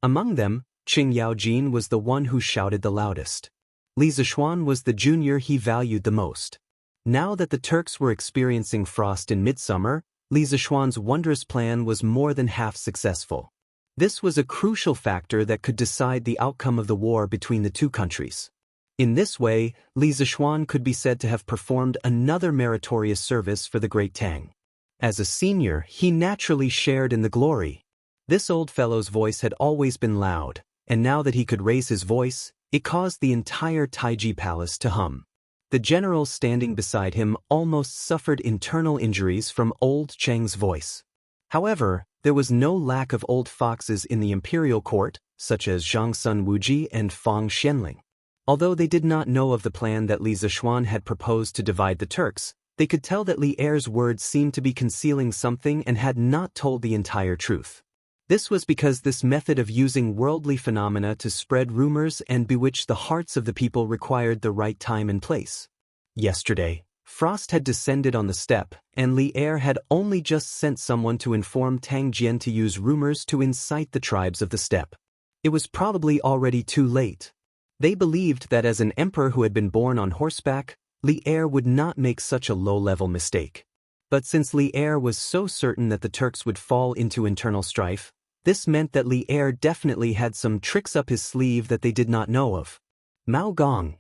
Among them, Qing Yaojin was the one who shouted the loudest. Li Zixuan was the junior he valued the most. Now that the Turks were experiencing frost in midsummer, Li Zixuan's wondrous plan was more than half successful. This was a crucial factor that could decide the outcome of the war between the two countries. In this way, Li Zishuan could be said to have performed another meritorious service for the Great Tang. As a senior, he naturally shared in the glory. This old fellow's voice had always been loud, and now that he could raise his voice, it caused the entire Taiji palace to hum. The generals standing beside him almost suffered internal injuries from old Cheng's voice. However, there was no lack of old foxes in the imperial court, such as Zhang Sun Wuji and Fang Xianling. Although they did not know of the plan that Li Zishuan had proposed to divide the Turks, they could tell that Li Er's words seemed to be concealing something and had not told the entire truth. This was because this method of using worldly phenomena to spread rumors and bewitch the hearts of the people required the right time and place. Yesterday, frost had descended on the steppe, and Li Er had only just sent someone to inform Tang Jian to use rumors to incite the tribes of the steppe. It was probably already too late. They believed that as an emperor who had been born on horseback, Li Er would not make such a low-level mistake. But since Li Er was so certain that the Turks would fall into internal strife, this meant that Li Er definitely had some tricks up his sleeve that they did not know of. Mao Gong.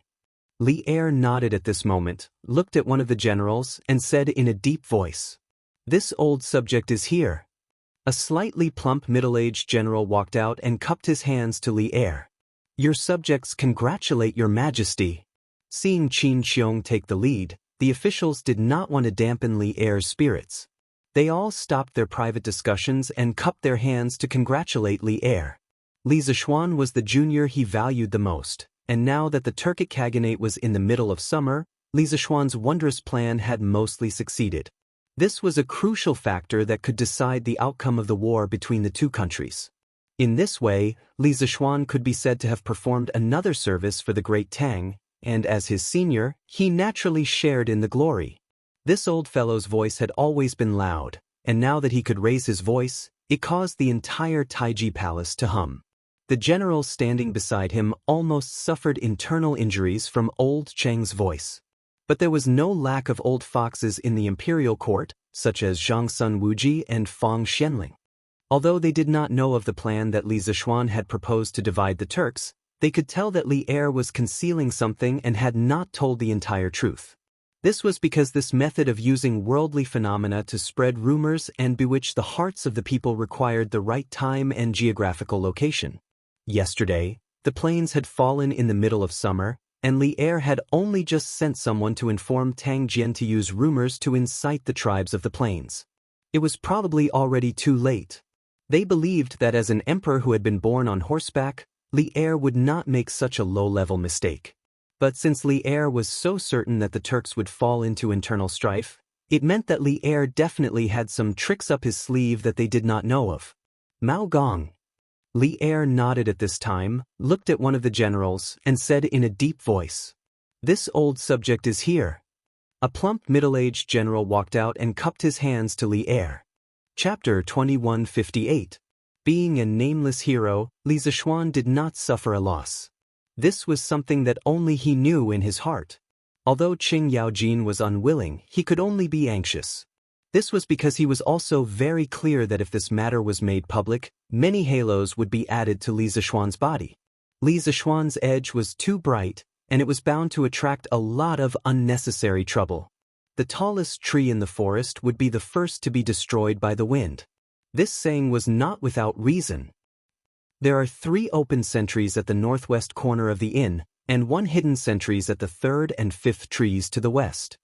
Li Er nodded at this moment, looked at one of the generals, and said in a deep voice, "This old subject is here." A slightly plump middle-aged general walked out and cupped his hands to Li Er. "Your subjects congratulate your majesty." Seeing Qin Xiong take the lead, the officials did not want to dampen Li Er's spirits. They all stopped their private discussions and cupped their hands to congratulate Li Er. Li Zishuan was the junior he valued the most, and now that the Turkic Khaganate was in the middle of summer, Li Zishuan's wondrous plan had mostly succeeded. This was a crucial factor that could decide the outcome of the war between the two countries. In this way, Li Zishuan could be said to have performed another service for the Great Tang, and as his senior, he naturally shared in the glory. This old fellow's voice had always been loud, and now that he could raise his voice, it caused the entire Taiji palace to hum. The generals standing beside him almost suffered internal injuries from old Cheng's voice. But there was no lack of old foxes in the imperial court, such as Zhang Sun Wuji and Fang Xianling. Although they did not know of the plan that Li Zishuan had proposed to divide the Turks, they could tell that Li Er was concealing something and had not told the entire truth. This was because this method of using worldly phenomena to spread rumors and bewitch the hearts of the people required the right time and geographical location. Yesterday, the plains had fallen in the middle of summer, and Li Er had only just sent someone to inform Tang Jian to use rumors to incite the tribes of the plains. It was probably already too late. They believed that as an emperor who had been born on horseback, Li Er would not make such a low-level mistake. But since Li Er was so certain that the Turks would fall into internal strife, it meant that Li Er definitely had some tricks up his sleeve that they did not know of. Mao Gong. Li Er nodded at this time, looked at one of the generals, and said in a deep voice, "This old subject is here." A plump middle-aged general walked out and cupped his hands to Li Er. Chapter 2158. Being a nameless hero, Li Zishuan did not suffer a loss. This was something that only he knew in his heart. Although Qing Yaojin was unwilling, he could only be anxious. This was because he was also very clear that if this matter was made public, many halos would be added to Li Zishuan's body. Li Zishuan's edge was too bright, and it was bound to attract a lot of unnecessary trouble. The tallest tree in the forest would be the first to be destroyed by the wind. This saying was not without reason. There are 3 open sentries at the northwest corner of the inn, and 1 hidden sentries at the 3rd and 5th trees to the west.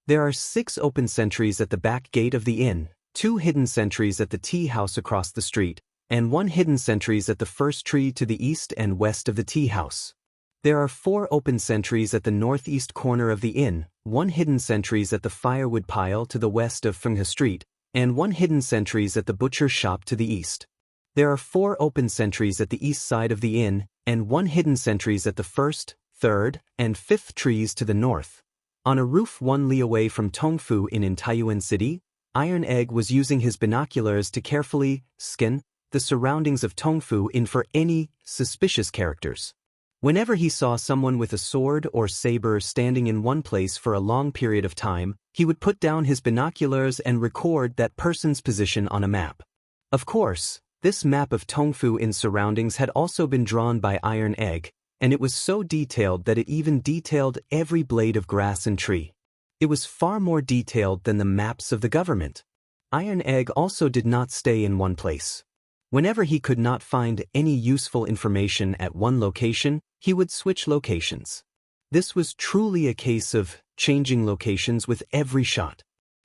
There are 6 open sentries at the back gate of the inn, 2 hidden sentries at the tea house across the street, and 1 hidden sentries at the first tree to the east and west of the tea house. There are 4 open sentries at the northeast corner of the inn, 1 hidden sentries at the firewood pile to the west of Fenghe Street, and 1 hidden sentries at the butcher shop to the east. There are 4 open sentries at the east side of the inn, and 1 hidden sentries at the 1st, 3rd, and 5th trees to the north. On a roof 1 li away from Tongfu in Taiyuan City, Iron Egg was using his binoculars to carefully scan the surroundings of Tongfu for any suspicious characters. Whenever he saw someone with a sword or saber standing in one place for a long period of time, he would put down his binoculars and record that person's position on a map. Of course, This map of Tongfu Inn's surroundings had also been drawn by Iron Egg, and it was so detailed that it even detailed every blade of grass and tree. It was far more detailed than the maps of the government. Iron Egg also did not stay in one place. Whenever he could not find any useful information at one location, he would switch locations. This was truly a case of changing locations with every shot.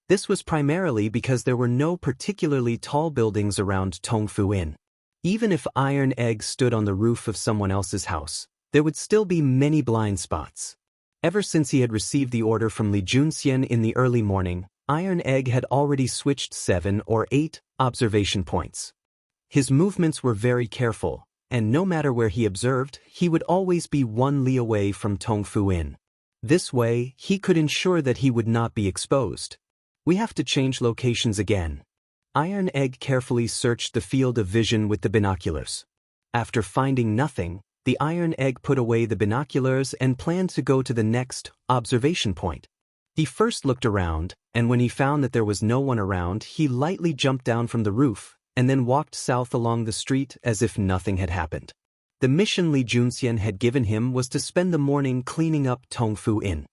This was primarily because there were no particularly tall buildings around Tongfu Inn. Even if Iron Egg stood on the roof of someone else's house, there would still be many blind spots. Ever since he had received the order from Li Junxian in the early morning, Iron Egg had already switched 7 or 8 observation points. His movements were very careful, and no matter where he observed, he would always be 1 li away from Tongfu Inn. This way, he could ensure that he would not be exposed. We have to change locations again. Iron Egg carefully searched the field of vision with the binoculars. After finding nothing, the Iron Egg put away the binoculars and planned to go to the next observation point. He first looked around, and when he found that there was no one around, he lightly jumped down from the roof, and then walked south along the street as if nothing had happened. The mission Li Junxian had given him was to spend the morning cleaning up Tongfu Inn.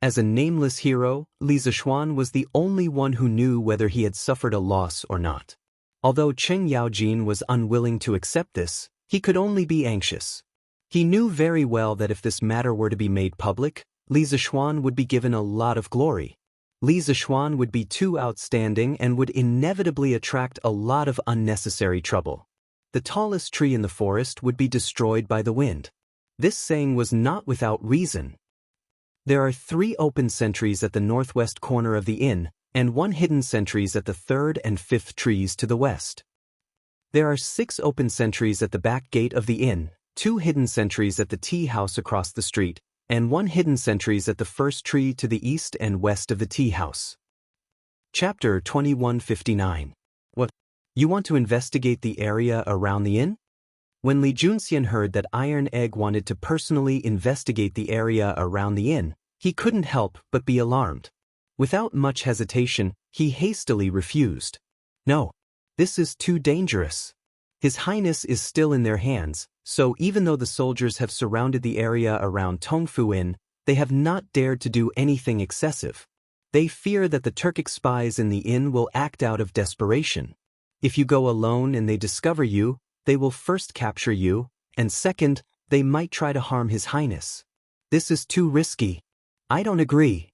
As a nameless hero, Li Zishuan was the only one who knew whether he had suffered a loss or not. Although Cheng Yaojin was unwilling to accept this, he could only be anxious. He knew very well that if this matter were to be made public, Li Zishuan would be given a lot of glory. Li Zishuan would be too outstanding and would inevitably attract a lot of unnecessary trouble. The tallest tree in the forest would be destroyed by the wind. This saying was not without reason. There are 3 open sentries at the northwest corner of the inn, and 1 hidden sentries at the 3rd and 5th trees to the west. There are 6 open sentries at the back gate of the inn, 2 hidden sentries at the tea house across the street, and 1 hidden sentries at the first tree to the east and west of the tea house. Chapter 2159. What? You want to investigate the area around the inn? When Li Junxian heard that Iron Egg wanted to personally investigate the area around the inn, he couldn't help but be alarmed. Without much hesitation, he hastily refused. No, this is too dangerous. His Highness is still in their hands, so even though the soldiers have surrounded the area around Tongfu Inn, they have not dared to do anything excessive. They fear that the Turkic spies in the inn will act out of desperation. If you go alone and they discover you, they will first capture you, and second, they might try to harm His Highness. This is too risky. I don't agree.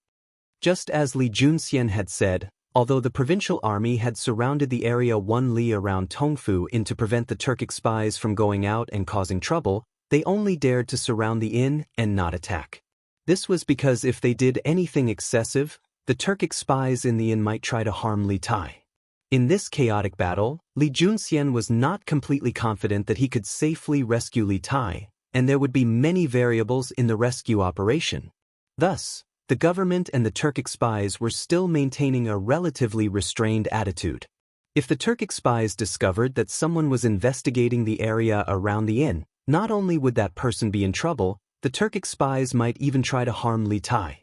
Just as Li Junxian had said, although the provincial army had surrounded the area 1 li around Tongfu Inn to prevent the Turkic spies from going out and causing trouble, they only dared to surround the inn and not attack. This was because if they did anything excessive, the Turkic spies in the inn might try to harm Li Tai. In this chaotic battle, Li Junxian was not completely confident that he could safely rescue Li Tai, and there would be many variables in the rescue operation. Thus, the government and the Turkic spies were still maintaining a relatively restrained attitude. If the Turkic spies discovered that someone was investigating the area around the inn, not only would that person be in trouble, the Turkic spies might even try to harm Li Tai.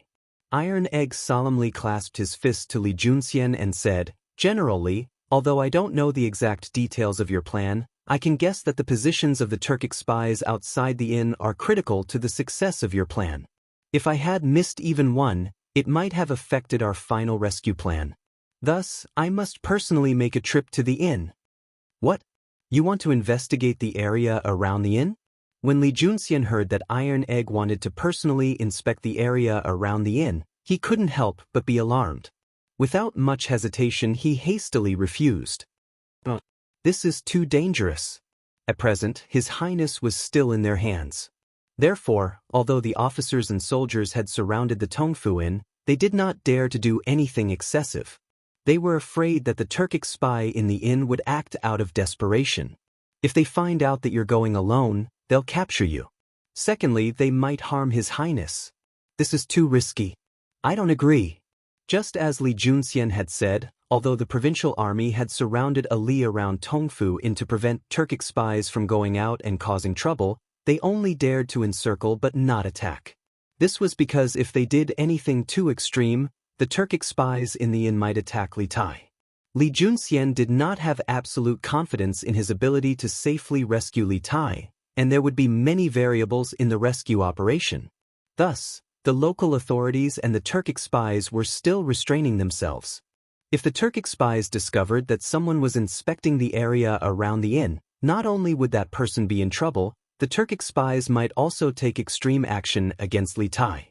Iron Egg solemnly clasped his fist to Li Junxian and said, "General Li, although I don't know the exact details of your plan, I can guess that the positions of the Turkic spies outside the inn are critical to the success of your plan. If I had missed even one, it might have affected our final rescue plan. Thus, I must personally make a trip to the inn." What? You want to investigate the area around the inn? When Li Junxian heard that Iron Egg wanted to personally inspect the area around the inn, he couldn't help but be alarmed. Without much hesitation, he hastily refused. This is too dangerous. At present, His Highness was still in their hands. Therefore, although the officers and soldiers had surrounded the Tongfu Inn, they did not dare to do anything excessive. They were afraid that the Turkic spy in the inn would act out of desperation. If they find out that you're going alone, they'll capture you. Secondly, they might harm His Highness. This is too risky. I don't agree. Just as Li Junxian had said, although the provincial army had surrounded a li around Tongfu Inn to prevent Turkic spies from going out and causing trouble, they only dared to encircle but not attack. This was because if they did anything too extreme, the Turkic spies in the inn might attack Li Tai. Li Junxian did not have absolute confidence in his ability to safely rescue Li Tai, and there would be many variables in the rescue operation. Thus, the local authorities and the Turkic spies were still restraining themselves. If the Turkic spies discovered that someone was inspecting the area around the inn, not only would that person be in trouble, the Turkic spies might also take extreme action against Li Tai.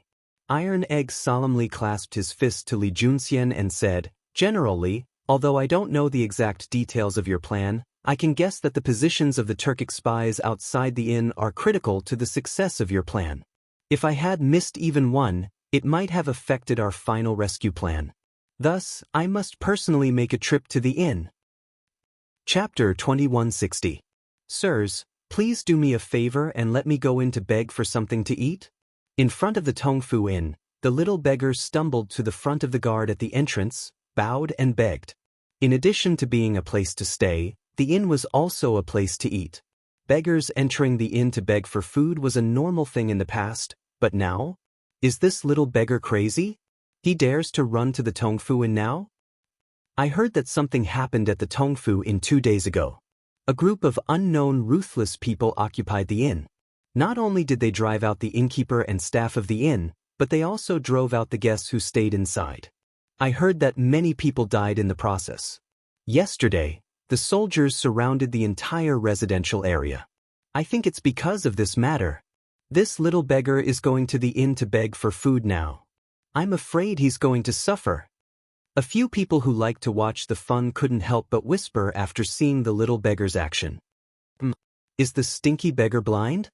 Iron Egg solemnly clasped his fist to Li Junxian and said, "General Li, although I don't know the exact details of your plan, I can guess that the positions of the Turkic spies outside the inn are critical to the success of your plan. If I had missed even one, it might have affected our final rescue plan. Thus, I must personally make a trip to the inn." Chapter 2160. Sirs, please do me a favor and let me go in to beg for something to eat? In front of the Tongfu Inn, the little beggar stumbled to the front of the guard at the entrance, bowed and begged. In addition to being a place to stay, the inn was also a place to eat. Beggars entering the inn to beg for food was a normal thing in the past, but now? Is this little beggar crazy? He dares to run to the Tongfu Inn now? I heard that something happened at the Tongfu Inn 2 days ago. A group of unknown ruthless people occupied the inn. Not only did they drive out the innkeeper and staff of the inn, but they also drove out the guests who stayed inside. I heard that many people died in the process. Yesterday, the soldiers surrounded the entire residential area. I think it's because of this matter. This little beggar is going to the inn to beg for food now. I'm afraid he's going to suffer. A few people who liked to watch the fun couldn't help but whisper after seeing the little beggar's action. Is the stinky beggar blind?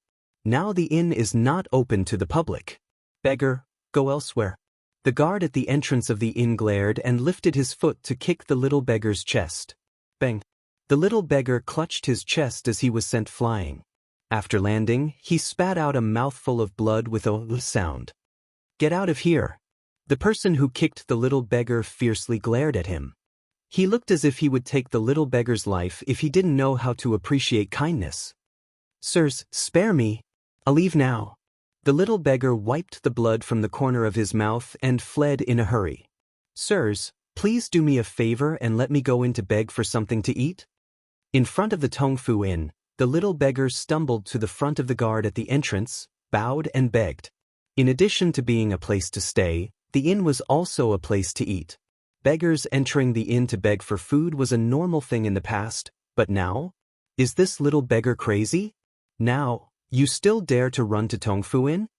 Now the inn is not open to the public. Beggar, go elsewhere. The guard at the entrance of the inn glared and lifted his foot to kick the little beggar's chest. Bang! The little beggar clutched his chest as he was sent flying. After landing, he spat out a mouthful of blood with a sound. Get out of here! The person who kicked the little beggar fiercely glared at him. He looked as if he would take the little beggar's life if he didn't know how to appreciate kindness. Sirs, spare me. I'll leave now. The little beggar wiped the blood from the corner of his mouth and fled in a hurry. Sirs, please do me a favor and let me go in to beg for something to eat? In front of the Tongfu Inn, the little beggar stumbled to the front of the guard at the entrance, bowed and begged. In addition to being a place to stay, the inn was also a place to eat. Beggars entering the inn to beg for food was a normal thing in the past, but now? Is this little beggar crazy? Now, you still dare to run to Tongfu Inn?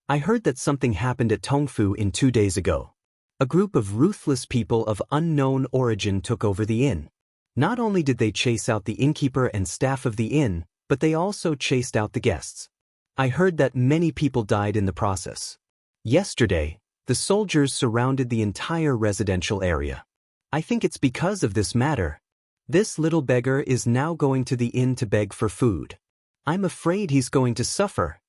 I heard that something happened at Tongfu Inn 2 days ago. A group of ruthless people of unknown origin took over the inn. Not only did they chase out the innkeeper and staff of the inn, but they also chased out the guests. I heard that many people died in the process. Yesterday, the soldiers surrounded the entire residential area. I think it's because of this matter. This little beggar is now going to the inn to beg for food. I'm afraid he's going to suffer.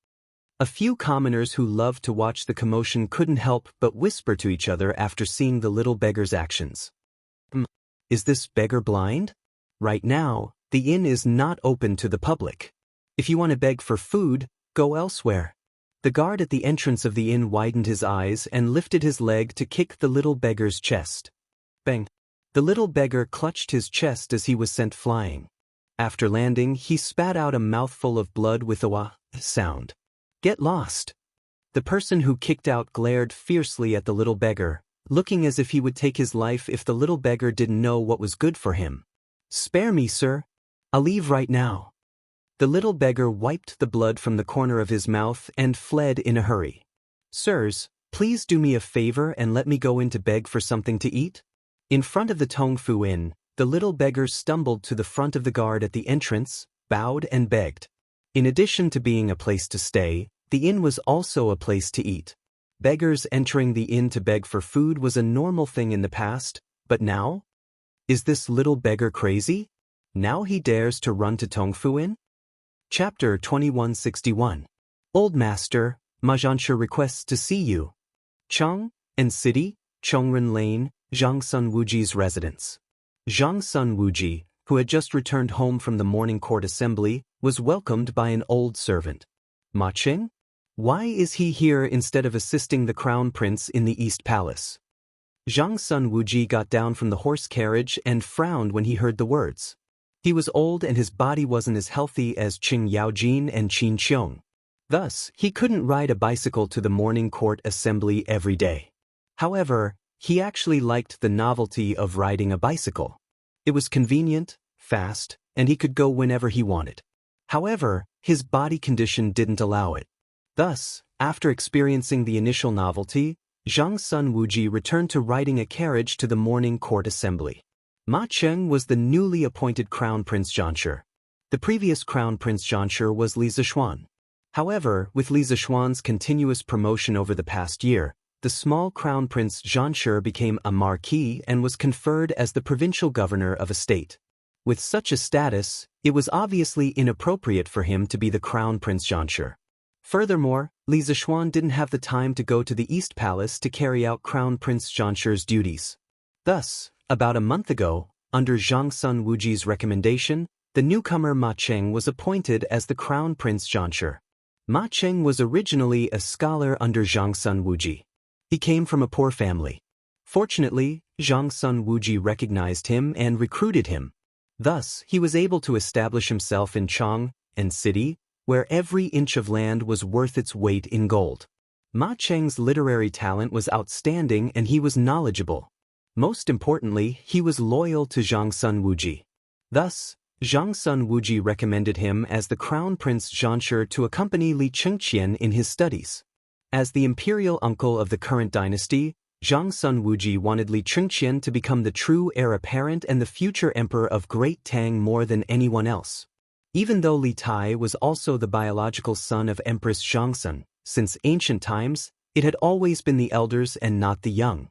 A few commoners who loved to watch the commotion couldn't help but whisper to each other after seeing the little beggar's actions. Is this beggar blind? Right now, the inn is not open to the public. If you want to beg for food, go elsewhere. The guard at the entrance of the inn widened his eyes and lifted his leg to kick the little beggar's chest. Bang! The little beggar clutched his chest as he was sent flying. After landing, he spat out a mouthful of blood with a wah sound. Get lost! The person who kicked out glared fiercely at the little beggar, looking as if he would take his life if the little beggar didn't know what was good for him. Spare me, sir. I'll leave right now. The little beggar wiped the blood from the corner of his mouth and fled in a hurry. Sirs, please do me a favor and let me go in to beg for something to eat? In front of the Tongfu Inn, the little beggar stumbled to the front of the guard at the entrance, bowed and begged. In addition to being a place to stay, the inn was also a place to eat. Beggars entering the inn to beg for food was a normal thing in the past, but now? Is this little beggar crazy? Now he dares to run to Tongfu Inn? Chapter 2161. Old Master, Majansha requests to see you. Cheng and City, Chongren Lane, Zhangsun Wuji's residence. Zhangsun Wuji, who had just returned home from the morning court assembly, was welcomed by an old servant. Ma Qing? Why is he here instead of assisting the crown prince in the East Palace? Zhang Sun Wuji got down from the horse carriage and frowned when he heard the words. He was old and his body wasn't as healthy as Qing Yaojin and Qin Xiong. Thus, he couldn't ride a bicycle to the morning court assembly every day. However, he actually liked the novelty of riding a bicycle. It was convenient, fast, and he could go whenever he wanted. However, his body condition didn't allow it. Thus, after experiencing the initial novelty, Zhang Sun Wuji returned to riding a carriage to the morning court assembly. Ma Cheng was the newly appointed Crown Prince Xianxia. The previous Crown Prince Xianxia was Li Zishuan. However, with Li Zishuan's continuous promotion over the past year, the small Crown Prince Xianxia became a marquis and was conferred as the provincial governor of a state. With such a status, it was obviously inappropriate for him to be the Crown Prince Xianxia. Furthermore, Li Zishuan didn't have the time to go to the East Palace to carry out Crown Prince Xianxia's duties. Thus, about a month ago, under Zhang Sun Wuji's recommendation, the newcomer Ma Cheng was appointed as the Crown Prince Xianxia. Ma Cheng was originally a scholar under Zhang Sun Wuji. He came from a poor family. Fortunately, Zhang Sun Wuji recognized him and recruited him. Thus, he was able to establish himself in Chang and city, where every inch of land was worth its weight in gold. Ma Cheng's literary talent was outstanding and he was knowledgeable. Most importantly, he was loyal to Zhang Sun Wuji. Thus, Zhang Sun Wuji recommended him as the Crown Prince Xianxia to accompany Li Chengqian in his studies. As the imperial uncle of the current dynasty, Zhang Sun Wuji wanted Li Chengqian to become the true heir apparent and the future emperor of Great Tang more than anyone else. Even though Li Tai was also the biological son of Empress Zhangsun, since ancient times, it had always been the elders and not the young.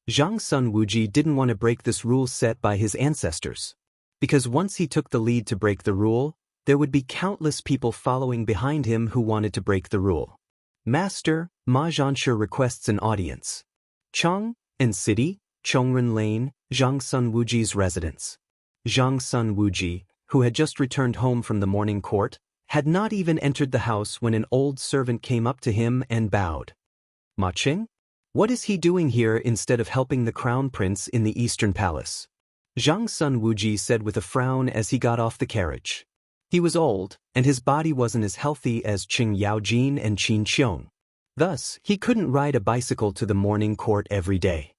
Zhang Sun Wuji didn't want to break this rule set by his ancestors. Because once he took the lead to break the rule, there would be countless people following behind him who wanted to break the rule. Master, Ma Zhanshi requests an audience. Chang and City, Chongren Lane, Zhang Sun Wuji's residence. Zhang Sun Wuji, who had just returned home from the morning court, had not even entered the house when an old servant came up to him and bowed. Ma Cheng? What is he doing here instead of helping the crown prince in the eastern palace? Zhang Sun Wuji said with a frown as he got off the carriage. He was old, and his body wasn't as healthy as Qing Yaojin and Qin Xiong. Thus, he couldn't ride a bicycle to the morning court every day.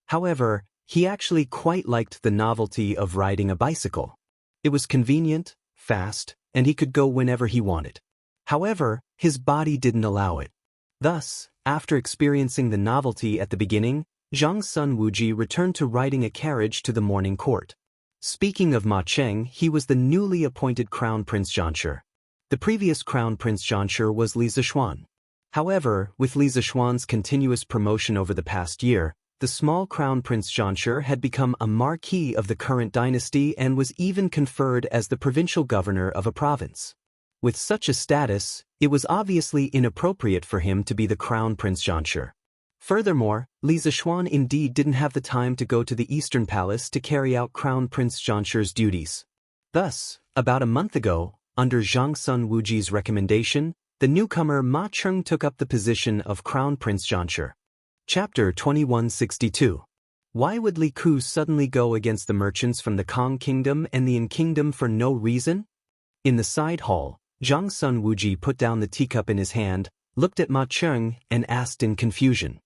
However, he actually quite liked the novelty of riding a bicycle. It was convenient, fast, and he could go whenever he wanted. However, his body didn't allow it. Thus, after experiencing the novelty at the beginning, Zhang Sun Wuji returned to riding a carriage to the morning court. Speaking of Ma Cheng, he was the newly appointed Crown Prince Xianxia. The previous Crown Prince Xianxia was Li Zishuan. However, with Li Zishuan's continuous promotion over the past year, the small Crown Prince Xianxia had become a marquis of the current dynasty and was even conferred as the provincial governor of a province. With such a status, it was obviously inappropriate for him to be the Crown Prince Xianxia. Furthermore, Li Zishuan indeed didn't have the time to go to the Eastern Palace to carry out Crown Prince Xianxia's duties. Thus, about a month ago, under Zhang Sun Wuji's recommendation, the newcomer Ma Cheng took up the position of Crown Prince Xianxia. Chapter 2162. Why would Li Ku suddenly go against the merchants from the Kong Kingdom and the Yin Kingdom for no reason? In the side hall, Zhang Sun Wuji put down the teacup in his hand, looked at Ma Cheng, and asked in confusion.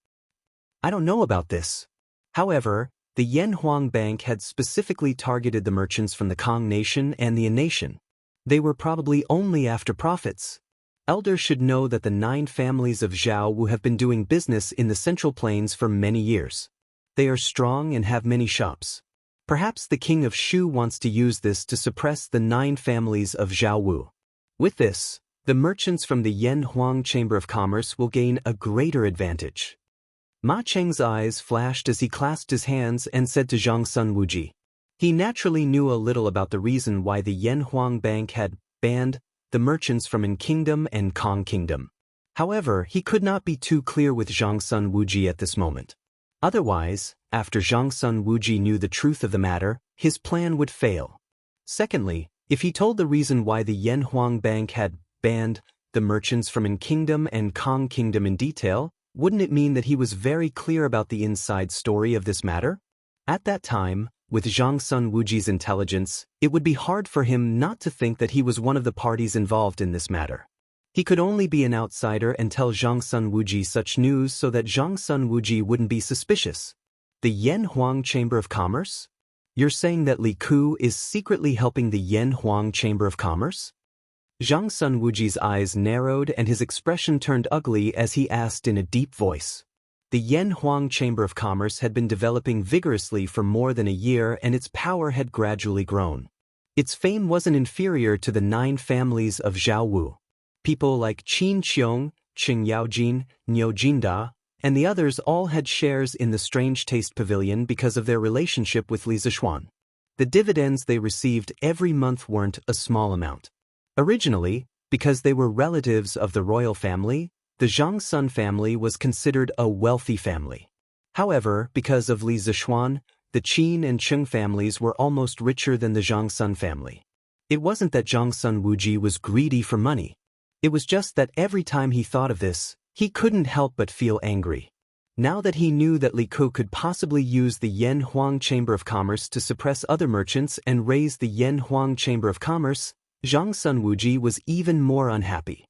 I don't know about this. However, the Yen Huang Bank had specifically targeted the merchants from the Kong Nation and the Yin Nation. They were probably only after profits. Elders should know that the 9 families of Zhao Wu have been doing business in the Central Plains for many years. They are strong and have many shops. Perhaps the king of Shu wants to use this to suppress the 9 families of Zhao Wu. With this, the merchants from the Yen Huang Chamber of Commerce will gain a greater advantage. Ma Cheng's eyes flashed as he clasped his hands and said to Zhang Sun Wuji. He naturally knew a little about the reason why the Yen Huang Bank had banned the merchants from Yin Kingdom and Kong Kingdom. However, he could not be too clear with Zhang Sun Wuji at this moment. Otherwise, after Zhang Sun Wuji knew the truth of the matter, his plan would fail. Secondly, if he told the reason why the Yen Huang Bank had banned the merchants from Yin Kingdom and Kong Kingdom in detail, wouldn't it mean that he was very clear about the inside story of this matter? At that time, with Zhang Sun Wuji's intelligence, it would be hard for him not to think that he was one of the parties involved in this matter. He could only be an outsider and tell Zhang Sun Wuji such news so that Zhang Sun Wuji wouldn't be suspicious. The Yan Huang Chamber of Commerce? You're saying that Li Ku is secretly helping the Yan Huang Chamber of Commerce? Zhang Sun Wuji's eyes narrowed and his expression turned ugly as he asked in a deep voice. The Yan Huang Chamber of Commerce had been developing vigorously for more than a year and its power had gradually grown. Its fame wasn't inferior to the 9 families of Zhao Wu. People like Qin Qiong, Qing Yaojin, Niu Jinda, and the others all had shares in the Strange Taste Pavilion because of their relationship with Li Zixuan. The dividends they received every month weren't a small amount. Originally, because they were relatives of the royal family, the Zhang Sun family was considered a wealthy family. However, because of Li Zixuan, the Qin and Qing families were almost richer than the Zhang Sun family. It wasn't that Zhang Sun Wuji was greedy for money. It was just that every time he thought of this, he couldn't help but feel angry. Now that he knew that Li Ku could possibly use the Yan Huang Chamber of Commerce to suppress other merchants and raise the Yan Huang Chamber of Commerce, Zhang Sun Wuji was even more unhappy.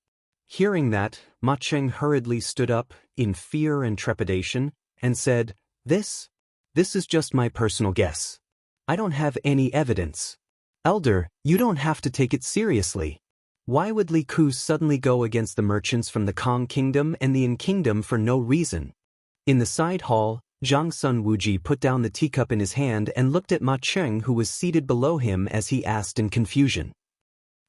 Hearing that, Ma Cheng hurriedly stood up, in fear and trepidation, and said, This is just my personal guess. I don't have any evidence. Elder, you don't have to take it seriously. Why would Li Ku suddenly go against the merchants from the Kong Kingdom and the Yin Kingdom for no reason? In the side hall, Zhang Sun Wuji put down the teacup in his hand and looked at Ma Cheng, who was seated below him, as he asked in confusion.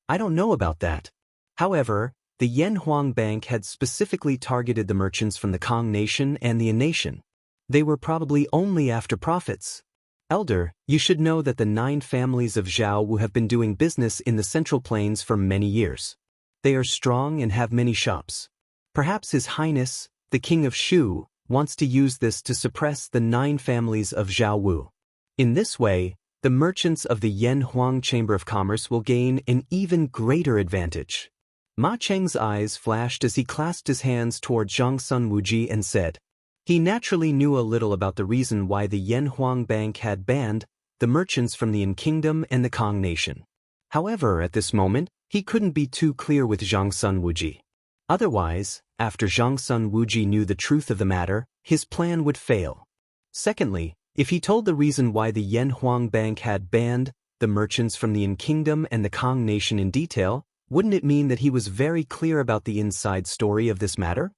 I don't know about that. However, the Yan Huang Bank had specifically targeted the merchants from the Kong Nation and the Yin Nation. They were probably only after profits. Elder, you should know that the 9 families of Zhao Wu have been doing business in the Central Plains for many years. They are strong and have many shops. Perhaps His Highness, the King of Shu, wants to use this to suppress the 9 families of Zhao Wu. In this way, the merchants of the Yan Huang Chamber of Commerce will gain an even greater advantage. Ma Cheng's eyes flashed as he clasped his hands toward Zhang Sun Wuji and said, he naturally knew a little about the reason why the Yan Huang Bank had banned the merchants from the Yin Kingdom and the Kong Nation. However, at this moment, he couldn't be too clear with Zhang Sun Wuji. Otherwise, after Zhang Sun Wuji knew the truth of the matter, his plan would fail. Secondly, if he told the reason why the Yan Huang Bank had banned the merchants from the Yin Kingdom and the Kong Nation in detail, wouldn't it mean that he was very clear about the inside story of this matter?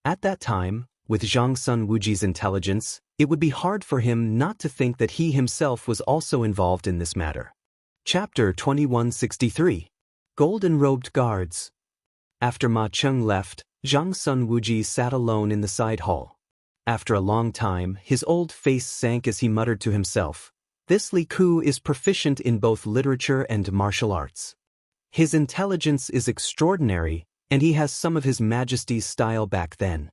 At that time, with Zhang Sun Wuji's intelligence, it would be hard for him not to think that he himself was also involved in this matter. Chapter 2163. Golden-Robed Guards. After Ma Cheng left, Zhang Sun Wuji sat alone in the side hall. After a long time, his old face sank as he muttered to himself, This Li Ku is proficient in both literature and martial arts. His intelligence is extraordinary, and he has some of His Majesty's style back then.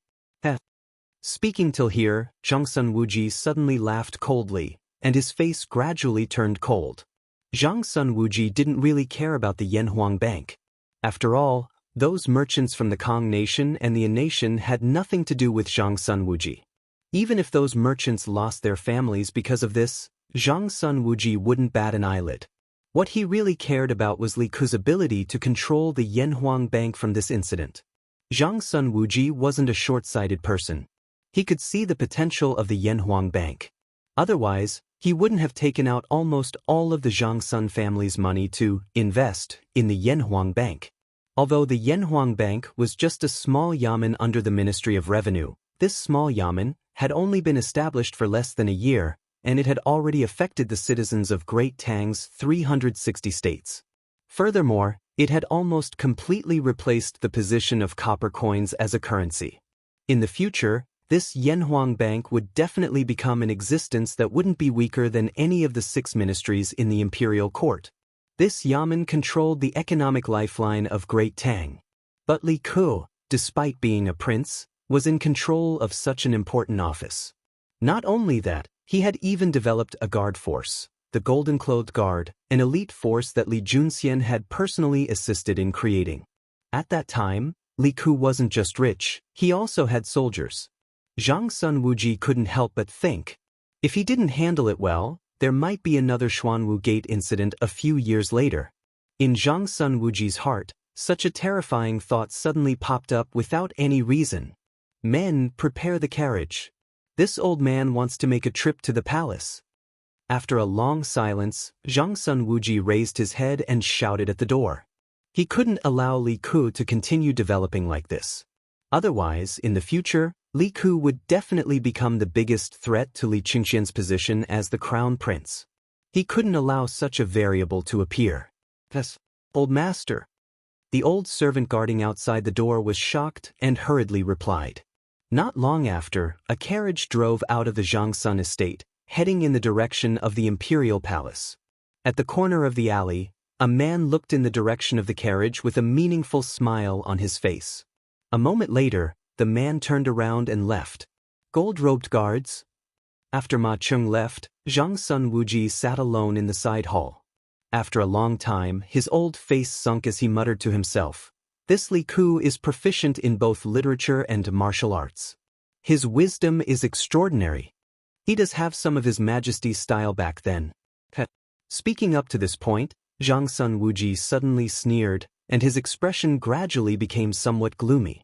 Speaking till here, Zhang Sun Wuji suddenly laughed coldly, and his face gradually turned cold. Zhang Sun Wuji didn't really care about the Yan Huang Bank. After all, those merchants from the Kong Nation and the Yin Nation had nothing to do with Zhang Sun Wuji. Even if those merchants lost their families because of this, Zhang Sun Wuji wouldn't bat an eyelid. What he really cared about was Li Ku's ability to control the Yan Huang Bank from this incident. Zhang Sun Wuji wasn't a short-sighted person. He could see the potential of the Yan Huang Bank. Otherwise, he wouldn't have taken out almost all of the Zhang Sun family's money to invest in the Yan Huang Bank. Although the Yan Huang Bank was just a small yamen under the Ministry of Revenue, this small yamen had only been established for less than a year, and it had already affected the citizens of Great Tang's 360 states. Furthermore, it had almost completely replaced the position of copper coins as a currency. In the future, this Yan Huang Bank would definitely become an existence that wouldn't be weaker than any of the 6 ministries in the imperial court. This yamen controlled the economic lifeline of Great Tang. But Li Ku, despite being a prince, was in control of such an important office. Not only that, he had even developed a guard force, the Golden Clothed Guard, an elite force that Li Junxian had personally assisted in creating. At that time, Li Ku wasn't just rich, he also had soldiers. Zhang Sun Wuji couldn't help but think. If he didn't handle it well, there might be another Xuanwu Gate incident a few years later. In Zhang Sun Wuji's heart, such a terrifying thought suddenly popped up without any reason. Men, prepare the carriage. This old man wants to make a trip to the palace. After a long silence, Zhang Sun Wuji raised his head and shouted at the door. He couldn't allow Li Ku to continue developing like this. Otherwise, in the future, Li Ku would definitely become the biggest threat to Li Qingxian's position as the crown prince. He couldn't allow such a variable to appear. Yes, old master. The old servant guarding outside the door was shocked and hurriedly replied. Not long after, a carriage drove out of the Zhangsun estate, heading in the direction of the imperial palace. At the corner of the alley, a man looked in the direction of the carriage with a meaningful smile on his face. A moment later, the man turned around and left. Gold-robed guards. After Ma Cheng left, Zhang Sun Wuji sat alone in the side hall. After a long time, his old face sunk as he muttered to himself, "This Li Ku is proficient in both literature and martial arts. His wisdom is extraordinary. He does have some of His Majesty's style back then." Speaking up to this point, Zhang Sun Wuji suddenly sneered, and his expression gradually became somewhat gloomy.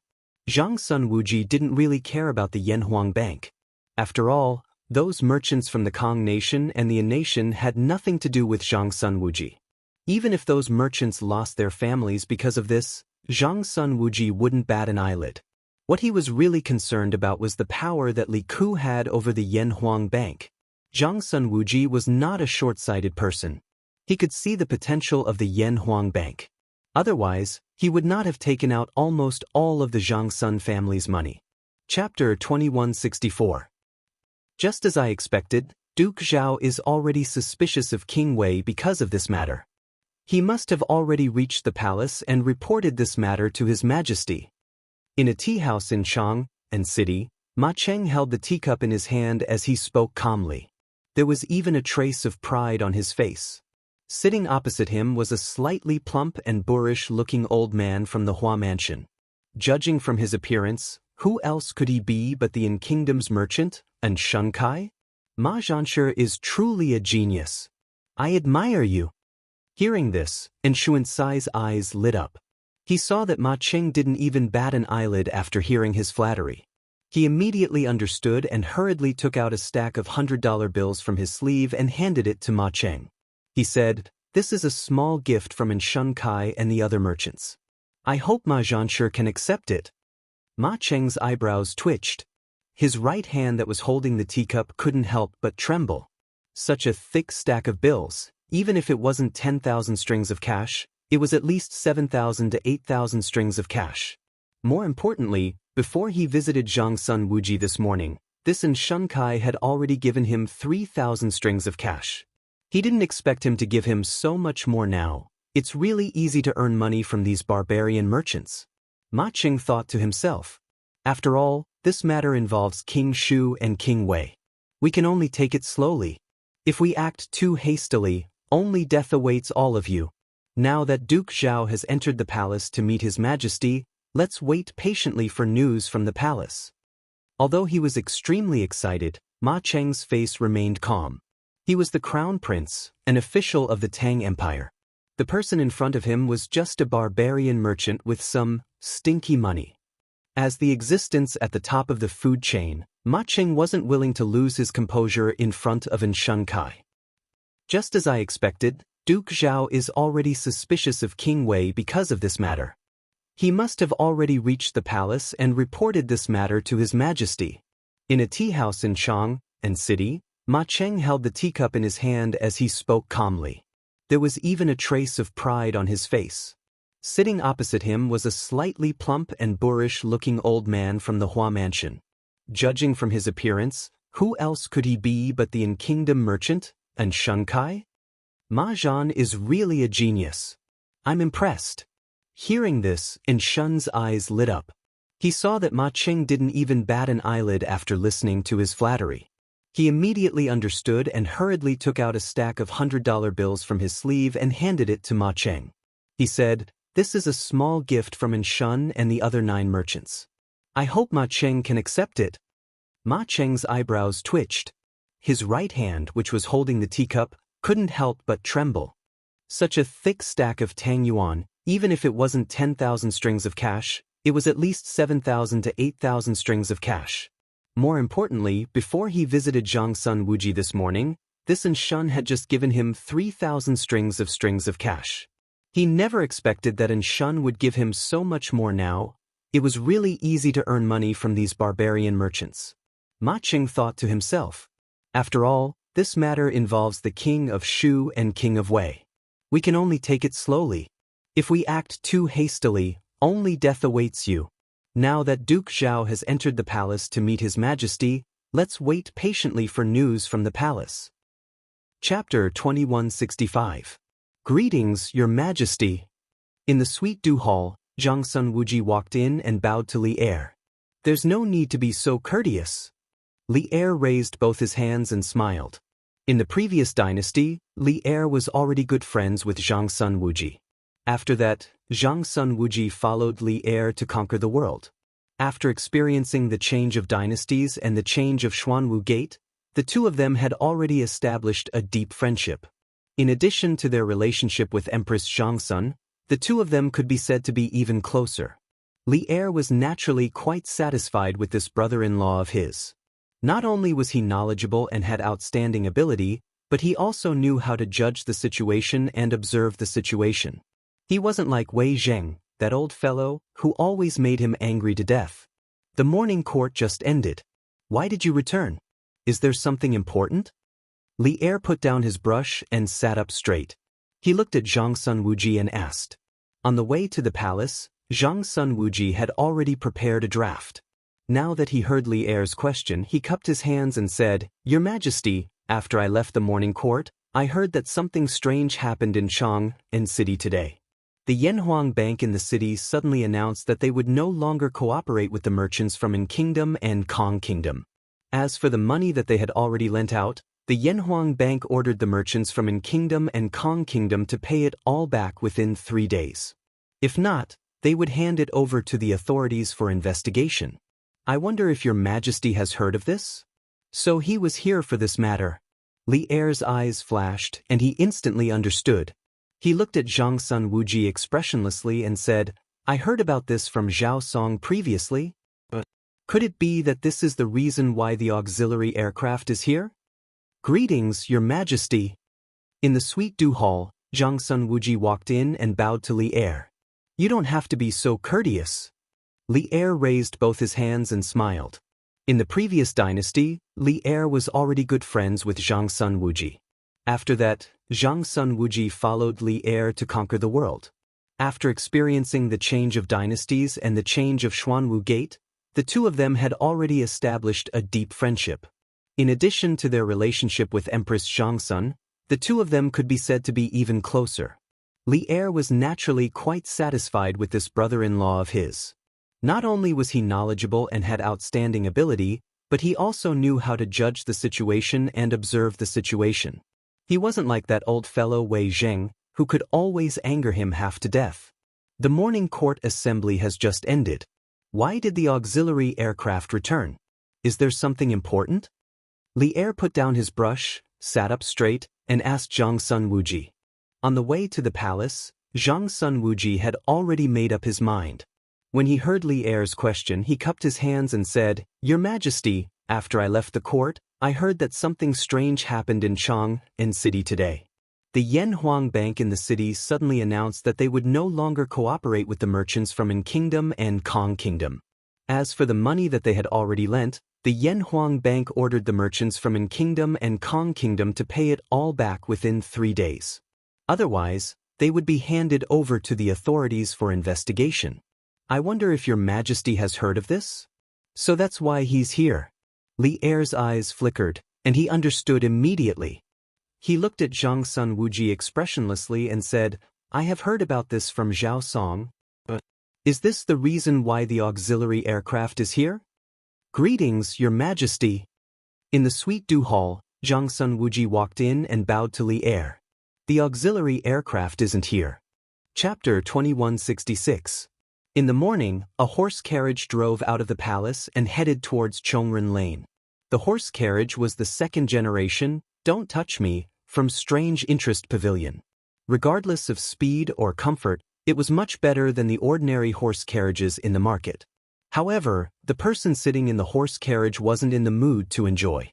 Zhang Sun Wuji didn't really care about the Yanhuang Bank. After all, those merchants from the Kong Nation and the An Nation had nothing to do with Zhang Sun Wuji. Even if those merchants lost their families because of this, Zhang Sun Wuji wouldn't bat an eyelid. What he was really concerned about was the power that Li Ku had over the Yanhuang Bank. Zhang Sun Wuji was not a short-sighted person. He could see the potential of the Yanhuang Bank. Otherwise, he would not have taken out almost all of the Zhang Sun family's money. Chapter 2164. Just as I expected, Duke Zhao is already suspicious of King Wei because of this matter. He must have already reached the palace and reported this matter to His Majesty. In a tea house in Chang and City, Ma Cheng held the teacup in his hand as he spoke calmly. There was even a trace of pride on his face. Sitting opposite him was a slightly plump and boorish-looking old man from the Hua Mansion. Judging from his appearance, who else could he be but the In Kingdom's merchant, and Xianxia? Ma Zhanshi is truly a genius. I admire you. Hearing this, Xianxia's eyes lit up. He saw that Ma Cheng didn't even bat an eyelid after hearing his flattery. He immediately understood and hurriedly took out a stack of $100 bills from his sleeve and handed it to Ma Cheng. He said, "This is a small gift from Xianxia and the other merchants. I hope Ma Zhanshi can accept it." Ma Cheng's eyebrows twitched. His right hand that was holding the teacup couldn't help but tremble. Such a thick stack of bills, even if it wasn't 10,000 strings of cash, it was at least 7,000 to 8,000 strings of cash. More importantly, before he visited Zhang Sun Wuji this morning, this Xianxia had already given him 3,000 strings of cash. He didn't expect him to give him so much more now. It's really easy to earn money from these barbarian merchants. Ma Cheng thought to himself. After all, this matter involves King Shu and King Wei. We can only take it slowly. If we act too hastily, only death awaits all of you. Now that Duke Zhao has entered the palace to meet His Majesty, let's wait patiently for news from the palace. Although he was extremely excited, Ma Cheng's face remained calm. He was the crown prince, an official of the Tang Empire. The person in front of him was just a barbarian merchant with some stinky money. As the existence at the top of the food chain, Ma Cheng wasn't willing to lose his composure in front of Xianxia. Just as I expected, Duke Zhao is already suspicious of King Wei because of this matter. He must have already reached the palace and reported this matter to His Majesty. In a tea house in Chang and City, Ma Cheng held the teacup in his hand as he spoke calmly. There was even a trace of pride on his face. Sitting opposite him was a slightly plump and boorish-looking old man from the Hua Mansion. Judging from his appearance, who else could he be but the In Kingdom merchant, and Xianxia? Ma Zhan is really a genius. I'm impressed. Hearing this, Xianxia's eyes lit up. He saw that Ma Cheng didn't even bat an eyelid after listening to his flattery. He immediately understood and hurriedly took out a stack of $100 bills from his sleeve and handed it to Ma Cheng. He said, This is a small gift from Inshan and the other 9 merchants. I hope Ma Cheng can accept it. Ma Cheng's eyebrows twitched. His right hand, which was holding the teacup, couldn't help but tremble. Such a thick stack of Tang Yuan, even if it wasn't 10,000 strings of cash, it was at least 7,000 to 8,000 strings of cash. More importantly, before he visited Zhangsun Wuji this morning, this Inshan had just given him 3,000 strings of cash. He never expected that Inshan would give him so much more now. It was really easy to earn money from these barbarian merchants. Ma Cheng thought to himself. After all, this matter involves the king of Shu and king of Wei. We can only take it slowly. If we act too hastily, only death awaits you. Now that Duke Zhao has entered the palace to meet His Majesty, let's wait patiently for news from the palace. Chapter 2165. Greetings, Your Majesty. In the Sweet Dew Hall, Zhangsun Wuji walked in and bowed to Li Er. There's no need to be so courteous. Li Er raised both his hands and smiled. In the previous dynasty, Li Er was already good friends with Zhangsun Wuji. After that, Zhangsun Wuji followed Li Er to conquer the world. After experiencing the change of dynasties and the change of Xuanwu Gate, the two of them had already established a deep friendship. In addition to their relationship with Empress Zhangsun, the two of them could be said to be even closer. Li Er was naturally quite satisfied with this brother-in-law of his. Not only was he knowledgeable and had outstanding ability, but he also knew how to judge the situation and observe the situation. He wasn't like Wei Zheng, that old fellow, who always made him angry to death. The morning court just ended. Why did you return? Is there something important? Li Er put down his brush and sat up straight. He looked at Zhangsun Wuji and asked. On the way to the palace, Zhangsun Wuji had already prepared a draft. Now that he heard Li Er's question, he cupped his hands and said, Your Majesty, after I left the morning court, I heard that something strange happened in Chang'an City today. The Yanhuang Bank in the city suddenly announced that they would no longer cooperate with the merchants from Yin Kingdom and Kong Kingdom. As for the money that they had already lent out, the Yanhuang Bank ordered the merchants from Yin Kingdom and Kong Kingdom to pay it all back within 3 days. If not, they would hand it over to the authorities for investigation. I wonder if Your Majesty has heard of this? So he was here for this matter. Li Er's eyes flashed, and he instantly understood. He looked at Zhangsun Wuji expressionlessly and said, I heard about this from Zhao Song previously, but could it be that this is the reason why the auxiliary aircraft is here? Greetings, Your Majesty. In the Sweet Dew Hall, Zhangsun Wuji walked in and bowed to Li Er. You don't have to be so courteous. Li Er raised both his hands and smiled. In the previous dynasty, Li Er was already good friends with Zhangsun Wuji. After that, Zhangsun Wuji followed Li Er to conquer the world. After experiencing the change of dynasties and the change of Xuanwu Gate, the two of them had already established a deep friendship. In addition to their relationship with Empress Zhangsun, the two of them could be said to be even closer. Li Er was naturally quite satisfied with this brother-in-law of his. Not only was he knowledgeable and had outstanding ability, but he also knew how to judge the situation and observe the situation. He wasn't like that old fellow Wei Zheng, who could always anger him half to death. The morning court assembly has just ended. Why did the auxiliary aircraft return? Is there something important? Li Er put down his brush, sat up straight, and asked Zhangsun Wuji. On the way to the palace, Zhangsun Wuji had already made up his mind. When he heard Li Er's question, he cupped his hands and said, Your Majesty, after I left the court, I heard that something strange happened in Chang'an City today. The Yanhuang Bank in the city suddenly announced that they would no longer cooperate with the merchants from Yin Kingdom and Kong Kingdom. As for the money that they had already lent, the Yanhuang Bank ordered the merchants from Yin Kingdom and Kong Kingdom to pay it all back within 3 days. Otherwise, they would be handed over to the authorities for investigation. I wonder if Your Majesty has heard of this? So that's why he's here. Li Er's eyes flickered, and he understood immediately. He looked at Zhangsun Wuji expressionlessly and said, I have heard about this from Zhao Song, but is this the reason why the auxiliary aircraft is here? Greetings, Your Majesty. In the Sweet Dew Hall, Zhangsun Wuji walked in and bowed to Li Er. The auxiliary aircraft isn't here. Chapter 2166. In the morning, a horse carriage drove out of the palace and headed towards Chongren Lane. The horse carriage was the second generation, Don't Touch Me, from Strange Interest Pavilion. Regardless of speed or comfort, it was much better than the ordinary horse carriages in the market. However, the person sitting in the horse carriage wasn't in the mood to enjoy.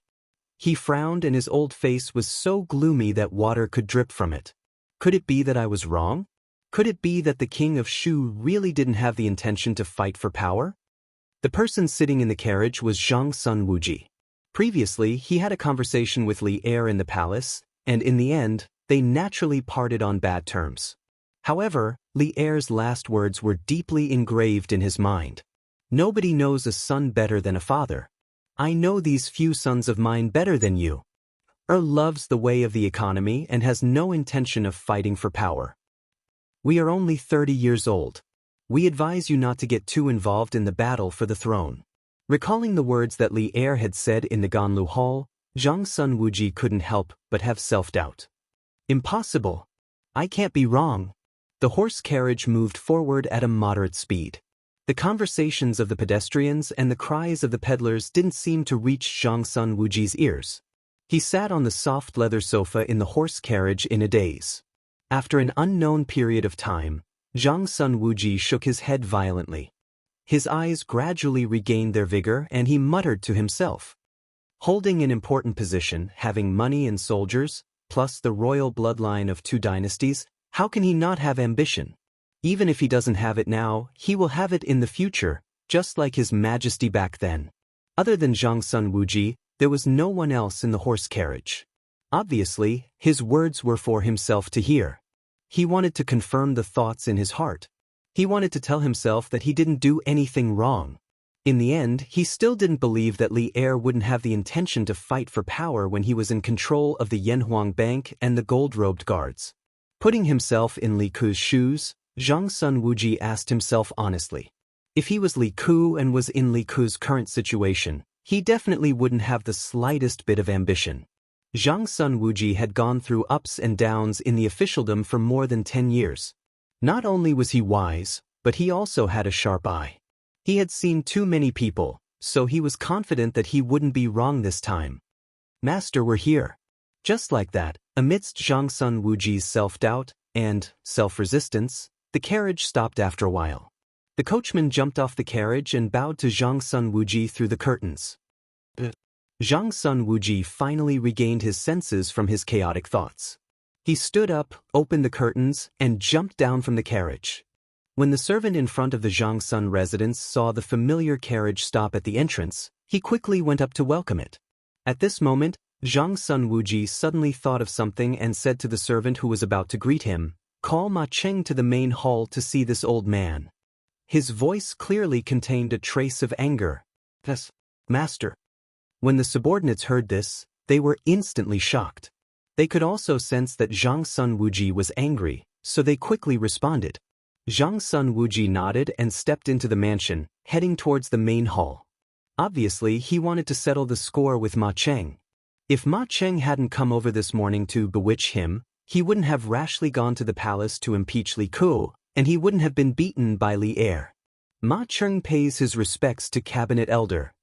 He frowned and his old face was so gloomy that water could drip from it. Could it be that I was wrong? Could it be that the king of Shu really didn't have the intention to fight for power? The person sitting in the carriage was Zhang Sun Wuji. Previously, he had a conversation with Li Er in the palace, and in the end, they naturally parted on bad terms. However, Li Er's last words were deeply engraved in his mind. Nobody knows a son better than a father. I know these few sons of mine better than you. Loves the way of the economy and has no intention of fighting for power. We are only 30 years old. We advise you not to get too involved in the battle for the throne. Recalling the words that Li Er had said in the Ganlu Hall, Zhang Sun Wuji couldn't help but have self-doubt. Impossible. I can't be wrong. The horse carriage moved forward at a moderate speed. The conversations of the pedestrians and the cries of the peddlers didn't seem to reach Zhang Sun Wuji's ears. He sat on the soft leather sofa in the horse carriage in a daze. After an unknown period of time, Zhang Sun Wuji shook his head violently. His eyes gradually regained their vigor and he muttered to himself. Holding an important position, having money and soldiers, plus the royal bloodline of 2 dynasties, how can he not have ambition? Even if he doesn't have it now, he will have it in the future, just like His Majesty back then. Other than Zhang Sun Wuji, there was no one else in the horse carriage. Obviously, his words were for himself to hear. He wanted to confirm the thoughts in his heart. He wanted to tell himself that he didn't do anything wrong. In the end, he still didn't believe that Li Er wouldn't have the intention to fight for power when he was in control of the Yanhuang Bank and the gold-robed guards. Putting himself in Li Ku's shoes, Zhang Sun Wuji asked himself honestly. If he was Li Ku and was in Li Ku's current situation, he definitely wouldn't have the slightest bit of ambition. Zhang Sun Wuji had gone through ups and downs in the officialdom for more than 10 years. Not only was he wise, but he also had a sharp eye. He had seen too many people, so he was confident that he wouldn't be wrong this time. Master, we're here. Just like that, amidst Zhang Sun Wuji's self-doubt and self-resistance, the carriage stopped after a while. The coachman jumped off the carriage and bowed to Zhang Sun Wuji through the curtains. Zhang Sun Wuji finally regained his senses from his chaotic thoughts. He stood up, opened the curtains, and jumped down from the carriage. When the servant in front of the Zhang Sun residence saw the familiar carriage stop at the entrance, he quickly went up to welcome it. At this moment, Zhang Sun Wuji suddenly thought of something and said to the servant who was about to greet him, "Call Ma Cheng to the main hall to see this old man." His voice clearly contained a trace of anger. "Yes, master." When the subordinates heard this, they were instantly shocked. They could also sense that Zhang Sun Wuji was angry, so they quickly responded. Zhang Sun Wuji nodded and stepped into the mansion, heading towards the main hall. Obviously, he wanted to settle the score with Ma Cheng. If Ma Cheng hadn't come over this morning to bewitch him, he wouldn't have rashly gone to the palace to impeach Li Ku, and he wouldn't have been beaten by Li Er. Ma Cheng pays his respects to cabinet elder.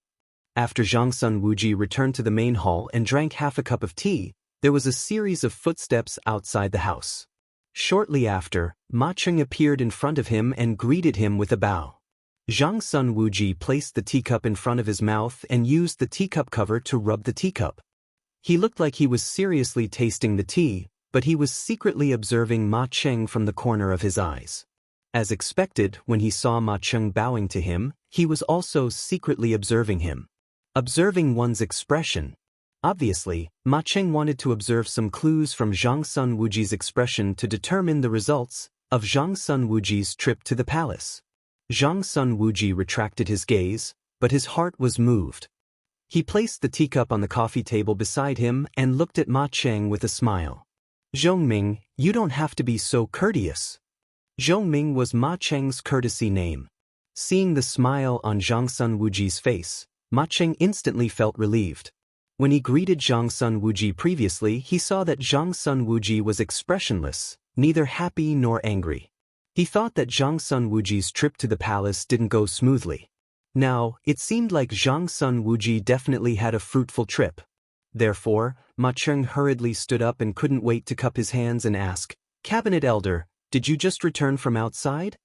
After Zhang Sun Wuji returned to the main hall and drank half a cup of tea, there was a series of footsteps outside the house. Shortly after, Ma Cheng appeared in front of him and greeted him with a bow. Zhang Sun Wuji placed the teacup in front of his mouth and used the teacup cover to rub the teacup. He looked like he was seriously tasting the tea, but he was secretly observing Ma Cheng from the corner of his eyes. As expected, when he saw Ma Cheng bowing to him, he was also secretly observing him. Observing one's expression. Obviously, Ma Cheng wanted to observe some clues from Zhang Sun Wuji's expression to determine the results of Zhang Sun Wuji's trip to the palace. Zhang Sun Wuji retracted his gaze, but his heart was moved. He placed the teacup on the coffee table beside him and looked at Ma Cheng with a smile. "Zhongming, you don't have to be so courteous." Zhongming was Ma Cheng's courtesy name. Seeing the smile on Zhang Sun Wuji's face, Ma Cheng instantly felt relieved. When he greeted Zhang Sun Wuji previously, he saw that Zhang Sun Wuji was expressionless, neither happy nor angry. He thought that Zhang Sun Wuji's trip to the palace didn't go smoothly. Now, it seemed like Zhang Sun Wuji definitely had a fruitful trip. Therefore, Ma Cheng hurriedly stood up and couldn't wait to cup his hands and ask, "Cabinet Elder, did you just return from outside?"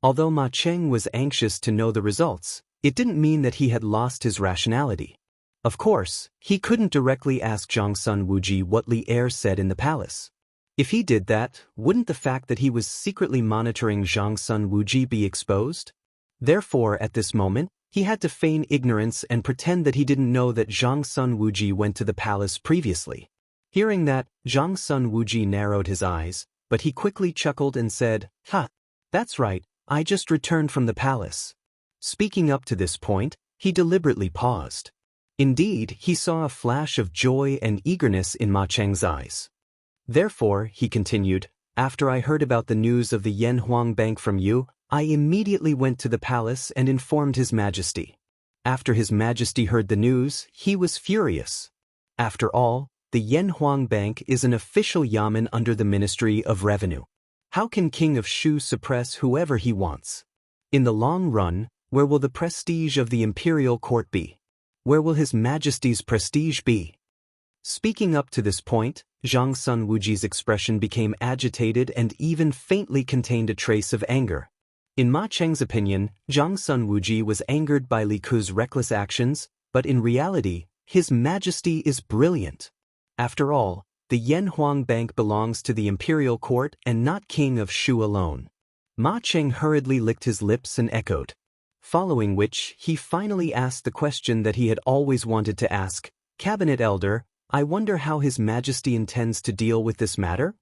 Although Ma Cheng was anxious to know the results, it didn't mean that he had lost his rationality. Of course, he couldn't directly ask Zhang Sun Wuji what Li Er said in the palace. If he did that, wouldn't the fact that he was secretly monitoring Zhang Sun Wuji be exposed? Therefore, at this moment, he had to feign ignorance and pretend that he didn't know that Zhang Sun Wuji went to the palace previously. Hearing that, Zhang Sun Wuji narrowed his eyes, but he quickly chuckled and said, "Ha! That's right, I just returned from the palace." Speaking up to this point, he deliberately paused. Indeed, he saw a flash of joy and eagerness in Ma Cheng's eyes. Therefore, he continued, "After I heard about the news of the Yanhuang Bank from you, I immediately went to the palace and informed His Majesty. After His Majesty heard the news, he was furious. After all, the Yanhuang Bank is an official yamen under the Ministry of Revenue. How can King of Shu suppress whoever he wants? In the long run, where will the prestige of the imperial court be? Where will His Majesty's prestige be?" Speaking up to this point, Zhang Sun Wuji's expression became agitated and even faintly contained a trace of anger. In Ma Cheng's opinion, Zhang Sun Wuji was angered by Li Ku's reckless actions, but in reality, His Majesty is brilliant. After all, the Yanhuang Bank belongs to the imperial court and not King of Shu alone. Ma Cheng hurriedly licked his lips and echoed. Following which, he finally asked the question that he had always wanted to ask, "Cabinet Elder, I wonder how His Majesty intends to deal with this matter?"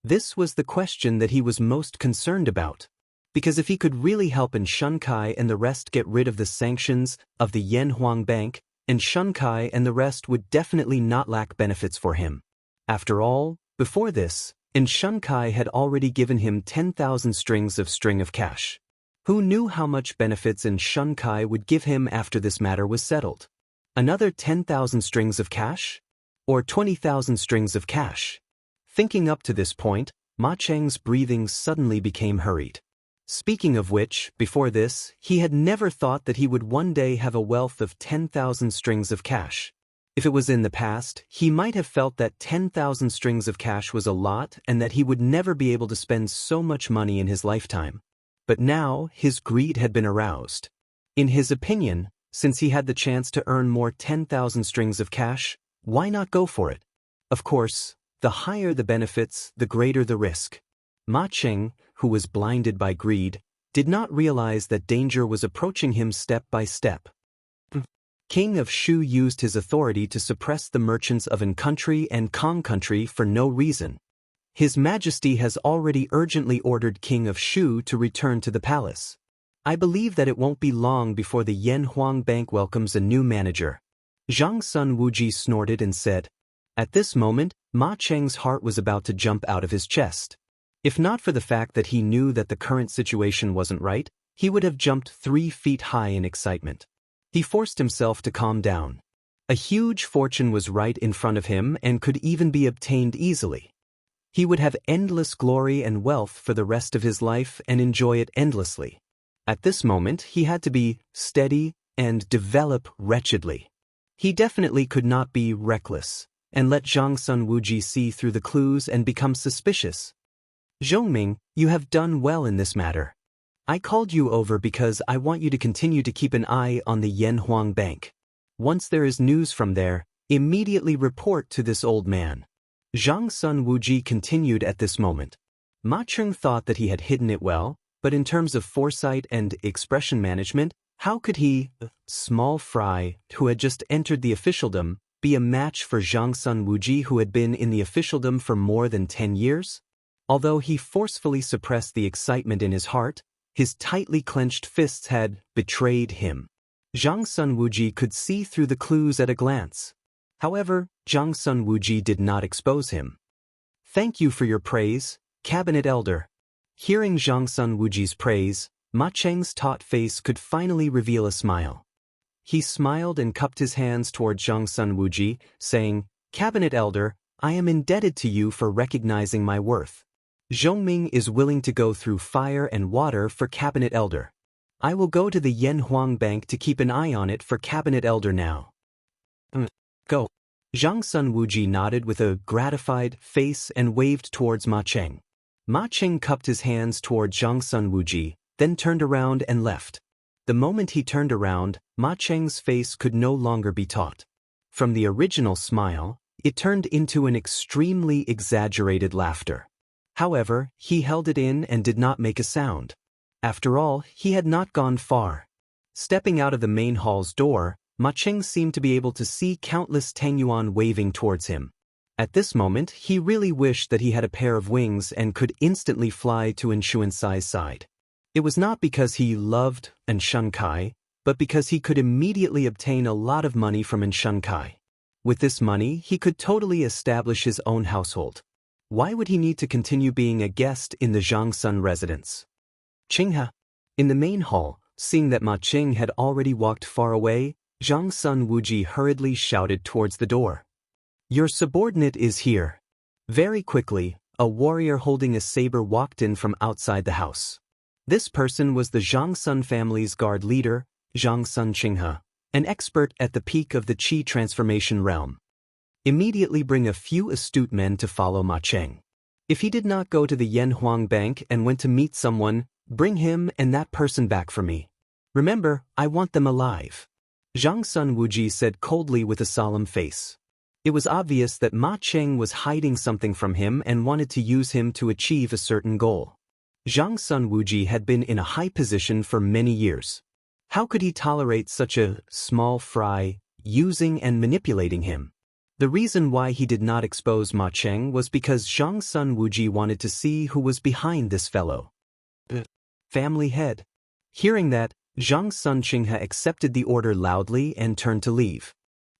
This was the question that he was most concerned about. Because if he could really help Xianxia and the rest get rid of the sanctions of the Yanhuang Bank, and Xianxia and the rest would definitely not lack benefits for him. After all, before this, Xianxia had already given him 10,000 strings of cash. Who knew how much benefits Xianxia would give him after this matter was settled? Another 10,000 strings of cash? Or 20,000 strings of cash? Thinking up to this point, Ma Cheng's breathing suddenly became hurried. Speaking of which, before this, he had never thought that he would one day have a wealth of 10,000 strings of cash. If it was in the past, he might have felt that 10,000 strings of cash was a lot and that he would never be able to spend so much money in his lifetime. But now, his greed had been aroused. In his opinion, since he had the chance to earn more 10,000 strings of cash, why not go for it? Of course, the higher the benefits, the greater the risk. Ma Cheng, who was blinded by greed, did not realize that danger was approaching him step by step. King of Shu used his authority to suppress the merchants of An country and Kong country for no reason. His Majesty has already urgently ordered King of Shu to return to the palace. I believe that it won't be long before the Yanhuang Bank welcomes a new manager. Zhang Sun Wuji snorted and said. At this moment, Ma Cheng's heart was about to jump out of his chest. If not for the fact that he knew that the current situation wasn't right, he would have jumped 3 feet high in excitement. He forced himself to calm down. A huge fortune was right in front of him and could even be obtained easily. He would have endless glory and wealth for the rest of his life and enjoy it endlessly. At this moment, he had to be steady and develop wretchedly. He definitely could not be reckless and let Zhang Sun Wuji see through the clues and become suspicious. Zhongming, you have done well in this matter. I called you over because I want you to continue to keep an eye on the Yanhuang Bank. Once there is news from there, immediately report to this old man. Zhang Sun Wuji continued at this moment. Ma Cheng thought that he had hidden it well, but in terms of foresight and expression management, how could he, small fry, who had just entered the officialdom, be a match for Zhang Sun Wuji who had been in the officialdom for more than 10 years? Although he forcefully suppressed the excitement in his heart, his tightly clenched fists had betrayed him. Zhang Sun Wuji could see through the clues at a glance. However, Zhang Sun Wuji did not expose him. Thank you for your praise, Cabinet Elder. Hearing Zhang Sun Wuji's praise, Ma Cheng's taut face could finally reveal a smile. He smiled and cupped his hands toward Zhang Sun Wuji, saying, Cabinet Elder, I am indebted to you for recognizing my worth. Zhongming is willing to go through fire and water for Cabinet Elder. I will go to the Yanhuang Bank to keep an eye on it for Cabinet Elder now. Go. Zhang Sun Wuji nodded with a gratified face and waved towards Ma Cheng. Ma Cheng cupped his hands toward Zhang Sun Wuji, then turned around and left. The moment he turned around, Ma Cheng's face could no longer be taught. From the original smile, it turned into an extremely exaggerated laughter. However, he held it in and did not make a sound. After all, he had not gone far. Stepping out of the main hall's door, Ma Cheng seemed to be able to see countless Tangyuan waving towards him. At this moment, he really wished that he had a pair of wings and could instantly fly to Xianxia's side. It was not because he loved Xianxia, but because he could immediately obtain a lot of money from Xianxia. With this money, he could totally establish his own household. Why would he need to continue being a guest in the Zhangsun residence? Qinghe. In the main hall, seeing that Ma Cheng had already walked far away, Zhang Sun Wuji hurriedly shouted towards the door. Your subordinate is here. Very quickly, a warrior holding a saber walked in from outside the house. This person was the Zhang Sun family's guard leader, Zhang Sun Qinghe, an expert at the peak of the Qi transformation realm. Immediately bring a few astute men to follow Ma Cheng. If he did not go to the Yanhuang Bank and went to meet someone, bring him and that person back for me. Remember, I want them alive. Zhang Sun Wuji said coldly with a solemn face. It was obvious that Ma Cheng was hiding something from him and wanted to use him to achieve a certain goal. Zhang Sun Wuji had been in a high position for many years. How could he tolerate such a small fry using and manipulating him? The reason why he did not expose Ma Cheng was because Zhang Sun Wuji wanted to see who was behind this fellow. Family head. Hearing that, Zhang Sun Qinghe accepted the order loudly and turned to leave.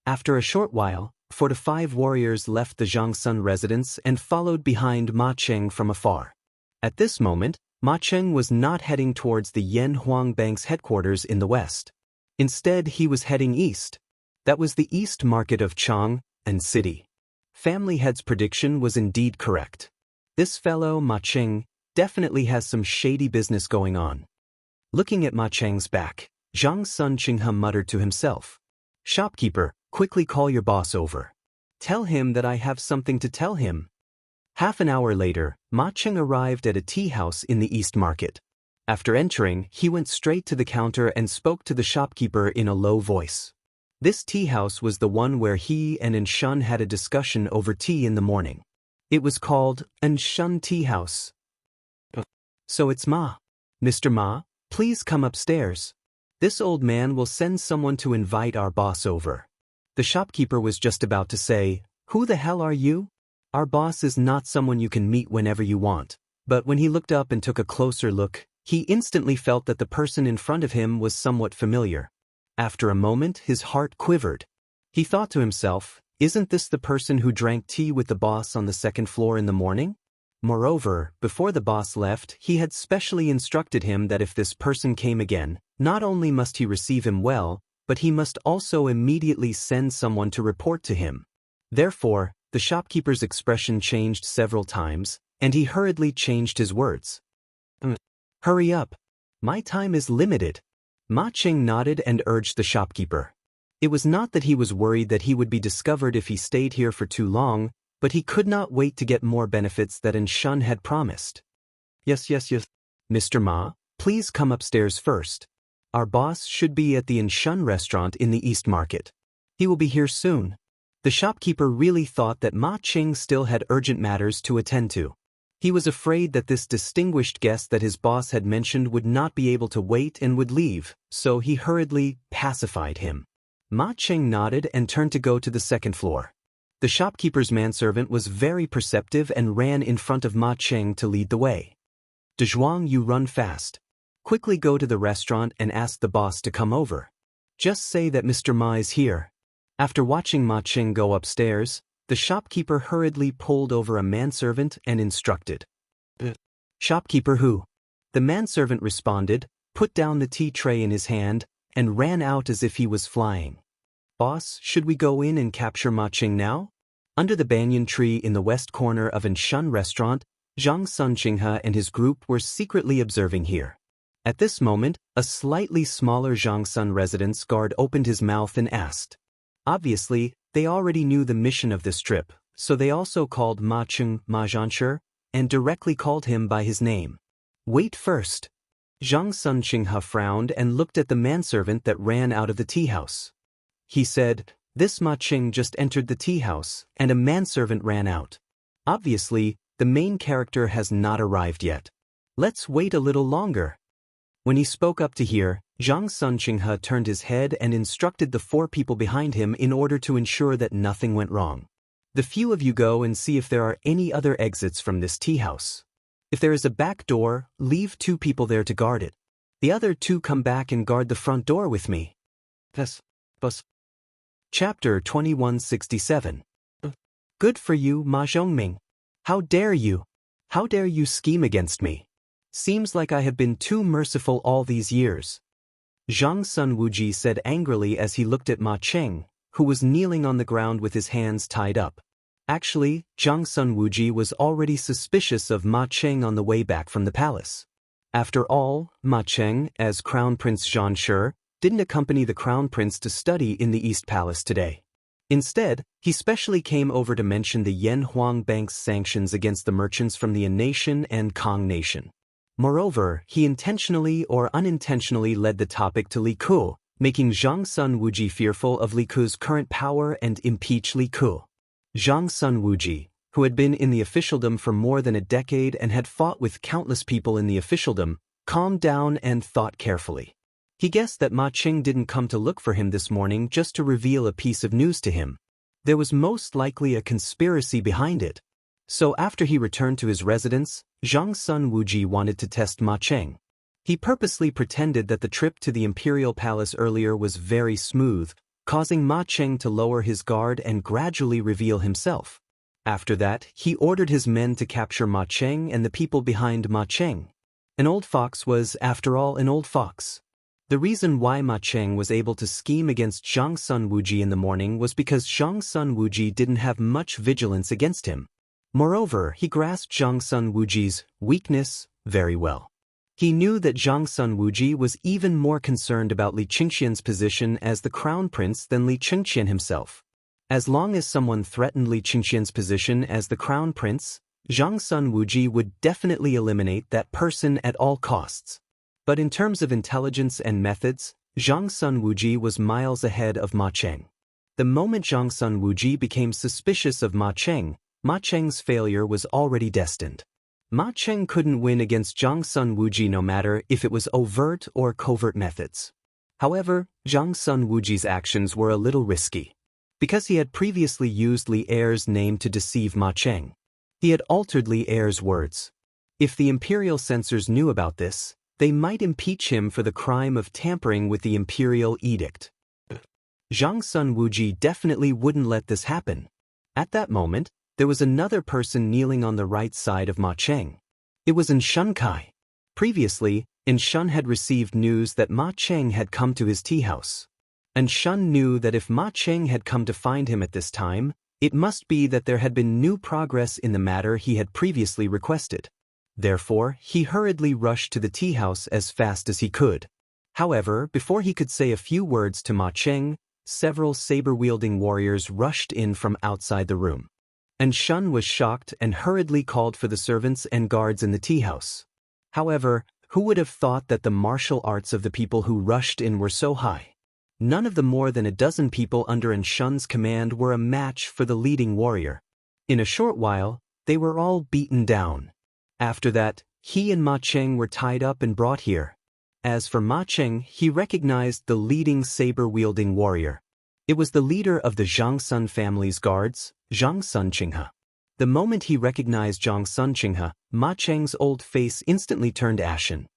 After a short while, 4 to 5 warriors left the Zhang Sun residence and followed behind Ma Cheng from afar. At this moment, Ma Cheng was not heading towards the Yanhuang Bank's headquarters in the west. Instead, he was heading east. That was the east market of Chang and City. Family Head's prediction was indeed correct. This fellow, Ma Cheng, definitely has some shady business going on. Looking at Ma Cheng's back, Zhang Sun Qinghe muttered to himself. Shopkeeper, quickly call your boss over. Tell him that I have something to tell him. Half an hour later, Ma Cheng arrived at a tea house in the East Market. After entering, he went straight to the counter and spoke to the shopkeeper in a low voice. This tea house was the one where he and Nshan had a discussion over tea in the morning. It was called Nshan Tea House. So it's Ma. Mr. Ma, please come upstairs. This old man will send someone to invite our boss over. The shopkeeper was just about to say, Who the hell are you? Our boss is not someone you can meet whenever you want. But when he looked up and took a closer look, he instantly felt that the person in front of him was somewhat familiar. After a moment, his heart quivered. He thought to himself, isn't this the person who drank tea with the boss on the second floor in the morning? Moreover, before the boss left, he had specially instructed him that if this person came again, not only must he receive him well, but he must also immediately send someone to report to him. Therefore, the shopkeeper's expression changed several times, and he hurriedly changed his words. Hurry up. My time is limited. Ma Cheng nodded and urged the shopkeeper. It was not that he was worried that he would be discovered if he stayed here for too long, but he could not wait to get more benefits that Nshan had promised. Yes. Mr. Ma, please come upstairs first. Our boss should be at the Nshan restaurant in the East Market. He will be here soon. The shopkeeper really thought that Ma Cheng still had urgent matters to attend to. He was afraid that this distinguished guest that his boss had mentioned would not be able to wait and would leave, so he hurriedly pacified him. Ma Cheng nodded and turned to go to the second floor. The shopkeeper's manservant was very perceptive and ran in front of Ma Cheng to lead the way. Dezhuang, you run fast. Quickly go to the restaurant and ask the boss to come over. Just say that Mr. Ma is here. After watching Ma Cheng go upstairs, the shopkeeper hurriedly pulled over a manservant and instructed. Shopkeeper who? The manservant responded, put down the tea tray in his hand, and ran out as if he was flying. Boss, should we go in and capture Ma Cheng now? Under the banyan tree in the west corner of Nshan restaurant, Zhang Sunqinghe and his group were secretly observing here. At this moment, a slightly smaller Zhangsun residence guard opened his mouth and asked. Obviously, they already knew the mission of this trip, so they also called Ma Cheng Ma Zhanshi and directly called him by his name. Wait first. Zhang Sunqinghe frowned and looked at the manservant that ran out of the tea house. He said, "This Ma Cheng just entered the tea house, and a manservant ran out. Obviously, the main character has not arrived yet. Let's wait a little longer." When he spoke up to hear, Zhang Sunqinghe turned his head and instructed the 4 people behind him in order to ensure that nothing went wrong. "The few of you go and see if there are any other exits from this tea house. If there is a back door, leave 2 people there to guard it. The other 2 come back and guard the front door with me." Yes, boss. Chapter 2167. Good for you, Ma Zhongming. How dare you? How dare you scheme against me? Seems like I have been too merciful all these years. Zhang Sun Wuji said angrily as he looked at Ma Cheng, who was kneeling on the ground with his hands tied up. Actually, Zhang Sun Wuji was already suspicious of Ma Cheng on the way back from the palace. After all, Ma Cheng, as Crown Prince Xianxia, didn't accompany the Crown Prince to study in the East Palace today. Instead, he specially came over to mention the Yen Huang Bank's sanctions against the merchants from the An Nation and Kong Nation. Moreover, he intentionally or unintentionally led the topic to Li Ku, making Zhang Sun Wuji fearful of Li Ku's current power and impeach Li Ku. Zhang Sun Wuji, who had been in the officialdom for more than a decade and had fought with countless people in the officialdom, calmed down and thought carefully. He guessed that Ma Cheng didn't come to look for him this morning just to reveal a piece of news to him. There was most likely a conspiracy behind it. So after he returned to his residence, Zhang Sun Wuji wanted to test Ma Cheng. He purposely pretended that the trip to the Imperial Palace earlier was very smooth, causing Ma Cheng to lower his guard and gradually reveal himself. After that, he ordered his men to capture Ma Cheng and the people behind Ma Cheng. An old fox was, after all, an old fox. The reason why Ma Cheng was able to scheme against Zhang Sun Wuji in the morning was because Zhang Sun Wuji didn't have much vigilance against him. Moreover, he grasped Zhang Sun Wuji's weakness very well. He knew that Zhang Sun Wuji was even more concerned about Li Qingxian's position as the crown prince than Li Qingxian himself. As long as someone threatened Li Qingxian's position as the crown prince, Zhang Sun Wuji would definitely eliminate that person at all costs. But in terms of intelligence and methods, Zhang Sun Wuji was miles ahead of Ma Cheng. The moment Zhang Sun Wuji became suspicious of Ma Cheng's failure was already destined. Ma Cheng couldn't win against Zhang Sun Wuji no matter if it was overt or covert methods. However, Zhang Sun Wuji's actions were a little risky. Because he had previously used Li Er's name to deceive Ma Cheng. He had altered Li Er's words. If the imperial censors knew about this, they might impeach him for the crime of tampering with the imperial edict. Zhang Sun Wuji definitely wouldn't let this happen. At that moment, there was another person kneeling on the right side of Ma Cheng. It was Shun Kai. Previously, Shun had received news that Ma Cheng had come to his tea house. Shun knew that if Ma Cheng had come to find him at this time, it must be that there had been new progress in the matter he had previously requested. Therefore, he hurriedly rushed to the tea house as fast as he could. However, before he could say a few words to Ma Cheng, several saber-wielding warriors rushed in from outside the room. Shun was shocked and hurriedly called for the servants and guards in the tea house. However, who would have thought that the martial arts of the people who rushed in were so high? None of the more than a dozen people under Shun's command were a match for the leading warrior. In a short while, they were all beaten down. After that, he and Ma Cheng were tied up and brought here. As for Ma Cheng, he recognized the leading saber-wielding warrior. It was the leader of the Zhang Sun family's guards, Zhang Sunqinghe. The moment he recognized Zhang Sunqinghe, Ma Cheng's old face instantly turned ashen.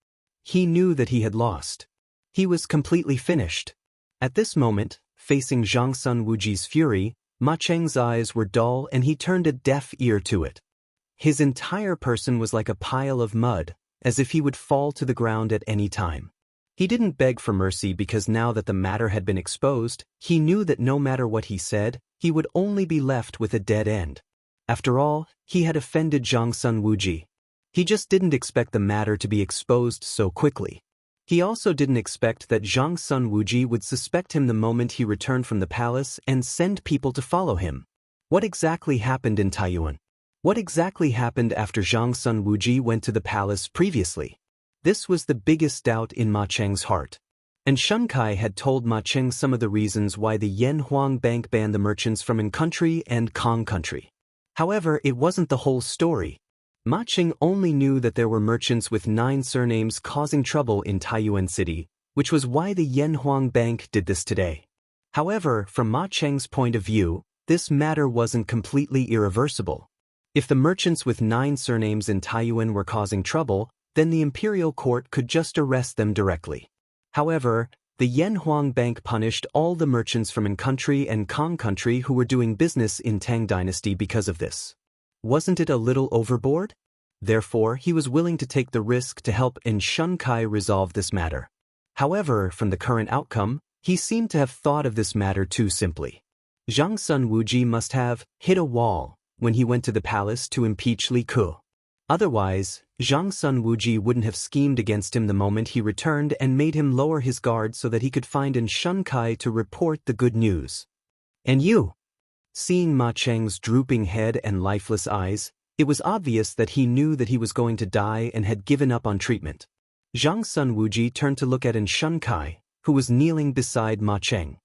He knew that he had lost. He was completely finished. At this moment, facing Zhang Sun Wuji's fury, Ma Cheng's eyes were dull and he turned a deaf ear to it. His entire person was like a pile of mud, as if he would fall to the ground at any time. He didn't beg for mercy because now that the matter had been exposed, he knew that no matter what he said, he would only be left with a dead end. After all, he had offended Zhang Sun Wuji. He just didn't expect the matter to be exposed so quickly. He also didn't expect that Zhang Sun Wuji would suspect him the moment he returned from the palace and send people to follow him. What exactly happened in Taiyuan? What exactly happened after Zhang Sun Wuji went to the palace previously? This was the biggest doubt in Ma Cheng's heart. And Xianxia had told Ma Cheng some of the reasons why the Yanhuang Bank banned the merchants from in-country and Kong country. However, it wasn't the whole story. Ma Cheng only knew that there were merchants with 9 surnames causing trouble in Taiyuan City, which was why the Yanhuang Bank did this today. However, from Ma Cheng's point of view, this matter wasn't completely irreversible. If the merchants with 9 surnames in Taiyuan were causing trouble, then the imperial court could just arrest them directly. However, the Yanhuang Bank punished all the merchants from in-country and Kong country who were doing business in Tang Dynasty because of this. Wasn't it a little overboard? Therefore, he was willing to take the risk to help Xianxia resolve this matter. However, from the current outcome, he seemed to have thought of this matter too simply. Zhang Sun Wuji must have hit a wall when he went to the palace to impeach Li Ku. Otherwise, Zhang Sun Wuji wouldn't have schemed against him the moment he returned and made him lower his guard so that he could find Xianxia to report the good news. And you? Seeing Ma Cheng's drooping head and lifeless eyes, it was obvious that he knew that he was going to die and had given up on treatment. Zhang Sun Wuji turned to look at Xianxia, who was kneeling beside Ma Cheng.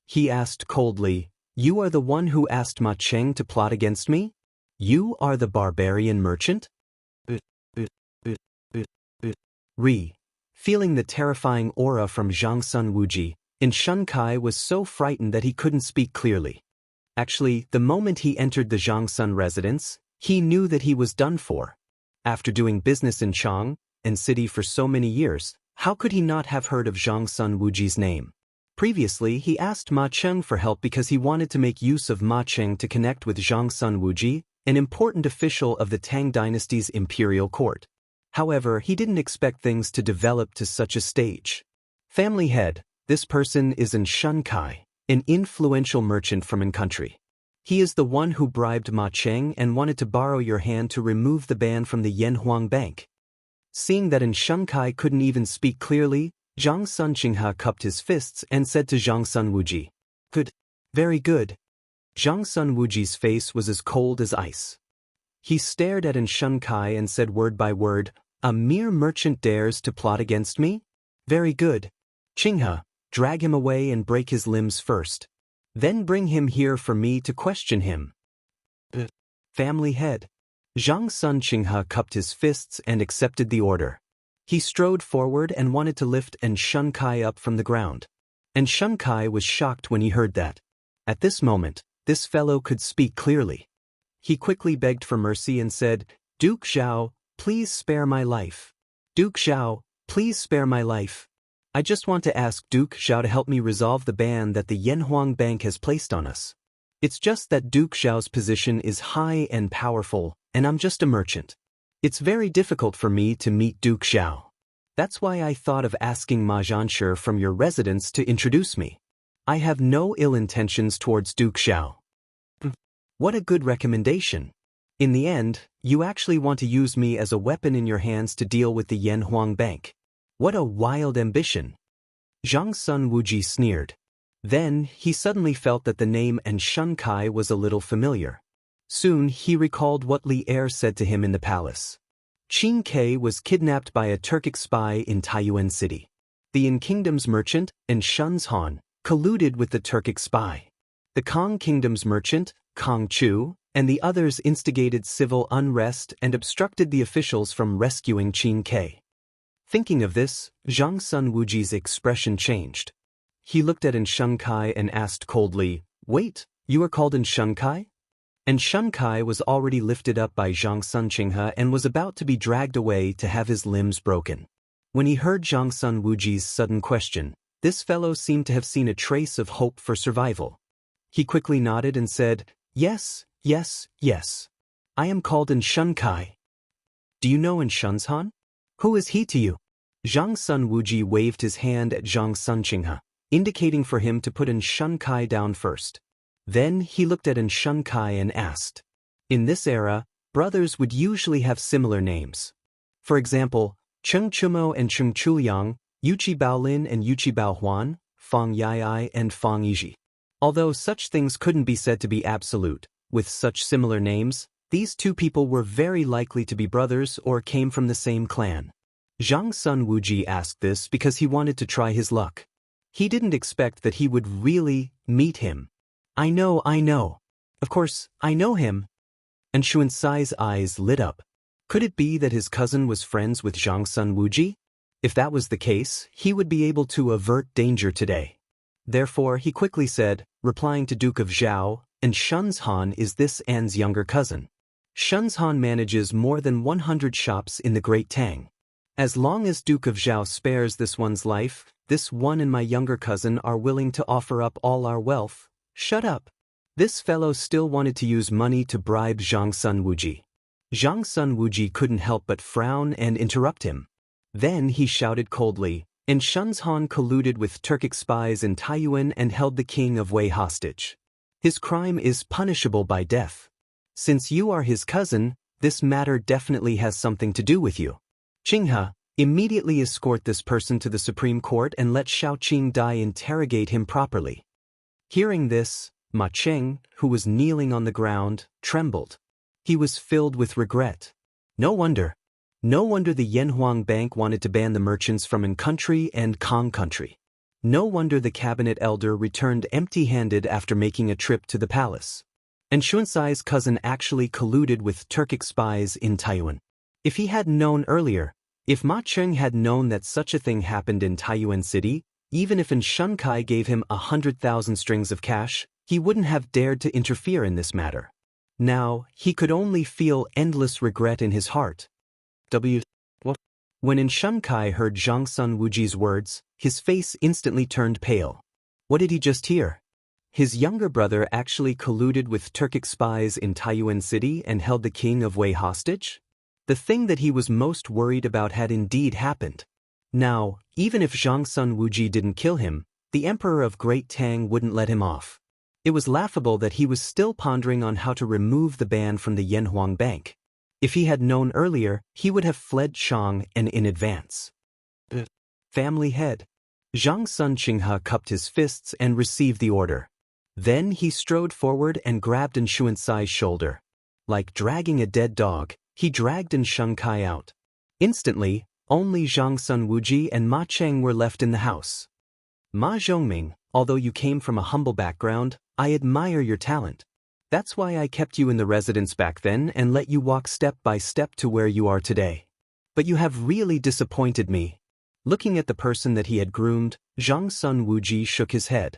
He asked coldly, "You are the one who asked Ma Cheng to plot against me? You are the barbarian merchant?" Feeling the terrifying aura from Zhang Sun Wuji, Xianxia was so frightened that he couldn't speak clearly. Actually, the moment he entered the Zhang Sun residence, he knew that he was done for. After doing business in Chang and city for so many years, how could he not have heard of Zhang Sun Wuji's name? Previously, he asked Ma Cheng for help because he wanted to make use of Ma Cheng to connect with Zhang Sun Wuji, an important official of the Tang Dynasty's imperial court. However, he didn't expect things to develop to such a stage. Family head, this person is Xianxia, an influential merchant from in-country. He is the one who bribed Ma Cheng and wanted to borrow your hand to remove the ban from the Yanhuang Bank. Seeing that Xianxia couldn't even speak clearly, Zhang Sun Xianxia cupped his fists and said to Zhang Sun Wuji, "Good. Very good." Zhang Sun Wuji's face was as cold as ice. He stared at Xianxia and said word by word, "A mere merchant dares to plot against me? Very good. Xianxia, drag him away and break his limbs first. Then bring him here for me to question him." Family head. Zhang Sun Xianxia cupped his fists and accepted the order. He strode forward and wanted to lift Xianxia up from the ground. Xianxia was shocked when he heard that. At this moment, this fellow could speak clearly. He quickly begged for mercy and said, "Duke Zhao, please spare my life. Duke Zhao, please spare my life. I just want to ask Duke Zhao to help me resolve the ban that the Yanhuang Bank has placed on us. It's just that Duke Zhao's position is high and powerful, and I'm just a merchant. It's very difficult for me to meet Duke Zhao. That's why I thought of asking Ma Zhanshi from your residence to introduce me. I have no ill intentions towards Duke Zhao." What a good recommendation. In the end, you actually want to use me as a weapon in your hands to deal with the Yanhuang Bank. What a wild ambition. Zhang Sun Wuji sneered. Then, he suddenly felt that the name Xianxia was a little familiar. Soon, he recalled what Li Er said to him in the palace. Qin Ke was kidnapped by a Turkic spy in Taiyuan City. The Yin Kingdom's merchant, Shenzhan, colluded with the Turkic spy. The Kong Kingdom's merchant, Kong Chu, and the others instigated civil unrest and obstructed the officials from rescuing Qin Ke. Thinking of this, Zhang Sun Wuji's expression changed. He looked at Xianxia and asked coldly, "Wait, you are called Xianxia?" Xianxia was already lifted up by Zhang Sun Xianxia and was about to be dragged away to have his limbs broken. When he heard Zhang Sun Wuji's sudden question, this fellow seemed to have seen a trace of hope for survival. He quickly nodded and said, "Yes, yes, yes. I am called Xianxia." "Do you know Shenzhan? Who is he to you?" Zhang Sun Wuji waved his hand at Zhang Sun Xianxia, indicating for him to put Xianxia down first. Then he looked at Xianxia and asked, In this era, brothers would usually have similar names. For example, Cheng Chumo and Cheng Chuyang, Yuqi Baolin and Yuqi Baohuan, Fang Yai and Fang Yiji. Although such things couldn't be said to be absolute, with such similar names, these two people were very likely to be brothers or came from the same clan. Zhang Sun Wuji asked this because he wanted to try his luck. He didn't expect that he would really meet him. I know. Of course, I know him. And Xianxia's eyes lit up. Could it be that his cousin was friends with Zhang Sun Wuji? If that was the case, he would be able to avert danger today. Therefore, he quickly said, replying to Duke of Zhao, and Shenzhan is this An's younger cousin. Shenzhan manages more than 100 shops in the Great Tang. As long as Duke of Zhao spares this one's life, this one and my younger cousin are willing to offer up all our wealth. Shut up. This fellow still wanted to use money to bribe Zhang Sun Wuji. Zhang Sun Wuji couldn't help but frown and interrupt him. Then he shouted coldly, and Shenzhan colluded with Turkic spies in Taiyuan and held the king of Wei hostage. His crime is punishable by death. Since you are his cousin, this matter definitely has something to do with you. Qinghe, immediately escort this person to the Supreme Court and let Xiaoqing Dai interrogate him properly. Hearing this, Ma Cheng, who was kneeling on the ground, trembled. He was filled with regret. No wonder the Yanhuang Bank wanted to ban the merchants from An country and Kong country. No wonder the cabinet elder returned empty-handed after making a trip to the palace. And Xianxia's cousin actually colluded with Turkic spies in Taiyuan. If he had known earlier, if Ma Cheng had known that such a thing happened in Taiyuan City, even if An Shunkai gave him 100,000 strings of cash, he wouldn't have dared to interfere in this matter. Now, he could only feel endless regret in his heart. When An Shunkai heard Zhang Sun Wuji's words, his face instantly turned pale. What did he just hear? His younger brother actually colluded with Turkic spies in Taiyuan City and held the king of Wei hostage? The thing that he was most worried about had indeed happened. Now, even if Zhang Sun Wuji didn't kill him, the emperor of Great Tang wouldn't let him off. It was laughable that he was still pondering on how to remove the ban from the Yanhuang Bank. If he had known earlier, he would have fled Chang and in advance. Family head. Zhang Sun Qinghe cupped his fists and received the order. Then he strode forward and grabbed An Xianxia's shoulder. Like dragging a dead dog, he dragged An Shunkai out. Instantly, only Zhang Sun Wuji and Ma Cheng were left in the house. Ma Zhongming, although you came from a humble background, I admire your talent. That's why I kept you in the residence back then and let you walk step by step to where you are today. But you have really disappointed me. Looking at the person that he had groomed, Zhang Sun Wuji shook his head.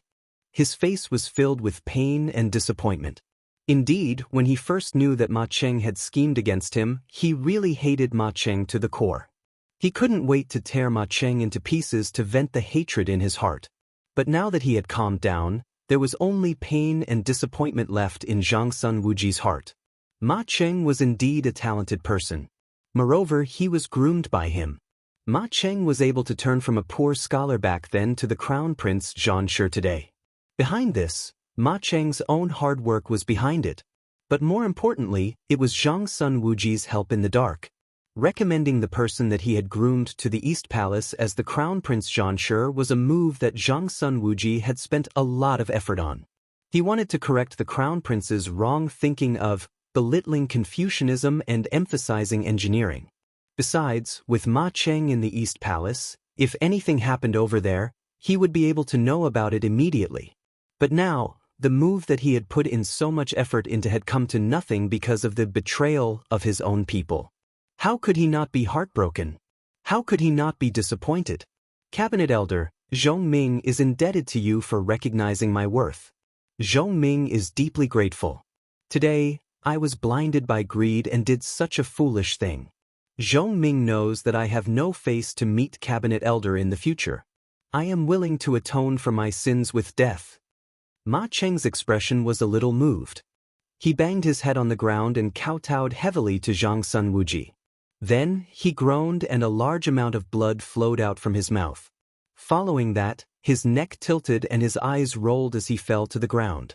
His face was filled with pain and disappointment. Indeed, when he first knew that Ma Cheng had schemed against him, he really hated Ma Cheng to the core. He couldn't wait to tear Ma Cheng into pieces to vent the hatred in his heart. But now that he had calmed down, there was only pain and disappointment left in Zhang Sun Wuji's heart. Ma Cheng was indeed a talented person. Moreover, he was groomed by him. Ma Cheng was able to turn from a poor scholar back then to the crown prince Zhan Shi today. Behind this, Ma Cheng's own hard work was behind it. But more importantly, it was Zhang Sun Wuji's help in the dark. Recommending the person that he had groomed to the East Palace as the Crown Prince Zhan Shi was a move that Zhang Sun Wuji had spent a lot of effort on. He wanted to correct the Crown Prince's wrong thinking of belittling Confucianism and emphasizing engineering. Besides, with Ma Cheng in the East Palace, if anything happened over there, he would be able to know about it immediately. But now, the move that he had put in so much effort into had come to nothing because of the betrayal of his own people. How could he not be heartbroken? How could he not be disappointed? Cabinet Elder, Zhong Ming is indebted to you for recognizing my worth. Zhong Ming is deeply grateful. Today, I was blinded by greed and did such a foolish thing. Zhong Ming knows that I have no face to meet Cabinet Elder in the future. I am willing to atone for my sins with death. Ma Cheng's expression was a little moved. He banged his head on the ground and kowtowed heavily to Zhang Sun Wuji. Then, he groaned and a large amount of blood flowed out from his mouth. Following that, his neck tilted and his eyes rolled as he fell to the ground.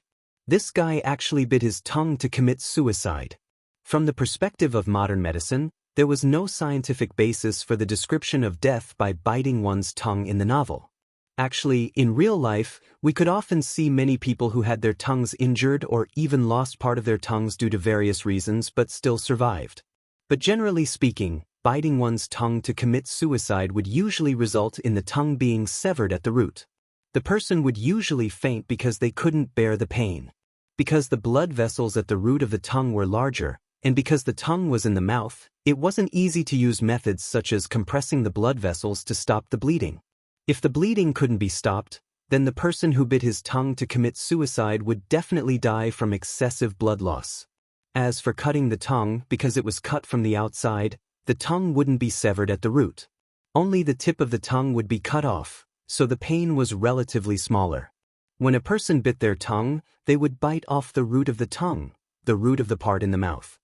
This guy actually bit his tongue to commit suicide. From the perspective of modern medicine, there was no scientific basis for the description of death by biting one's tongue in the novel. Actually, in real life, we could often see many people who had their tongues injured or even lost part of their tongues due to various reasons but still survived. But generally speaking, biting one's tongue to commit suicide would usually result in the tongue being severed at the root. The person would usually faint because they couldn't bear the pain. Because the blood vessels at the root of the tongue were larger, and because the tongue was in the mouth, it wasn't easy to use methods such as compressing the blood vessels to stop the bleeding. If the bleeding couldn't be stopped, then the person who bit his tongue to commit suicide would definitely die from excessive blood loss. As for cutting the tongue, because it was cut from the outside, the tongue wouldn't be severed at the root. Only the tip of the tongue would be cut off, so the pain was relatively smaller. When a person bit their tongue, they would bite off the root of the tongue, the root of the part in the mouth.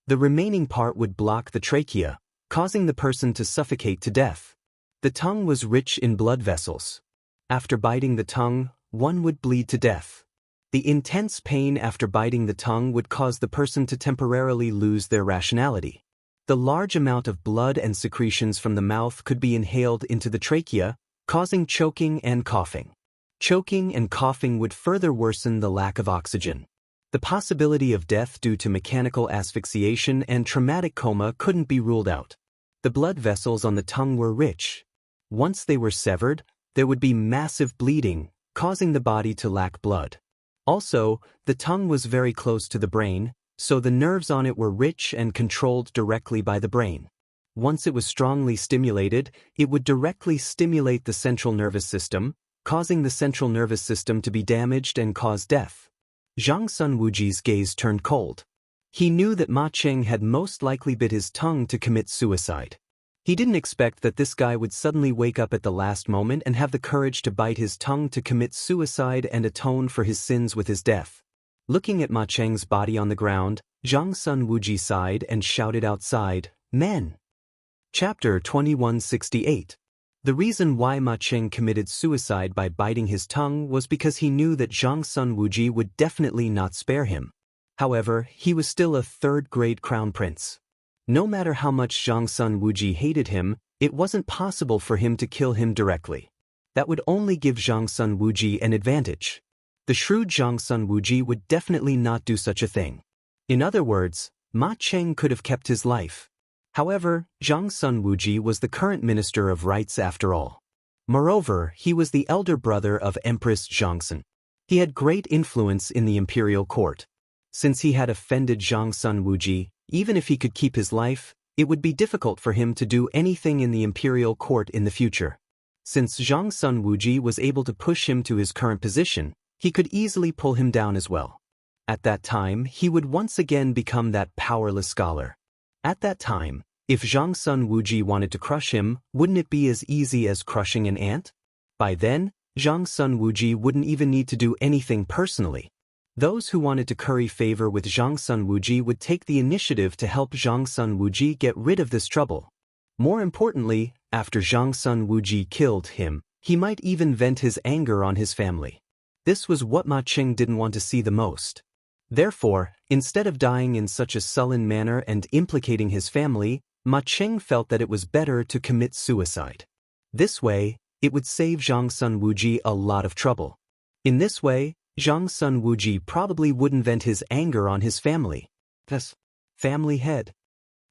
The remaining part would block the trachea, causing the person to suffocate to death. The tongue was rich in blood vessels. After biting the tongue, one would bleed to death. The intense pain after biting the tongue would cause the person to temporarily lose their rationality. The large amount of blood and secretions from the mouth could be inhaled into the trachea, causing choking and coughing. Choking and coughing would further worsen the lack of oxygen. The possibility of death due to mechanical asphyxiation and traumatic coma couldn't be ruled out. The blood vessels on the tongue were rich. Once they were severed, there would be massive bleeding, causing the body to lack blood. Also, the tongue was very close to the brain, so the nerves on it were rich and controlled directly by the brain. Once it was strongly stimulated, it would directly stimulate the central nervous system, causing the central nervous system to be damaged and cause death. Zhang Sun Wuji's gaze turned cold. He knew that Ma Cheng had most likely bit his tongue to commit suicide. He didn't expect that this guy would suddenly wake up at the last moment and have the courage to bite his tongue to commit suicide and atone for his sins with his death. Looking at Ma Cheng's body on the ground, Zhang Sun Wuji sighed and shouted outside, "Men!" Chapter 2168. The reason why Ma Cheng committed suicide by biting his tongue was because he knew that Zhang Sun Wuji would definitely not spare him. However, he was still a third-grade crown prince. No matter how much Zhang Sun Wuji hated him, it wasn't possible for him to kill him directly. That would only give Zhang Sun Wuji an advantage. The shrewd Zhang Sun Wuji would definitely not do such a thing. In other words, Ma Cheng could have kept his life. However, Zhang Sun Wuji was the current Minister of Rights after all. Moreover, he was the elder brother of Empress Zhangsun. He had great influence in the imperial court. Since he had offended Zhang Sun Wuji, even if he could keep his life, it would be difficult for him to do anything in the imperial court in the future. Since Zhang Sun Wuji was able to push him to his current position, he could easily pull him down as well. At that time, he would once again become that powerless scholar. At that time, if Zhang Sun Wuji wanted to crush him, wouldn't it be as easy as crushing an ant? By then, Zhang Sun Wuji wouldn't even need to do anything personally. Those who wanted to curry favor with Zhang Sun Wuji would take the initiative to help Zhang Sun Wuji get rid of this trouble. More importantly, after Zhang Sun Wuji killed him, he might even vent his anger on his family. This was what Ma Cheng didn't want to see the most. Therefore, instead of dying in such a sullen manner and implicating his family, Ma Cheng felt that it was better to commit suicide. This way, it would save Zhang Sun Wuji a lot of trouble. In this way, Zhang Sun Wuji probably wouldn't vent his anger on his family. Thus, family head.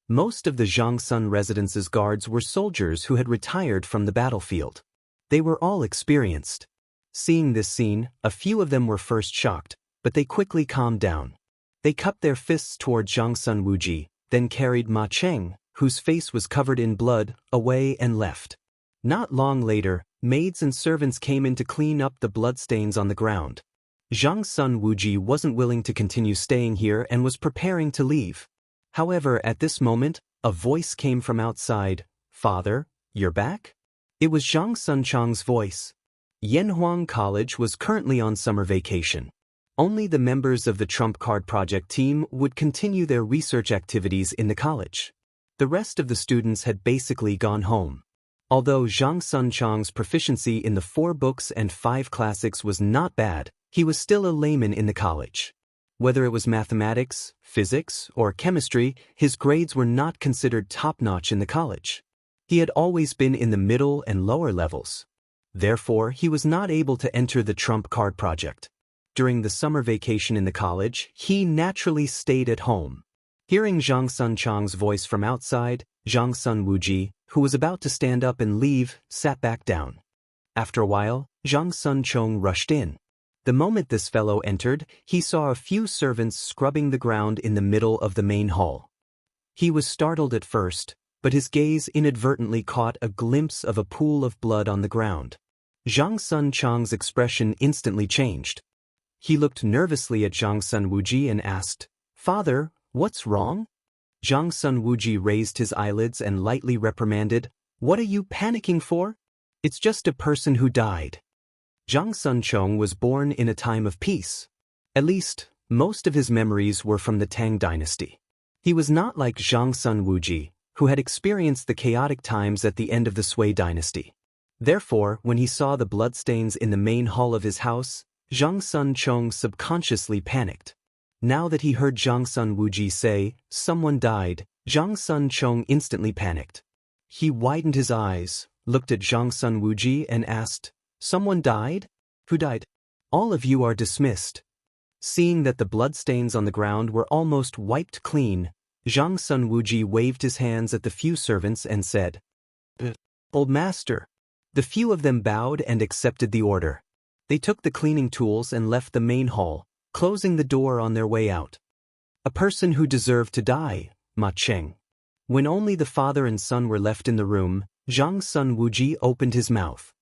Most of the Zhang Sun residence's guards were soldiers who had retired from the battlefield. They were all experienced. Seeing this scene, a few of them were first shocked, but they quickly calmed down. They cupped their fists toward Zhang Sun Wuji, then carried Ma Cheng, whose face was covered in blood, away and left. Not long later, maids and servants came in to clean up the bloodstains on the ground. Zhang Sun Wuji wasn't willing to continue staying here and was preparing to leave. However, at this moment, a voice came from outside. "Father, you're back?" It was Zhang Sunchang's voice. Yanhuang College was currently on summer vacation. Only the members of the Trump Card Project team would continue their research activities in the college. The rest of the students had basically gone home. Although Zhang Sunchang's proficiency in the 4 books and 5 classics was not bad, He was still a layman in the college. Whether it was mathematics, physics, or chemistry, his grades were not considered top-notch in the college. He had always been in the middle and lower levels. Therefore, he was not able to enter the trump card project. During the summer vacation in the college, he naturally stayed at home. Hearing Zhang Sunchang's voice from outside, Zhang Sun Wuji, who was about to stand up and leave, sat back down. After a while, Zhang Sunchong rushed in. The moment this fellow entered, he saw a few servants scrubbing the ground in the middle of the main hall. He was startled at first, but his gaze inadvertently caught a glimpse of a pool of blood on the ground. Zhang Sunchang's expression instantly changed. He looked nervously at Zhang Sun Wuji and asked, "Father, what's wrong?" Zhang Sun Wuji raised his eyelids and lightly reprimanded, "What are you panicking for? It's just a person who died." Zhang Sunchong was born in a time of peace. At least, most of his memories were from the Tang dynasty. He was not like Zhang Sun Wuji, who had experienced the chaotic times at the end of the Sui dynasty. Therefore, when he saw the bloodstains in the main hall of his house, Zhang Sunchong subconsciously panicked. Now that he heard Zhang Sun Wuji say, "Someone died," Zhang Sunchong instantly panicked. He widened his eyes, looked at Zhang Sun Wuji and asked, "Someone died? Who died?" "All of you are dismissed." Seeing that the bloodstains on the ground were almost wiped clean, Zhang Sun Wuji waved his hands at the few servants and said, "Old master." The few of them bowed and accepted the order. They took the cleaning tools and left the main hall, closing the door on their way out. A person who deserved to die, Ma Cheng. When only the father and son were left in the room, Zhang Sun Wuji opened his mouth.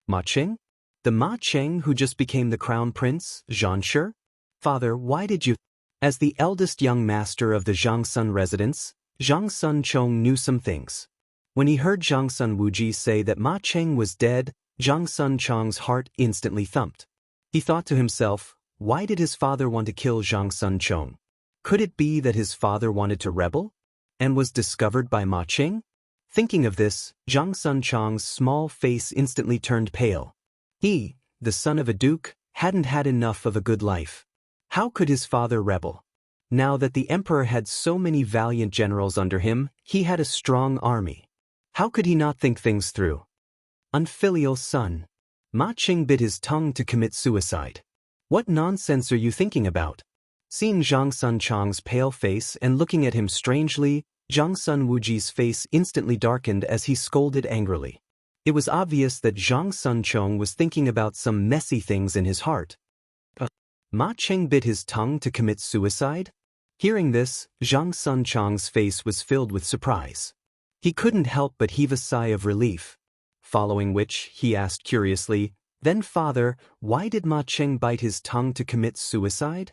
"Ma Cheng? The Ma Cheng who just became the crown prince, Xianxia? Father, why did you—" As the eldest young master of the Zhang Sun residence, Zhang Sunchong knew some things. When he heard Zhang Sun Wuji say that Ma Cheng was dead, Zhang Sunchong's heart instantly thumped. He thought to himself, why did his father want to kill Zhang Sunchong? Could it be that his father wanted to rebel? And was discovered by Ma Cheng? Thinking of this, Zhang Sunchong's small face instantly turned pale. He, the son of a duke, hadn't had enough of a good life. How could his father rebel? Now that the emperor had so many valiant generals under him, he had a strong army. How could he not think things through? Unfilial son. Ma Cheng bit his tongue to commit suicide. What nonsense are you thinking about? Seeing Zhang Sunchong's pale face and looking at him strangely, Zhang Sun Wuji's face instantly darkened as he scolded angrily. It was obvious that Zhang Sunchong was thinking about some messy things in his heart. Ma Cheng bit his tongue to commit suicide? Hearing this, Zhang Sunchong's face was filled with surprise. He couldn't help but heave a sigh of relief. Following which, he asked curiously, "Then father, why did Ma Cheng bite his tongue to commit suicide?"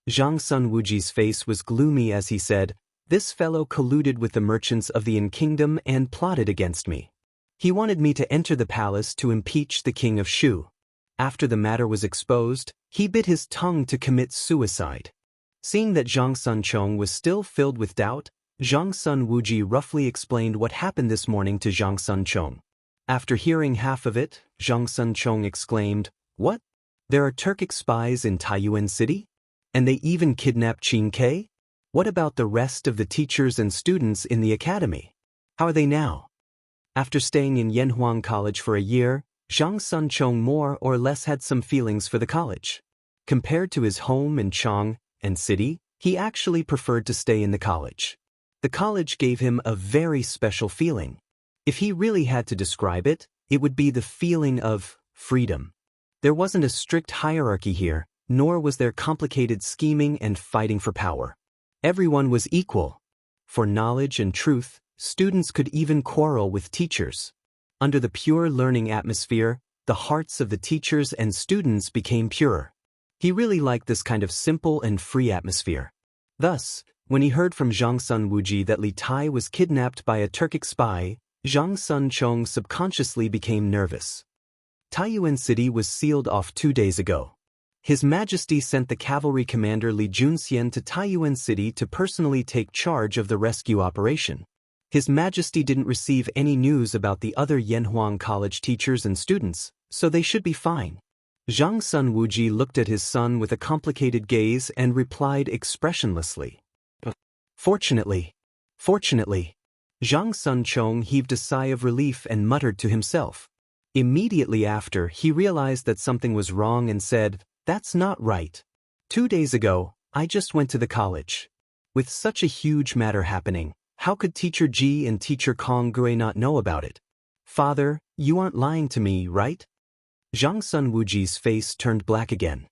Zhang Sun Wuji's face was gloomy as he said, "This fellow colluded with the merchants of the Yin Kingdom and plotted against me. He wanted me to enter the palace to impeach the king of Shu. After the matter was exposed, he bit his tongue to commit suicide." Seeing that Zhang Sunchong was still filled with doubt, Zhang Sun Wuji roughly explained what happened this morning to Zhang Sunchong. After hearing half of it, Zhang Sunchong exclaimed, "What? There are Turkic spies in Taiyuan City? And they even kidnapped Qin Ke? What about the rest of the teachers and students in the academy? How are they now?" After staying in Yanhuang College for a year, Zhang Sunchong more or less had some feelings for the college. Compared to his home in Chang and city, he actually preferred to stay in the college. The college gave him a very special feeling. If he really had to describe it, it would be the feeling of freedom. There wasn't a strict hierarchy here, nor was there complicated scheming and fighting for power. Everyone was equal. For knowledge and truth, students could even quarrel with teachers. Under the pure learning atmosphere, the hearts of the teachers and students became pure. He really liked this kind of simple and free atmosphere. Thus, when he heard from Zhang Sun Wuji that Li Tai was kidnapped by a Turkic spy, Zhang Sunchong subconsciously became nervous. Taiyuan City was sealed off 2 days ago. His Majesty sent the cavalry commander Li Junxian to Taiyuan City to personally take charge of the rescue operation. His Majesty didn't receive any news about the other Yanhuang College teachers and students, so they should be fine. Zhang Sun Wuji looked at his son with a complicated gaze and replied expressionlessly. Fortunately. Fortunately. Zhang Sun Chong heaved a sigh of relief and muttered to himself. Immediately after, he realized that something was wrong and said, "That's not right. 2 days ago, I just went to the college. With such a huge matter happening, how could Teacher Ji and Teacher Kong Gui not know about it? Father, you aren't lying to me, right?" Zhang Sun Wuji's face turned black again.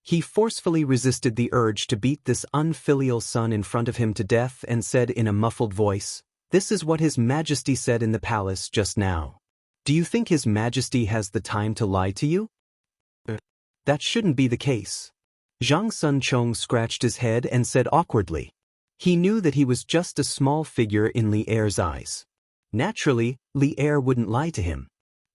He forcefully resisted the urge to beat this unfilial son in front of him to death and said in a muffled voice, "This is what His Majesty said in the palace just now. Do you think His Majesty has the time to lie to you?" That shouldn't be the case. Zhang Sun Chong scratched his head and said awkwardly. He knew that he was just a small figure in Li Er's eyes. Naturally, Li Er wouldn't lie to him.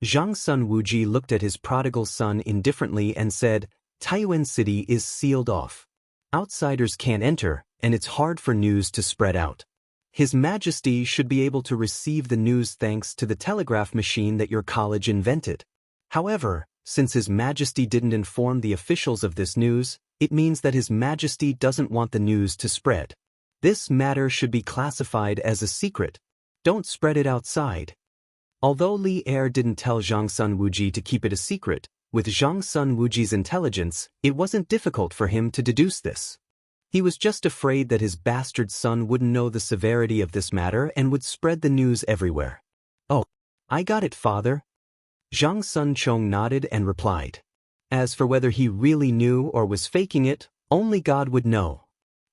Zhang Sun Wuji looked at his prodigal son indifferently and said, "Taiyuan City is sealed off. Outsiders can't enter, and it's hard for news to spread out. His Majesty should be able to receive the news thanks to the telegraph machine that your college invented. However, since His Majesty didn't inform the officials of this news, it means that His Majesty doesn't want the news to spread. This matter should be classified as a secret. Don't spread it outside." Although Li Er didn't tell Zhang Sun Wuji to keep it a secret, with Zhang Sun Wuji's intelligence, it wasn't difficult for him to deduce this. He was just afraid that his bastard son wouldn't know the severity of this matter and would spread the news everywhere. "Oh, I got it, father." Zhang Sun Chong nodded and replied. As for whether he really knew or was faking it, only God would know.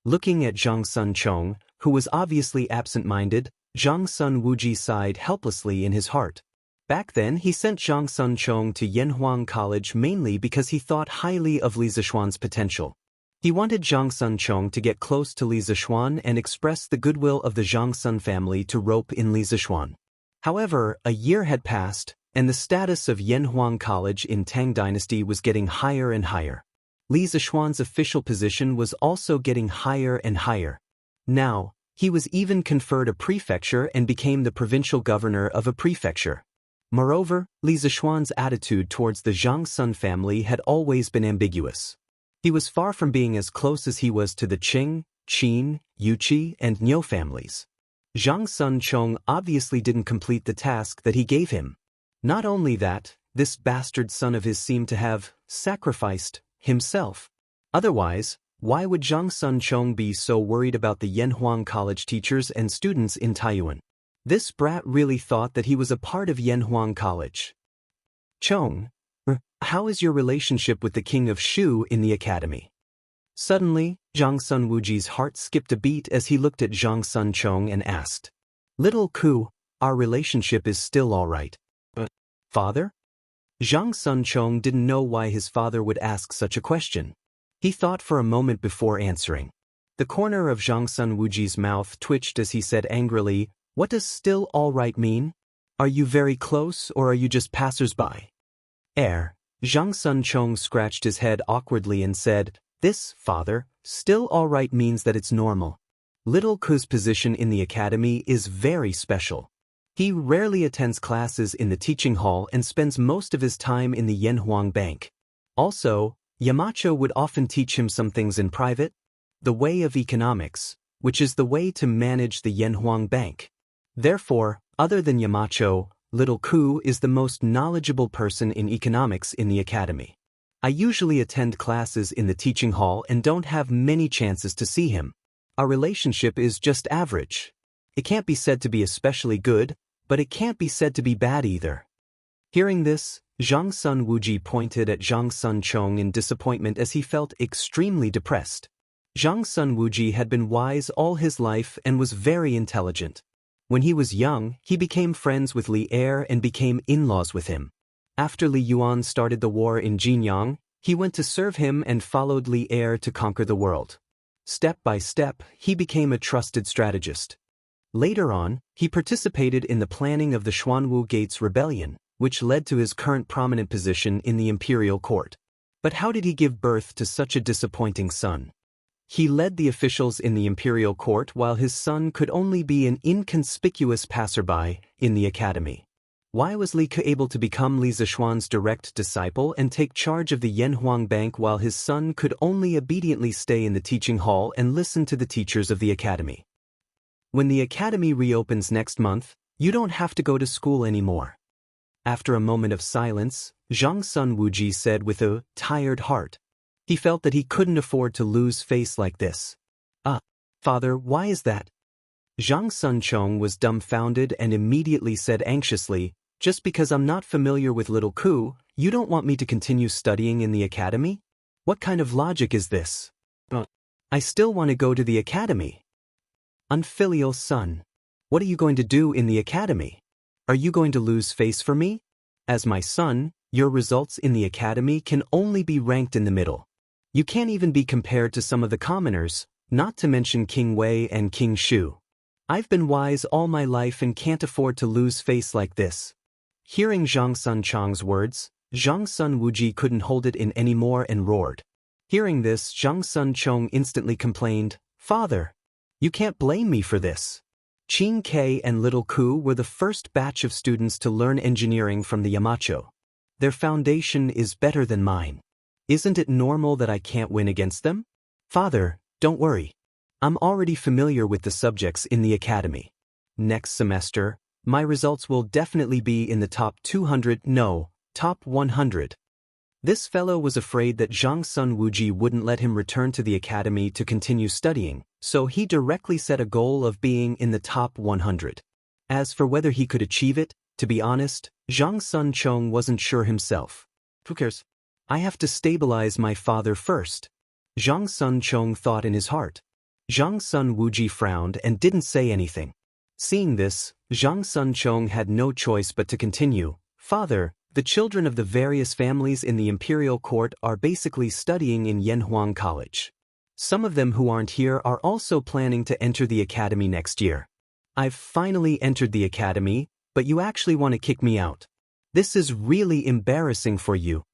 Looking at Zhang Sun Chong, who was obviously absent-minded, Zhang Sun Wuji sighed helplessly in his heart. Back then he sent Zhang Sun Chong to Yanhuang College mainly because he thought highly of Li Zishuan's potential. He wanted Zhang Sun Chong to get close to Li Zishuan and express the goodwill of the Zhang Sun family to rope in Li Zishuan. However, a year had passed, and the status of Yanhuang College in Tang Dynasty was getting higher and higher. Li Zishuan's official position was also getting higher and higher. Now, he was even conferred a prefecture and became the provincial governor of a prefecture. Moreover, Li Zishuan's attitude towards the Zhang Sun family had always been ambiguous. He was far from being as close as he was to the Qing, Qin, Yuqi, and Niu families. Zhang Sun Chong obviously didn't complete the task that he gave him. Not only that, this bastard son of his seemed to have sacrificed himself. Otherwise, why would Zhang Sun Chong be so worried about the Yanhuang College teachers and students in Taiyuan? This brat really thought that he was a part of Yanhuang College. "Chong, how is your relationship with the king of Shu in the academy?" Suddenly, Zhang Sun Wuji's heart skipped a beat as he looked at Zhang Sun Chong and asked, "Little Ku, our relationship is still all right." "Father?" Zhang Sun Chong didn't know why his father would ask such a question. He thought for a moment before answering. The corner of Zhang Sun Wuji's mouth twitched as he said angrily, "What does still all right mean? Are you very close or are you just passers-by?" Zhang Sun Chong scratched his head awkwardly and said, "This, father, still all right means that it's normal. Little Ku's position in the academy is very special. He rarely attends classes in the teaching hall and spends most of his time in the Yanhuang Bank. Also, Yamacho would often teach him some things in private, the way of economics, which is the way to manage the Yanhuang Bank. Therefore, other than Yamacho, Little Ku is the most knowledgeable person in economics in the academy. I usually attend classes in the teaching hall and don't have many chances to see him. Our relationship is just average. It can't be said to be especially good, but it can't be said to be bad either." Hearing this, Zhang Sun Wuji pointed at Zhang Sun Chong in disappointment as he felt extremely depressed. Zhang Sun Wuji had been wise all his life and was very intelligent. When he was young, he became friends with Li Er and became in-laws with him. After Li Yuan started the war in Jinyang, he went to serve him and followed Li Er to conquer the world. Step by step, he became a trusted strategist. Later on, he participated in the planning of the Xuanwu Gates Rebellion, which led to his current prominent position in the imperial court. But how did he give birth to such a disappointing son? He led the officials in the imperial court while his son could only be an inconspicuous passerby in the academy. Why was Li Ke able to become Li Zishuan's direct disciple and take charge of the Yanhuang Bank while his son could only obediently stay in the teaching hall and listen to the teachers of the academy? When the academy reopens next month, you don't have to go to school anymore. After a moment of silence, Zhang Sun Wuji said with a tired heart. He felt that he couldn't afford to lose face like this. Father, why is that? Zhang Sun Chong was dumbfounded and immediately said anxiously, just because I'm not familiar with Little Ku, you don't want me to continue studying in the academy? What kind of logic is this? I still want to go to the academy. Unfilial son. What are you going to do in the academy? Are you going to lose face for me? As my son, your results in the academy can only be ranked in the middle. You can't even be compared to some of the commoners, not to mention King Wei and King Shu. I've been wise all my life and can't afford to lose face like this. Hearing Zhang Sun Chong's words, Zhang Sun Wuji couldn't hold it in anymore and roared. Hearing this, Zhang Sun Chong instantly complained, Father, you can't blame me for this. Qing Ke and Little Ku were the first batch of students to learn engineering from the Yamacho. Their foundation is better than mine. Isn't it normal that I can't win against them? Father, don't worry. I'm already familiar with the subjects in the academy. Next semester, my results will definitely be in the top 200, no, top 100. This fellow was afraid that Zhang Sun Wuji wouldn't let him return to the academy to continue studying, so he directly set a goal of being in the top 100. As for whether he could achieve it, to be honest, Zhang Sun Chong wasn't sure himself. Who cares? I have to stabilize my father first. Zhang Sun Chong thought in his heart. Zhang Sun Wuji frowned and didn't say anything. Seeing this, Zhang Sun Chong had no choice but to continue. Father, the children of the various families in the imperial court are basically studying in Yanhuang College. Some of them who aren't here are also planning to enter the academy next year. I've finally entered the academy, but you actually want to kick me out. This is really embarrassing for you.